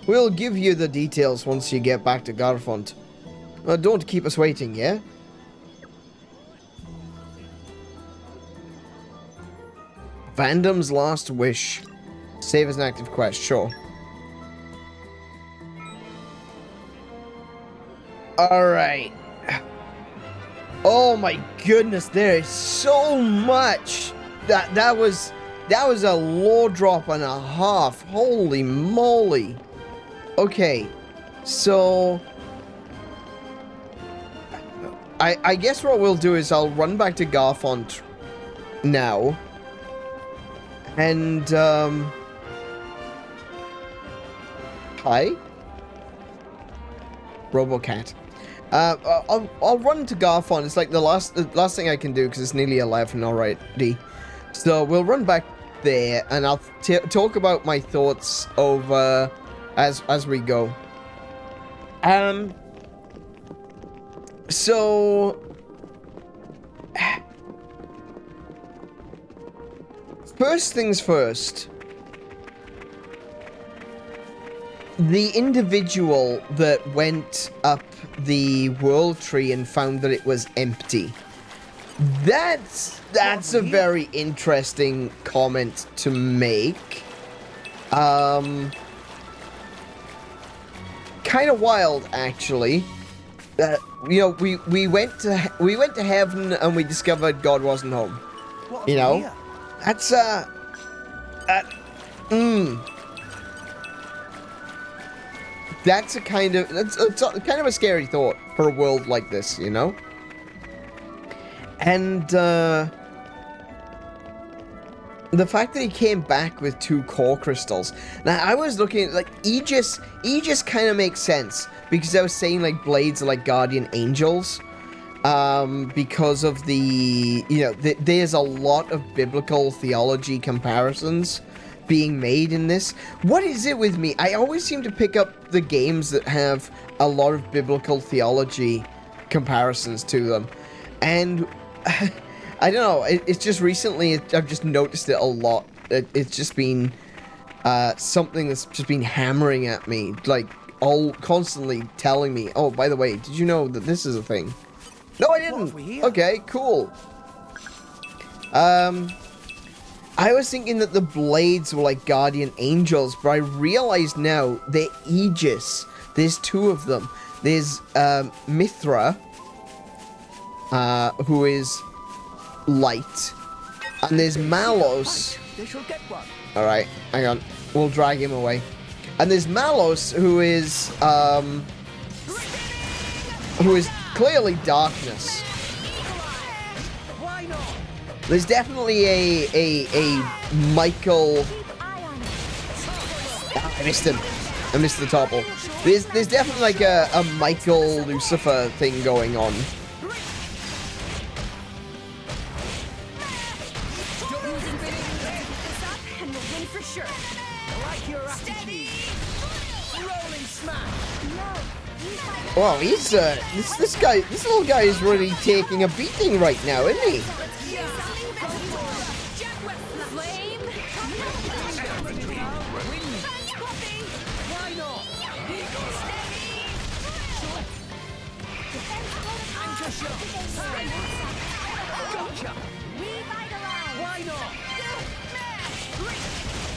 A: We'll give you the details once you get back to Garfont. Don't keep us waiting, yeah? Vandam's last wish. Save as an active quest, sure. Alright. Oh my goodness, there is so much. That was a lore drop and a half. Holy moly. Okay, so I guess what we'll do is I'll run back to Garfont now. And hi, Robocat. I'll run to Garfont. It's like the last thing I can do because it's nearly 11 already. So we'll run back there, and I'll talk about my thoughts over as we go. So first things first. The individual that went up the world tree and found that it was empty. That's a very interesting comment to make. Kind of wild, actually. You know, we went to heaven and we discovered God wasn't home. You know, that's that's a kind of a scary thought for a world like this, you know. And the fact that he came back with 2 core crystals. Now, I was looking at, like, Aegis kind of makes sense, because I was saying, like, blades are like guardian angels, because of the, you know, there's a lot of biblical theology comparisons being made in this. What is it with me? I always seem to pick up the games that have a lot of biblical theology comparisons to them, and I don't know, it's just recently, I've just noticed it a lot. It's just been something that's just been hammering at me, like, constantly telling me, oh, by the way, did you know that this is a thing? No, I didn't! Okay, cool. I was thinking that the blades were like guardian angels, but I realize now they're Aegis. There's 2 of them. There's 𝗦𝘄𝗶𝘁𝗰𝗵, who is light, and there's Malos. Alright, hang on. We'll drag him away. And there's Malos, who is clearly darkness. There's definitely a Michael. I missed him. I missed the topple. There's definitely like a Michael Lucifer thing going on. Wow, he's this little guy is really taking a beating right now, isn't he?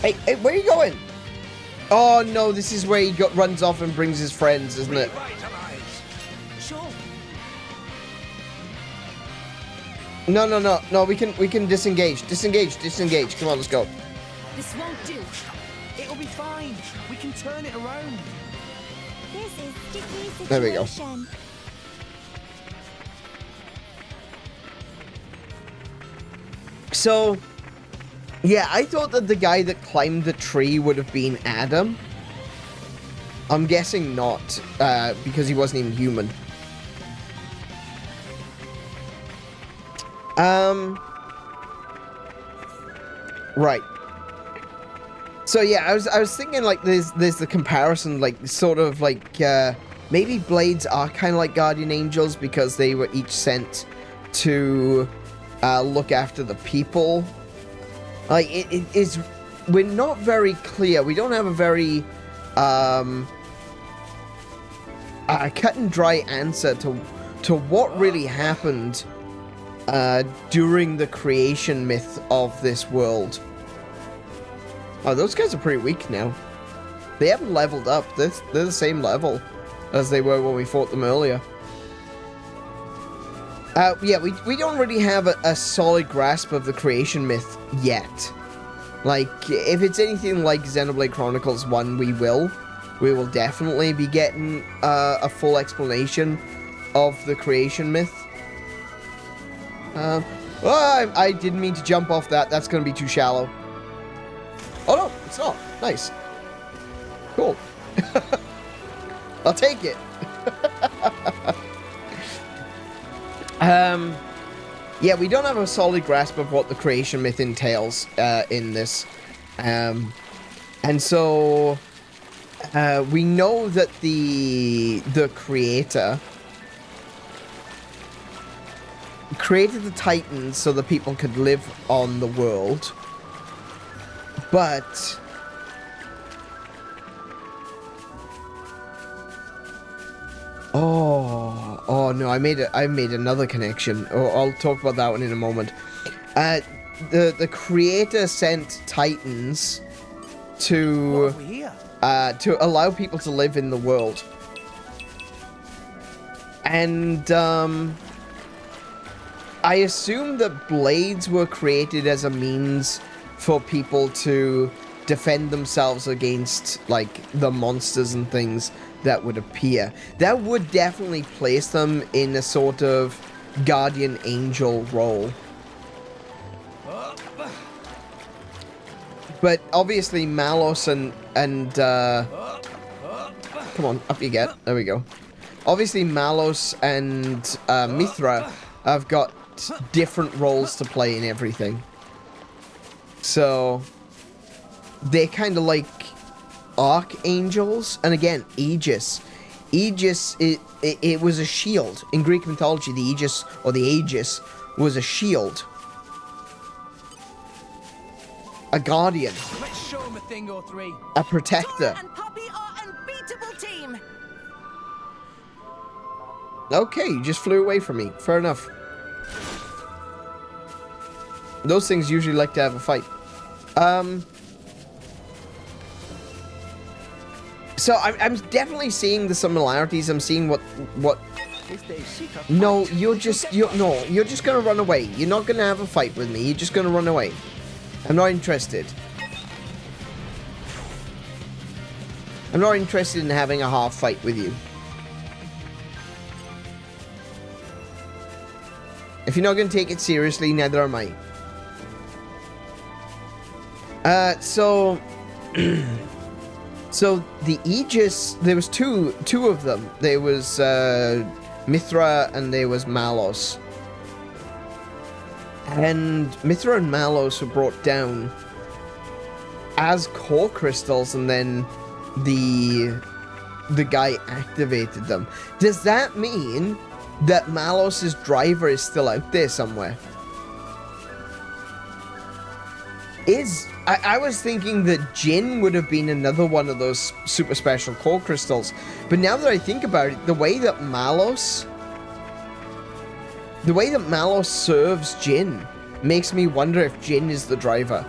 A: Hey, where are you going? Oh no, this is where he runs off and brings his friends, isn't it? No, we can disengage. Disengage. Come on, let's go.
O: This won't do. It'll be fine. We can turn it around.
N: This is sticky situation.
A: There we go. So, yeah, I thought that the guy that climbed the tree would have been Adam. I'm guessing not, because he wasn't even human. Right. So yeah, I was thinking like there's the comparison, like sort of like maybe blades are kind of like guardian angels because they were each sent to look after the people. Like it is, we're not very clear. We don't have a very cut and dry answer to what really happened during the creation myth of this world. Oh, those guys are pretty weak now. They haven't leveled up. They're the same level as they were when we fought them earlier. Yeah, we don't really have a solid grasp of the creation myth yet. Like, if it's anything like Xenoblade Chronicles 1, we will definitely be getting a full explanation of the creation myth. Oh, I didn't mean to jump off that. That's going to be too shallow. Oh, no, it's not. Nice. Cool. I'll take it. Yeah, we don't have a solid grasp of what the creation myth entails in this. And so we know that the creator created the Titans so that people could live on the world. But oh no, I made another connection. Oh, I'll talk about that one in a moment. The creator sent Titans to allow people to live in the world. And I assume that blades were created as a means for people to defend themselves against, like, the monsters and things that would appear. That would definitely place them in a sort of guardian angel role. But obviously Malos and come on, up you get. There we go. Obviously Malos and Mythra have got different roles to play in everything. So they're kind of like archangels. And again, Aegis. Aegis, it was a shield. In Greek mythology, the Aegis, or the Aegis, was a shield. A guardian.
F: Let's show him a thing or three.
A: A protector.
F: Tora and Poppy are unbeatable team.
A: Okay, you just flew away from me. Fair enough. Those things usually like to have a fight. So I'm definitely seeing the similarities. I'm seeing what. No, you're just gonna run away. You're not gonna have a fight with me. You're just gonna run away. I'm not interested. I'm not interested in having a half fight with you. If you're not going to take it seriously, neither am I. So the Aegis, there was two of them. There was Mythra and there was Malos. And Mythra and Malos were brought down as core crystals, and then the guy activated them. Does that mean that Malos' driver is still out there somewhere? I was thinking that Jin would have been another one of those super special core crystals, but now that I think about it, the way that Malos serves Jin makes me wonder if Jin is the driver.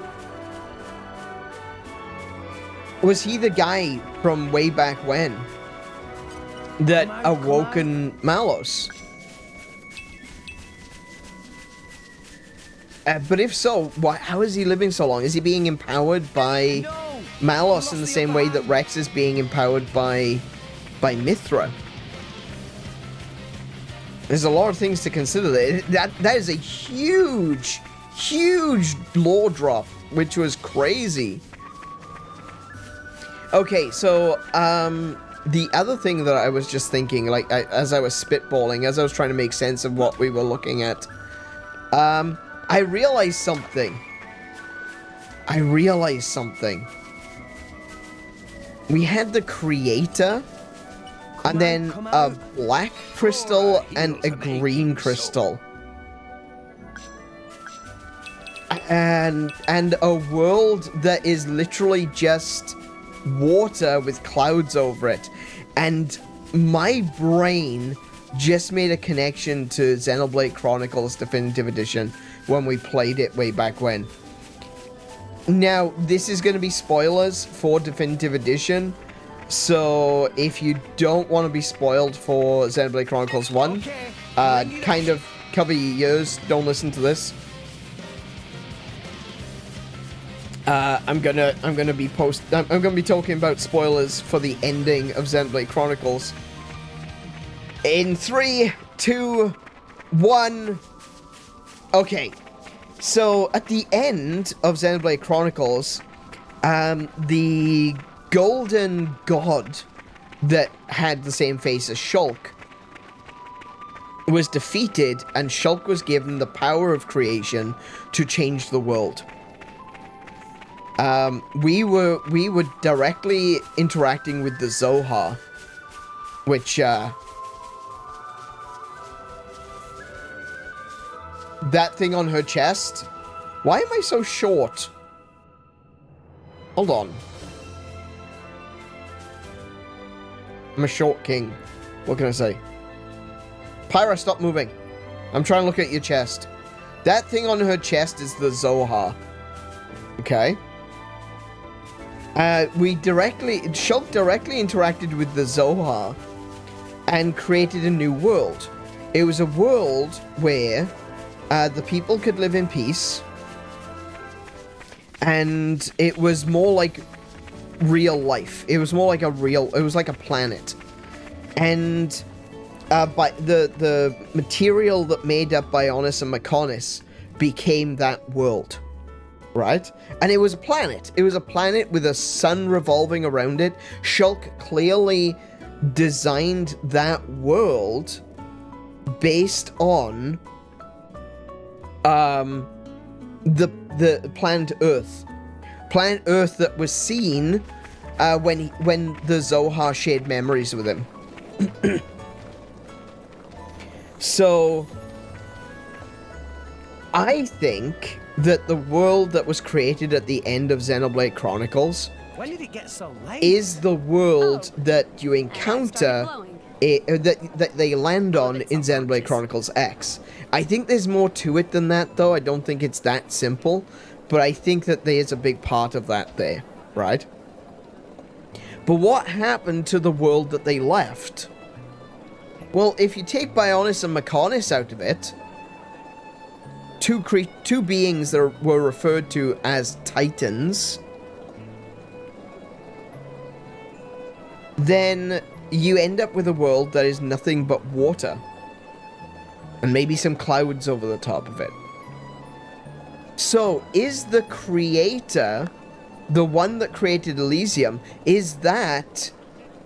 A: Was he the guy from way back when that awoken Malos? But if so, how is he living so long? Is he being empowered by Malos in the same way that Rex is being empowered by Mythra? There's a lot of things to consider there. That is a huge lore drop, which was crazy. Okay, so the other thing that I was just thinking, like as I was spitballing, as I was trying to make sense of what we were looking at, I realized something. We had the creator, and then a black crystal and a green crystal. And a world that is literally just water with clouds over it. And my brain just made a connection to Xenoblade Chronicles Definitive Edition when we played it way back when. Now, this is going to be spoilers for Definitive Edition, so if you don't want to be spoiled for Xenoblade Chronicles 1, kind of cover your ears, don't listen to this. I'm gonna be talking about spoilers for the ending of Xenoblade Chronicles. In 3, 2, 1. Okay, so at the end of Xenoblade Chronicles, the golden god that had the same face as Shulk was defeated, and Shulk was given the power of creation to change the world. We were directly interacting with the Zohar, which that thing on her chest. Why am I so short? Hold on. I'm a short king. What can I say? Pyra, stop moving. I'm trying to look at your chest. That thing on her chest is the Zohar. Okay. Shulk directly interacted with the Zohar and created a new world. It was a world where the people could live in peace, and it was more like real life. It was more like it was like a planet. And but the material that made up Bionis and Mechonis became that world. Right? And it was a planet. It was a planet with a sun revolving around it. Shulk clearly designed that world based on the planet Earth. Planet Earth that was seen when the Zohar shared memories with him. So I think that the world that was created at the end of Xenoblade Chronicles
O: When did it get so late?
A: is the world that you encounter, that they land on in Xenoblade Chronicles X. I think there's more to it than that, though. I don't think it's that simple, but I think that there's a big part of that there, right? But what happened to the world that they left? Well, if you take Bionis and Mechonis out of it, two beings that were referred to as Titans, then you end up with a world that is nothing but water. And maybe some clouds over the top of it. So, is the creator, the one that created Elysium, is that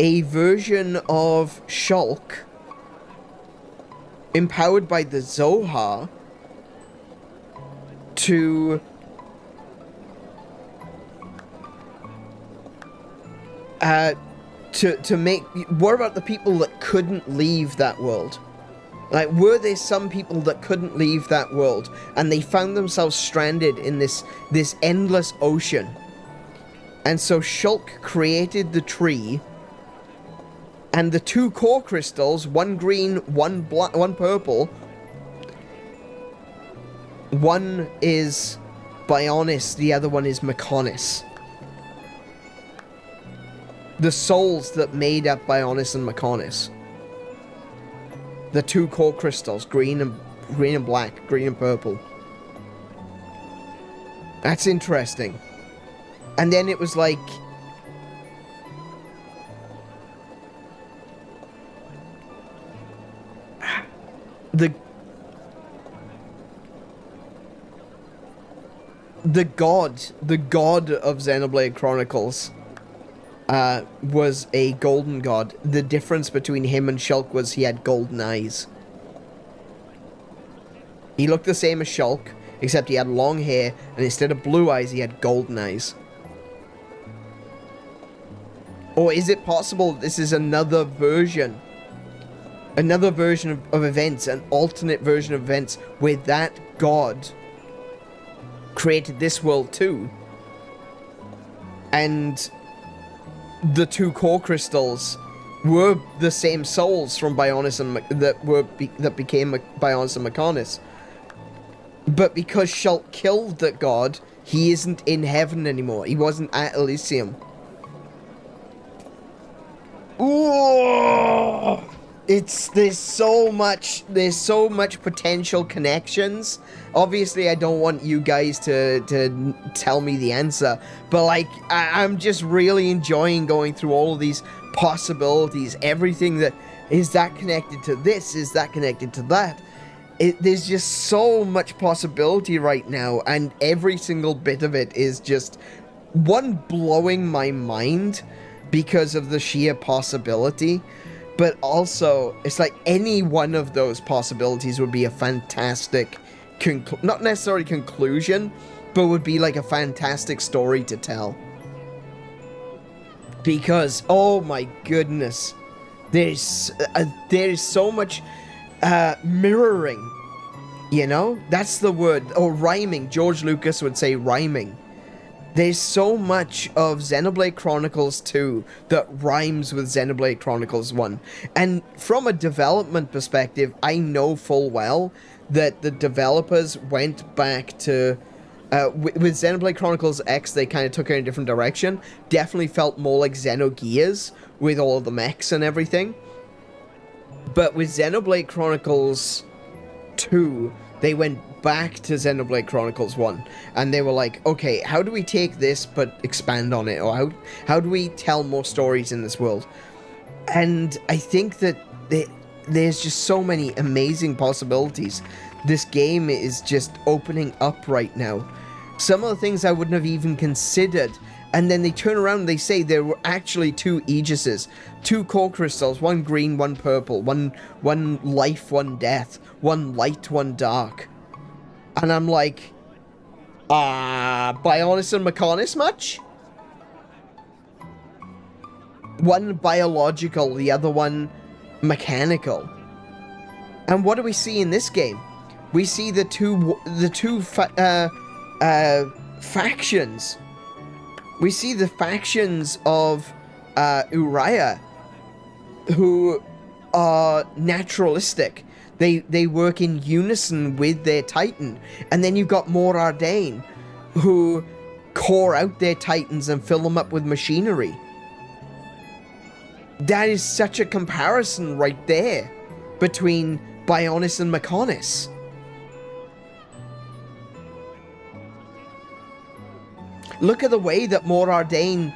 A: a version of Shulk empowered by the Zohar to make... What about the people that couldn't leave that world? Like, were there some people that couldn't leave that world and they found themselves stranded in this endless ocean? And so Shulk created the tree, and the two core crystals, one green, one purple. One is Bionis, the other one is Mechonis. The souls that made up Bionis and Mechonis. The two core crystals, green and black, green and purple. That's interesting. And then it was like... The god of Xenoblade Chronicles was a golden god. The difference between him and Shulk was he had golden eyes. He looked the same as Shulk, except he had long hair, and instead of blue eyes, he had golden eyes. Or is it possible this is another version? Another version of events, an alternate version of events, where that god created this world too. And the two core crystals were the same souls from Bionis and that became Bionis and Mechonis. But because Shulk killed that god, he isn't in heaven anymore. He wasn't at Elysium. Ooh! There's so much potential connections. Obviously, I don't want you guys to tell me the answer, but like, I'm just really enjoying going through all of these possibilities. Everything that is that connected to this, is that connected to that. There's just so much possibility right now, and every single bit of it is just, one, blowing my mind because of the sheer possibility. But also, it's like any one of those possibilities would be a fantastic, not necessarily conclusion, but would be like a fantastic story to tell. Because, oh my goodness, there's so much mirroring, you know? That's the word. Or rhyming. George Lucas would say rhyming. There's so much of Xenoblade Chronicles 2 that rhymes with Xenoblade Chronicles 1. And from a development perspective, I know full well that the developers went back to... with Xenoblade Chronicles X, they kind of took it in a different direction. Definitely felt more like Xenogears with all of the mechs and everything. But with Xenoblade Chronicles 2, they went back to Xenoblade Chronicles 1. And they were like, okay, how do we take this but expand on it? Or how do we tell more stories in this world? And I think that there's just so many amazing possibilities. This game is just opening up right now. Some of the things I wouldn't have even considered. And then they turn around and they say there were actually 2 Aegises, 2 core crystals, 1 green, 1 purple, one life, 1 death, 1 light, 1 dark. And I'm like, Bionis and Mechonis much? One biological, the other one mechanical. And what do we see in this game? We see the two factions. We see the factions of Uriah, who are naturalistic. They work in unison with their Titan. And then you've got Morardain, who core out their Titans and fill them up with machinery. That is such a comparison right there between Bionis and Mechonis. Look at the way that Morardain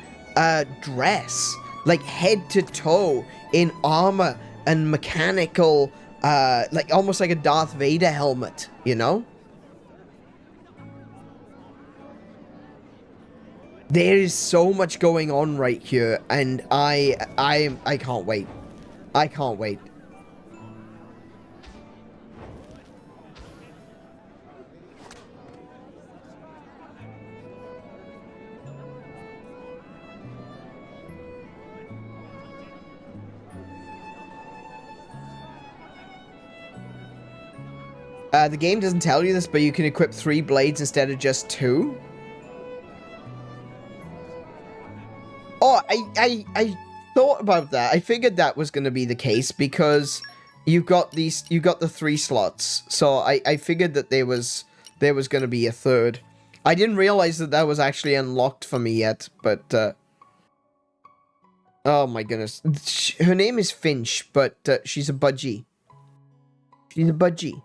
A: dress, like head to toe in armor and mechanical, like almost like a Darth Vader helmet, you know? There is so much going on right here, and I can't wait. I can't wait. The game doesn't tell you this, but you can equip 3 blades instead of just 2. Oh, I thought about that. I figured that was going to be the case because you got the 3 slots. So I figured that there was going to be a 3rd. I didn't realize that was actually unlocked for me yet, but oh my goodness. Her name is Finch, but she's a budgie. She's a budgie.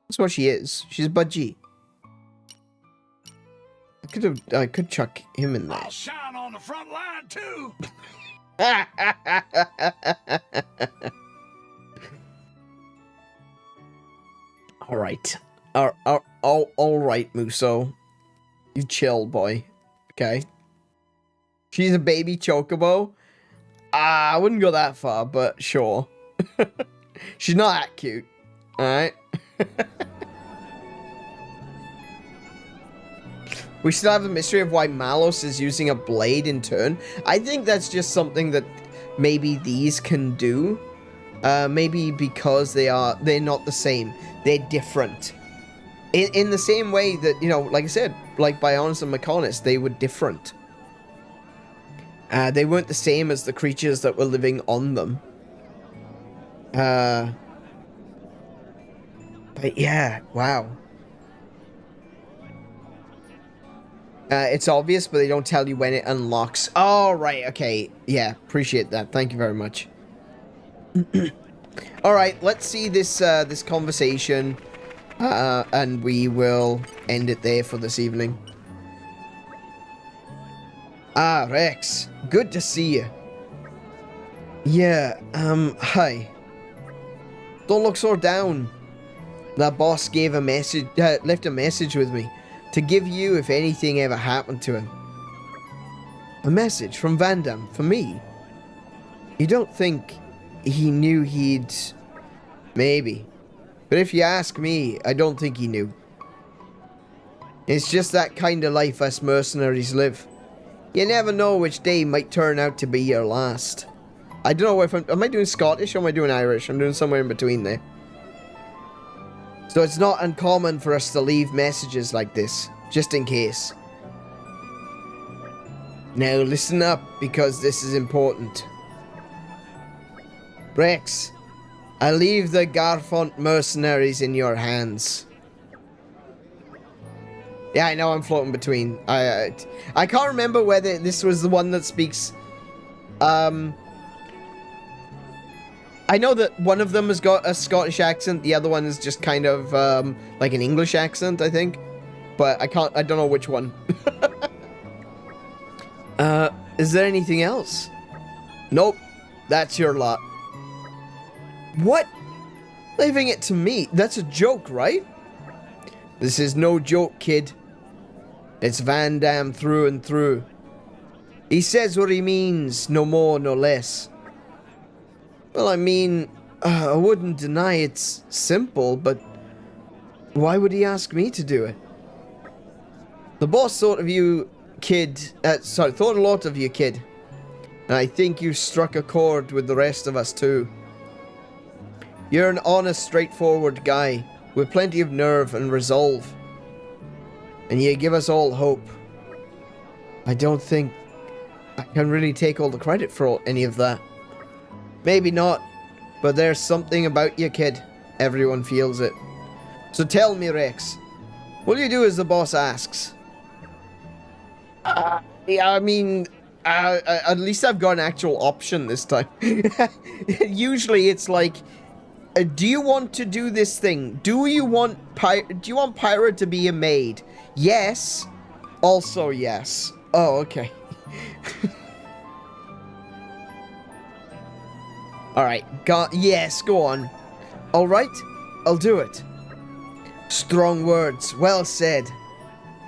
A: That's what she is. She's a budgie. I could chuck him in there.
C: I'll shine on the front line too.
A: All right. All right, Muso. You chill, boy. Okay. She's a baby chocobo. I wouldn't go that far, but sure. She's not that cute. All right. We still have the mystery of why Malos is using a blade in turn. I think that's just something that maybe these can do. Maybe because they're not the same. They're different. In the same way that, you know, like I said, like Bionis and Mechonis, they were different. They weren't the same as the creatures that were living on them. But yeah, wow. It's obvious, but they don't tell you when it unlocks. Oh, right, okay. Yeah, appreciate that. Thank you very much. Alright, let's see this this conversation. And we will end it there for this evening. Ah, Rex. Good to see you. Yeah, hi. Don't look so down. That boss gave a message, left a message with me. To give you if anything ever happened to him. A message from Vandam for me? You don't think he knew he'd... Maybe. But if you ask me, I don't think he knew. It's just that kind of life us mercenaries live. You never know which day might turn out to be your last. I don't know if am I doing Scottish or am I doing Irish? I'm doing somewhere in between there. So it's not uncommon for us to leave messages like this, just in case. Now listen up, because this is important. Rex, I leave the Garfont mercenaries in your hands. Yeah, I know I'm floating between. I can't remember whether this was the one that speaks... I know that one of them has got a Scottish accent, the other one is just kind of, like an English accent, I think. But I don't know which one. Is there anything else? Nope. That's your lot. What? Leaving it to me? That's a joke, right? This is no joke, kid. It's Van Damme through and through. He says what he means, no more, no less. Well, I mean, I wouldn't deny it's simple, but why would he ask me to do it? The boss thought of you, kid. Thought a lot of you, kid. And I think you struck a chord with the rest of us, too. You're an honest, straightforward guy with plenty of nerve and resolve. And you give us all hope. I don't think I can really take all the credit for any of that. Maybe not, but there's something about you, kid. Everyone feels it. So tell me, Rex, what'll you do as the boss asks? Yeah, I mean, at least I've got an actual option this time. Usually it's like, do you want to do this thing? Do you want Pyra to be a maid? Yes. Also yes. Oh, okay. Alright, yes, go on. Alright, I'll do it. Strong words, well said.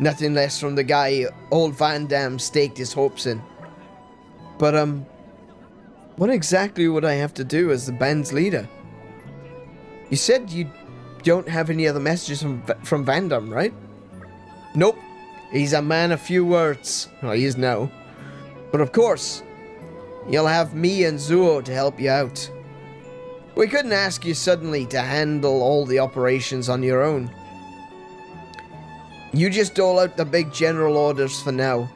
A: Nothing less from the guy old Van Damme staked his hopes in. But, what exactly would I have to do as the band's leader? You said you don't have any other messages from Van Damme, right? Nope. He's a man of few words. Well, he is now. But of course, you'll have me and Zuo to help you out. We couldn't ask you suddenly to handle all the operations on your own. You just dole out the big general orders for now,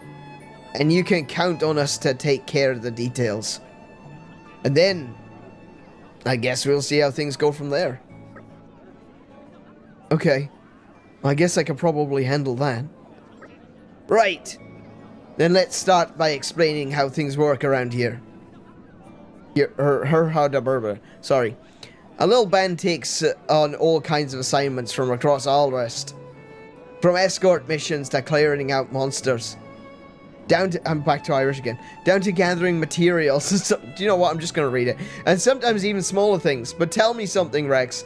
A: and you can count on us to take care of the details. And then, I guess we'll see how things go from there. Okay, I guess I could probably handle that. Right, then let's start by explaining how things work around here. Sorry. A little band takes on all kinds of assignments from across Alrest. From escort missions to clearing out monsters. Down to, I'm back to Irish again. Down to gathering materials. So, do you know what? I'm just going to read it. And sometimes even smaller things. But tell me something, Rex.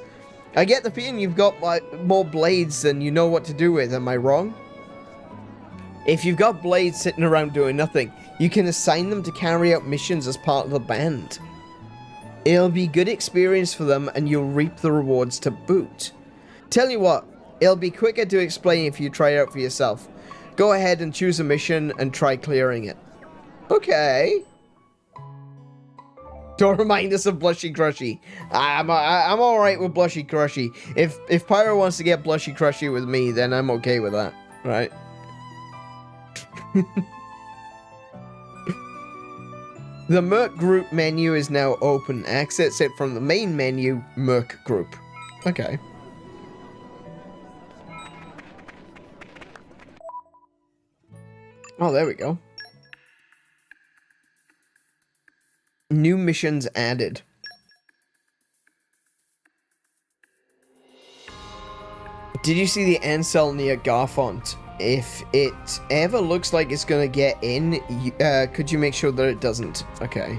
A: I get the feeling you've got more blades than you know what to do with. Am I wrong? If you've got blades sitting around doing nothing, you can assign them to carry out missions as part of the band. It'll be good experience for them and you'll reap the rewards to boot. Tell you what, it'll be quicker to explain if you try it out for yourself. Go ahead and choose a mission and try clearing it. Okay. Don't remind us of Blushy Crushy. I'm alright with Blushy Crushy. If Pyro wants to get Blushy Crushy with me, then I'm okay with that. Right? The Merc Group menu is now open. Access it from the main menu, Merc Group. Okay. Oh, there we go. New missions added. Did you see the Ansel near Garfont? If it ever looks like it's gonna get in, could you make sure that it doesn't? Okay.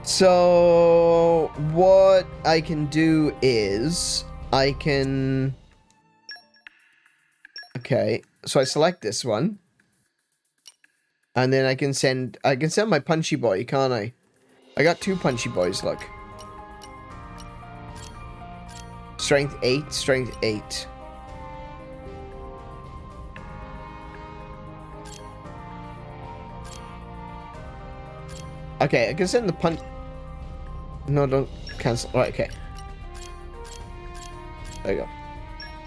A: So, what I can do is, I can... Okay, so I select this one. And then I can send my punchy boy, can't I? I got 2 punchy boys, look. Strength 8, strength 8. Okay, I can send the punch. No, don't cancel. Right, okay. There you go.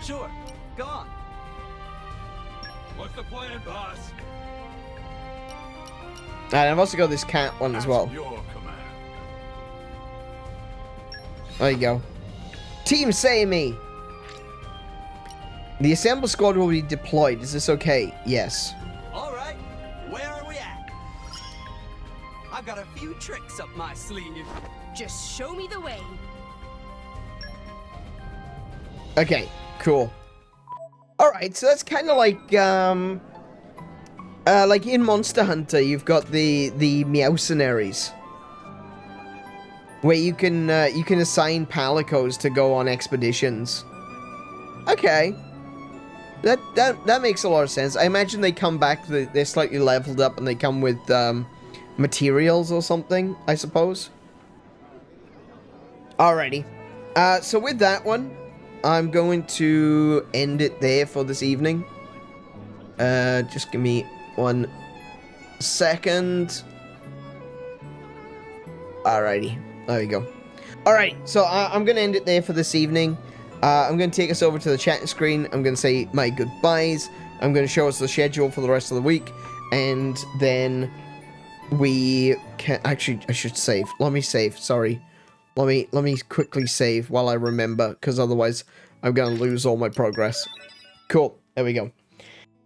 F: Sure, go on. What's the plan, boss?
A: And I've also got this cat one as well. There you go. Team Say-Me! The assembled squad will be deployed. Is this okay? Yes.
F: Alright, where are we at? I've got a few tricks up my sleeve.
B: Just show me the way.
A: Okay, cool. Alright, so that's kind of like in Monster Hunter, you've got the Meowcenaries, where you can assign palicos to go on expeditions. Okay. That makes a lot of sense. I imagine they come back, they're slightly leveled up, and they come with materials or something, I suppose. Alrighty. So with that one, I'm going to end it there for this evening. Just give me 1 second. Alrighty. There we go. Alright, so I'm going to end it there for this evening. I'm going to take us over to the chat screen. I'm going to say my goodbyes. I'm going to show us the schedule for the rest of the week. And then we can... Actually, I should save. Let me save. Sorry. Let me quickly save while I remember, because otherwise I'm going to lose all my progress. Cool. There we go.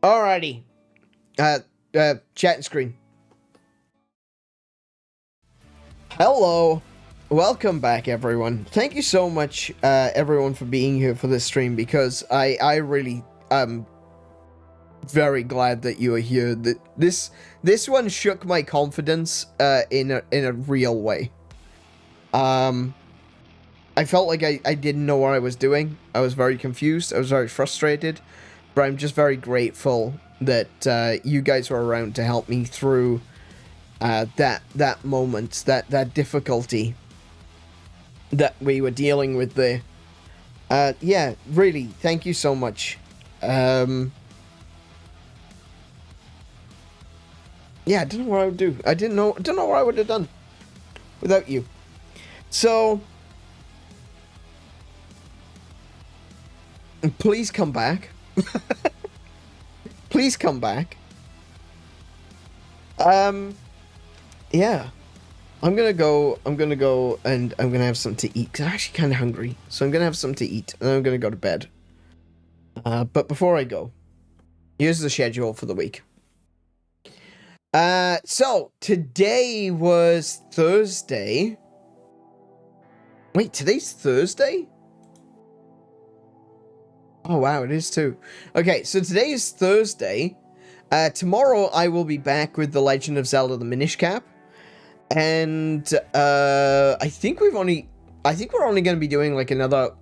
A: Alrighty. Chat screen. Hello. Welcome back, everyone. Thank you so much, everyone, for being here for this stream, because I really am very glad that you are here. This one shook my confidence in a real way. I felt like I didn't know what I was doing. I was very confused. I was very frustrated, but I'm just very grateful that you guys were around to help me through that moment, that difficulty that we were dealing with there. Yeah, really, thank you so much. Yeah, I don't know what I would do. I don't know what I would have done without you. So, please come back. Please come back. Yeah. I'm gonna go and I'm gonna have something to eat, because I'm actually kind of hungry. So I'm gonna have something to eat, and then I'm gonna go to bed. But before I go, here's the schedule for the week. So today was Thursday. Wait, today's Thursday? Oh wow, it is too. Okay, so today is Thursday. Tomorrow I will be back with The Legend of Zelda: The Minish Cap. And I think we're only going to be doing like another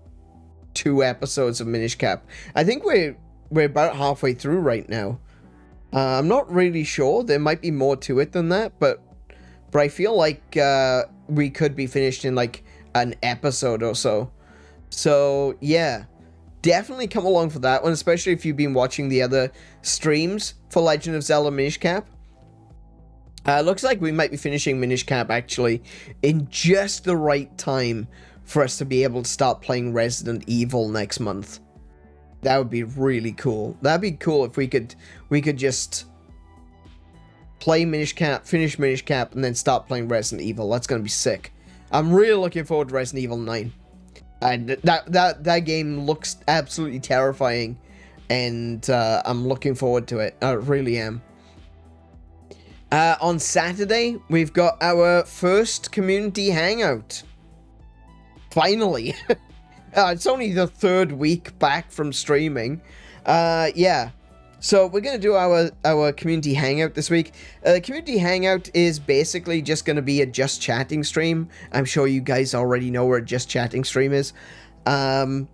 A: 2 episodes of Minish Cap. I think we're about halfway through right now. I'm not really sure. There might be more to it than that, but I feel like we could be finished in like an episode or so. So yeah, definitely come along for that one, especially if you've been watching the other streams for Legend of Zelda Minish Cap. Looks like we might be finishing Minish Cap actually in just the right time for us to be able to start playing Resident Evil next month. That would be really cool. That'd be cool if we could just play Minish Cap, finish Minish Cap, and then start playing Resident Evil. That's gonna be sick. I'm really looking forward to Resident Evil 9. And that game looks absolutely terrifying, and I'm looking forward to it. I really am. On Saturday, we've got our first community hangout. Finally. It's only the 3rd week back from streaming. Yeah. So we're going to do our community hangout this week. The community hangout is basically just going to be a just chatting stream. I'm sure you guys already know where a just chatting stream is. We're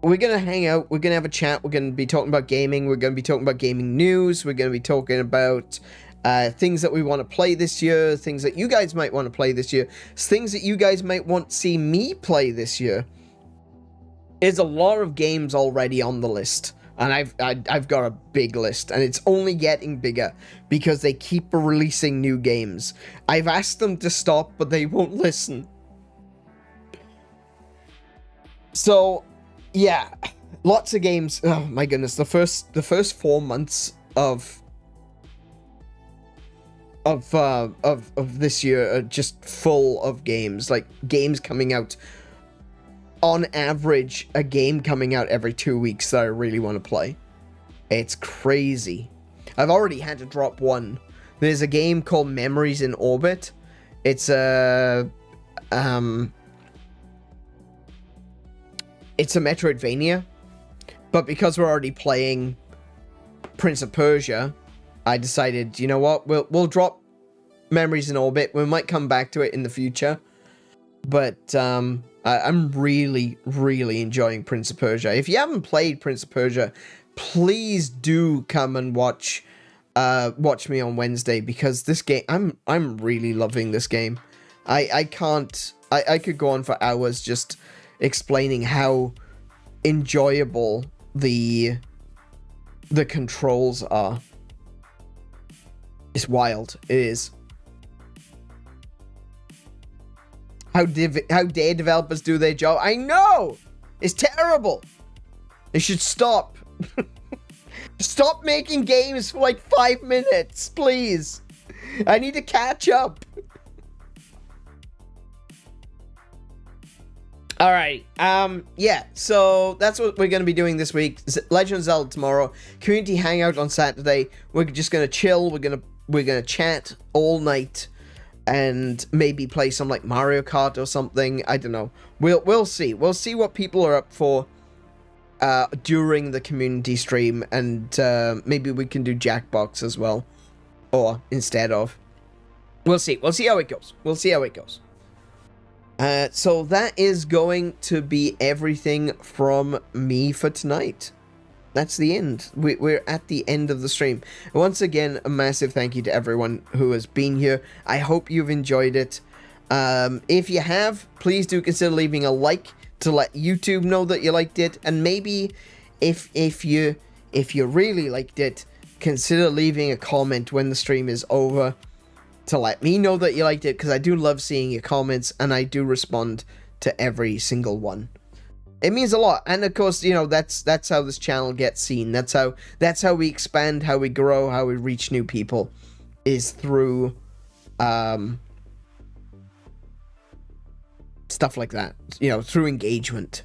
A: going to hang out. We're going to have a chat. We're going to be talking about gaming. We're going to be talking about gaming news. We're going to be talking about things that we want to play this year, things that you guys might want to play this year, things that you guys might want to see me play this year. There's a lot of games already on the list, and I've got a big list, and it's only getting bigger because they keep releasing new games. I've asked them to stop, but they won't listen. So, yeah, lots of games. Oh my goodness, the first 4 months of of this year are just full of games. Like, games coming out. On average, a game coming out every 2 weeks that I really want to play. It's crazy. I've already had to drop one. There's a game called Memories in Orbit. It's a Metroidvania, but because we're already playing Prince of Persia, I decided, you know what, we'll drop Memories in Orbit. We might come back to it in the future, but I'm really, really enjoying Prince of Persia. If you haven't played Prince of Persia, please do come and watch me on Wednesday, because this game, I'm really loving this game. I could go on for hours just explaining how enjoyable the controls are. It's wild. It is. How dare developers do their job? I know! It's terrible! They should stop. Stop making games for like 5 minutes, please. I need to catch up. Alright, yeah, so that's what we're going to be doing this week. Legend of Zelda tomorrow, community hangout on Saturday. We're just going to chill, we're going to chat all night, and maybe play some like Mario Kart or something. I don't know. We'll see. We'll see what people are up for during the community stream, and maybe we can do Jackbox as well, or instead of. We'll see. We'll see how it goes. We'll see how it goes. So that is going to be everything from me for tonight. That's the end. We're at the end of the stream. Once again, a massive thank you to everyone who has been here. I hope you've enjoyed it. If you have, please do consider leaving a like to let YouTube know that you liked it. And maybe if you really liked it, consider leaving a comment when the stream is over to let me know that you liked it, because I do love seeing your comments and I do respond to every single one. It means a lot, and of course, you know, that's how this channel gets seen. That's how we expand, how we grow, how we reach new people, is through stuff like that. You know, through engagement.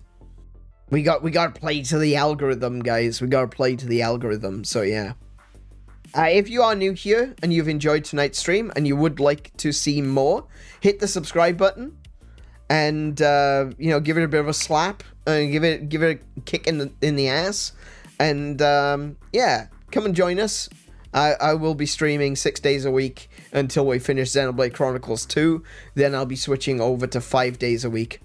A: We got to play to the algorithm, guys. We got to play to the algorithm. So yeah. If you are new here and you've enjoyed tonight's stream and you would like to see more, hit the subscribe button and you know, give it a bit of a slap and give it a kick in the ass, and yeah, come and join us. I will be streaming 6 days a week until we finish Xenoblade Chronicles 2. Then I'll be switching over to 5 days a week.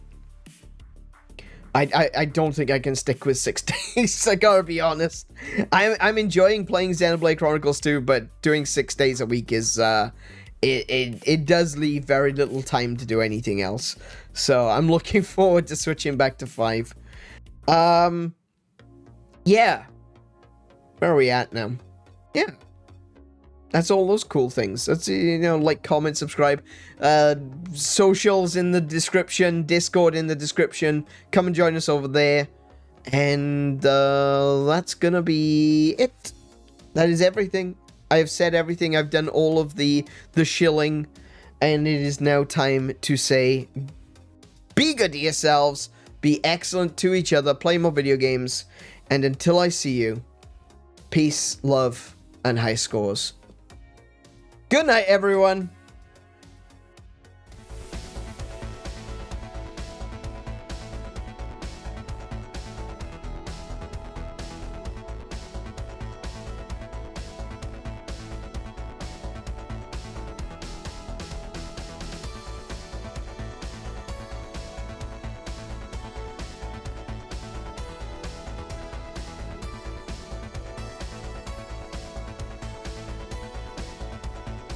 A: I don't think I can stick with 6 days. I gotta be honest. I'm enjoying playing Xenoblade Chronicles 2, but doing 6 days a week is it does leave very little time to do anything else. So I'm looking forward to switching back to 5. Yeah. Where are we at now? Yeah. That's all those cool things. That's, you know, like, comment, subscribe. Socials in the description. Discord in the description. Come and join us over there. And that's gonna be it. That is everything. I have said everything. I've done all of the shilling. And it is now time to say, be good to yourselves. Be excellent to each other. Play more video games. And until I see you, peace, love, and high scores. Good night, everyone.